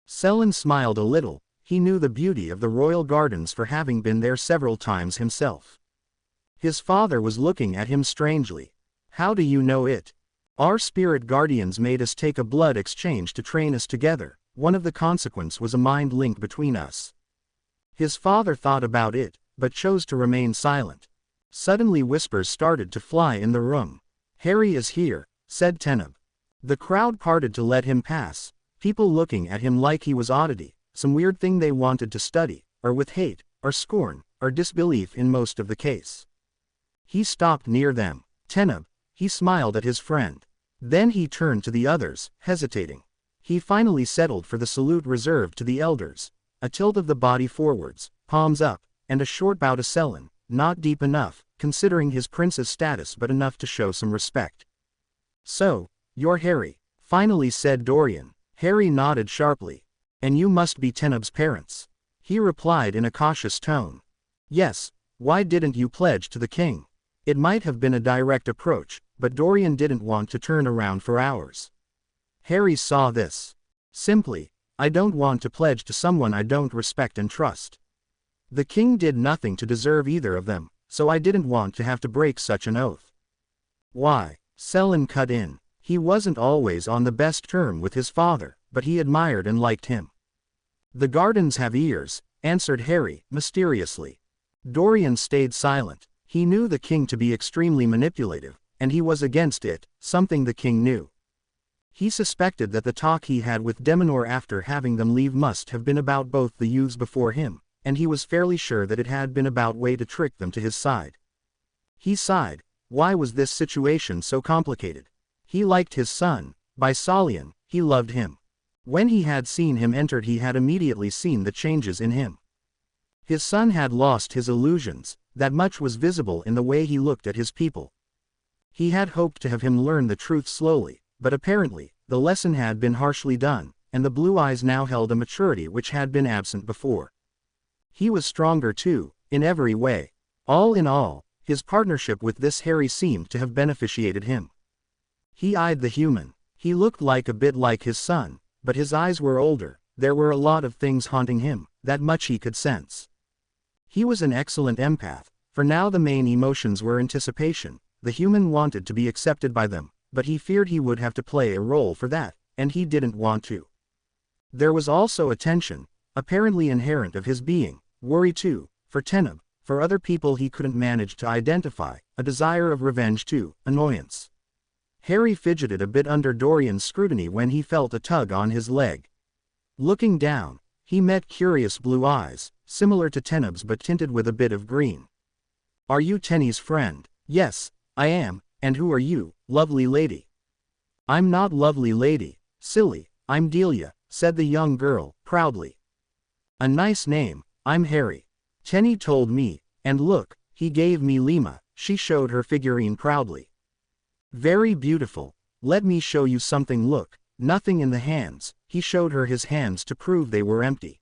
Selen smiled a little. He knew the beauty of the royal gardens for having been there several times himself. His father was looking at him strangely. How do you know it? Our spirit guardians made us take a blood exchange to train us together. One of the consequences was a mind link between us. His father thought about it, but chose to remain silent. Suddenly whispers started to fly in the room. Harry is here, said Teneb. The crowd parted to let him pass, people looking at him like he was oddity, some weird thing they wanted to study, or with hate, or scorn, or disbelief in most of the case. He stopped near them. Teneb, he smiled at his friend. Then he turned to the others, hesitating. He finally settled for the salute reserved to the elders, a tilt of the body forwards, palms up, and a short bow to Selen, not deep enough, considering his prince's status, but enough to show some respect. So, you're Harry, finally said Dorian. Harry nodded sharply. And you must be Teneb's parents. He replied in a cautious tone. Yes, why didn't you pledge to the king? It might have been a direct approach, but Dorian didn't want to turn around for hours. Harry saw this. Simply, I don't want to pledge to someone I don't respect and trust. The king did nothing to deserve either of them, so I didn't want to have to break such an oath. Why? Selen cut in. He wasn't always on the best term with his father, but he admired and liked him. The gardens have ears, answered Harry, mysteriously. Dorian stayed silent. He knew the king to be extremely manipulative, and he was against it, something the king knew. He suspected that the talk he had with Deminor after having them leave must have been about both the youths before him, and he was fairly sure that it had been about way to trick them to his side. He sighed. Why was this situation so complicated? He liked his son. By Salian, he loved him. When he had seen him enter, he had immediately seen the changes in him. His son had lost his illusions, that much was visible in the way he looked at his people. He had hoped to have him learn the truth slowly, but apparently, the lesson had been harshly done, and the blue eyes now held a maturity which had been absent before. He was stronger too, in every way. All in all, his partnership with this Harry seemed to have beneficiated him. He eyed the human. He looked like a bit like his son, but his eyes were older. There were a lot of things haunting him, that much he could sense. He was an excellent empath, for now the main emotions were anticipation. The human wanted to be accepted by them, but he feared he would have to play a role for that, and he didn't want to. There was also a tension, apparently inherent of his being, worry too, for Teneb, for other people he couldn't manage to identify, a desire of revenge too, annoyance. Harry fidgeted a bit under Dorian's scrutiny when he felt a tug on his leg. Looking down, he met curious blue eyes, similar to Teneb's but tinted with a bit of green. Are you Tenny's friend? Yes, I am, and who are you, lovely lady? I'm not lovely lady, silly, I'm Delia, said the young girl, proudly. A nice name, I'm Harry. Tenny told me, and look, he gave me Lima, she showed her figurine proudly. Very beautiful, let me show you something, look, nothing in the hands, he showed her his hands to prove they were empty.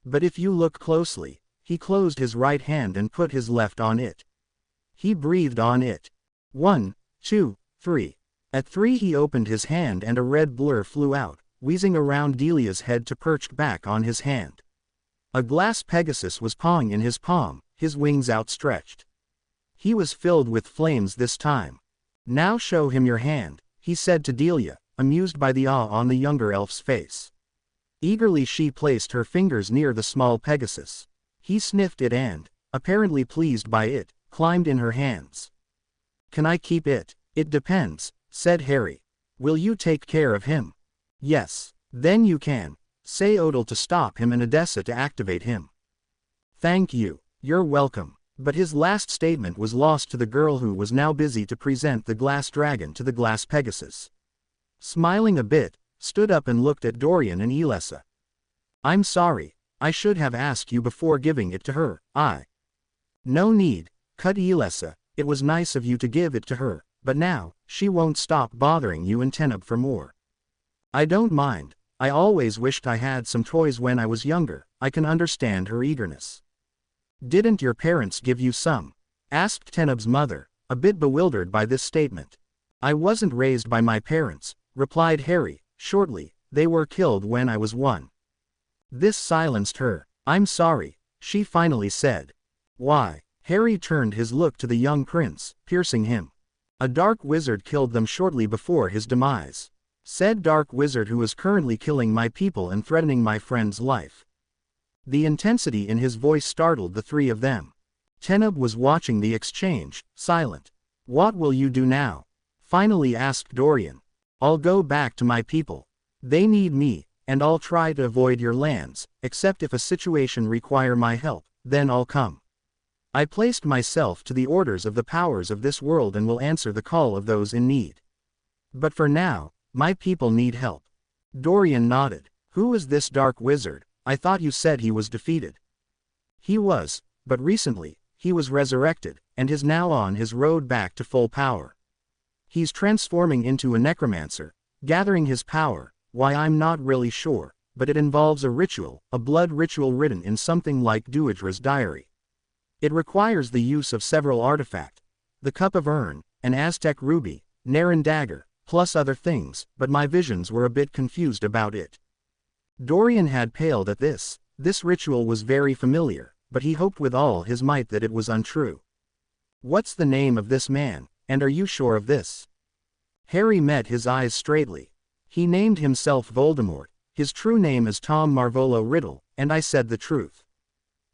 But if you look closely, he closed his right hand and put his left on it. He breathed on it. 1, 2, 3. At 3 he opened his hand and a red blur flew out, wheezing around Delia's head to perch back on his hand. A glass Pegasus was pawing in his palm, his wings outstretched. He was filled with flames this time. Now show him your hand, he said to Delia, amused by the awe on the younger elf's face. Eagerly she placed her fingers near the small Pegasus. He sniffed it and, apparently pleased by it, climbed in her hands. Can I keep it? It depends, said Harry. Will you take care of him? Yes. Then you can. Say Odal to stop him and Odessa to activate him. Thank you. You're welcome. But his last statement was lost to the girl who was now busy to present the glass dragon to the glass Pegasus. Smiling a bit, stood up and looked at Dorian and Elessa. I'm sorry, I should have asked you before giving it to her, No need, cut Elessa, it was nice of you to give it to her, but now, she won't stop bothering you and Teneb for more. I don't mind, I always wished I had some toys when I was younger, I can understand her eagerness. Didn't your parents give you some? Asked Teneb's mother, a bit bewildered by this statement. I wasn't raised by my parents, replied Harry, shortly, they were killed when I was 1. This silenced her. I'm sorry, she finally said. Why? Harry turned his look to the young prince, piercing him. A dark wizard killed them shortly before his demise. Said dark wizard who is currently killing my people and threatening my friend's life. The intensity in his voice startled the 3 of them. Teneb was watching the exchange, silent. What will you do now? Finally asked Dorian. I'll go back to my people. They need me, and I'll try to avoid your lands, except if a situation require my help, then I'll come. I placed myself to the orders of the powers of this world and will answer the call of those in need. But for now, my people need help. Dorian nodded. Who is this dark wizard? I thought you said he was defeated. He was, but recently, he was resurrected, and is now on his road back to full power. He's transforming into a necromancer, gathering his power, why I'm not really sure, but it involves a ritual, a blood ritual written in something like Duidra's diary. It requires the use of several artifacts, the Cup of Urn, an Aztec ruby, Naren dagger, plus other things, but my visions were a bit confused about it. Dorian had paled at this ritual was very familiar, but he hoped with all his might that it was untrue. What's the name of this man, and are you sure of this? Harry met his eyes straightly. He named himself Voldemort, his true name is Tom Marvolo Riddle, and I said the truth.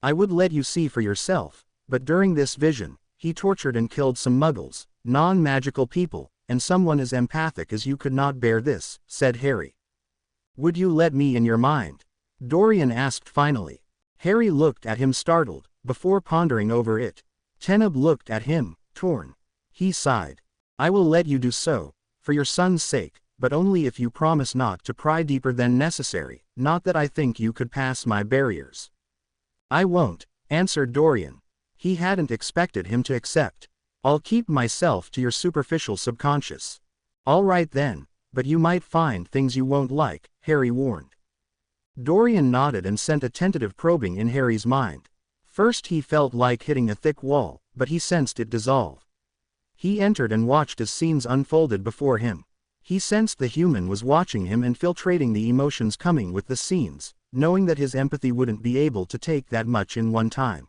I would let you see for yourself, but during this vision, he tortured and killed some muggles, non-magical people, and someone as empathic as you could not bear this," said Harry. "Would you let me in your mind?" Dorian asked finally. Harry looked at him startled, before pondering over it. Teneb looked at him, torn. He sighed. "I will let you do so, for your son's sake, but only if you promise not to pry deeper than necessary, not that I think you could pass my barriers." "I won't," answered Dorian. He hadn't expected him to accept. "I'll keep myself to your superficial subconscious." "All right then, but you might find things you won't like," Harry warned. Dorian nodded and sent a tentative probing in Harry's mind. First he felt like hitting a thick wall, but he sensed it dissolve. He entered and watched as scenes unfolded before him. He sensed the human was watching him and filtrating the emotions coming with the scenes, knowing that his empathy wouldn't be able to take that much in one time.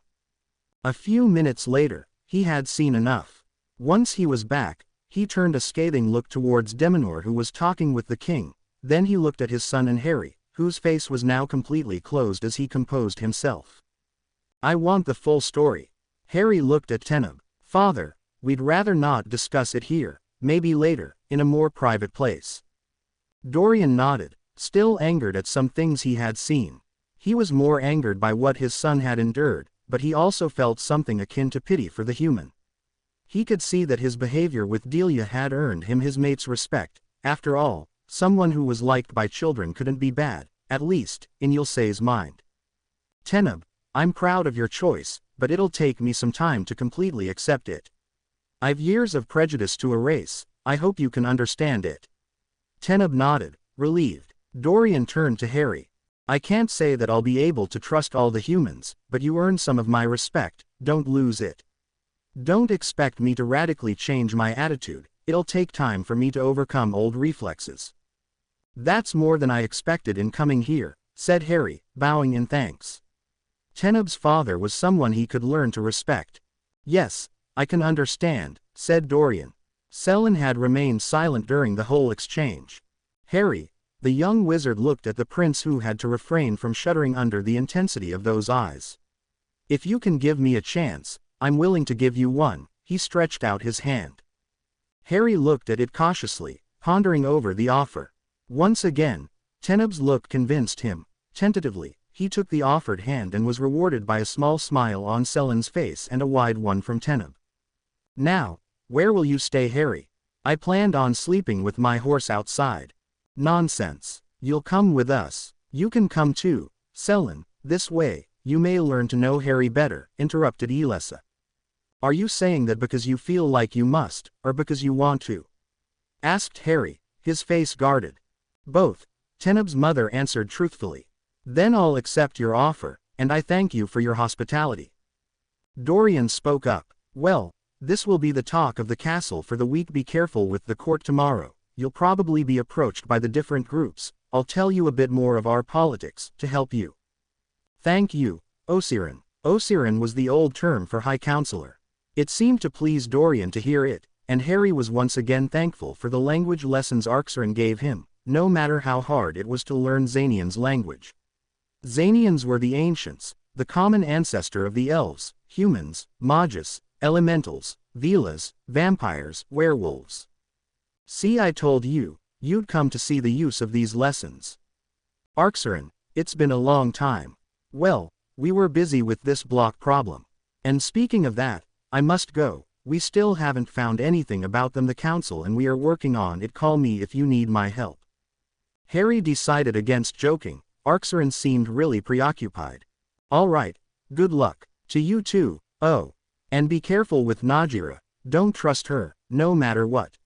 A few minutes later, he had seen enough. Once he was back, he turned a scathing look towards Deminor, who was talking with the king. Then he looked at his son and Harry, whose face was now completely closed as he composed himself. "I want the full story." Harry looked at Teneb. "Father, we'd rather not discuss it here, maybe later, in a more private place." Dorian nodded, still angered at some things he had seen. He was more angered by what his son had endured, but he also felt something akin to pity for the human. He could see that his behavior with Delia had earned him his mate's respect. After all, someone who was liked by children couldn't be bad, at least, in Yulse's mind. "Teneb, I'm proud of your choice, but it'll take me some time to completely accept it. I've years of prejudice to erase. I hope you can understand it." Teneb nodded, relieved. Dorian turned to Harry. "I can't say that I'll be able to trust all the humans, but you earn some of my respect, don't lose it. Don't expect me to radically change my attitude, it'll take time for me to overcome old reflexes." "That's more than I expected in coming here," said Harry, bowing in thanks. Teneb's father was someone he could learn to respect. "Yes, I can understand," said Dorian. Selin had remained silent during the whole exchange. "Harry," the young wizard looked at the prince, who had to refrain from shuddering under the intensity of those eyes. "If you can give me a chance, I'm willing to give you one." He stretched out his hand. Harry looked at it cautiously, pondering over the offer. Once again, Teneb's look convinced him. Tentatively, he took the offered hand and was rewarded by a small smile on Selin's face and a wide one from Teneb. "Now, where will you stay, Harry?" "I planned on sleeping with my horse outside." "Nonsense. You'll come with us." "You can come too, Selin. This way, you may learn to know Harry better," interrupted Elessa. "Are you saying that because you feel like you must, or because you want to?" asked Harry, his face guarded. "Both," Teneb's mother answered truthfully. "Then I'll accept your offer, and I thank you for your hospitality." Dorian spoke up. "Well, this will be the talk of the castle for the week. Be careful with the court tomorrow. You'll probably be approached by the different groups. I'll tell you a bit more of our politics, to help you." "Thank you, Osirin." Osirin was the old term for High Counselor. It seemed to please Dorian to hear it, and Harry was once again thankful for the language lessons Arxirin gave him, no matter how hard it was to learn Xanian's language. Xanians were the ancients, the common ancestor of the elves, humans, Magus, elementals, Velas, vampires, werewolves. "See, I told you, you'd come to see the use of these lessons. Arxirin, it's been a long time." "Well, we were busy with this block problem. And speaking of that, I must go. We still haven't found anything about them, the council, and we are working on it. Call me if you need my help." Harry decided against joking. Arxirin seemed really preoccupied. "All right, good luck. To you too. Oh, and be careful with Najira. Don't trust her, no matter what."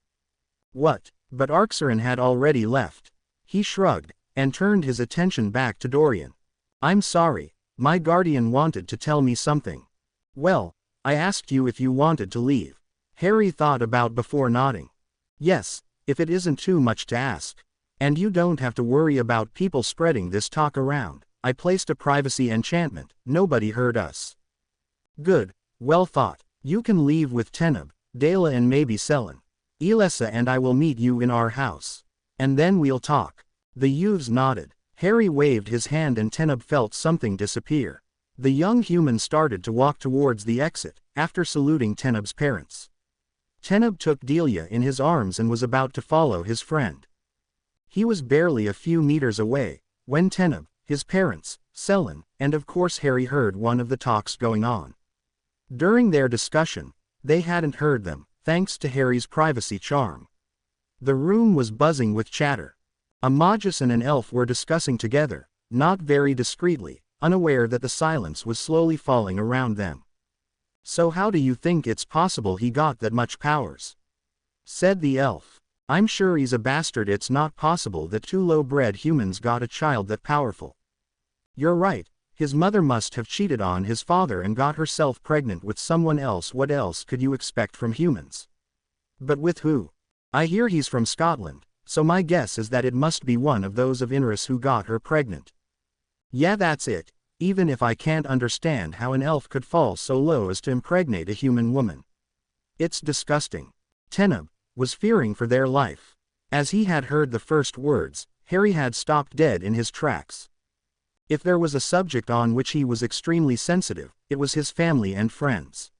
"What?" But Arxirin had already left. He shrugged, and turned his attention back to Dorian. "I'm sorry, my guardian wanted to tell me something." "Well, I asked you if you wanted to leave." Harry thought about before nodding. "Yes, if it isn't too much to ask. And you don't have to worry about people spreading this talk around. I placed a privacy enchantment, nobody heard us." "Good, well thought. You can leave with Teneb, Dela, and maybe Selin. Elessa and I will meet you in our house. And then we'll talk." The youths nodded. Harry waved his hand and Teneb felt something disappear. The young human started to walk towards the exit, after saluting Teneb's parents. Teneb took Delia in his arms and was about to follow his friend. He was barely a few meters away, when Teneb, his parents, Selin, and of course Harry heard one of the talks going on. During their discussion, they hadn't heard them, thanks to Harry's privacy charm. The room was buzzing with chatter. A Magus and an elf were discussing together, not very discreetly, unaware that the silence was slowly falling around them. "So how do you think it's possible he got that much powers?" said the elf. "I'm sure he's a bastard. It's not possible that two low-bred humans got a child that powerful." "You're right, his mother must have cheated on his father and got herself pregnant with someone else. What else could you expect from humans?" "But with who?" "I hear he's from Scotland, so my guess is that it must be one of those of Inris who got her pregnant." "Yeah, that's it, even if I can't understand how an elf could fall so low as to impregnate a human woman. It's disgusting." Teneb was fearing for their life. As he had heard the first words, Harry had stopped dead in his tracks. If there was a subject on which he was extremely sensitive, it was his family and friends.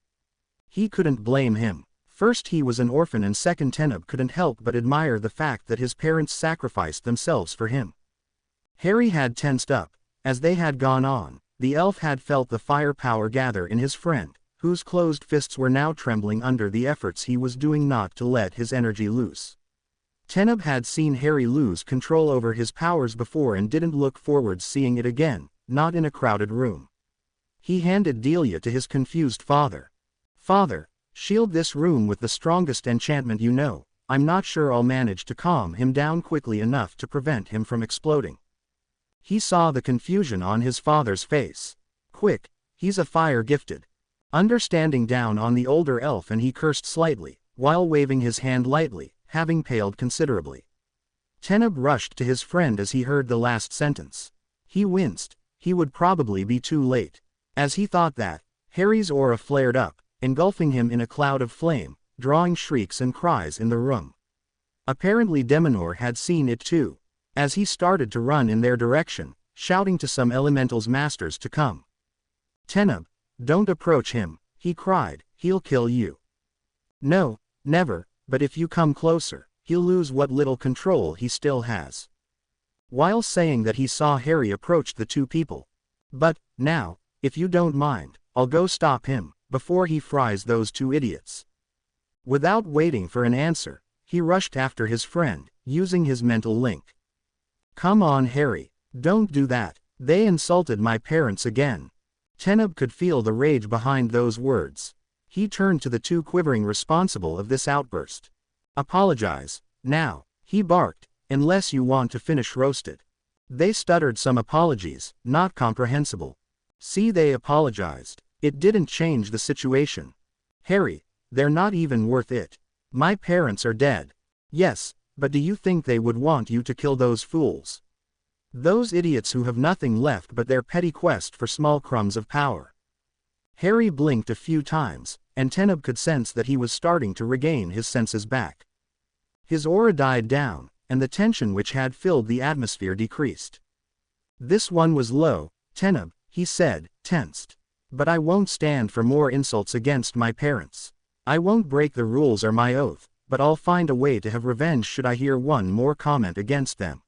He couldn't blame him. First, he was an orphan, and second, Teneb couldn't help but admire the fact that his parents sacrificed themselves for him. Harry had tensed up. As they had gone on, the elf had felt the firepower gather in his friend, whose closed fists were now trembling under the efforts he was doing not to let his energy loose. Teneb had seen Harry lose control over his powers before and didn't look forward seeing it again, not in a crowded room. He handed Delia to his confused father. "Father, shield this room with the strongest enchantment you know. I'm not sure I'll manage to calm him down quickly enough to prevent him from exploding." He saw the confusion on his father's face. "Quick, he's a fire-gifted." Understanding down on the older elf, and he cursed slightly, while waving his hand lightly, having paled considerably. Teneb rushed to his friend as he heard the last sentence. He winced. He would probably be too late. As he thought that, Harry's aura flared up, engulfing him in a cloud of flame, drawing shrieks and cries in the room. Apparently Deminor had seen it too, as he started to run in their direction, shouting to some elemental's masters to come. "Teneb, don't approach him," he cried, "he'll kill you." "No, never, but if you come closer, he'll lose what little control he still has." While saying that, he saw Harry approach the two people. "But, now, if you don't mind, I'll go stop him, before he fries those two idiots." Without waiting for an answer, he rushed after his friend, using his mental link. "Come on, Harry, don't do that. They insulted my parents again." Teneb could feel the rage behind those words. He turned to the two quivering responsible of this outburst. "Apologize, now," he barked, "unless you want to finish roasted." They stuttered some apologies, not comprehensible. "See, they apologized. It didn't change the situation." "Harry, they're not even worth it. My parents are dead." "Yes, but do you think they would want you to kill those fools? Those idiots who have nothing left but their petty quest for small crumbs of power?" Harry blinked a few times, and Teneb could sense that he was starting to regain his senses back. His aura died down, and the tension which had filled the atmosphere decreased. "This one was low, Teneb," he said, tensed. "But I won't stand for more insults against my parents. I won't break the rules or my oath, but I'll find a way to have revenge should I hear one more comment against them."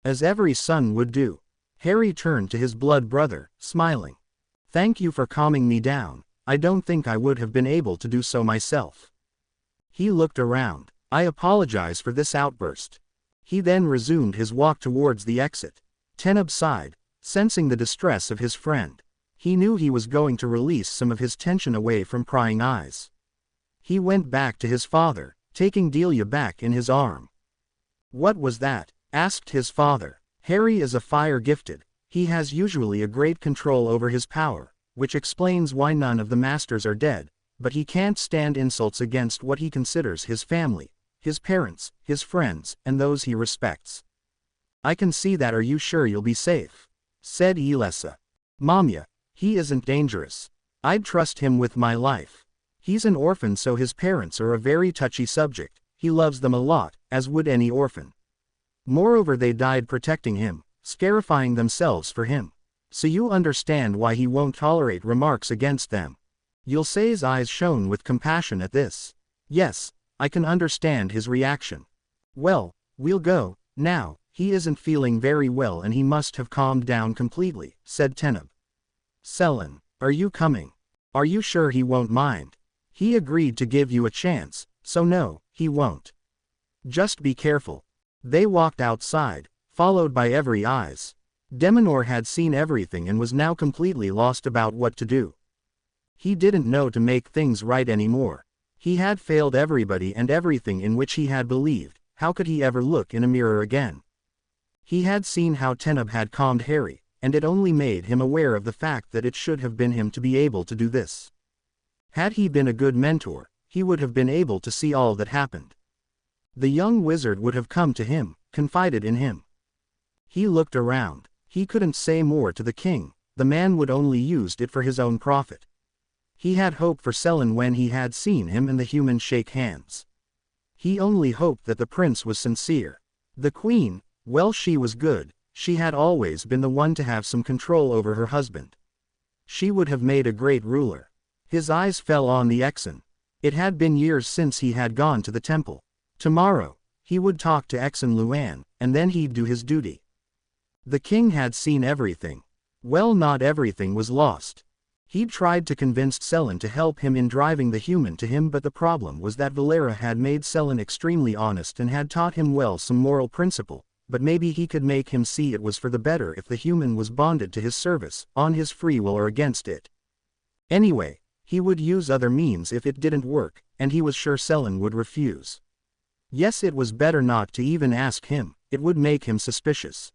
As every son would do, Harry turned to his blood brother, smiling. "Thank you for calming me down. I don't think I would have been able to do so myself." He looked around. "I apologize for this outburst." He then resumed his walk towards the exit. Teneb sighed, sensing the distress of his friend. He knew he was going to release some of his tension away from prying eyes. He went back to his father, taking Delia back in his arm. "What was that?" asked his father. "Harry is a fire-gifted. He has usually a great control over his power, which explains why none of the masters are dead, but he can't stand insults against what he considers his family, his parents, his friends, and those he respects." "I can see that. Are you sure you'll be safe?" said Elessa. "Mamya, he isn't dangerous. I'd trust him with my life. He's an orphan, so his parents are a very touchy subject. He loves them a lot, as would any orphan. Moreover, they died protecting him, scarifying themselves for him. So you understand why he won't tolerate remarks against them." Yulse's eyes shone with compassion at this. Yes, I can understand his reaction. Well, we'll go, now, he isn't feeling very well and he must have calmed down completely, said Teneb. Selen, are you coming? Are you sure he won't mind? He agreed to give you a chance, so no, he won't. Just be careful. They walked outside, followed by every eyes. Deminor had seen everything and was now completely lost about what to do. He didn't know to make things right anymore. He had failed everybody and everything in which he had believed. How could he ever look in a mirror again? He had seen how Teneb had calmed Harry, and it only made him aware of the fact that it should have been him to be able to do this. Had he been a good mentor, he would have been able to see all that happened. The young wizard would have come to him, confided in him. He looked around. He couldn't say more to the king, the man would only used it for his own profit. He had hope for Selen when he had seen him and the human shake hands. He only hoped that the prince was sincere. The queen, well, she was good, she had always been the one to have some control over her husband. She would have made a great ruler. His eyes fell on the Exen. It had been years since he had gone to the temple. Tomorrow, he would talk to Exen Luan, and then he'd do his duty. The king had seen everything. Well, not everything was lost. He'd tried to convince Selen to help him in driving the human to him, but the problem was that Valera had made Selen extremely honest and had taught him well some moral principle, but maybe he could make him see it was for the better if the human was bonded to his service, on his free will or against it. Anyway, he would use other means if it didn't work, and he was sure Selen would refuse. Yes, it was better not to even ask him, it would make him suspicious.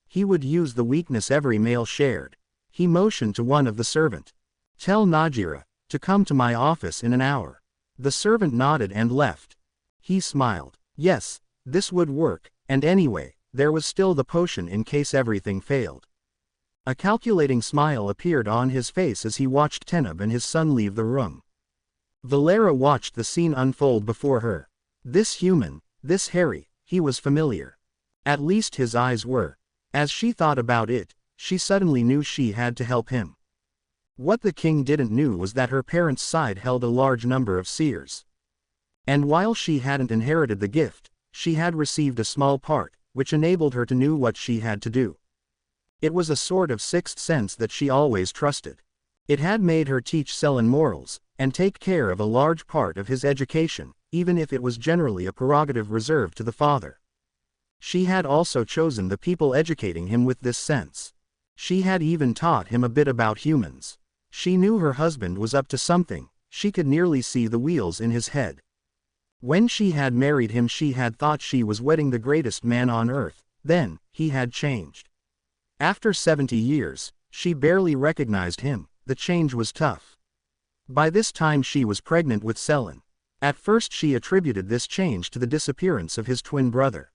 He would use the weakness every male shared. He motioned to one of the servant. Tell Najira to come to my office in an hour. The servant nodded and left. He smiled. Yes, this would work, and anyway, there was still the potion in case everything failed. A calculating smile appeared on his face as he watched Teneb and his son leave the room. Valera watched the scene unfold before her. This human, this Harry, he was familiar. At least his eyes were. As she thought about it, she suddenly knew she had to help him. What the king didn't know was that her parents' side held a large number of seers. And while she hadn't inherited the gift, she had received a small part, which enabled her to know what she had to do. It was a sort of sixth sense that she always trusted. It had made her teach Selen morals, and take care of a large part of his education, even if it was generally a prerogative reserved to the father. She had also chosen the people educating him with this sense. She had even taught him a bit about humans. She knew her husband was up to something, she could nearly see the wheels in his head. When she had married him she had thought she was wedding the greatest man on earth, then, he had changed. After 70 years, she barely recognized him, the change was tough. By this time she was pregnant with Selen. At first she attributed this change to the disappearance of his twin brother.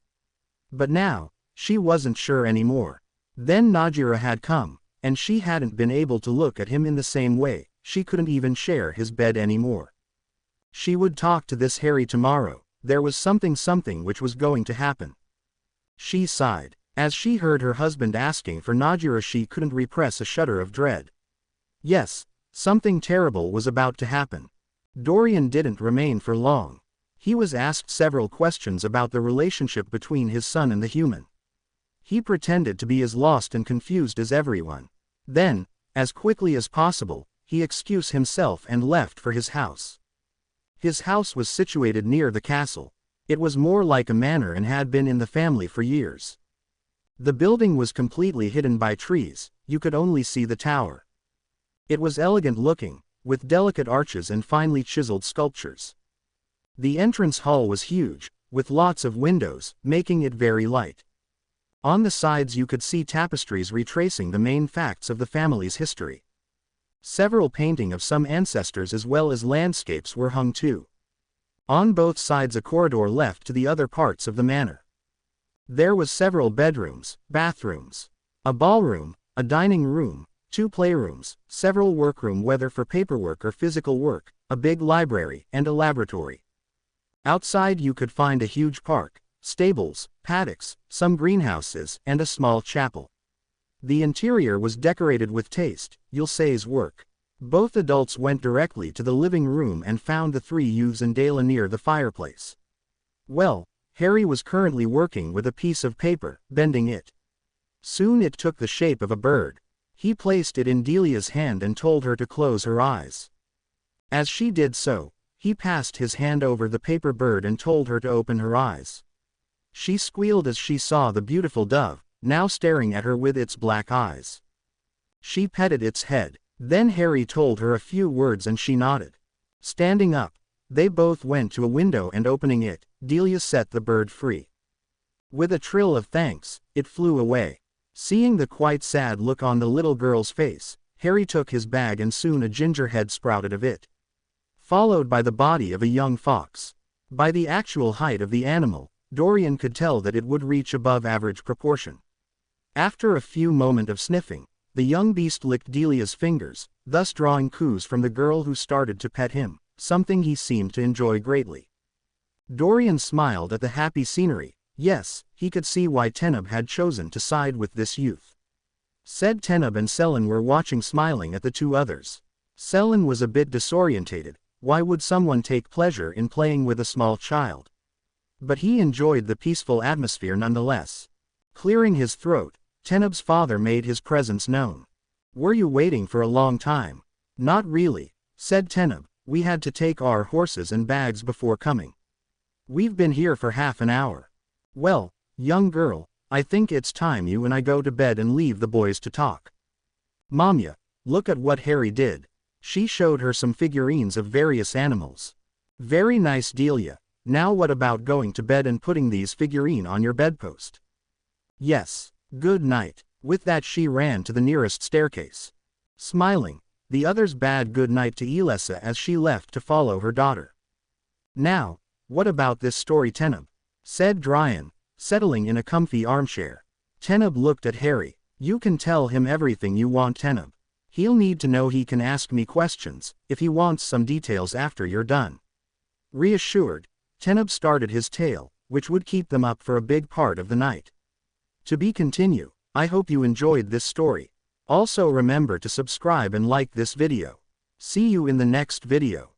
But now, she wasn't sure anymore. Then Najira had come, and she hadn't been able to look at him in the same way, she couldn't even share his bed anymore. She would talk to this Harry tomorrow, there was something which was going to happen. She sighed. As she heard her husband asking for Najira she couldn't repress a shudder of dread. Yes, something terrible was about to happen. Dorian didn't remain for long. He was asked several questions about the relationship between his son and the human. He pretended to be as lost and confused as everyone. Then, as quickly as possible, he excused himself and left for his house. His house was situated near the castle. It was more like a manor and had been in the family for years. The building was completely hidden by trees, you could only see the tower. It was elegant looking, with delicate arches and finely chiseled sculptures. The entrance hall was huge, with lots of windows, making it very light. On the sides you could see tapestries retracing the main facts of the family's history. Several paintings of some ancestors as well as landscapes were hung too. On both sides a corridor left to the other parts of the manor. There was several bedrooms, bathrooms, a ballroom, a dining room, 2 playrooms, several workroom whether for paperwork or physical work, a big library, and a laboratory. Outside you could find a huge park, stables, paddocks, some greenhouses, and a small chapel. The interior was decorated with taste, you'll say's work. Both adults went directly to the living room and found the three youths and Dela near the fireplace. Well, Harry was currently working with a piece of paper, bending it. Soon it took the shape of a bird. He placed it in Delia's hand and told her to close her eyes. As she did so, he passed his hand over the paper bird and told her to open her eyes. She squealed as she saw the beautiful dove, now staring at her with its black eyes. She petted its head. Then Harry told her a few words and she nodded. Standing up, they both went to a window and opening it, Delia set the bird free. With a trill of thanks, it flew away. Seeing the quite sad look on the little girl's face, Harry took his bag and soon a ginger head sprouted of it, followed by the body of a young fox. By the actual height of the animal, Dorian could tell that it would reach above average proportion. After a few moments of sniffing, the young beast licked Delia's fingers, thus drawing coos from the girl who started to pet him, something he seemed to enjoy greatly. Dorian smiled at the happy scenery. Yes, he could see why Teneb had chosen to side with this youth. Said Teneb and Selin were watching smiling at the two others. Selin was a bit disorientated. Why would someone take pleasure in playing with a small child? But he enjoyed the peaceful atmosphere nonetheless. Clearing his throat, Teneb's father made his presence known. Were you waiting for a long time? Not really, said Teneb. We had to take our horses and bags before coming. We've been here for half an hour. Well, young girl, I think it's time you and I go to bed and leave the boys to talk. Mamya, look at what Harry did. She showed her some figurines of various animals. Very nice, Delia. Now what about going to bed and putting these figurines on your bedpost? Yes. Good night. With that she ran to the nearest staircase. Smiling, the others bade good night to Elessa as she left to follow her daughter. Now, what about this story, Teneb? Said Dryan, settling in a comfy armchair. Teneb looked at Harry. You can tell him everything you want, Teneb. He'll need to know he can ask me questions, if he wants some details after you're done. Reassured, Teneb started his tale, which would keep them up for a big part of the night. To be continued. I hope you enjoyed this story. Also remember to subscribe and like this video. See you in the next video.